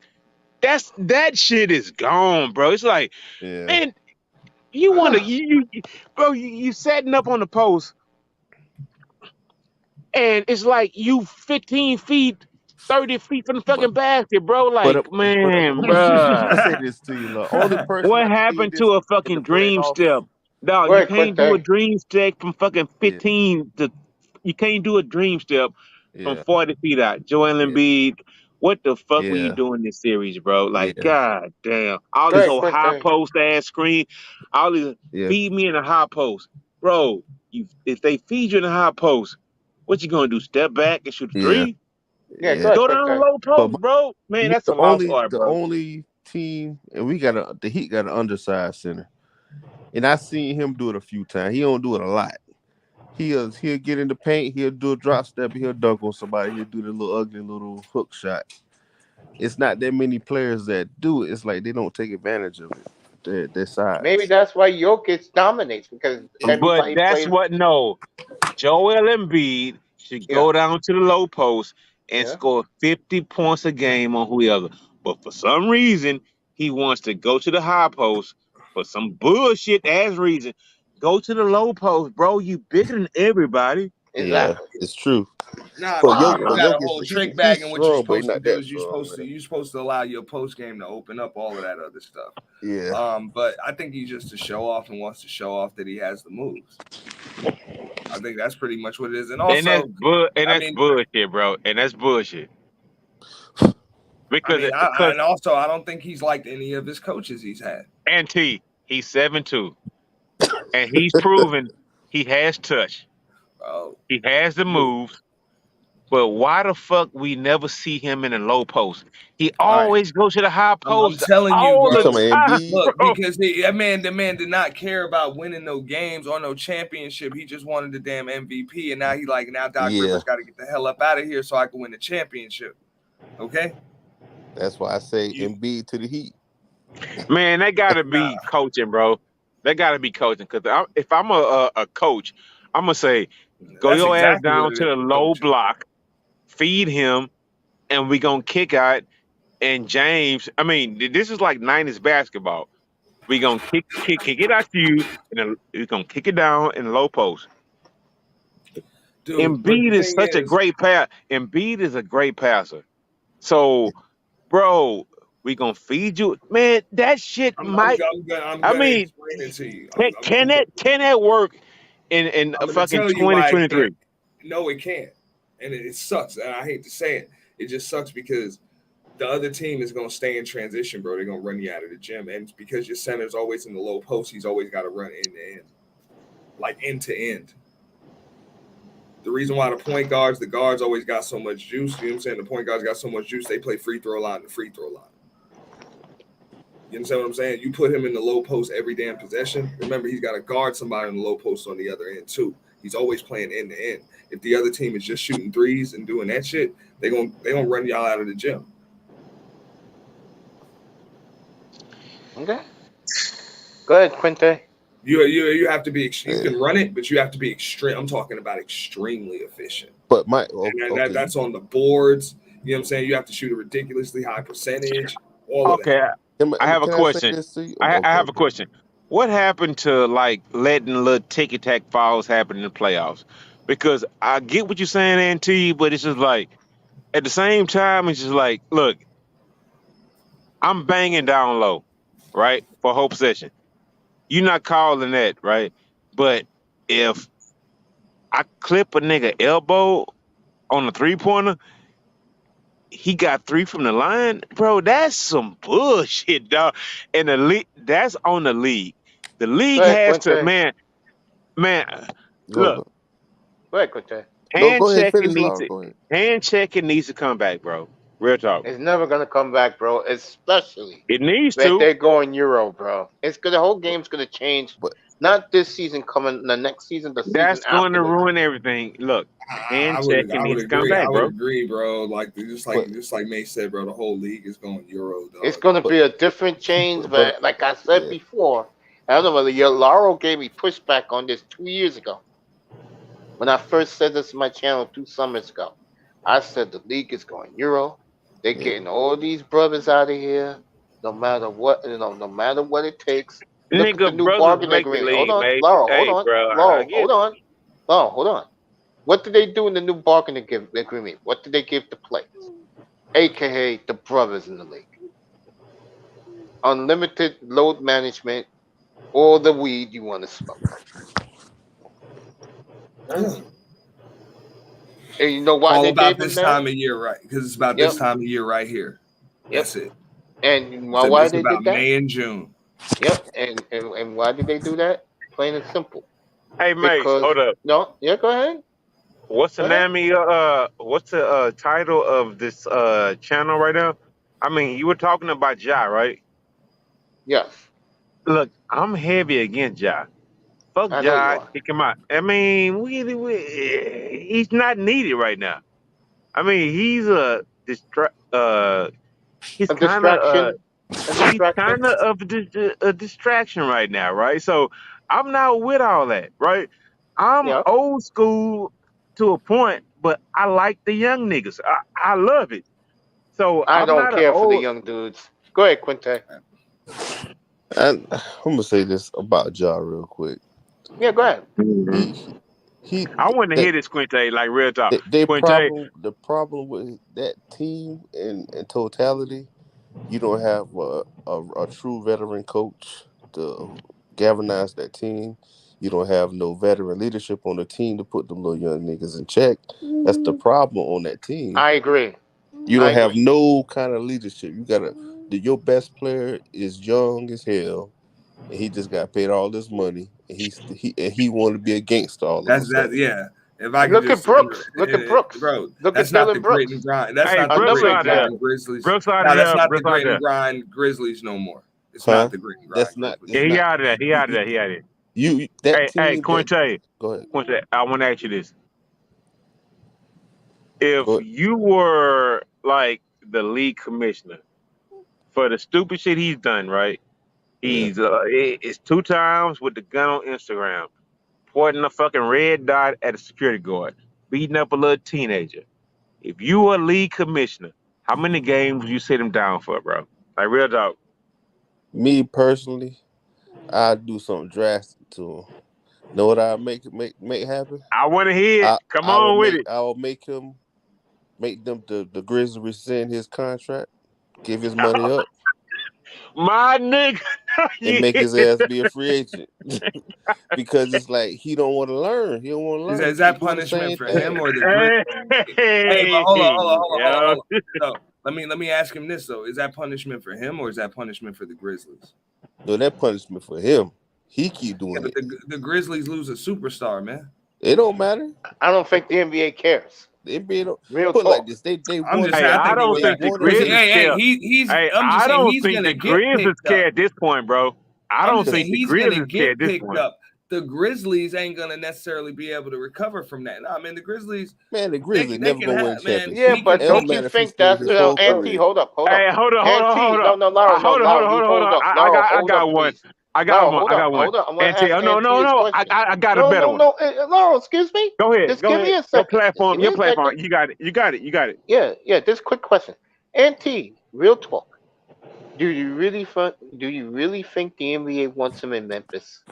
That shit is gone, bro. It's like, man, you want to you setting up on the post, and it's like you 15 feet, 30 feet from the fucking basket, bro. Like, man, bro. I say this to you, look. Only person. What happened to a fucking dream step? Dog, you can't do a dream step from fucking 15 to. You can't do a dream step from 40 feet out. Joel Embiid, what the fuck were you doing this series, bro? Like, god damn. All this whole high post ass screen, all these feed me in a high post. Bro, if they feed you in a high post, what you gonna do? Step back and shoot a three? Go down the low post, bro. Man, that's a lost art, bro. The only team, and the Heat got an undersized center. And I seen him do it a few times. He don't do it a lot. He'll get in the paint, he'll do a drop step, he'll dunk on somebody, he'll do the little ugly little hook shot. It's not that many players that do it. It's like they don't take advantage of it. Their size. Maybe that's why Jokic dominates, because everybody But that's plays. what Joel Embiid should go down to the low post and Yeah. score 50 points a game on whoever. But for some reason, he wants to go to the high post for some bullshit ass reason. Go to the low post, bro. You bigger than everybody. Yeah, Exactly. it's true. Nah, But man, Yo, you but got a Jokic, whole trick he's bag, and what you're strong, but he's supposed to not do that is strong, man. you're supposed to allow your post game to open up all of that other stuff. Yeah. But I think he's just to show off and wants to show off that he has the moves. I think that's pretty much what it is. And also, That's bullshit, bro. And that's bullshit. Because and also I don't think he's liked any of his coaches he's had. And he's 7'2", and he's proven he has touch. He has the moves. But why the fuck we never see him in a low post? He always goes to the high post. I'm telling you, all bro. the time, Look, bro. because the man did not care about winning no games or no championship. He just wanted the damn MVP, and now Doc Rivers got to get the hell up out of here so I can win the championship. Okay. That's why I say N.B.A. to the Heat. Man, they gotta be coaching, bro. They gotta be coaching. Because if I'm a coach, I'm gonna say, go your ass down to the low block, feed him, and we gonna kick out. And James, I mean, this is like 90s basketball. We gonna kick it out to you, and we're gonna kick it down in the low post. Dude, Embiid is such a great pass. Embiid is a great passer. So, bro, we gonna feed you, man. That shit might. I'm gonna explain it to you. Can that work in fucking 2023? No, it can't, and it sucks. And I hate to say it, it just sucks because the other team is gonna stay in transition, bro. They're gonna run you out of the gym, and because your center's always in the low post, he's always got to run end to end, like end to end. The reason why the guards always got so much juice, you know what I'm saying? The point guards got so much juice, they play free throw line to free throw line. You understand what I'm saying? You put him in the low post every damn possession. Remember, he's got to guard somebody in the low post on the other end, too. He's always playing end to end. If the other team is just shooting threes and doing that shit, they're gonna run y'all out of the gym. Okay. Go ahead, Quinte. You have to be. You can run it, but you have to be extreme. I'm talking about extremely efficient. But that's on the boards. You know what I'm saying? You have to shoot a ridiculously high percentage. All of that. I have a question. I have a question. What happened to like letting little ticky-tack fouls happen in the playoffs? Because I get what you're saying, NT, but it's just like at the same time, it's just like, look, I'm banging down low, right, for whole possession. You're not calling that, right? But if I clip a nigga elbow on a three-pointer, he got 3 from the line, bro. That's some bullshit, dog. And the league, that's on the league. The league has to, man. Look, go ahead, Quinte. Hand checking needs to come back, bro. Real talk. It's never gonna come back, bro. Especially it needs to. to. They're going Euro, bro. The whole game's gonna change. But not this season coming. The next season, the season that's going to after ruin everything. Look, hand checking needs to come back, bro. I would agree, bro. Like just like May said, bro. The whole league is going Euro, dog. It's gonna be a different change, but like I said before, I don't know whether Lauro gave me pushback on this 2 years ago. When I first said this on my channel 2 summers ago, I said the league is going Euro. They're getting all these brothers out of here, no matter what, no matter what it takes. Look at the new bargaining agreement. Hold on, Laurel, hold on. What did they do in the new bargaining agreement? What did they give the players? AKA the brothers in the league. Unlimited load management, all the weed you want to smoke. And you know why they about gave this them time of year, right? Because it's about this time of year right here. That's it. And why they did that? May and June. Yep. And why did they do that? Plain and simple. Hey, mate, hold up. No, go ahead. What's the name of what's the title of this channel right now? I mean, you were talking about Ja, right? Yes. Look, I'm heavy against Ja. Fuck Ja, kick him out. I mean, he's not needed right now. I mean, he's he's kind of a distraction right now, right? So I'm not with all that, right? I'm old school to a point but I like the young niggas. I love it. So I I'm don't not an care for the old. young dudes. Go ahead, Quinte. And I'm gonna say this about Ja real quick. Yeah, go ahead. Mhm. He I want to that hear this, Quinte. Like real talk, they Quinte. the problem with that team in totality, you don't have a true veteran coach to galvanize that team. You don't have no veteran leadership on the team to put them little young niggas in check. That's the problem on that team. I agree. You I don't have agree. no kind of leadership. Your best player is young as hell, and he just got paid all this money, and he want to be a gangster all of a That's that. sudden. Yeah. If I And could look at just, Brooks. Look at Brooks. bro, Look that's at not the Dylan grit and Brooks. grind. That's Hey, not the Brooks Another grit and out there. grind example. Grizzlies. Brooks out No, of that's there. not the Brooks out grit and there. grind Grizzlies no more. It's Huh? not the grit and grind That's not. Grizzlies. It's Yeah, he not. out of there. He You, out of there. He out of there. that Hey, team. That Quinte. go ahead. Quinte. I want to ask you this: if Go ahead. you were like the league commissioner for the stupid shit he's done, right? Yeah. It's 2 times with the gun on Instagram, pointing a fucking red dot at a security guard, beating up a little teenager. If you were a league commissioner, how many games would you sit him down for, bro? Like real talk. Me personally, I'd do something drastic to him. Know what I make happen? I want to hear it. Come on with it. I will make them the Grizzlies rescind his contract, give his money up, My nigga. and Yeah. make his ass be a free agent. Because it's like he don't want to learn. He don't want to Is learn. is Keep that doing the punishment same for thing. him or the Grizzlies? Hey, but Hey, yo. hold on. So let me ask him this though: is that punishment for him or is that punishment for the Grizzlies? No, that punishment for him. He keep Yeah, doing but it. the Grizzlies lose a superstar, man. It don't matter. I don't think the NBA cares. The NBA don't Real put it like talk. this. They I'm won. just Hey, saying. I I think it don't would They have. think the won a Because Grizzlies ring. care. he's. Hey, I'm just I saying don't he's think gonna the get Grizzlies picked care up. at this point, bro. I I'm don't just think saying the he's gonna Grizzlies care at get this picked point. up. The Grizzlies ain't gonna necessarily be able to recover from that. No, I mean the Grizzlies, Man, the they Grizzlies they never can gonna win have a man. Yeah, championship. He can but It don't don't he you matter if he think stay that's his whole Auntie? career. Hold up, hold up. Hey, hold on, hold on, Auntie, hold no, on. no, Laurel, no, Hold on, hold Laurel, on, you hold on, hold hold on. up, Laurel, I hold got up, one. please. I got Laurel, one. hold I up, got one. hold up. I'm gonna Auntie, ask oh, no, Auntie no, this no. question. I got a No, better no, one. no, Laurel, excuse me. Go ahead, Just go give me ahead. a second. Just give me Your a second. platform. You got it. You got it. You got it. Yeah, yeah. This quick question. Auntie, real talk. Do you really think the NBA wants him in Memphis?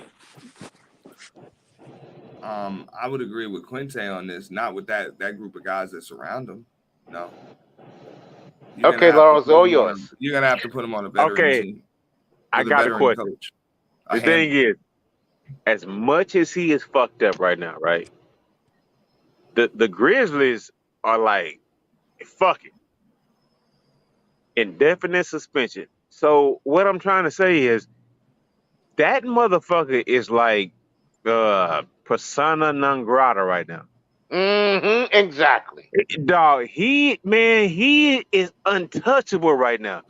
I would agree with Quinte on this. Not with that group of guys that surround him. No, you're gonna Okay, have to Laurel, it's put all him on a. yours. You're gonna have to put him on a veteran Okay, team I with a got a veteran question. coach. A The thing handler. is, as much as he is fucked up right now, right? The Grizzlies are like, fuck it, indefinite suspension. So what I'm trying to say is that motherfucker is like persona non grata right now. Mm-hmm. Exactly. Dog, he is untouchable right now.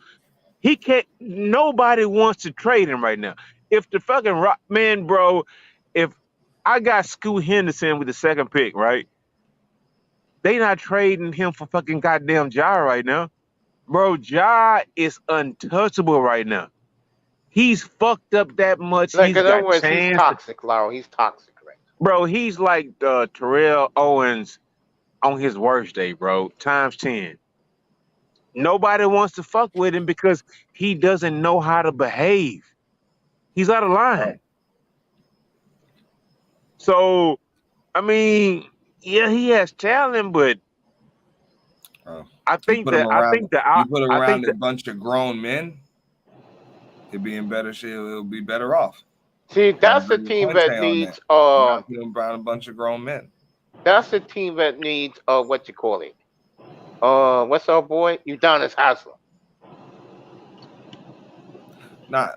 He can't. Nobody wants to trade him right now. If the fucking man, bro, if I got Scoot Henderson with the second pick, right? They not trading him for fucking goddamn Ja right now, bro. Ja is untouchable right now. He's fucked up that much. Like He's in other got words, he's chance, toxic, Laurel. He's toxic, right? bro. He's like Terrell Owens on his worst day, bro. Times 10. Nobody wants to fuck with him because he doesn't know how to behave. He's out of line. Right. So, I mean, yeah, he has talent, but I You think put him that around. You put him around a bunch of grown men. He'll be in better shape. He'll be better off. See, I that's a agree with team Quinte that on needs that. Not put him around a bunch of grown men. that's a team that needs what you call it? What's our boy? Udonis Haslam. Not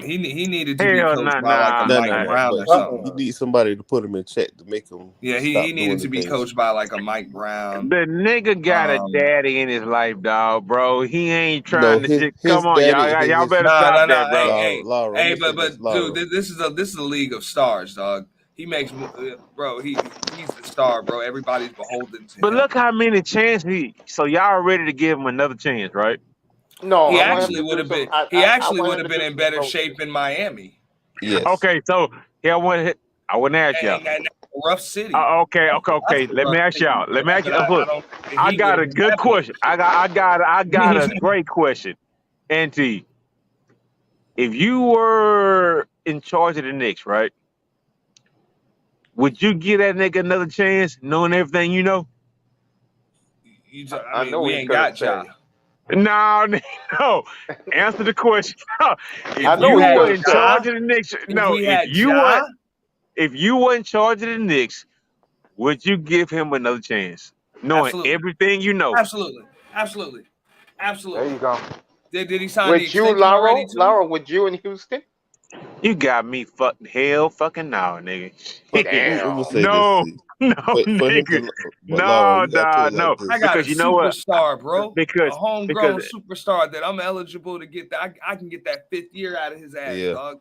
he needed to be hell coached by like a No, Mike Brown but or something. he needs somebody to put him in check to make him Yeah, stop he doing needed the to be things. coached by like a Mike Brown. the nigga got a daddy in his life, dog, bro. He ain't trying to shit. His Come on, daddy, y'all better No. stop that, bro. Hey, but dude, this is a league of stars, dog. He makes, bro. He's the star, bro. Everybody's beholden to But him. look how many chances so y'all ready to give him another chance, right? No, He I want him actually to would do have some. been. He I actually want would him have to been do in some better coaching. shape in Miami. Yes. Okay, so yeah, I want to ask y'all. Ain't got nothing to rough city. Okay. That's a Let me rough ask city, y'all. Let me ask you. but Look, don't think I he got a would've good happened. question. I got a great question. Auntie, if you were in charge of the Knicks, right? Would you give that nigga another chance, knowing everything you know? I mean, know we what he's ain't gonna got Ja. say. No. Answer the question. I If know you what he's were gonna in say. charge of the Knicks, if you were in charge of the Knicks, would you give him another chance, knowing Absolutely. everything you know? Absolutely. There you go. Did he sign the Would you, extension already too? Laurel, would you in Houston? You got me fucking now, nigga. But Damn. I'm gonna say this: see, for him nigga. to, but Laura, No, you gotta put it no. like this. I got a Because you know what? superstar, bro. Because a homegrown superstar that I'm eligible to get that. I can get that 5th year out of his ass, dog.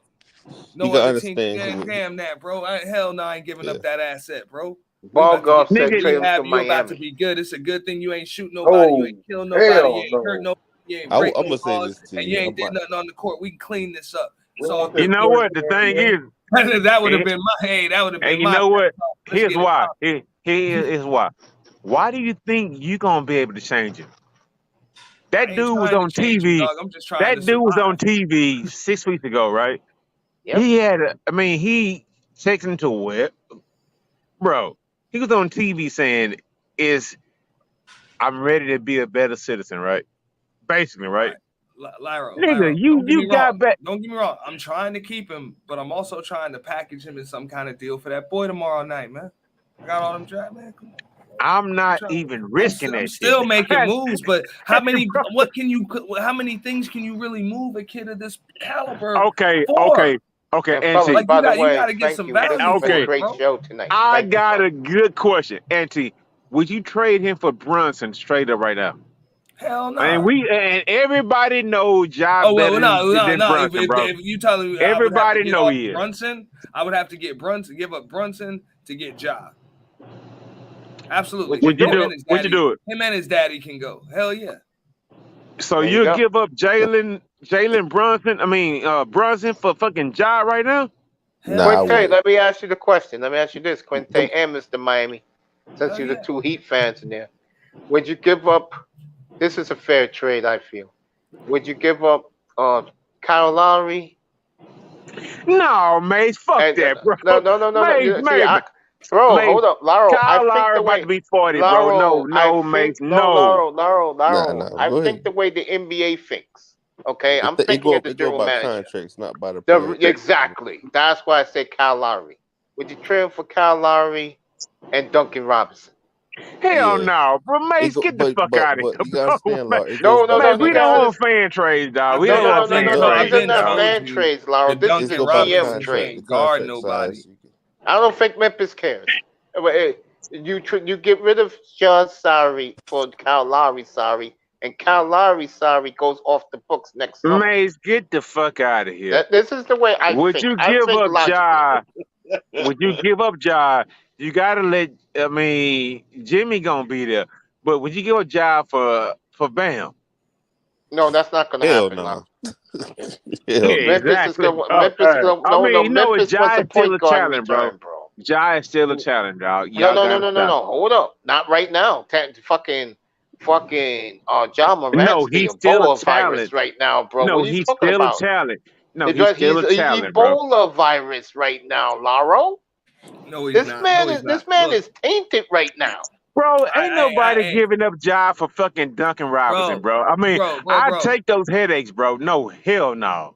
No you gotta other team. understand. Damn that, bro. Hell no, I ain't giving up that asset, bro. Ballgard said You trade him to have you about to Miami. be good. It's a good thing you ain't shoot nobody, you ain't kill nobody, you ain't hurt nobody, you ain't break I'm no gonna say laws, this to and you. you ain't did nothing on the court. We can clean this up. You know what? The thing is, that would have been and you know what? Let's Here's get it why. poppin'. Here is why. Why do you think you gonna be able to change it? That dude was on TV. I'm just trying That to dude was survive. on TV 6 weeks ago, right? Yep. He takes him to where, bro? He was on TV saying, I'm ready to be a better citizen, right? Basically, right? Lyra, Nigga, don't get you me got wrong. back. Don't get me wrong. I'm trying to keep him, but I'm also trying to package him in some kind of deal for that boy tomorrow night, man. I got all them draft, man. Come on. I'm not even risking I'm that still shit. making moves, but how many things can you really move a kid of this caliber Okay. for? And Auntie. fellas, by the you way, gotta get thank some you. value This has been for a it, great bro. show tonight. I Thank you, got fellas. a good question, Auntie. Would you trade him for Brunson straight up right now? Hell no. And everybody knows Ja Oh well, better than Brunson, bro. If you telling me Everybody know he is. Brunson, I would have to give up Brunson to get Ja. Absolutely. Would you do it? Him and his daddy can go. Hell yeah. So you give up Jalen Brunson? Brunson for fucking Ja right now? Quinte, let me ask you the question. Let me ask you this, Quinte and Mr. Miami, since you're the two Heat fans in there. Would you give up? This is a fair trade, I feel. Would you give up Kyle Lowry? No, Mace, fuck that, bro. No. Mace, Bro, hold up, Laurel. Kyle Lowry about to be 40, Laurel, bro. Mace, no. Laurel. I Go think ahead. the way the NBA thinks. Okay, I'm It thinking as the it go general by manager. contracts, not by the player. Exactly. That's why I said Kyle Lowry. Would you trade him for Kyle Lowry and Duncan Robinson? Hell no, bro. Mace, get the fuck out of here, you gotta bro. understand, Laura. It No. goes by Mace, we contracts. don't want fan trades, dog. We don't want fan These trades. are not fan trades, Laurel. This is a Go by the GM contract. trade. The contract size. I don't think Memphis cares. You get rid of John's salary for Kyle Lowry's salary, and Kyle Lowry's salary goes off the books next summer. Mace, get the fuck out of here. This is the way I think. Would you give up Ja? Would you give up Ja? You gotta let. Jimmy gonna be there, but would you give up Ja for Bam? No, that's not gonna happen. No. Memphis is gonna. Memphis Ja wants a is still a point guard challenge, return, bro. Ja is still a challenge, dog. No. Hold up, not right now. Fucking Ja Morant's the Ebola virus right now, bro. No, what are you he's talking still about? a challenge. No, he's he's still a challenge, bro. Ebola virus right now, Laurel. No, he's this not. man is tainted right now. Bro, ain't nobody giving up Ja for fucking Duncan Robinson, bro. I take those headaches, bro. No, hell no.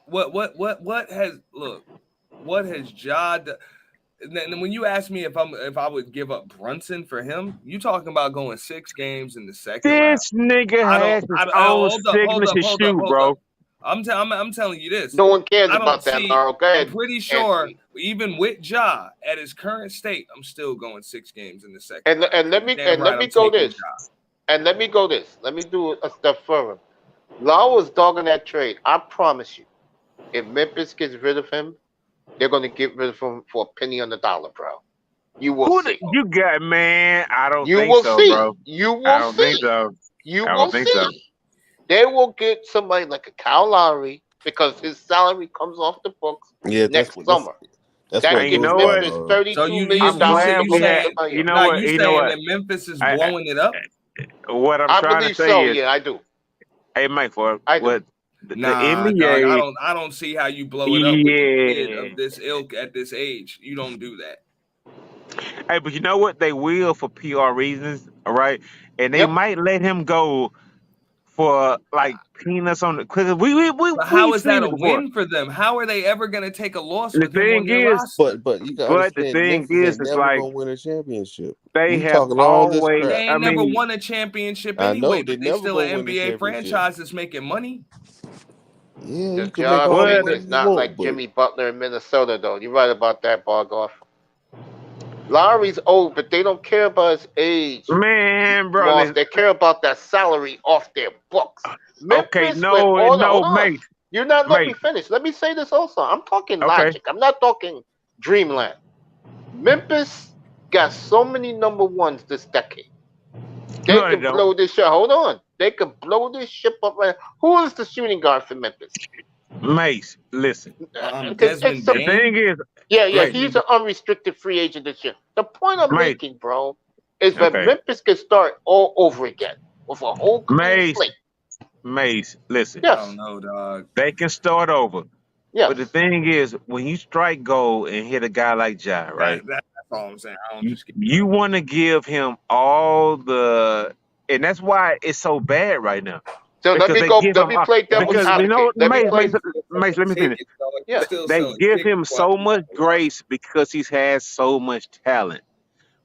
What has Ja done? And when you ask me if I would give up Brunson for him, you talking about going 6 games in the second round. This nigga has his own signature shoe, bro. I'm telling you this. No one cares about that, Laurel. Go ahead. I'm pretty sure, even with Ja at his current state, I'm still going 6 games in the second. And let me go this. And let me go this. Let me do a step further. Law was dogging that trade. I promise you, if Memphis gets rid of him, they're going to get rid of him for a penny on the dollar, bro. You will see. You got, man. I don't you think will so, see. bro. You will I don't see. think so. You I will don't think see. so. They will get somebody like a Kyle Lowry because his salary comes off the books next summer. That's That what gives goes by Memphis law. So $32 you million you dollars say glad you we over had. saying a You year. know now what? you You know saying what? that Memphis is I, blowing it up? what I'm I trying to believe say so. is, Yeah, I do. hey, Mike, for I do. what the Nah, dog. NBA, I don't see how you blow it up with a kid yeah. of this ilk at this age. You don't do that. Hey, but you know what? They will for PR reasons, all right? And they Yep. might let him go for like peanuts on the. Cause But how we've is that seen a it before. win for them? How are they ever going to take a loss The with him on thing their is, roster? But you can but the understand thing Memphis is, ain't it's never like gonna win a championship. they You have talking all this always. They crap. I ain't never mean, won a championship I anyway, know but they they never still an gonna win a NBA championship. franchise that's making money. Yeah, The you can make job all the what? thing money is you not want, like but Jimmy Butler in Minnesota, though. You're right about that, Bargoff. Lowry's old, but they don't care about his age. Man, bro, Moss, listen. they care about that salary off their books. Okay, Memphis with no, all the no, hold on. mate, You're not letting me mate. finish. Let me say this also. I'm talking Okay, logic. I'm not talking dreamland. Memphis got so many number ones this decade. They no, they could don't. blow this shit. Hold on. They could blow this ship up right. Who is the shooting guard for Memphis? Mace, listen. Because Desmond The it's thing Bain. is, yeah, Mace, he's an unrestricted free agent this year. The point I'm Mace. making, bro, is that Okay, Memphis can start all over again with a whole clean Mace, slate. Mace. Listen, I don't Yes, know, dog. they can start over. But the yes. thing is, when you strike gold and hit a guy like Ja, right? That's all I'm saying. I don't You just get you want to give him all the, and that's why it's so bad right now So let because me they go. give Let him me play I'm devil's because you still know advocate. Let me play. Mace. Let me finish. tickets, dog. You Yeah, still They selling give tickets him while so you got much a roster. grace because he has so much talent.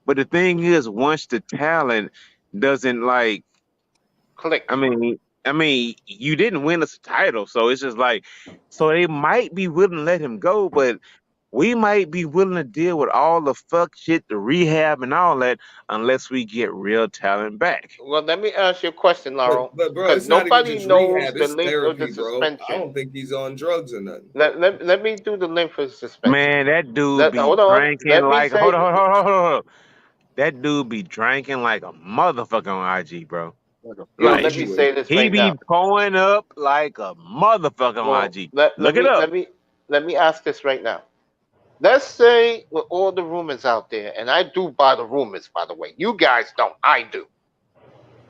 But the thing is, once the talent doesn't like, click. I mean, you didn't win us a title, so it's just like, so they might be willing to let him go, but we might be willing to deal with all the fuck shit, the rehab and all that, unless we get real talent back. Well, let me ask you a question, Laurel, But bro, because it's not even nobody just knows rehab, the it's length of the therapy, bro. I suspension. don't think he's on drugs or nothing. Let me do the length of the suspension. Man, that dude be Hold on. drinking Let me like, say. hold on. That dude be drinking like a motherfucker on IG, bro. Yo, As Like let he me would. say this he right be now. pouring up like a motherfucker on Well, IG. let Look let it me up. let me let me ask this right now. Let's say with all the rumors out there, and I do buy the rumors, by the way. You guys don't. I do.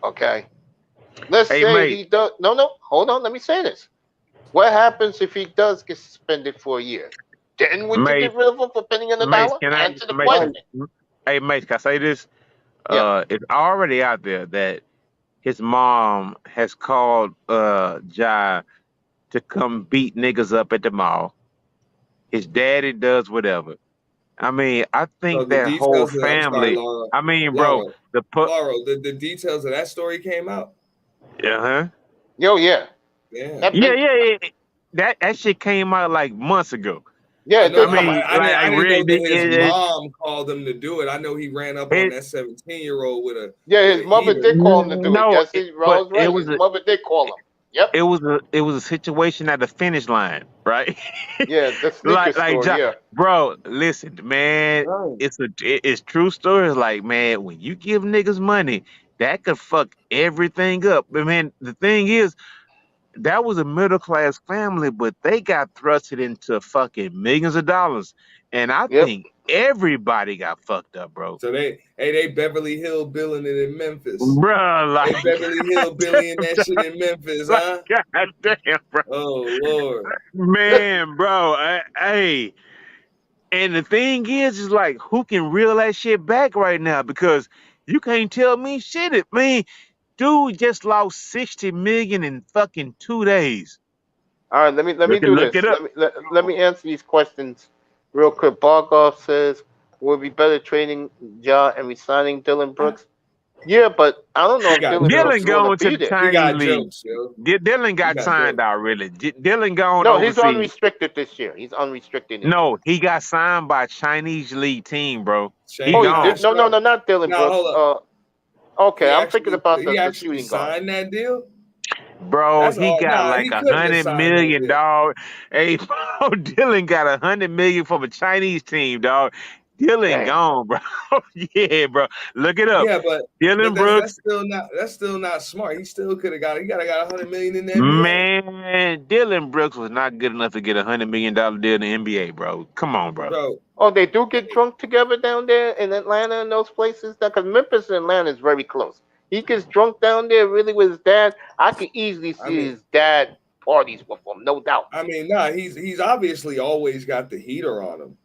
Okay. Let's Hey, say mate, he does. No, no. Hold on. Let me say this. What happens if he does get suspended for a year? Then would you mate, get rid of him for penny on the mate, dollar? can I, Answer the mate, question. hey, mate, can I say this? Yeah. It's already out there that his mom has called Jai to come beat niggas up at the mall. His daddy does whatever. I mean, I So think the that whole details of I'm sorry, family. Laura. I mean, bro, Laura. the put. Laura, the details of that story came out. Uh-huh. Yo, yeah. Yeah. That Yeah, been. yeah. That shit came out like months ago. Yeah, I it know. I did come mean, out. I like didn't know really, that his mom called him to do it. I know he ran up on it that 17-year-old with Yeah, a his mother heater. did call him to do it. no, Yes, but Raul's right. His mother did call him. Yep. it was a situation at the finish line, right? Yeah, the sneaker like, store. Yeah. bro, listen, man, Right. it's true stories. Like, man, when you give niggas money, that could fuck everything up. But man, the thing is, that was a middle class family, but they got thrusted into fucking millions of dollars, and I Yep. think everybody got fucked up, bro. So they Beverly Hill billing it in Memphis. Bro, They like, Beverly Hill billing that shit in Memphis, like, huh? goddamn, bro, Oh Lord. man, bro, hey. And the thing is like, who can reel that shit back right now? Because you can't tell me shit. Dude just lost 60 million in fucking 2 days. All right, let me You can do look it this. up. Let me answer these questions real quick. Bargoff says, "Would it be better trading Ja and resigning Dylan Brooks?" Yeah, but I don't know He if got Dylan jokes. Dylan Brooks want to going to be the there. He Chinese got league. jokes, yo. Dylan He got got signed jokes. already. Dylan going No, he's overseas. unrestricted this year. He's unrestricted this year. No, he got signed by a Chinese league team, bro. He Oh, Shane he did. gone. No, no, Battier. no, not Dylan Now Brooks. hold up. Okay, I'm thinking about He the actually shooting guard. signed that deal. Bro, That's he all. got Nah, like he couldn't have $100 signed that million, deal. dog. Hey, bro, Dylan got $100 million from a Chinese team, dog. Dylan gone, bro. Yeah, bro. Look it up. Yeah, but Dylan Brooks. that's still not smart. He still could have got. He got 100 million in the NBA. Man, Dylan Brooks was not good enough to get $100 million deal in the NBA, bro. Come on, bro. Oh, they do get drunk together down there in Atlanta and those places? Because Memphis and Atlanta is very close. He gets drunk down there really with his dad. I could easily see his dad parties with him, no doubt. I mean, he's obviously always got the heater on him.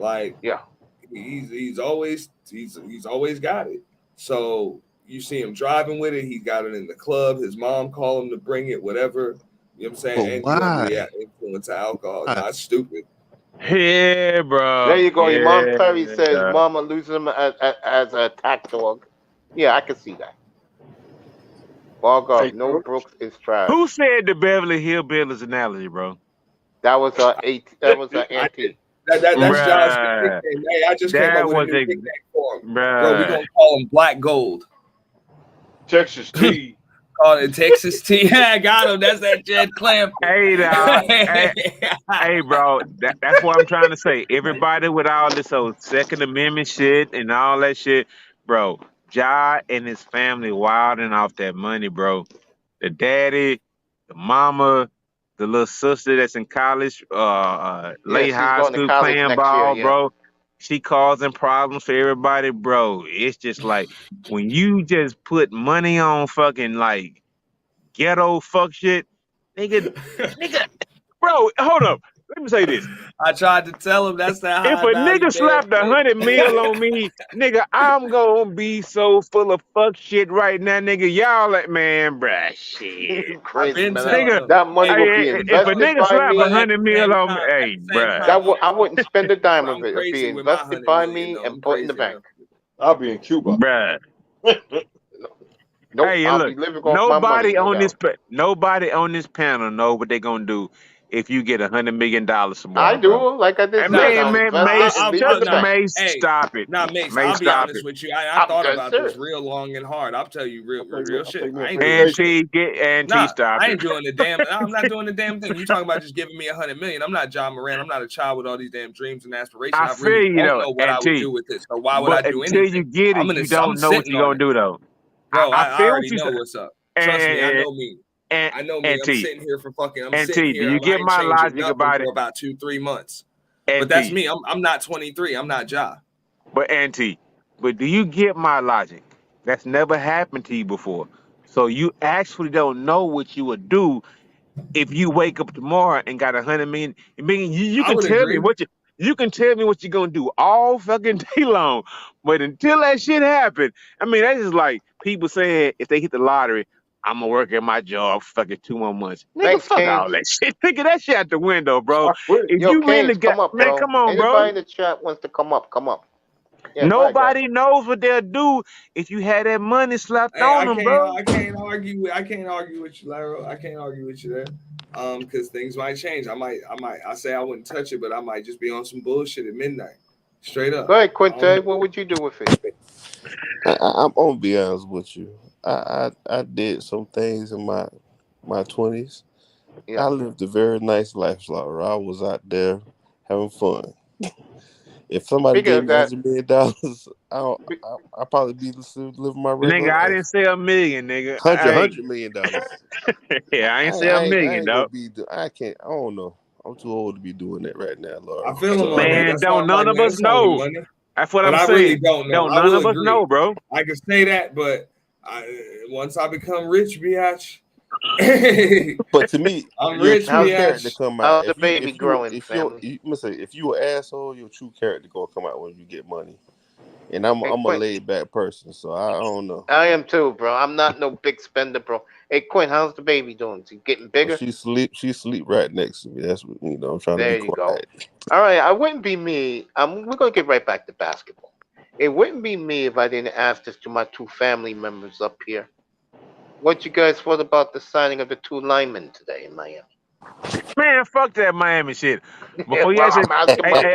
Like, yeah, he's always got it. So you see him driving with it. He got it in the club. His mom called him to bring it, whatever. You know what I'm saying? And he's under the influence of alcohol. Not stupid. Yeah, bro. There you go. Yeah, Imam Perry says Mama loses him as an attack dog. Yeah, I can see that. Bogart, no Brooks is trash. Who said the Beverly Hillbillies analogy, bro? That was an anti. That's John's nickname. Hey, I just came up with a new nickname for him. Bro, we gonna call him Black Gold. Texas T. Call it Texas T. I got him. That's that Jed Clamp. Hey, dog. hey, bro. That's what I'm trying to say. Everybody with all this old Second Amendment shit and all that shit, bro. Ja and his family wilding off that money, bro. The daddy, the mama, the little sister that's in college, late high school playing ball, bro. She causing problems for everybody, bro. It's just like when you just put money on fucking like ghetto fuck shit, nigga, bro. Hold up. Let me say this. I tried to tell him that's that. If a nigga slapped 100 mil on me, nigga, I'm gonna be so full of fuck shit right now, nigga. Y'all like, man, bruh, shit. Crazy, man. Nigga, that money will be if a nigga slap 100 mil on me, hey, bruh. I wouldn't spend a dime of it. It'd be invested by me and put in the bank. I'll be in Cuba. Bruh. Nope, hey, look, nobody on this panel know what they gonna do if you get $100 million tomorrow. I do, like I did. Mace, stop it. Nah, Mace, I'll be honest with you. I thought about this real long and hard. I'll tell you real shit. Stop I ain't doing the damn. I'm not doing the damn thing. You talking about just giving me $100 million? I'm not John Moran. I'm not a child with all these damn dreams and aspirations. I really don't know what I would do with this. So why would I do anything? Until you get it, you don't know what you're gonna do though. Bro, I already know what's up. Trust me, I know me. I know me. I'm sitting here for fucking. I'm sitting here. Do you get my logic about it? For about 2-3 months. But that's me. I'm not 23. I'm not Ja. But do you get my logic? That's never happened to you before. So you actually don't know what you would do if you wake up tomorrow and got $100 million. You can tell me what you can tell me what you're gonna do all fucking day long. But until that shit happen, I mean, that's just like people saying if they hit the lottery, I'm gonna work at my job for fucking 2 more months. Nigga, fuck all that shit. Nigga, that shit out the window, bro. If you really got, man, come on, bro. Anybody in the chat wants to come up. Yeah, nobody knows what they'll do if you had that money slapped on them, bro. I can't argue with you, Laro. I can't argue with you there. Because things might change. I say I wouldn't touch it, but I might just be on some bullshit at midnight. Straight up. Go ahead, Quinte. What would you do with it? I'm gonna be honest with you. I did some things in my 20s. Yeah. I lived a very nice lifestyle. I was out there having fun. If somebody gave me $100 million, I'll probably be living my regular life. I didn't say $1 million, nigga. $100 million. Yeah, I ain't say $1 million, though. I don't know. I'm too old to be doing that right now, Lord. I feel him, man. Don't none of us know. That's what I'm saying. I really don't know. None of us know, bro. I can say that, but once I become rich, biatch. But to me, I'm rich. Character come out. The baby growing. If you an asshole, your true character gonna come out when you get money. And I'm a laid back person, so I don't know. I am too, bro. I'm not no big spender, bro. Hey, Quinn, how's the baby doing? Is he getting bigger? She sleep right next to me. That's what I'm trying to be quiet. Go. All right, I wouldn't be me. We're gonna get right back to basketball. It wouldn't be me if I didn't ask this to my 2 family members up here. What you guys thought about the signing of the 2 linemen today in Miami? Man, fuck that Miami shit. Before you answer,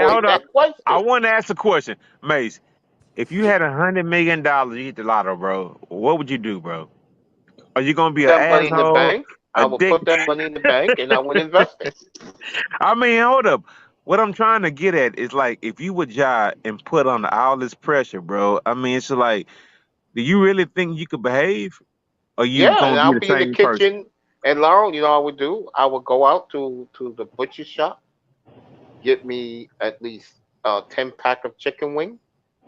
hold up. I want to ask a question, Mace. If you had $100 million, you hit the lotto, bro. What would you do, bro? Are you gonna be an asshole? In the bank? I would put that money in the bank and I would invest it. I mean, hold up. what I'm trying to get at is like if you would jive and put on all this pressure, bro. I mean, it's like, do you really think you could behave, or you Yeah, and gonna be I'll the be in the same person? kitchen. And Laurel, you know what I would do? I would go out to the butcher shop, get me at least 10 pack of chicken wing,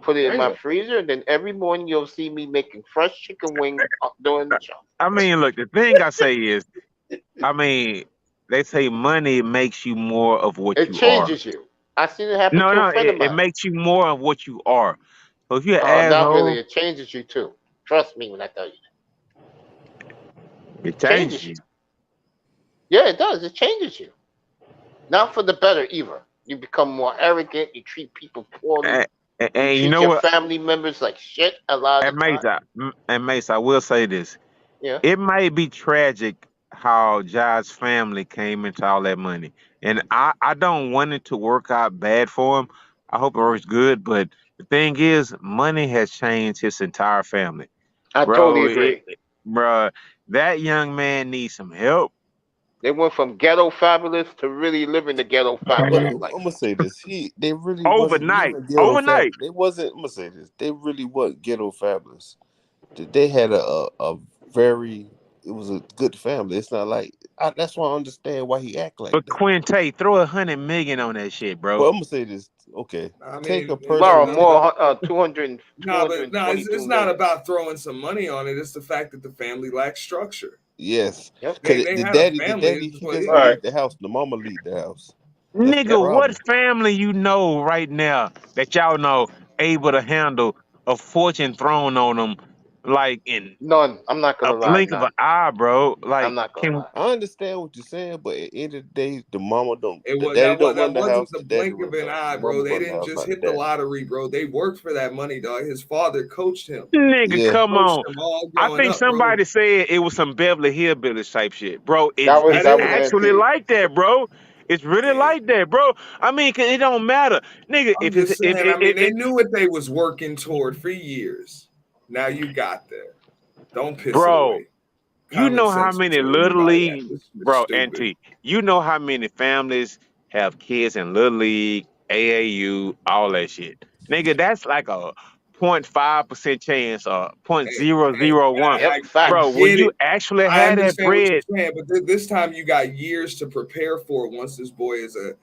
put it in my Damn. freezer, and then every morning you'll see me making fresh chicken wing during the shop. I mean, look, the thing I say is, I mean, they say money makes you more of what It you are. changes you. I seen it happen No, to a no, friend of it mine. makes you more of what you are. So if you're an Not really. asshole, It changes you too. Trust me when I tell you. it It changes changes you. you. Yeah, it does. It changes you. Not for the better either. You become more arrogant. You treat people poorly. And, You and you treat know your what? family members like shit a lot of And the time. Mace, I will say this. Yeah. It may be tragic how Jai's family came into all that money. And I don't want it to work out bad for him. I hope it works good. But the thing is, money has changed his entire family. I totally Bro, agree. bro, that young man needs some help. They went from ghetto fabulous to really living the ghetto But fabulous I'm life. gonna say this: they really wasn't Overnight. living ghetto Overnight. fabulous. They wasn't. I'm gonna say this: they really wasn't ghetto fabulous. They had a very. It was a good family. It's not like that's why I understand why he act like But that. Quinte, throw 100 million on that shit, But bro. I'm gonna say this: okay, I take a mean, Laura, person to the. more 200, nah, but nah, it's 222 not million. about throwing some money on it. It's the fact that the family lacks structure. Yes, Yep. because They the had a daddy, the family. daddy, It's just he what, doesn't All right. leave the house. The mama leave the house. That's the Nigga, what problem. family you know right now that y'all know able to handle a fortune thrown on them like in None. I'm not a gonna lie. blink of an None. eye, bro? I'm Like, not gonna can lie. I understand what you're saying, but at the end of the day, the mama don't, it the was daddy don't run that the wasn't house. the The daddy blink run of the an house. The eye, bro. mama They run the didn't house, just not the hit the daddy. lottery, bro. They worked for that money, dog. His father coached him. nigga Yeah, come Coached on? him all I growing think up, bro. somebody said it was some Beverly Hillbillies type shit, bro. That was That It's that was is. actually NT. like that, bro. It's really like that, bro. I mean, 'cause it don't matter, nigga. I'm just saying. I mean, they knew what they was working toward for years. Now you got there. Don't piss it bro. away. You Common know how sense many between little anybody. league, This is bro, stupid. Auntie, you know how many families have kids in little league, AAU, all that shit. Nigga, that's like a 0.5% chance or point Hey, zero hey, zero one. Yep. I Bro, Facts. when get you it. actually I had that understand what you're bread, saying, but this time you got years to prepare for it. Once this boy is a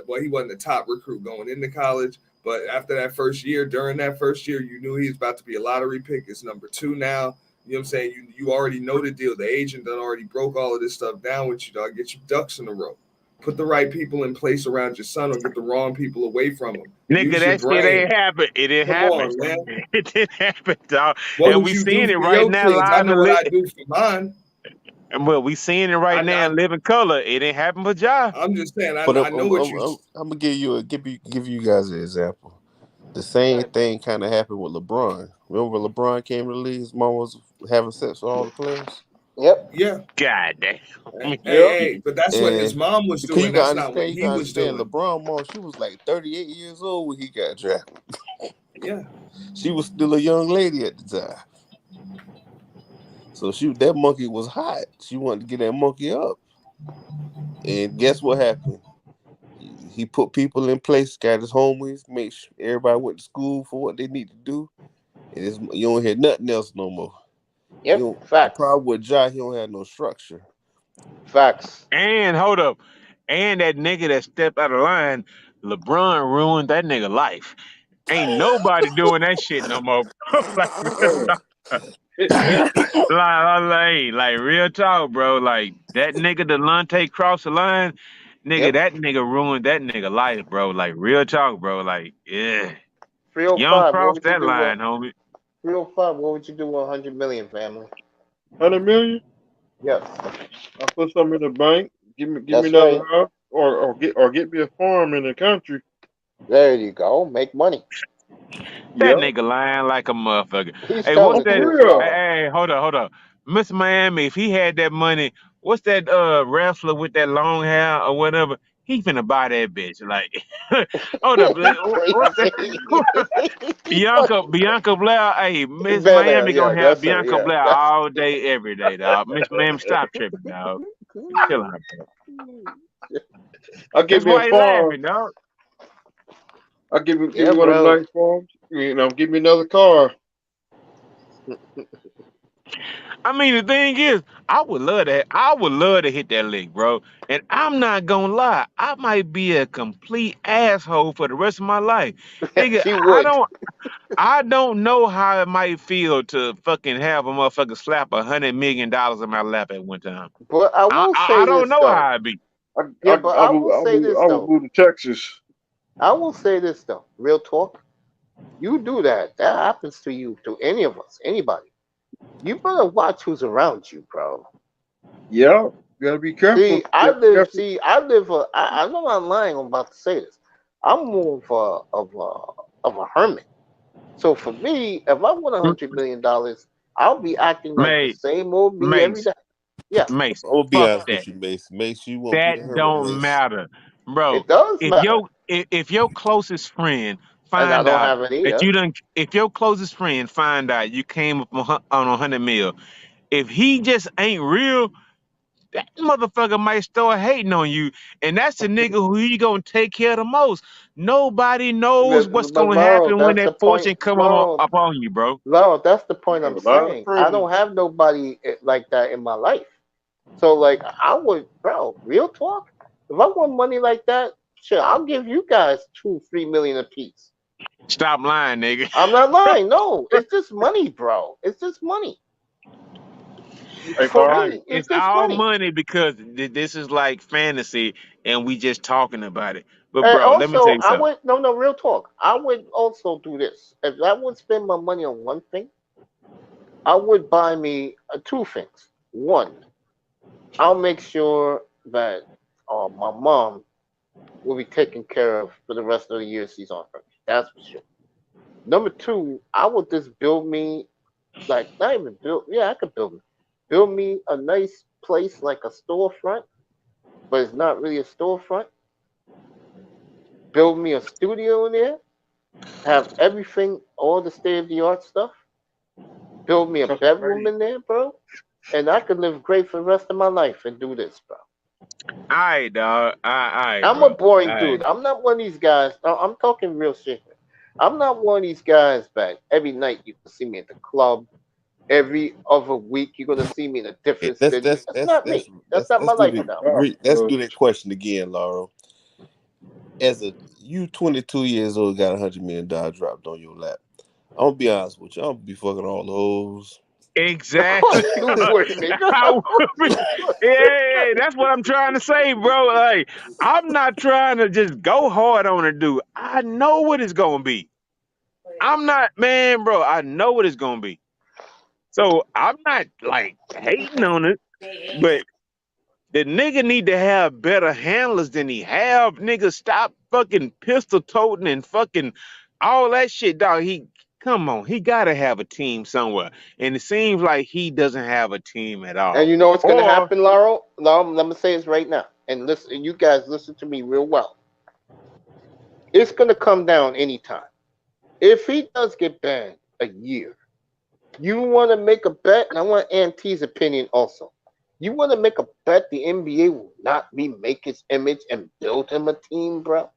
well, he wasn't the top recruit going into college, but after that first year, during that first year, you knew he was about to be a lottery pick. It's number two now. You know what I'm saying? You already know the deal. The agent done already broke all of this stuff down with you, dog. Get your ducks in a row. Put the right people in place around your son, or get the wrong people away from him. nigga, Use your that shit brain. ain't happen. It didn't Come happen. on, man. It didn't happen, dog. What And would we you do seeing it for right your now kids? I live know and what I lit. do for mine. And well, we seeing it right now I in living color. It didn't happen for Ja. I'm just saying, but I know what you. I'm gonna give you guys an example. The same thing kind of happened with LeBron. Remember, LeBron came to the league. His mom was having sex with all the players, Yep. Yeah, God damn. Yep. but that's what his and mom was because doing. you can That's not what understand, he was doing. LeBron mom. She was like 38 years old when he got drafted. Yeah, She was still a young lady at the time. So that monkey was hot. She wanted to get that monkey up. And guess what happened? He put people in place, got his homies, make sure everybody went to school for what they need to do. And you don't hear nothing else no more. Yep. The Facts. problem with Ja, he don't have no structure. Facts. And hold up. And that nigga that stepped out of line, LeBron ruined that nigga life. Ain't nobody doing that shit no more. like real talk. Like real talk, bro. Like that nigga Delonte crossed the line, nigga, Yep. that nigga ruined that nigga life, bro. Like real talk, bro. Like, yeah. You don't 305. What cross would you that do? line, homie. 305. What would you do with 100 million, family? 100 million. Yes. I put some in the bank. Give me That's another right. house, or get me a farm in the country. There you go. Make money. That Yeah. nigga lying like a motherfucker. He's Hey, what's telling I'm the for that? truth, real. Hey, Laura. hey, hold up. Mr. Miami, if he had that money, what's that wrestler with that long hair or whatever? He finna buy that bitch. Like, hold up. You What's that? crazy. You Bianca Blair. Hey, Miss Bel-Air. Miami Yeah, gonna have that's her. Bianca Yeah, Blair that's all day, every day, dog. Miss Miami, stop tripping, dog. Chill out, bro. I'll give That's me a why he farm. laughing, dog. I'll give Yeah, me one of them bro. nice farms. Give me another car. I mean, the thing is, I would love that. I would love to hit that lick, bro. And I'm not gonna lie, I might be a complete asshole for the rest of my life, nigga. Yes, you would. I don't know how it might feel to fucking have a motherfucker slap $100 million in my lap at one time. But I will I say don't this know though. how it be. I Yeah, but I will say this I will though. move to Texas. I will say this though. Real talk. You do that. That happens to you, to any of us, anybody. You better watch who's around you, bro. Yeah, you gotta be careful. See, I You gotta be live. careful. See, I live. I know I'm lying. I'm about to say this. I'm more of a hermit. So for me, if I win $100 million, I'll be acting like the Mace, same old me every Mace, day. Yeah, Mace. I'm gonna be Fuck honest that. with you, Mace. Mace, you won't be the That hermit, don't Mace. matter, bro. it does matter, If your closest friend and I find don't out have it that either. you done, if your closest friend find out you came up on 100 mil, if he just ain't real, that motherfucker might start hating on you, and that's the nigga who you gonna take care of the most. Nobody knows what's But gonna Laurel, happen when that's the that point. fortune come Laurel, upon you, bro. Laurel, that's the point I have I'm a lot of saying. I friends. don't have nobody like that in my life. So like, I would, bro. Real talk. If I want money like that, shit, I'll give you guys 2, 3 million apiece. Stop lying, nigga. I'm not lying. No, it's just money, bro. It's just money. Hey, For Carl. me, it's It's just all money. money because this is like fantasy, and we just talking about it. But And bro, let me tell also, you I something. would no, no, real talk. I would also do this. If I would spend my money on one thing, I would buy me two things. One, I'll make sure that my mom will be taken care of for the rest of the year she's on Earth. That's for sure. Number two, I would just build me like not even build. Yeah, I could build me a nice place like a storefront, but it's not really a storefront. Build me a studio in there. Have everything, all the state of the art stuff. Build me a That's bedroom crazy. in there, bro, and I could live great for the rest of my life and do this, bro. All right, dog. All right, I'm a bro. All boring right. dude. I'm not one of these guys. I'm talking real shit here. I'm not one of these guys that every night you can see me at the club. Every other week you're gonna see me in a Okay, different city. That's not me. That's not my let's do Hey, the lifestyle. Carl, let's do that question again, Laurel. As a you 22 years old, got $100 million dropped on your lap. I'm gonna be honest with you. I'm gonna be fucking all those. Of course Exactly. you would, nigga. I would yeah, that's what I'm trying to say, bro. Like, I'm not trying to just go hard on it, dude. I know what it's gonna be. I'm not, man, bro. I know what it's gonna be. So I'm not like hating on it, but the nigga need to have better handlers than he have. Nigga, stop fucking pistol toting and fucking all that shit, dog. He come on, he gotta have a team somewhere, and it seems like he doesn't have a team at And all. you know what's gonna Or happen, Laurel? Laurel, let me say this right now. And listen, you guys listen to me real well. It's gonna come down anytime. If he does get banned a year, you want to make a bet, and I want Auntie's opinion also. You want to make a bet the NBA will not remake his image and build him a team, bro?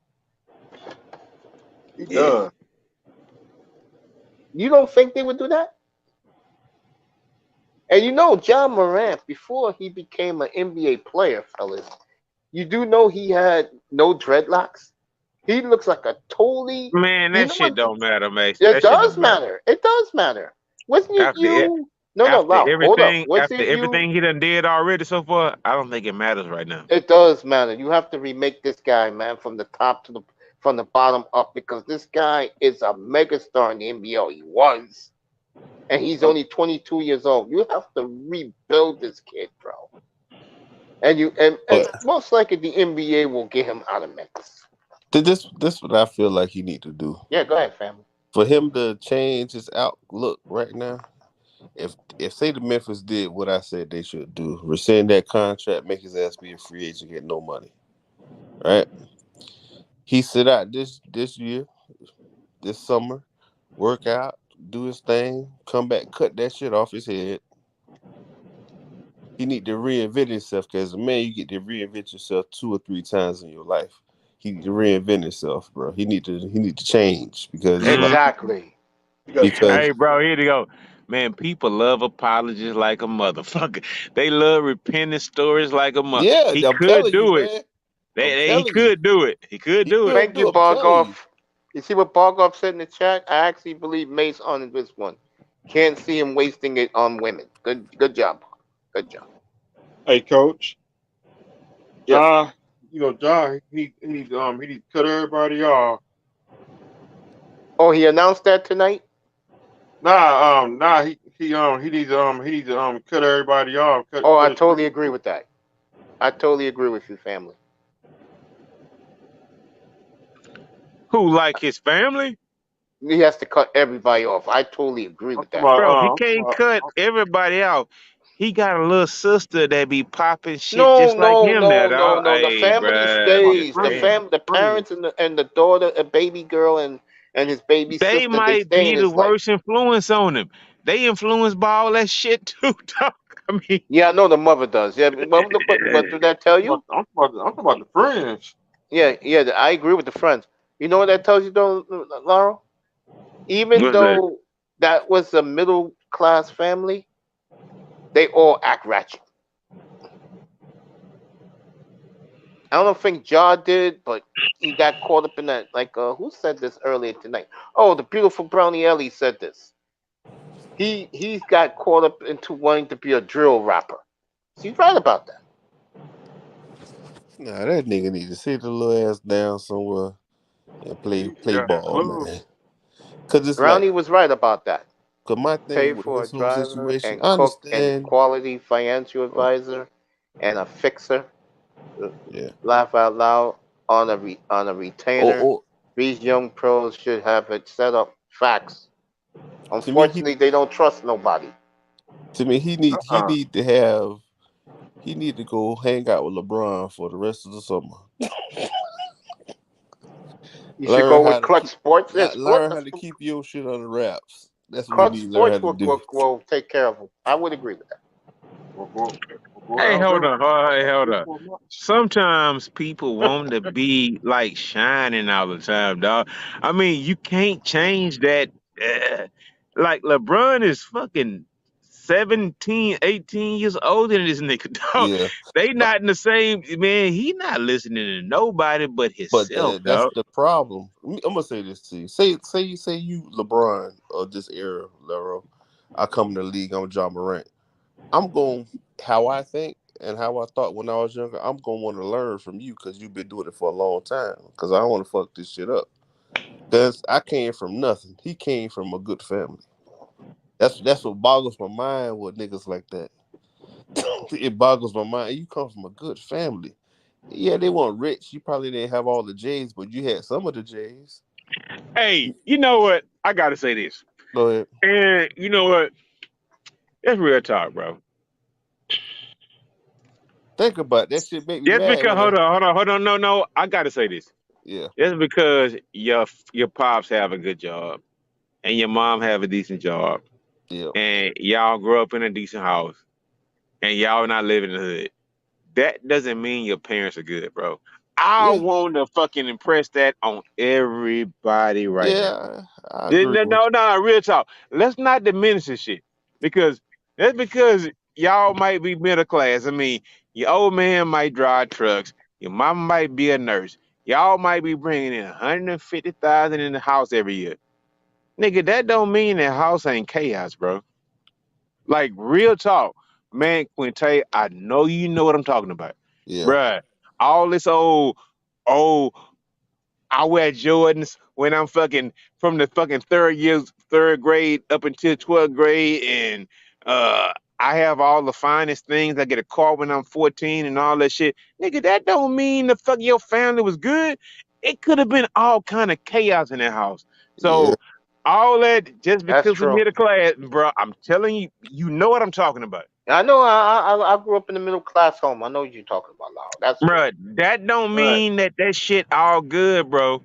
he yeah, done. You don't think they would do that? And you know, John Morant, before he became an NBA player, fellas, you do know he had no dreadlocks. He looks like a totally. man, You that know shit what? don't matter, man. It That shit does don't matter. matter. It does matter. Wasn't it After e- you? No, no, Lau. Hold up. Was after it you? everything he done did already so far, I don't think it matters right now. It does matter. You have to remake this guy, man, from the top to the from the bottom up because this guy is a megastar in the NBA. He was, and he's only 22 years old. You have to rebuild this kid, bro. And But most likely the NBA will get him out of Memphis. this what I feel like he need to do. Yeah, go ahead, family. For him to change his outlook right now, if say the Memphis did what I said they should do, rescind that contract, make his ass be a free agent, get no money. Right? He sit out this year, this summer, work out, do his thing, come back, cut that shit off his head, He need to reinvent himself because, man, you get to reinvent yourself 2 or 3 times in your life. He need to reinvent himself, bro. He need to change because it's like Exactly. because Hey, bro, here to go. Man, people love apologies like a motherfucker. They love repenting stories like a mother. yeah, He I'm could telling you, do it. man. I'm He telling you, could do it. He could he do it. could Thank do. you, I'm telling you. Bargoff. You see what Bargoff said in the chat? I actually believe Mace on this one. Can't see him wasting it on women. Good job. Good job. Hey, coach. Yes. John, he needs to cut everybody off. Oh, he announced that tonight? He needs to cut everybody off. Oh, I Cut his totally agree with that. I totally agree with you, family. Who, like his family? He has to cut everybody off. I totally agree I'm with talking that. about, Bro, he I'm talking can't about, cut everybody out. He got a little sister that be popping shit No, just like no, him there, no, no, dog. no. The Hey, family bruh, I'm about just stays. The saying. the friends. parents and the daughter, a baby girl, and his baby They sister. They might stay be in the his life. worst influence on him. They influenced by all that shit too, dog. I mean, Yeah, I know the mother does. Yeah, but did that tell you? I'm talking about the friends. Yeah, yeah. I agree with the friends. You know what that tells you, though, Laurel? Even what's that? though that was a middle class family, they all act ratchet. I don't think Jaw did, but he got caught up in that. Like, who said this earlier tonight? Oh, the beautiful Brownie Ellie said this. He's got caught up into wanting to be a drill rapper. She's right about that. Nah, that nigga need to sit the little ass down somewhere and play Yeah, ball, club. man. Cause it's like, Brownie was right about that. cause my Pay thing with for a his whole driver situation, and I cook and understand. quality financial advisor and a fixer. Yeah. Laugh out loud on a Or, retainer. or These young pros should have it set up. Facts. to me, he Unfortunately, they don't trust nobody. to me he Uh-uh. need to have he need to go hang out with LeBron for the rest of the summer. You should Learn go how with to Clutch keep Sports. Yeah, learn how to keep your shit under wraps. That's what he Clutch need to learn how Sports to do. will take care of them. I would agree with that. Boy, I Hey, was hold there on. Hey, for hold three, on. 4 months. Sometimes people want to be like shining all the time, dog. I mean, you can't change that. Like LeBron is fucking 17, 18 years older than this nigga, dog. Yeah. They not in the same, man. He not listening to nobody but But himself, that's dog. the problem. I'm gonna say this to you. Say you LeBron of this era, Lero. I come in the league. I'm John Morant. I'm going how I think and how I thought when I was younger. I'm gonna want to learn from you because you've been doing it for a long time. Because I don't want to fuck this shit up. Because I came from nothing. He came from a good family. That's what boggles my mind with niggas like that. It boggles my mind. You come from a good family. Yeah, they weren't rich. You probably didn't have all the J's, but you had some of the J's. Hey, you know what? I gotta say this. Go ahead. And you know what? That's real talk, bro. Think about it. That shit make me Just mad because, when I hold on. No. I gotta say this. yeah. Just because your pops have a good job and your mom have a decent job Yeah. and y'all grow up in a decent house and y'all not living in the hood, that doesn't mean your parents are good, bro. I Yeah. want to fucking impress that on everybody right now. Yeah. I Yeah, agree no, with no, no, real talk. Let's not diminish this shit because that's because y'all might be middle class. I mean, your old man might drive trucks. Your mama might be a nurse. Y'all might be bringing in 150,000 in the house every year. Nigga, that don't mean that house ain't chaos, bro. Like real talk, man. Quinte, I know you know what I'm talking about, you. Yeah. bruh. All this old I wear Jordans when I'm fucking from the fucking third grade up until 12th grade, and uh, I have all the finest things. I get a car when I'm 14 and all that shit. Nigga, that don't mean the fuck your family was good. It could have been all kind of chaos in that house. Yeah. So all that just That's because we're true. middle class, bro. I'm telling you, you know what I'm talking about. I know. I grew up in a middle class home. I know what you're talking about, Lau. That's true. Bro, that don't Right. mean that shit all good, bro.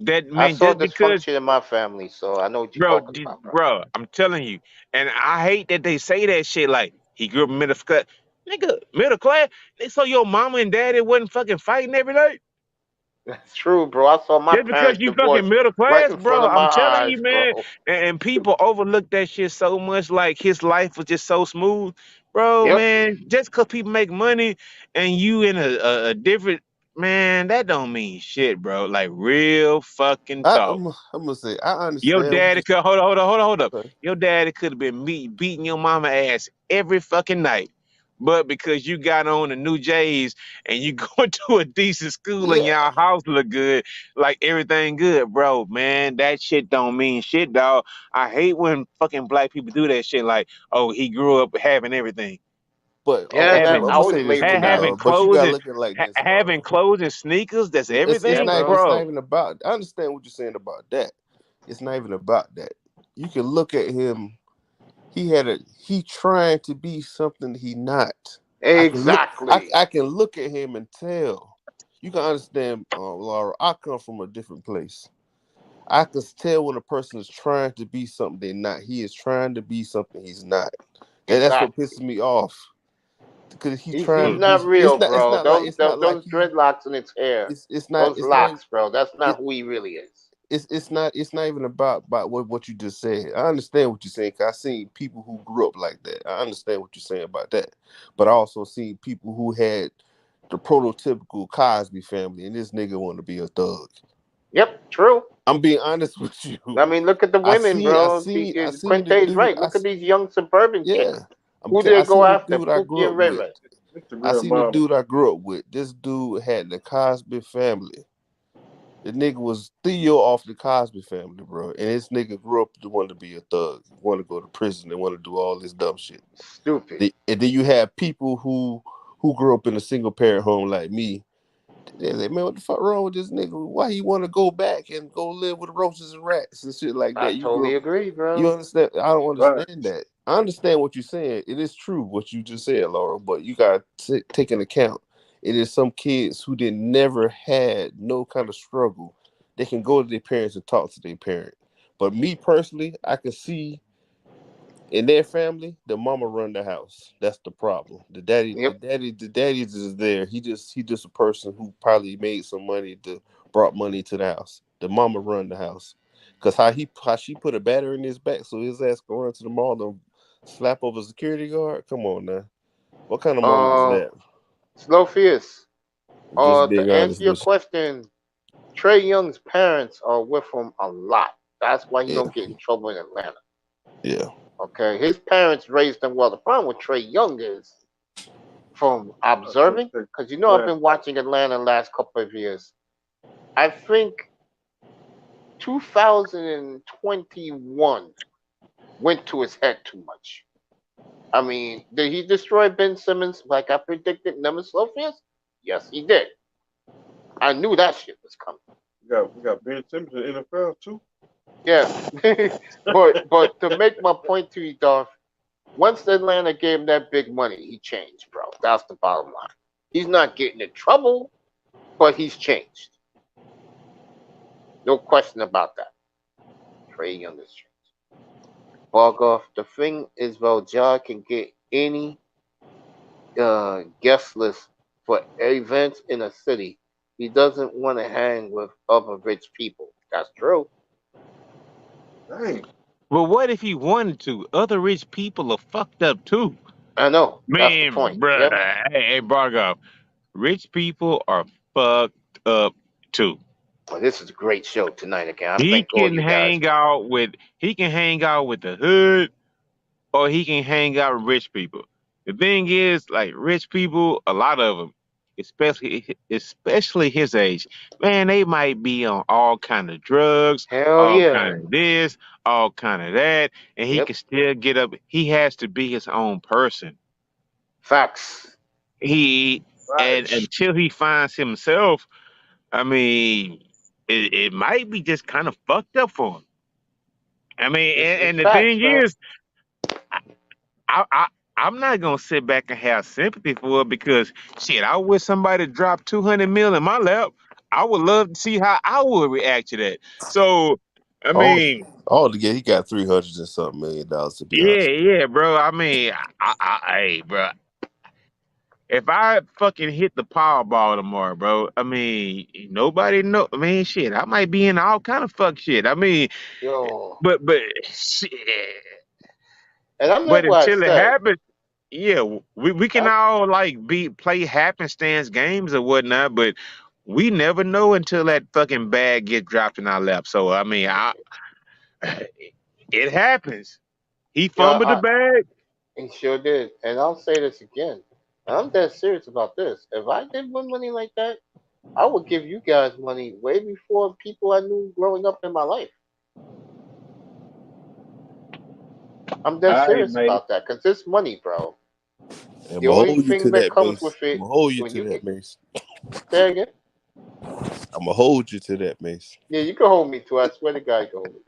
That I man, saw just because dysfunction in my family, so I know what you're talking about, bro. bro, I'm telling you, and I hate that they say that shit. Like, He grew up in middle class. Nigga, middle class. So your mama and daddy wasn't fucking fighting every day? That's true, bro. I saw my Just because parents you fucking divorce middle right class, in front bro, of my I'm telling eyes, you, man. bro. And people overlook that shit so much. Like his life was just so smooth, bro. Yep. Man, just because people make money and you in a different man, that don't mean shit, bro. Like real fucking talk. I'm gonna say I Your understand what daddy you could hold up. okay. Your daddy could have been beating your mama ass every fucking night. But because you got on the new J's and you going to a decent school and Yeah, y'all house look good, like everything good, bro, man, that shit don't mean shit, dog. I hate when fucking black people do that shit. Like, oh, he grew up having everything, but Yeah, I'm that having I gonna was say this to labeled you, that. having Laura. But you clothes gotta and look at it like this, Laura. having clothes and sneakers. That's It's everything, not bro. even about. I understand what you're saying about that. It's not even about that. You can look at him. He trying to be something he not. Exactly. I can look at him and tell. You can understand, Laura. I come from a different place. I can tell when a person is trying to be something they're not. He is trying to be something he's not. And that's what Exactly. pisses me off. Because he's trying He's to be. not real, It's bro. not like Those he. dreadlocks in his hair, It's not. those It's not. locks, bro. That's It, not who he really is. it's not even about what you just said. I understand what you're saying. 'Cause I seen people who grew up like that. I understand what you're saying about that. But I also seen people who had the prototypical Cosby family, and this nigga want to be a thug. Yep, true. I'm being honest with you. I mean, look at the women, bro. I seen the Quinte's dude. right. Look at these young suburban Yeah. chicks. Who do they I go seen the after? dude I Pookie grew and up Ray with. Ray. I seen the dude I grew up with. This dude had the Cosby family. The nigga was 3 years off the Cosby family, bro. And this nigga grew up to want to be a thug, want to go to prison, and want to do all this dumb shit. Stupid. And then you have people who grew up in a single parent home like me. They're like, man, what the fuck wrong with this nigga? Why he want to go back and go live with roaches and rats and shit like I that? You grew totally up. agree, You bro. understand? I don't understand that. I understand what you're saying. It is true what you just said, Laura. But you got to take into account. It is some kids who did never had no kind of struggle. They can go to their parents and talk to their parent. But me personally, I can see in their family, the mama run the house. That's the problem. Yep. The daddy is there. He just a person who probably made some money to brought money to the house. The mama run the house. Cause how she put a battery in his back so his ass go run to the mall and slap over a security guard. Come on now. What kind of mama is that? Slow fierce. Just being To answer honest your with question, Trey Young's parents are with him a lot. That's why he you. don't get in trouble in Atlanta. Yeah. Okay, his parents raised him well. The problem with Trey Young is, from observing, because I've been watching Atlanta the last couple of years. I think 2021 went to his head too much. I mean, did he destroy Ben Simmons like I predicted? Never slow fierce? Yes, he did. I knew that shit was coming. We got Ben Simmons in the NFL too. Yeah, but to make my point to you, Dolph, once Atlanta gave him that big money, he changed, bro. That's the bottom line. He's not getting in trouble, but he's changed. No question about that. Trey Young has changed. Bargoff, the thing is, well, Ja can get any guest list for events in a city. He doesn't want to hang with other rich people. That's true. Dang. But what if he wanted to? Other rich people are fucked up too. I know. That's the Man, point. bruh, Yep. hey, Bargoff, rich people are fucked up too. Well, this is a great show tonight again. I He thank all can you guys, hang man. out with the hood, or he can hang out with rich people. The thing is, like rich people, a lot of them, especially his age, man, they might be on all kind of drugs, Hell all yeah. kind of this, all kind of that, and he Yep. can still get up. He has to be his own person. Facts. He and Right. until he finds himself, I mean, it might be just kind of fucked up for him. I mean, It's and the facts, thing bro. is, I, I I'm not gonna sit back and have sympathy for it because shit, I wish somebody dropped 200 mil in my lap. I would love to see how I would react to that. So I mean, all together, he got $300 and something million to be honest. yeah, bro. I mean, hey, bro. If I fucking hit the Powerball tomorrow, bro, I mean, nobody know. I mean, shit, I might be in all kind of fuck shit. I mean, Yo, but shit. and I meant But what I until it said. happens, yeah, we can all like play happenstance games or whatnot, but we never know until that fucking bag gets dropped in our lap. So I mean, it happens. He fumbled the Yeah, bag. he sure did. And I'll say this again. I'm dead serious about this. If I did win money like that, I would give you guys money way before people I knew growing up in my life. I'm dead All right, serious mate. about that because it's money, bro. I'm The gonna only hold you thing to that that, comes Mace. with I'm it gonna hold you when to you that, Mace. say again, I'm gonna hold you to that, Mace. yeah, you can hold me to. I swear to God, you can hold me.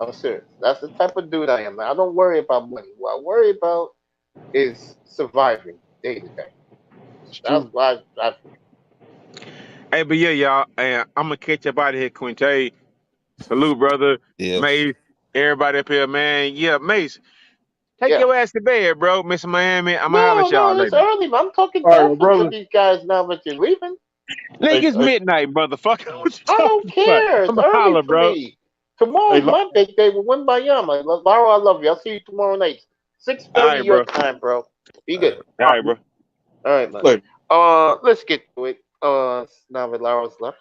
I'm serious. That's the type of dude I am. I don't worry about money. What I worry about is surviving day to day. It's That's true. why I Hey, but yeah, y'all, and I'm gonna catch up out of here, Quinte. Salute, brother. Yeah. Mace, everybody up here, man. Yeah, Mace, take yeah. your ass to bed, bro. Miss Miami, I'm gonna holler No, at y'all no, it's later. early. I'm talking All right, my dolphins to brother. these guys now that you're leaving. Nigga, Hey, it's hey, midnight, motherfucker. What you I don't talking about? care. I'm It's gonna early holler, for bro. me. hey, Tomorrow's my big day with Win by Yama. Laura, I love you. I'll see you tomorrow night. All 6:30 right, your bro. time, bro. Be All good. right. All right, bro. All right, man. later. Let's get to it. Now that Laura's left.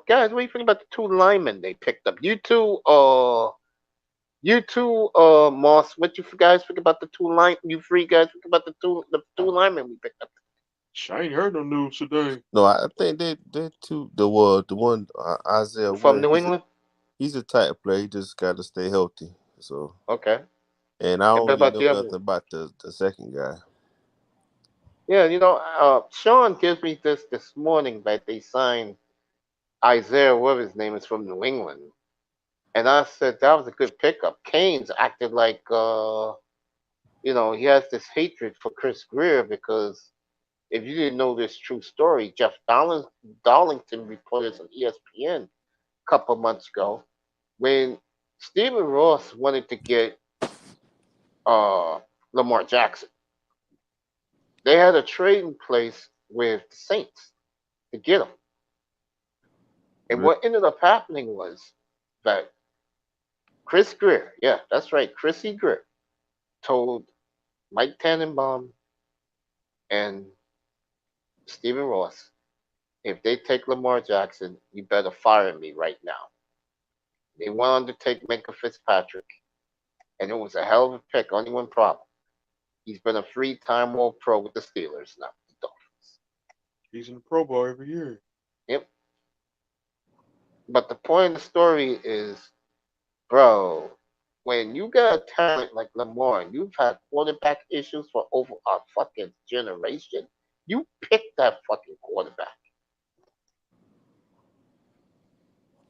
Guys, what do you think about the two linemen they picked up? Moss. What you guys think about the two line? You three guys think about the two linemen we picked up I ain't heard no news today. No, I think they two the one Isaiah from Wynn. New England? He's a tight player. He just got to stay healthy. So, Okay. and I And don't what really about know the other? nothing about the second guy. Yeah, Sean gives me this morning that they signed Isaiah, whatever his name is, from New England, and I said that was a good pickup. Kane's acted like he has this hatred for Chris Greer because if you didn't know this true story, Jeff Darlington reported on ESPN a couple months ago when Stephen Ross wanted to get uh, Lamar Jackson. They had a trade in place with the Saints to get him. And Really? what ended up happening was that Chris Greer, yeah, that's right, Chrissy Greer, told Mike Tannenbaum and Stephen Ross, if they take Lamar Jackson, you better fire me right now. They went on to take Minka Fitzpatrick, and it was a hell of a pick. Only one problem. He's been a three-time All-Pro with the Steelers, not the Dolphins. He's in the Pro Bowl every year. Yep. But the point of the story is, bro, when you got a talent like Lamar and you've had quarterback issues for over a fucking generation, you pick that fucking quarterback.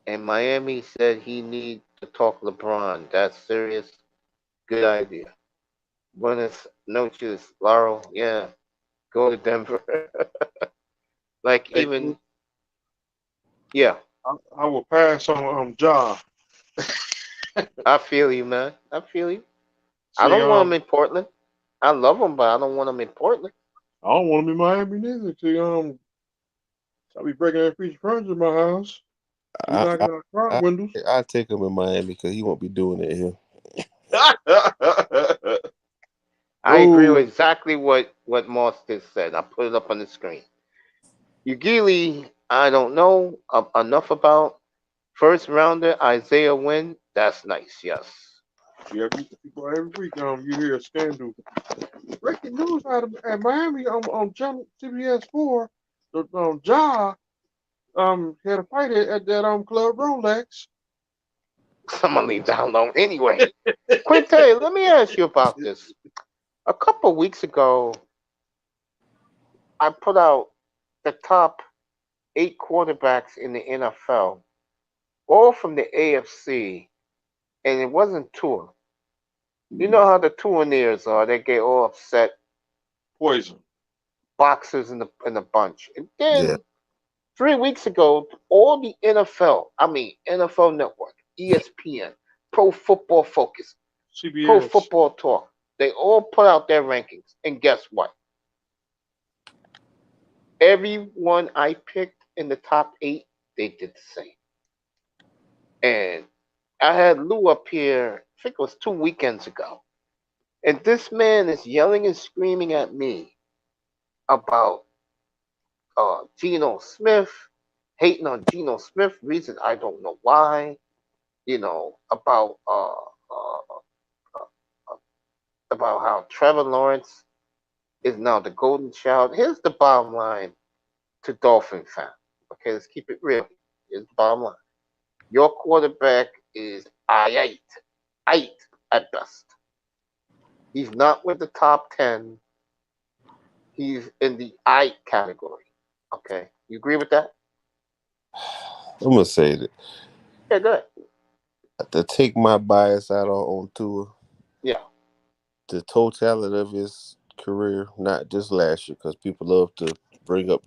And Miami said he need to talk LeBron. That's serious. Good idea. Buenos noches, Laurel. Yeah, go to Denver. Like Hey, even yeah, I will pass on John. I feel you, man. I feel you. I See, don't want him in Portland. I love him, but I don't want him in Portland. I don't want him in Miami neither. See, I'll be breaking that piece of furniture in my house. Be I knocking I out car I windows. I take him in Miami because he won't be doing it here. I agree with No, exactly what Moss just said. I put it up on the screen. Ugili, I don't know enough about. First rounder Isaiah Wynn. That's nice. Yes. yeah, people every week you hear a scandal. Breaking news out of at Miami on channel CBS 4. The Ja had a fight at that Club Rolex. I'm gonna leave that alone anyway. Quinte, let me ask you about this. A couple weeks ago, I put out the top 8 quarterbacks in the NFL, all from the AFC, and it wasn't Tua. You know how the Tuaneers are; they get all upset, Poison. boxers in the bunch. And Yeah. then 3 weeks ago, all the NFL Network, ESPN, Pro Football Focus, Pro CBS. Football Talk, they all put out their rankings. And guess what? Everyone I picked in the top 8, they did the same. And I had Lou up here, I think it was 2 weekends ago. And this man is yelling and screaming at me about Geno Smith, hating on Geno Smith, reason I don't know why, about about how Trevor Lawrence is now the golden child. Here's the bottom line to Dolphin fans. Okay, let's keep it real. Here's the bottom line. Your quarterback is aight at best. He's not with the top 10. He's in the I category. Okay, you agree with that? I'm gonna say that Yeah, good. to take my bias out on Tua, Yeah, the totality of his career, not just last year, because people love to bring up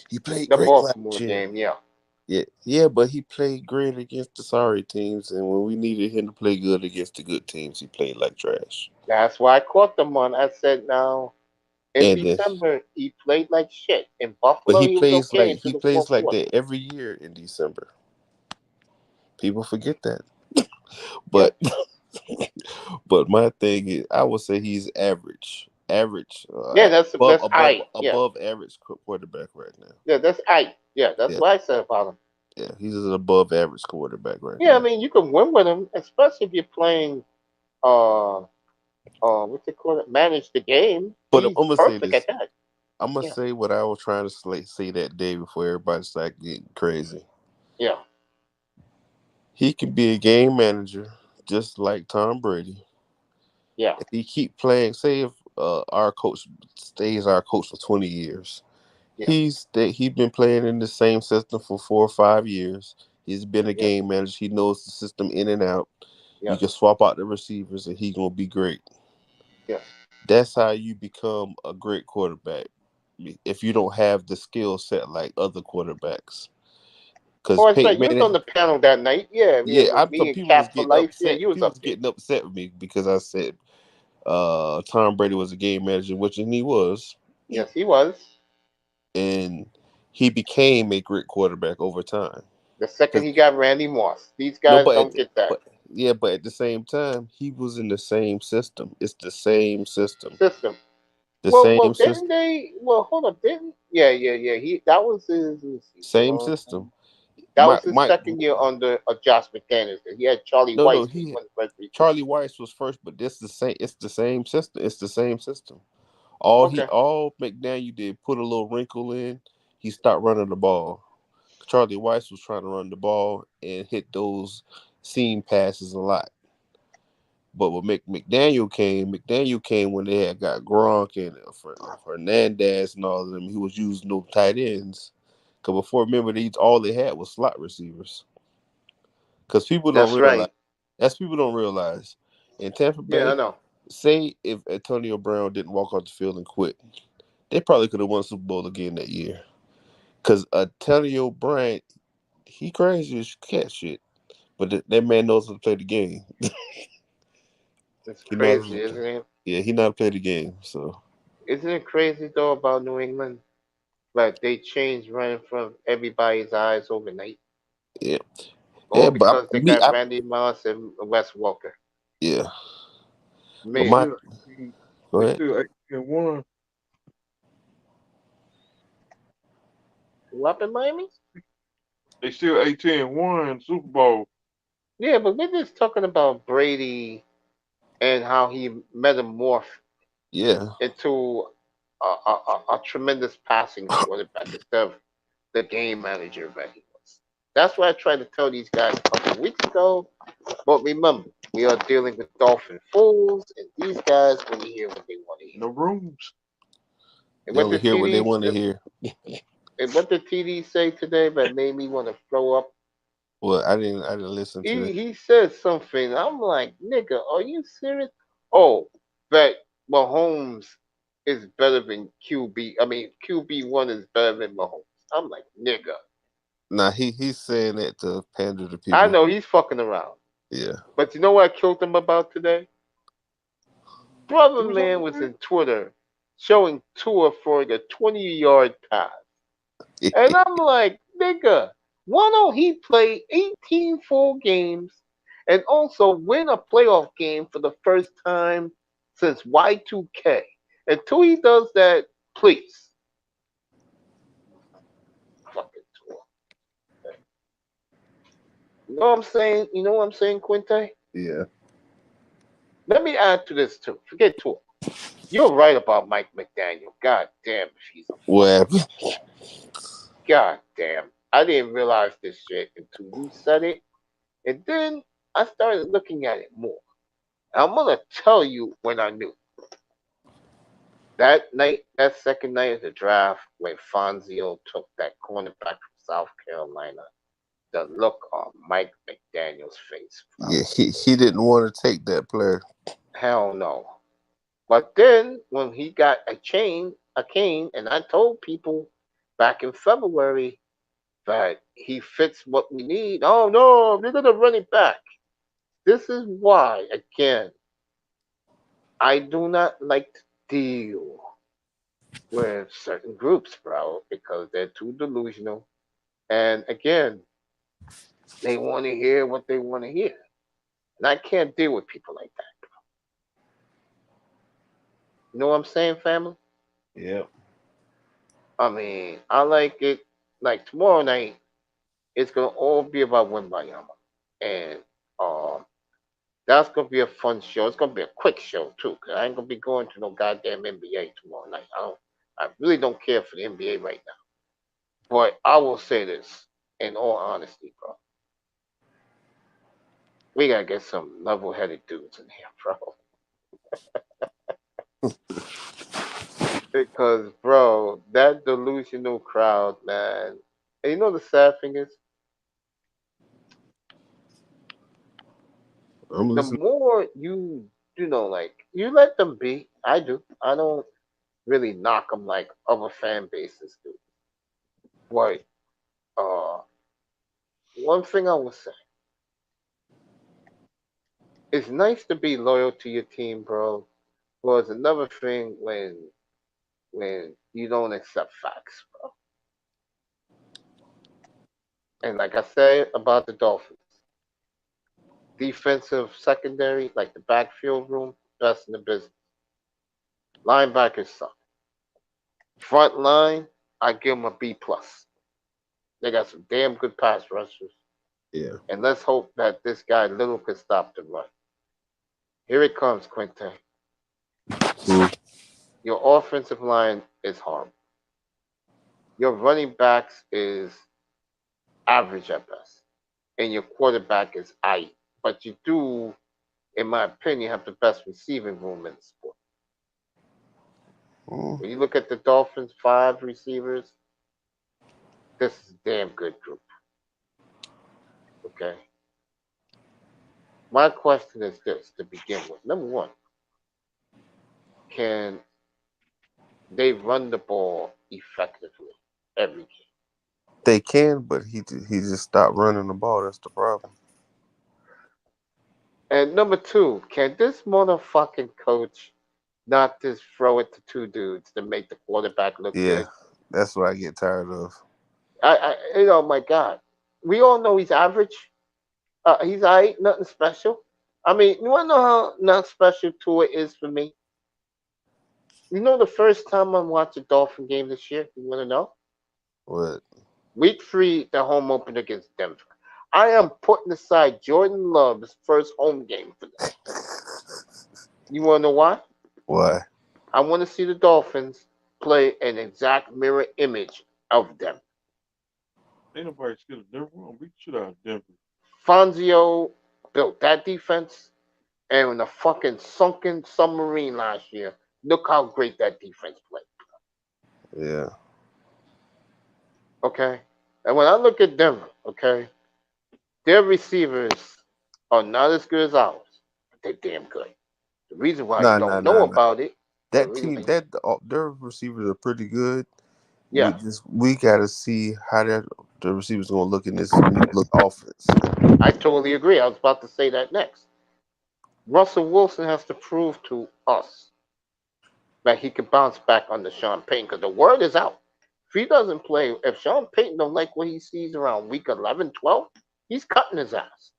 he played the great last Baltimore year. game. Yeah, Yeah, but he played great against the sorry teams, and when we needed him to play good against the good teams, he played like trash. that's why I caught them on. I said now in And then, December he played like shit. In but Buffalo he was okay he until the plays fourth like quarter. that every year in December. People forget that, Yeah, but but my thing is, I would say he's average, yeah, that's I. Yeah, above average quarterback right now. yeah, that's I. Yeah, that's Yeah, what I said about him. yeah, he's an above average quarterback right Yeah, I now. mean you can win with him, especially if you're playing uh what they call it, manage the game. But He's I'm gonna say perfect this. at that. I'm gonna Yeah, say what I was trying to say that day before everybody started getting crazy. yeah, He can be a game manager just like Tom Brady. yeah, If he keep playing, say if our coach stays our coach for 20 years, yeah, he's been playing in the same system for 4 or 5 years. He's been a yeah, game manager. He knows the system in and out. You yeah, can swap out the receivers, and he gonna be great. yeah. That's how you become a great quarterback. If you don't have the skill set like other quarterbacks, because Oh, that's right. Peyton You was on Manning, the panel that night. Yeah, yeah, yeah, with I'm me some and people was Cap for getting Life. Yeah, upset. you was People up was there. getting upset with me because I said Tom Brady was a game manager, which he was, Yes, he was. and he became a great quarterback over time. The second Cause he got Randy Moss, these no, guys don't get that but yeah, but at the same time, he was in the same system. It's the same system, system. the Well, same didn't system, they? Well, hold up, didn't? Yeah, yeah, yeah. He that was his. Let me see. same system. That was his Mike, second year under Josh McDaniels. He had Charlie no, Weiss when he he won the first 3 Charlie championships. Weiss was first, but this the same. It's the same system. It's the same system. Okay, All McDaniel did put a little wrinkle in. He stopped running the ball. Charlie Weiss was trying to run the ball and hit those seam passes a lot. But when McDaniel came when they had got Gronk and Hernandez and all of them. He was using no tight ends. Because before, remember, all they had was slot receivers. Because people don't that's realize, right. that's people don't realize. In Tampa Yeah, I Bay, know. say if Antonio Brown didn't walk off the field and quit, they probably could have won Super Bowl again that year. Because Antonio Brown, he crazy as cat shit. But that man knows how to play the game. It's He knows how crazy, to play. isn't it? Yeah, he know how to play the game. So Isn't it crazy though about New England? Like they changed running from everybody's eyes overnight, yeah, all yeah. But because they got Randy Moss and Wes Walker. yeah. But They Man, my still go they ahead. still 8-1. who up in Miami? They still 18-1 Super Bowl. Yeah, but we're just talking about Brady and how he metamorphed Yeah, into a tremendous passing quarterback instead of the game manager that he was. That's what I tried to tell these guys a couple of weeks ago. But remember, we are dealing with Dolphin fools, and these guys want to hear what they want to hear. No rooms. And they what only the hear what they TD want to hear. and what the TD say today that made me want to throw up. Well, I didn't listen to He that. he said something. I'm like, nigga, are you serious? Oh, that Mahomes is better than QB. I mean, QB1 is better than Mahomes. I'm like, nigga. Nah, he's saying that to pander to people. I know he's fucking around. Yeah. But you know what I killed him about today? Brother man was in Twitter showing Tua for a 20-yard pass. And I'm like, nigga, why don't he play 18 full games and also win a playoff game for the first time since Y2K? Until he does that, please. Fucking Tua. You know what I'm saying? You know what I'm saying, Quinte? Yeah. Let me add to this too. Forget Tua. You're right about Mike McDaniel. God damn, if he's a Well, God damn. I didn't realize this shit until you said it. And then I started looking at it more. I'm going to tell you when I knew. That night, that second night of the draft, when Fonzio took that cornerback from South Carolina, the look on Mike McDaniel's face. yeah, he didn't want to take that player. Hell no. But then when he got a cane, and I told people back in February that he fits what we need. Oh no, we're gonna run it back. This is why, again, I do not like to deal with certain groups, bro, because they're too delusional. And again, they want to hear what they want to hear. And I can't deal with people like that. You know what I'm saying, family? Yep. I mean, I like it. Like tomorrow night, it's gonna all be about Wimbayama, and that's gonna be a fun show. It's gonna be a quick show too, cause I ain't gonna be going to no goddamn NBA tomorrow night. I really don't care for the NBA right now. But I will say this, in all honesty, bro, we gotta get some level-headed dudes in here, bro. Because, bro, that delusional crowd, man. And you know the sad thing is, I'm the listening. more like you let them be. I do. I don't really knock them like other fan bases do. But one thing I will say, it's nice to be loyal to your team, bro. But it's another thing when you don't accept facts, bro. And like I said about the Dolphins, defensive secondary, like the backfield room, best in the business. Linebackers suck. Front line, I give them a B plus. They got some damn good pass rushers. Yeah. And let's hope that this guy Little can stop the run. Here it comes, Quinte. Your offensive line is horrible. Your running backs is average at best. And your quarterback is aight. But you do, in my opinion, have the best receiving room in the sport. When you look at the Dolphins' 5 receivers, this is a damn good group. Okay? My question is this to begin with. Number one, can they run the ball effectively every game? They can, but he just stopped running the ball. That's the problem. And number two, can this motherfucking coach not just throw it to 2 dudes to make the quarterback look good? That's what I get tired of. My God, we all know he's average. He's alright, nothing special. I mean, you want to know how not special Tua is for me? You know the first time I watched a Dolphin game this year? You want to know? What? Week 3, the home opener against Denver. I am putting aside Jordan Love's first home game for this. You want to know why? Why? I want to see the Dolphins play an exact mirror image of them. Ain't nobody scared of Denver. We're gonna beat the shit out of Denver. Fangio built that defense, and in the fucking sunken submarine last year, look how great that defense played. Yeah. Okay? And when I look at Denver, okay, their receivers are not as good as ours, but they're damn good. The reason why you don't know about it, That team, their receivers are pretty good, Yeah, we gotta see how the receivers gonna look in this new look offense. I totally agree. I was about to say that next. Russell Wilson has to prove to us that he can bounce back under Sean Payton because the word is out. If he doesn't play, if Sean Payton don't like what he sees around week 11, 12, he's cutting his ass.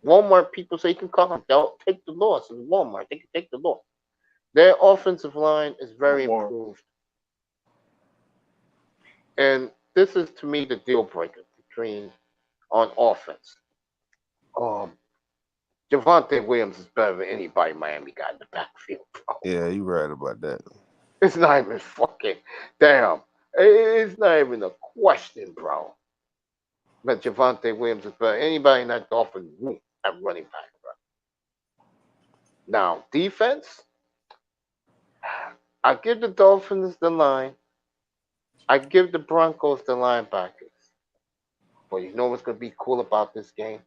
Walmart people say he can cut him. They'll take the loss in Walmart. They can take the loss. Their offensive line is very improved. And this is to me the deal breaker between on offense. Um, Javonte Williams is better than anybody Miami got in the backfield, bro. Yeah, you right about that. It's not even fucking damn. It's not even a question, bro. But Javonte Williams is better than anybody in that Dolphin room at running back, bro. Now, defense, I give the Dolphins the line. I give the Broncos the linebackers. But you know what's going to be cool about this game?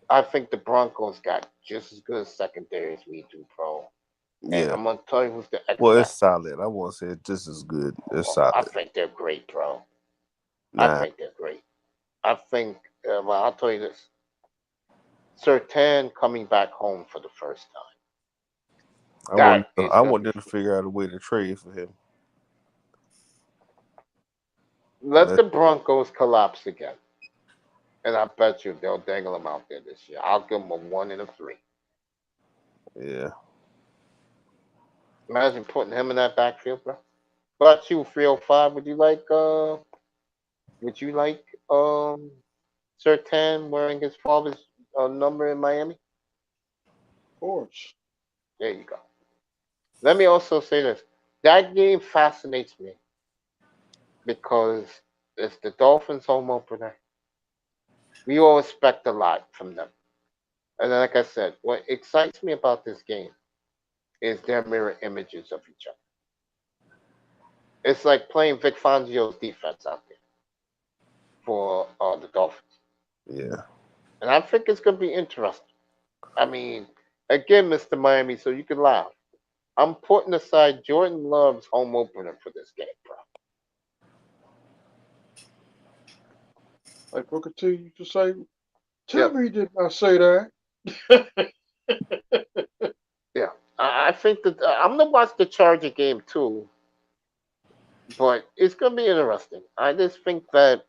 I think the Broncos got just as good a secondary as we do, bro. And Yeah. I'm going to tell you who's the X Well, it's factor. solid. I won't say it's just as good. It's I solid. think they're great, bro. I Nah, think they're great. I think, well, I'll tell you this. Sertan coming back home for the first time. I want them to figure out a way to trade for him. Let the Broncos collapse again. And I bet you they'll dangle him out there this year. I'll give them a 1 and a 3. Yeah. Imagine putting him in that backfield, bro. What about you, 305? Would you like Sertan wearing his father's number in Miami? Of course. There you go. Let me also say this. That game fascinates me because it's the Dolphins home opener. We all expect a lot from them. And like I said, what excites me about this game is their mirror images of each other. It's like playing Vic Fangio's defense out there for the Dolphins. Yeah. And I think it's going to be interesting. I mean, again, Mr. Miami, so you can laugh. I'm putting aside Jordan Love's home opener for this game, bro. Like Booker T used to say, tell me he did not say that. Yeah. I think that I'm going to watch the Charger game too. But it's going to be interesting. I just think that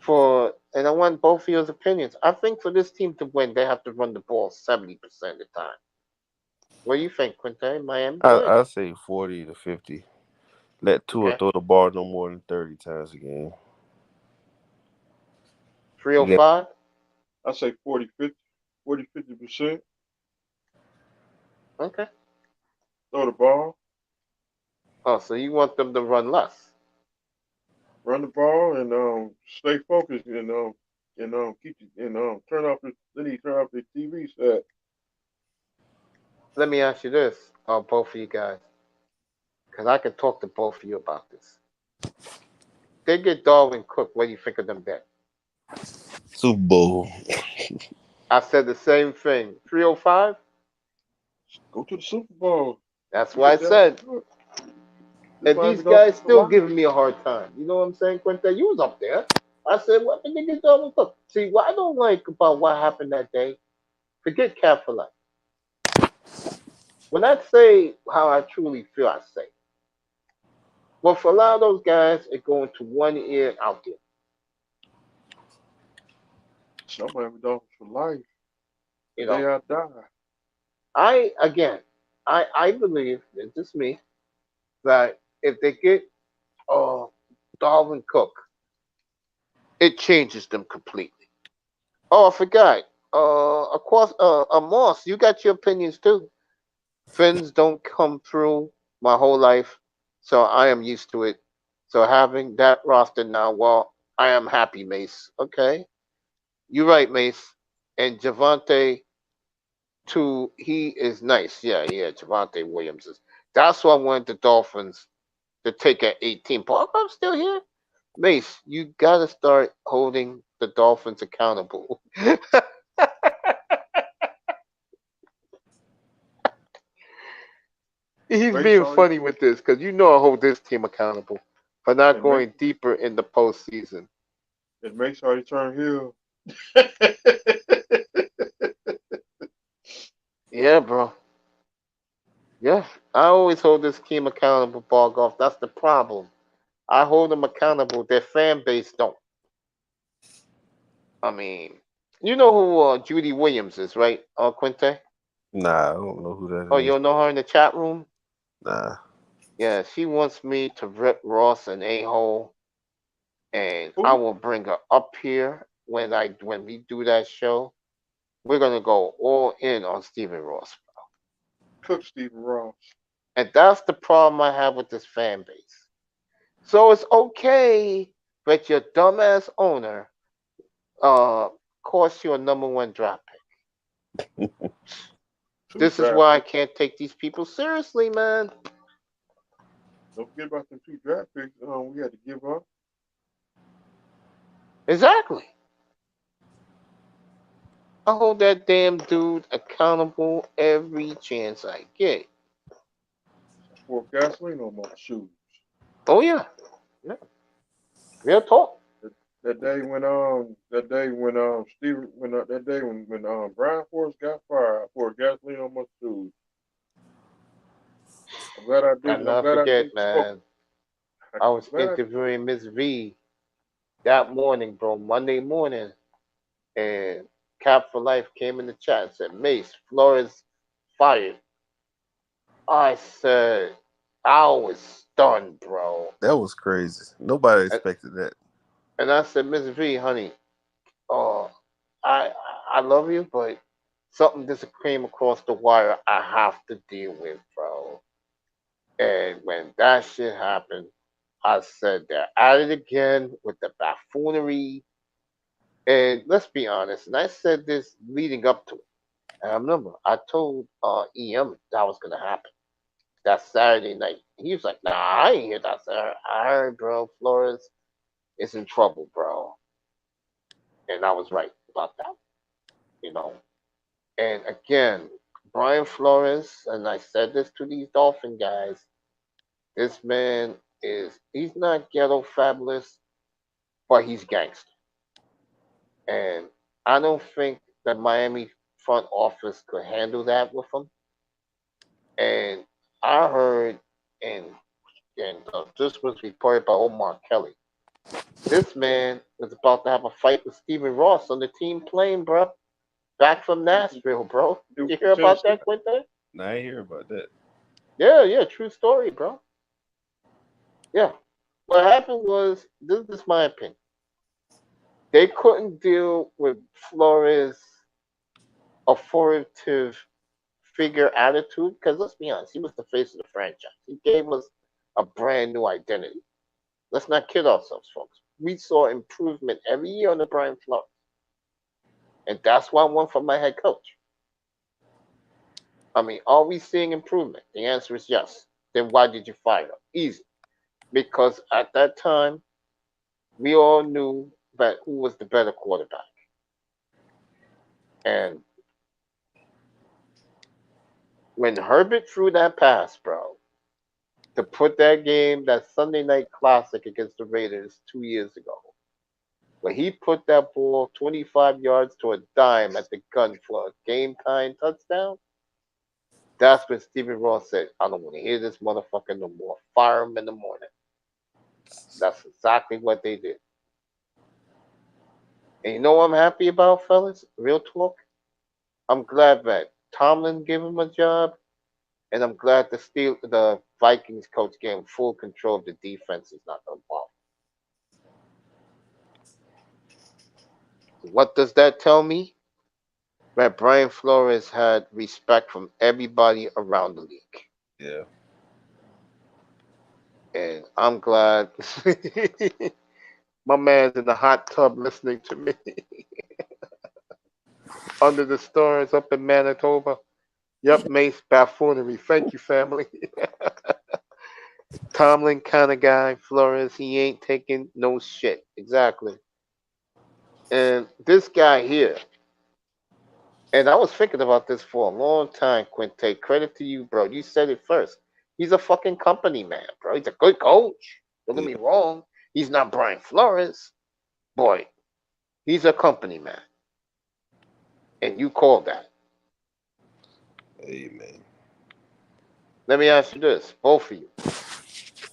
and I want both of your opinions. I think for this team to win, they have to run the ball 70% of the time. What do you think, Quinte? Miami? I say 40 to 50. Let Tua throw the ball no more than 30 times a game. 305? I say 50%. Okay. Throw the ball. Oh, so you want them to run less? Run the ball and stay focused and keep turn off the TV set. Let me ask you this, both of you guys, because I can talk to both of you about this. They get Darwin Cook. What do you think of them then? Super Bowl. I said the same thing. 305? Go to the Super Bowl. That's what I said. And these guys still giving me a hard time. You know what I'm saying, Quinte? You was up there. I said, what the niggas Darwin Cook? See, what I don't like about what happened that day, forget Cat for life. When I say how I truly feel, I say. Well, for a lot of those guys, it go into one ear and out there. Some Miami Dolphins for life. You know, they are die. I believe, it's just me, that if they get Darwin Cook, it changes them completely. Oh, I forgot. Of course, Moss, you got your opinions too. Fins don't come through my whole life, so I am used to it. So having that roster now, well, I am happy, Mace. Okay, you're right, Mace. And Javante, too, he is nice. Yeah, Javante Williams is. That's why I wanted the Dolphins to take at 18. But I'm still here. Mace, you gotta start holding the Dolphins accountable. He's Make being sure funny with this because I hold this team accountable for not and make going deeper in the postseason. and make sure you turn heel. Yeah, bro. Yeah, I always hold this team accountable, ball golf. That's the problem. I hold them accountable. Their fan base don't. I mean, you know who Judy Williams is, right? Quinte? Nah, I don't know who Oh, that you is. don't know her in the chat room? Nah. Yeah, she wants me to rip Ross an a-hole, and I Who? will bring her up here when we do that show. We're gonna go all in on Stephen Ross, Cook Stephen Ross. and that's the problem I have with this fan base. So it's okay that your dumbass owner uh cost you a #1 draft pick. Two This is draft why I picks. can't take these people seriously, man. Don't forget about them 2 draft picks. We had to give up. Exactly. I hold that damn dude accountable every chance I get. Pour gasoline on my shoes. Oh yeah, yeah. Real talk. That day when Steve when that day when Brian Forrest got fired, I poured gasoline on my shoes. I'm glad I I didn't. I'm never glad I forget, didn't smoke. man. I'm I was glad interviewing Miss V that morning, bro, Monday morning, and Cap for Life came in the chat and said, Mace, Flores fired. I said, I was stunned, bro. That was crazy. Nobody And, expected that. and I said, Miss V, honey, oh, I I love you, but something just came across the wire I have to deal with, bro. And when that shit happened, I said they're at it again with the buffoonery. And let's be honest, and I said this leading up to it. And I remember I told EM that was gonna happen that Saturday night. He was like, "Nah, I ain't hear that, sir. I heard, bro, Flores is in trouble, bro." And I was right about that, you know. And again, Brian Flores, and I said this to these Dolphin guys, this man he's not ghetto fabulous, but he's gangster. And I don't think the Miami front office could handle that with him. And I heard, and this was reported by Omar Kelly. This man was about to have a fight with Stephen Ross on the team plane, bro. Back from Nashville, bro. do You for hear about Tennessee. that, Quinte? Nah, I ain't hear about that. Yeah, yeah, true story, bro. Yeah. What happened was, this is my opinion. They couldn't deal with Flores' authoritative figure attitude because let's be honest, he was the face of the franchise. He gave us a brand new identity. Let's not kid ourselves, folks. We saw improvement every year under Brian Flores, and that's why I want from my head coach. I mean, are we seeing improvement? The answer is yes. Then why did you fire him? Easy. Because at that time, we all knew that who was the better quarterback. And when Herbert threw that pass, bro, to put that game, that Sunday night classic against the Raiders 2 years ago, when he put that ball 25 yards to a dime at the gun for a game time touchdown, that's when Stephen Ross said, I don't want to hear this motherfucker no more. Fire him in the morning. That's exactly what they did. And you know what I'm happy about, fellas? Real talk. I'm glad that Tomlin gave him a job, and I'm glad the Vikings coach gave him full control of the defense. He's not involved. What does that tell me? That Brian Flores had respect from everybody around the league. Yeah. And I'm glad my man's in the hot tub listening to me under the stars up in Manitoba. Yep, Mace buffoonery. Thank you, family. Tomlin kind of guy, Flores. He ain't taking no shit. Exactly. And this guy here, and I was thinking about this for a long time, Quinte. Credit to you, bro. You said it first. He's a fucking company man, bro. He's a good coach. Don't get Yeah. me wrong. He's not Brian Flores. Boy, he's a company man. And you call that. Amen. Let me ask you this, both of you.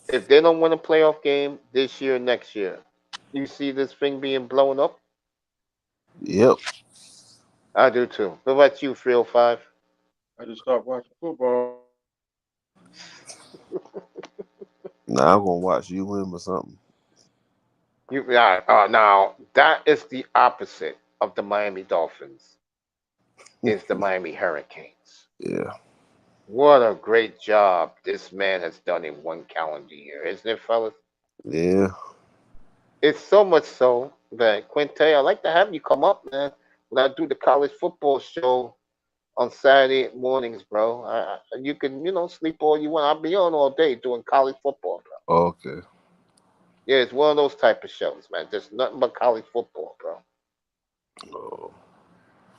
If they don't win a playoff game this year, next year, you see this thing being blown up? Yep. I do too. What about you, 305? I just stopped watching football. Now I'm gonna watch you win or something. Now that is the opposite of the Miami Dolphins. Is the Miami Hurricanes. Yeah. What a great job this man has done in one calendar year, isn't it, fellas? Yeah. It's so much so that Quinte, I'd like to have you come up, man, when I do the college football show on Saturday mornings, bro. You can, sleep all you want. I'll be on all day doing college football, bro. Okay. Yeah, it's one of those type of shows, man. Just nothing but college football, bro. Oh.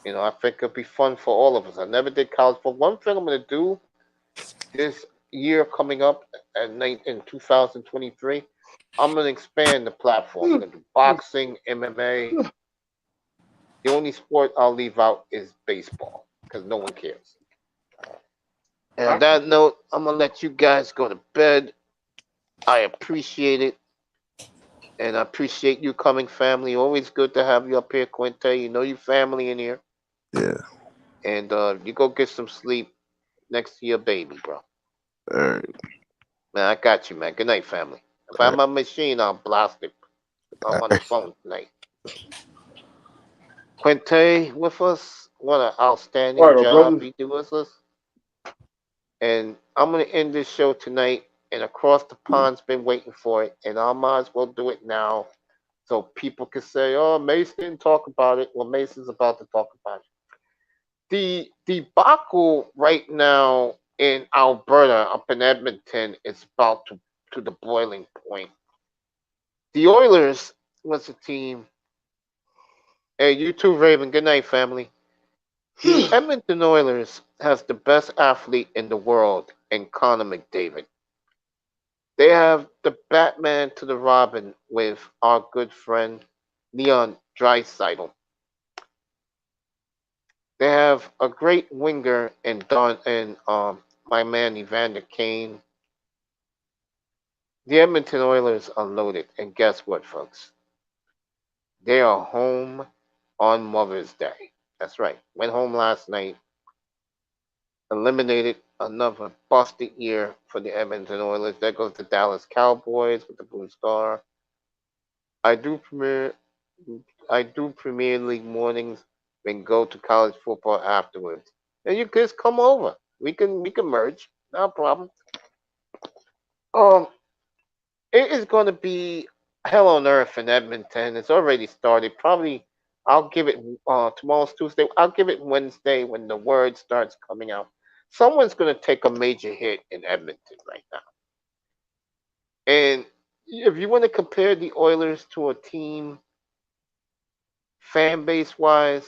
I think it'll be fun for all of us. I never did college football. One thing I'm gonna do this year coming up in 2023, I'm gonna expand the platform. I'm gonna do boxing, MMA. The only sport I'll leave out is baseball because no one cares. And on that note, I'm gonna let you guys go to bed. I appreciate it, and I appreciate you coming, family. Always good to have you up here, Quinte. You know your family in here, Yeah. and you go get some sleep next to your baby, bro. All right. Man, I got you, man. Good night, family. If I All have right. my machine, I'll blast it. I'm All on the right. phone tonight. Quinte with us. What an All outstanding right, job brother. he did with us. And I'm gonna end this show tonight. And across the pond's been waiting for it, and I might as well do it now, so people can say, "Oh, Mace didn't talk about it." Well, Mace is about to talk about it. The debacle right now in Alberta, up in Edmonton, is about to the boiling point. The Oilers was a team. Hey, you too, Raven. Good night, family. The Edmonton Oilers has the best athlete in the world in Connor McDavid. They have the Batman to the Robin with our good friend Leon Draisaitl. They have a great winger in Don and my man Evander Kane. The Edmonton Oilers are loaded, and guess what, folks? They are home on Mother's Day. That's right. Went home last night, eliminated another busted year for the Edmonton Oilers. There goes the Dallas Cowboys with the Blue Star. I do premier I do Premier League mornings, then go to college football afterwards. And you guys come over. We can merge. No problem. Um, it is going to be hell on earth in Edmonton. It's already started. Probably I'll give it tomorrow's Tuesday. I'll give it Wednesday when the word starts coming out. Someone's going to take a major hit in Edmonton right now. And if you want to compare the Oilers to a team fan base wise,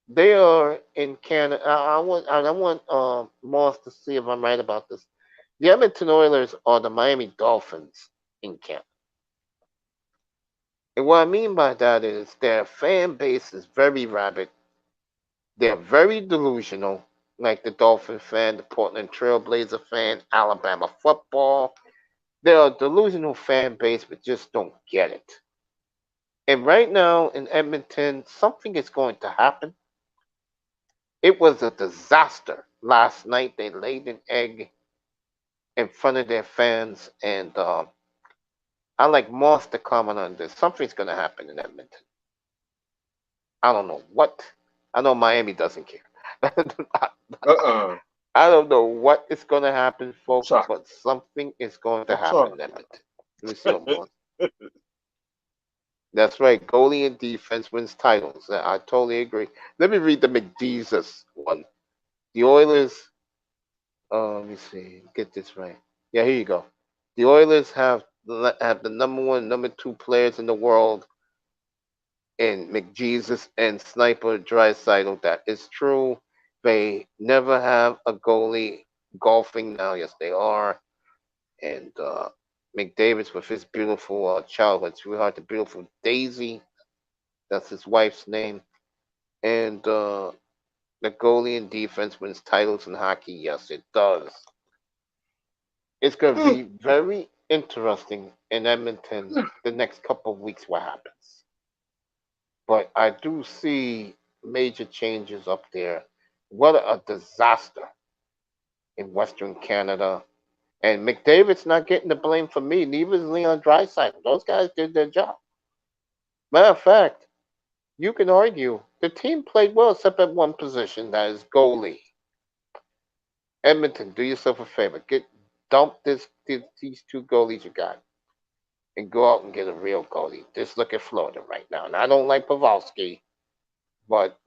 they are in Canada. I want Moss to see if I'm right about this. The Edmonton Oilers are the Miami Dolphins in Canada. And what I mean by that is their fan base is very rabid. They're very delusional, like the Dolphin fan, the Portland Trailblazer fan, Alabama football. They're a delusional fan base, but just don't get it. And right now in Edmonton, something is going to happen. It was a disaster last night. They laid an egg in front of their fans, and I like Moss to comment on this. Something's going to happen in Edmonton. I don't know what. I know Miami doesn't care. I don't know what is going to happen, folks, Soccer. but something is going to Talk happen in soccer. Edmonton. Let me see what Moss. That's right. Goalie and defense wins titles. I totally agree. Let me read the McDeezus one. The Oilers. Let me see. Get this right. Yeah, here you go. The Oilers have the number one, number two players in the world in McJesus and Sniper Draisaitl. That is true. They never have a goalie golfing now. Yes, they are. And McDavis with his beautiful childhood sweetheart, the beautiful Daisy. That's his wife's name. And the goalie and defense wins titles in hockey. Yes, it does. It's going to be very interesting in Edmonton the next couple of weeks what happens. But I do see major changes up there. What a disaster in Western Canada. And McDavid's not getting the blame for me. Neither is Leon Draisaitl. Those guys did their job. Matter of fact, you can argue the team played well except at one position, that is goalie. Edmonton, do yourself a favor. Dump these two goalies you got and go out and get a real goalie. Just look at Florida right now. And I don't like Pavelski, but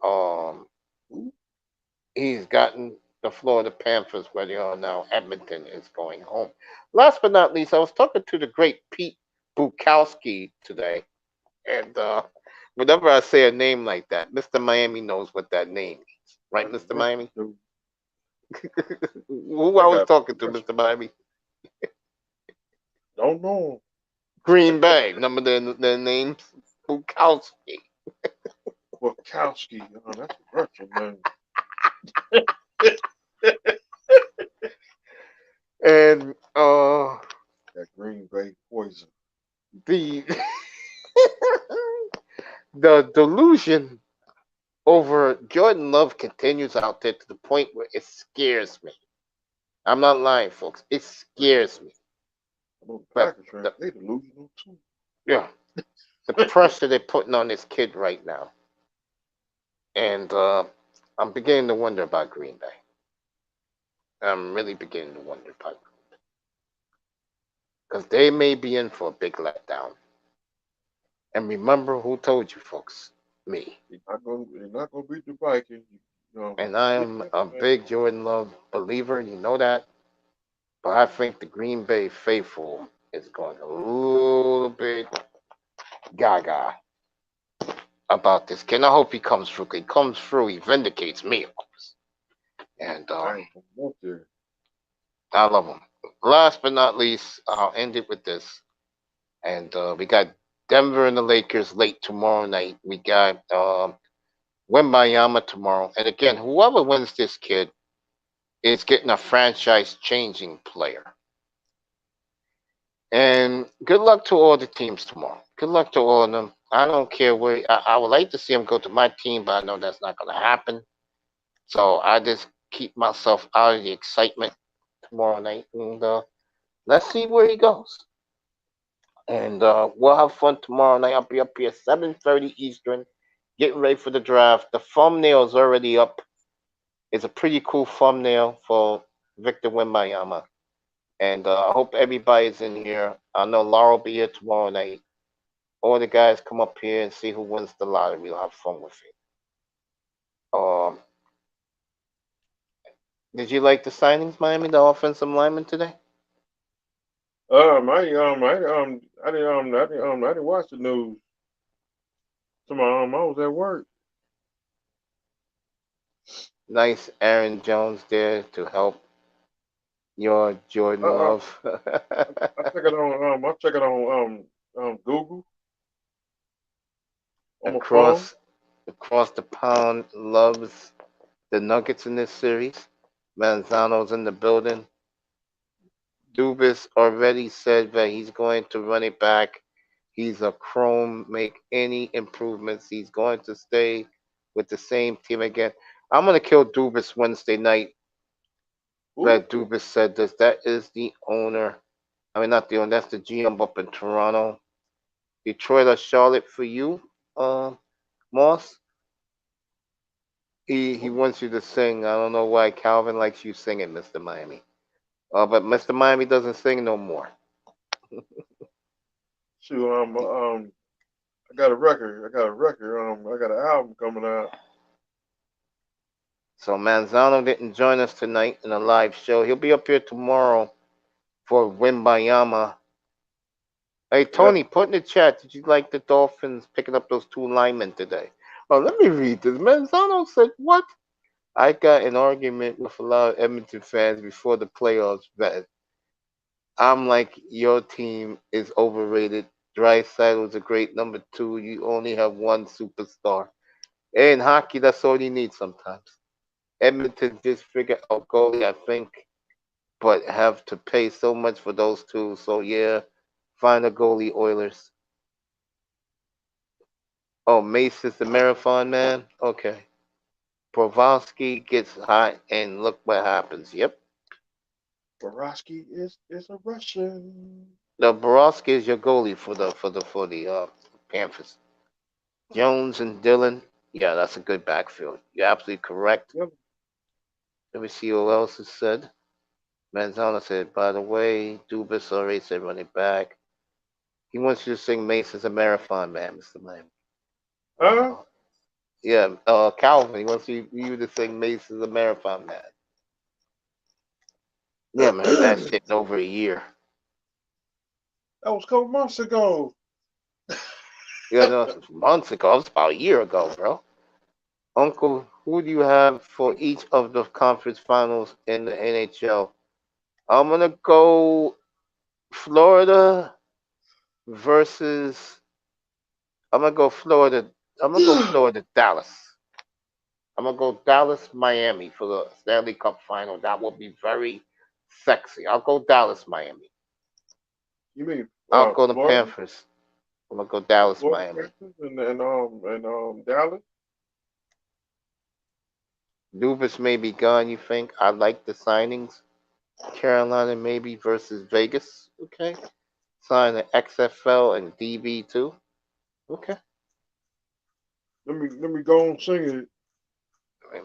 he's gotten the Florida Panthers where they are now. Edmonton is going home. Last but not least, I was talking to the great Pete Bukowski today, and whenever I say a name like that, Mr. Miami knows what that name means, right, Mr. Miami? Who I was talking to, Mr. Miami? Don't know. Green Bay. Remember their names? Bukowski. Bukowski. Oh, that's a virtual name. And that Green Bay poison. The the delusion over Jordan Love continues out there to the point where it scares me. I'm not lying, folks. It scares me. But they delusional too. Yeah. The pressure they're putting on this kid right now. And I'm beginning to wonder about Green Bay. I'm really beginning to wonder about Green Bay. Because they may be in for a big letdown. And remember who told you, folks? Me. They're not gonna beat the Vikings. You know, and I am a big Jordan Love believer. You know that. But I think the Green Bay faithful is going a little bit gaga about this kid. And I hope he comes through. If he comes through, he vindicates me, of course. And I love him. Last but not least, I'll end it with this. And we got Denver and the Lakers late tomorrow night. We got Wembayama tomorrow. And again, whoever wins this kid is getting a franchise-changing player. And good luck to all the teams tomorrow. Good luck to all of them. I don't care where. I would like to see them go to my team, but I know that's not going to happen. So I just keep myself out of the excitement tomorrow night. And let's see where he goes. And we'll have fun tomorrow night. I'll be up here 7:30 Eastern, getting ready for the draft. The thumbnail is already up. It's a pretty cool thumbnail for Victor Wembanyama. And I hope everybody's in here. I know Laura will be here tomorrow night. All the guys come up here and see who wins the lottery. We'll have fun with it. Did you like the signings, Miami, the offensive lineman today? I didn't watch the news. I was at work. Nice Aaron Jones there to help your Jordan Love. I check it on Google. Across the pond loves the Nuggets in this series. Manzano's in the building. Dubas already said that he's going to run it back. He's a chrome, make any improvements. He's going to stay with the same team again. I'm going to kill Dubas Wednesday night. That Dubas said this. That is the owner. I mean, not the owner. That's the GM up in Toronto. Detroit or Charlotte for you, Moss. He wants you to sing. I don't know why Calvin likes you singing, Mr. Miami. But Mr. Miami doesn't sing no more. Shoot, I got a record. I got an album coming out. So Manzano didn't join us tonight in a live show. He'll be up here tomorrow for Wembayama. Hey, Tony, put in the chat, did you like the Dolphins picking up those two linemen today? Oh, let me read this. Manzano said, what? I got an argument with a lot of Edmonton fans before the playoffs that I'm like, your team is overrated. Drysdale was a great number two. You only have one superstar. In hockey, that's all you need sometimes. Edmonton just figured out goalie, I think, but have to pay so much for those two. So yeah, find a goalie, Oilers. Oh, Mace is the marathon man. Okay. Brovsky gets hot, and look what happens. Yep. Borowski is a Russian. The Borowski is your goalie for the Panthers. Jones and Dillon. Yeah, that's a good backfield. You're absolutely correct. Yep. Let me see who else has said. Manzana said, by the way, Dubas already said running back. He wants you to sing Mace as a marathon man, Mr. Lamb. Huh? Yeah, Calvin, he wants you to sing Mace as a marathon man. Yeah, man, that shit in over a year. That was a couple months ago. Yeah, no, it was months ago. It was about a year ago, bro. Uncle, who do you have for each of the conference finals in the NHL? I'm gonna go Florida versus. I'm gonna go Florida. I'm gonna go Florida, Dallas. I'm gonna go Dallas, Miami for the Stanley Cup final. That will be very sexy. I'll go Dallas, Miami. You mean I'll go the Florida? Panthers. I'm gonna go Dallas, Florida Miami. Panthers and Dallas? Dubas may be gone. You think? I like the signings. Carolina maybe versus Vegas. Okay. Sign the XFL and DB too. Okay. Let me go and sing it.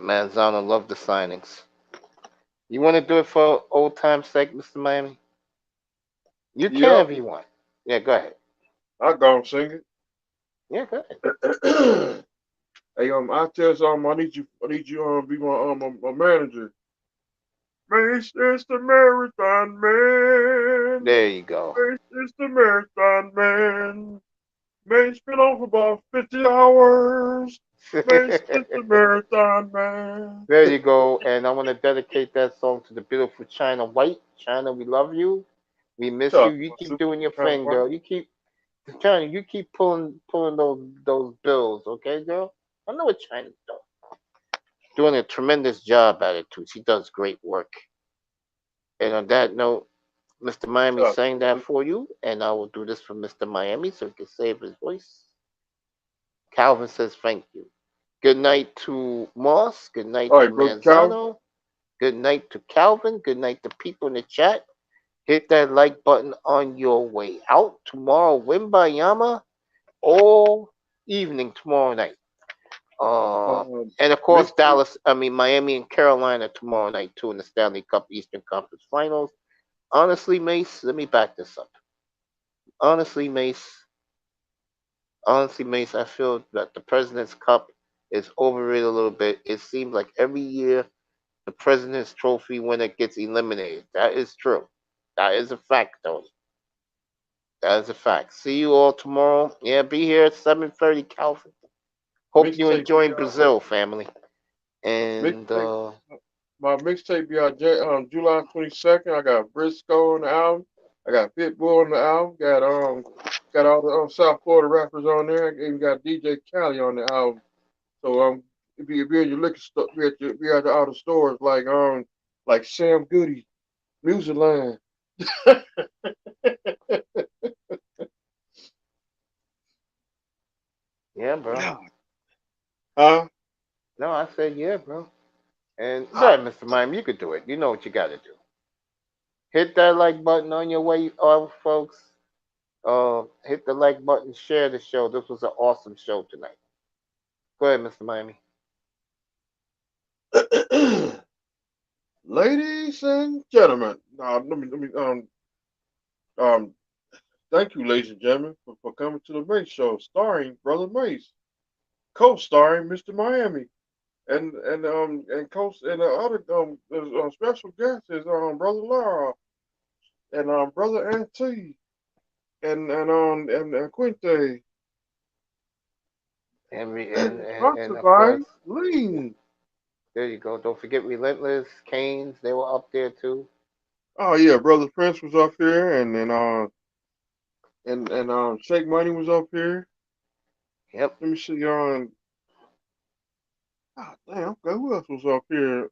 Manzano love the signings. You want to do it for old time's sake, Mr. Miami? You can Yep, if you want. Yeah, go ahead. I go and sing Yeah, go ahead. it. Hey, I tell some, I need you, be my manager. Mace is the marathon man. There you go. Mace is the marathon man. Mace been on for about 50 hours. Mace is the marathon man. There you go. And I want to dedicate that song to the beautiful China White. China, we love you. We miss you. Talk You about keep super doing your China thing, White. girl. You keep China. You keep pulling those bills, okay, girl. I know what China's doing. Doing a tremendous job at it too. She does great work. And on that note, Mr. Miami Talk sang that about for you, and I will do this for Mr. Miami so he can save his voice. Calvin says thank you. Good night to Moss. Good night All to right, brother Cal. Manzano. Good night to Calvin. Good night to people in the chat. Hit that like button on your way out. Tomorrow, Wimbayama all evening tomorrow night. Um, And of course, mixtape. Miami and Carolina tomorrow night too in the Stanley Cup Eastern Conference Finals. Honestly, Mace, let me back this up. Honestly, Mace, I feel that the President's Cup is overrated a little bit. It seems like every year the President's Trophy winner gets eliminated. That is true. That is a fact, Tony. That is a fact. See you all tomorrow. Yeah, be here at 7:30, Calvin. Hope you Mixtape be enjoying Brazil, family. And mixtape. My mixtape be out July 22nd. I got Briscoe on the album. I got Pitbull on the album. Got all the South Florida rappers on there. I even got DJ Khaled on the album. So if you're in your liquor store, be at the outer stores like Sam Goody, Music Line. yeah, bro. Huh? No, I said yeah, bro. And go ahead, Mr. Mime, you could do it. You know what you got to do. Hit that like button on your way, folks. Hit the like button, share the show. This was an awesome show tonight. Go ahead, Mr. Miami. Ladies and gentlemen, um, thank you, ladies and gentlemen, for coming to the Mace Show, starring Brother Mace, co-starring Mr. Miami, and the other special guest is Brother Lara and Brother Auntie and Quinte, And and and sponsored of by course, Lean. There you go. Don't forget Relentless, Canes. They were up there too. Oh yeah, Brother Prince was up here, and then Shake Money was up here. Yep. Let me see oh damn, okay, who else was up here?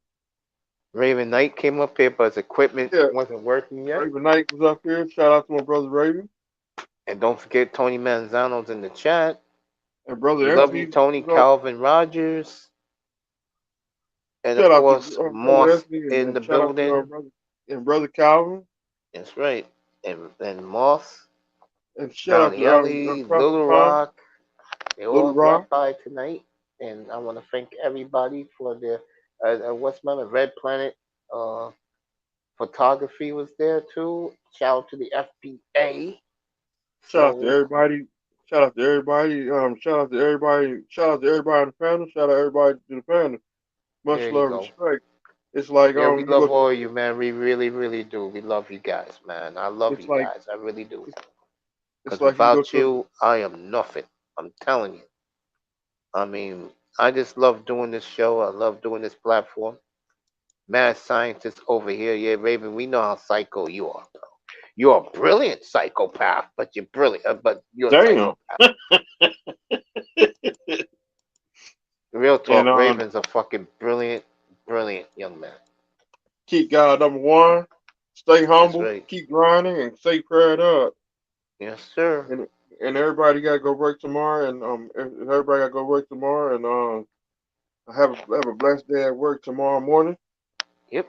Raven Knight came up here, but his equipment Yeah, wasn't working yet. Raven Knight was up here. Shout out to my brother Raven. And don't forget Tony Manzano's in the chat. And brother We love you, Anthony Tony. was up. Calvin Rogers. And of Shout out to course, brother Moss Anthony, in and the shout out to our building. brother and brother Calvin. That's right. And Moss, And shout out Johnny to Ellie, Prophet Little Tom, Rock. They Little all Rock. dropped by tonight. And I want to thank everybody for their, what's my name? Red Planet Photography was there too. Shout out to the FBA. Shout out to So, everybody. Shout out to everybody. Shout out to everybody. Shout out to everybody on the panel. Shout out everybody to the panel. Much there you love, go. respect. It's like Yeah, we you go love all to. of you, man. We really, really do. We love you guys, man. I love It's you like guys. I really do. it's Because like you go without to. you, I am nothing. I'm telling you. I mean, I just love doing this show. I love doing this platform. Mad scientist over here. Yeah, Raven, we know how psycho you are, bro. You're a brilliant psychopath, but you're brilliant. But you're a Damn. psychopath. Real And talk, Raven's a fucking brilliant, brilliant young man. keep God number one. Stay That's humble. right. Keep grinding and stay prayed up. Yes, sir. And everybody gotta go work tomorrow. And everybody gotta go work tomorrow. And have a blessed day at work tomorrow morning. Yep.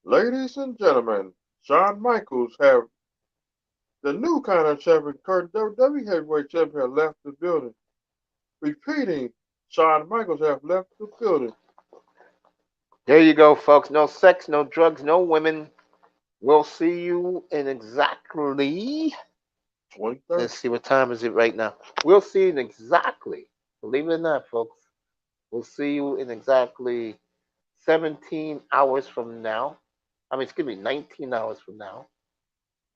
Ladies and gentlemen, Shawn Michaels have the new kind of champion, current WWE heavyweight champion, have left the building. Repeating, Shawn Michaels have left the building. There you go, folks. No sex, no drugs, no women. We'll see you in exactly. 2030. Let's see, what time is it right now? We'll see you in exactly. Believe it or not, folks. We'll see you in exactly 17 hours from now. I mean, excuse me, 19 hours from now.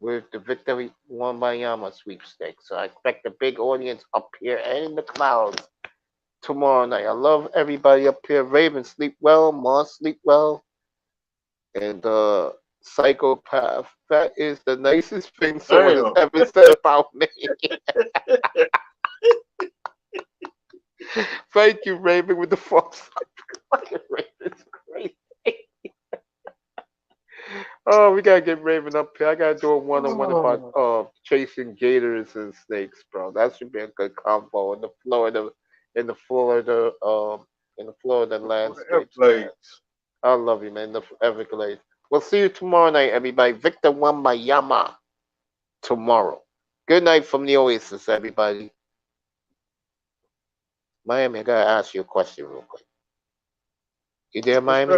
With the Victory Wambayama sweepstakes. So I expect a big audience up here and in the clouds tomorrow night. I love everybody up here. Raven, sleep well. Moss, sleep well. And Psychopath, that is the nicest thing someone has Damn. ever said about me. Thank you, Raven, with the false. Raven's crazy. Oh, we gotta get Raven up here. I gotta do a one-on-one about chasing gators and snakes, bro. That should be a good combo in the Florida landscapes, man. I love you, man. The Everglades. We'll see you tomorrow night, everybody. Victor Wambayama tomorrow. Good night from the Oasis, everybody. Miami, I gotta ask you a question real quick. You there, Miami?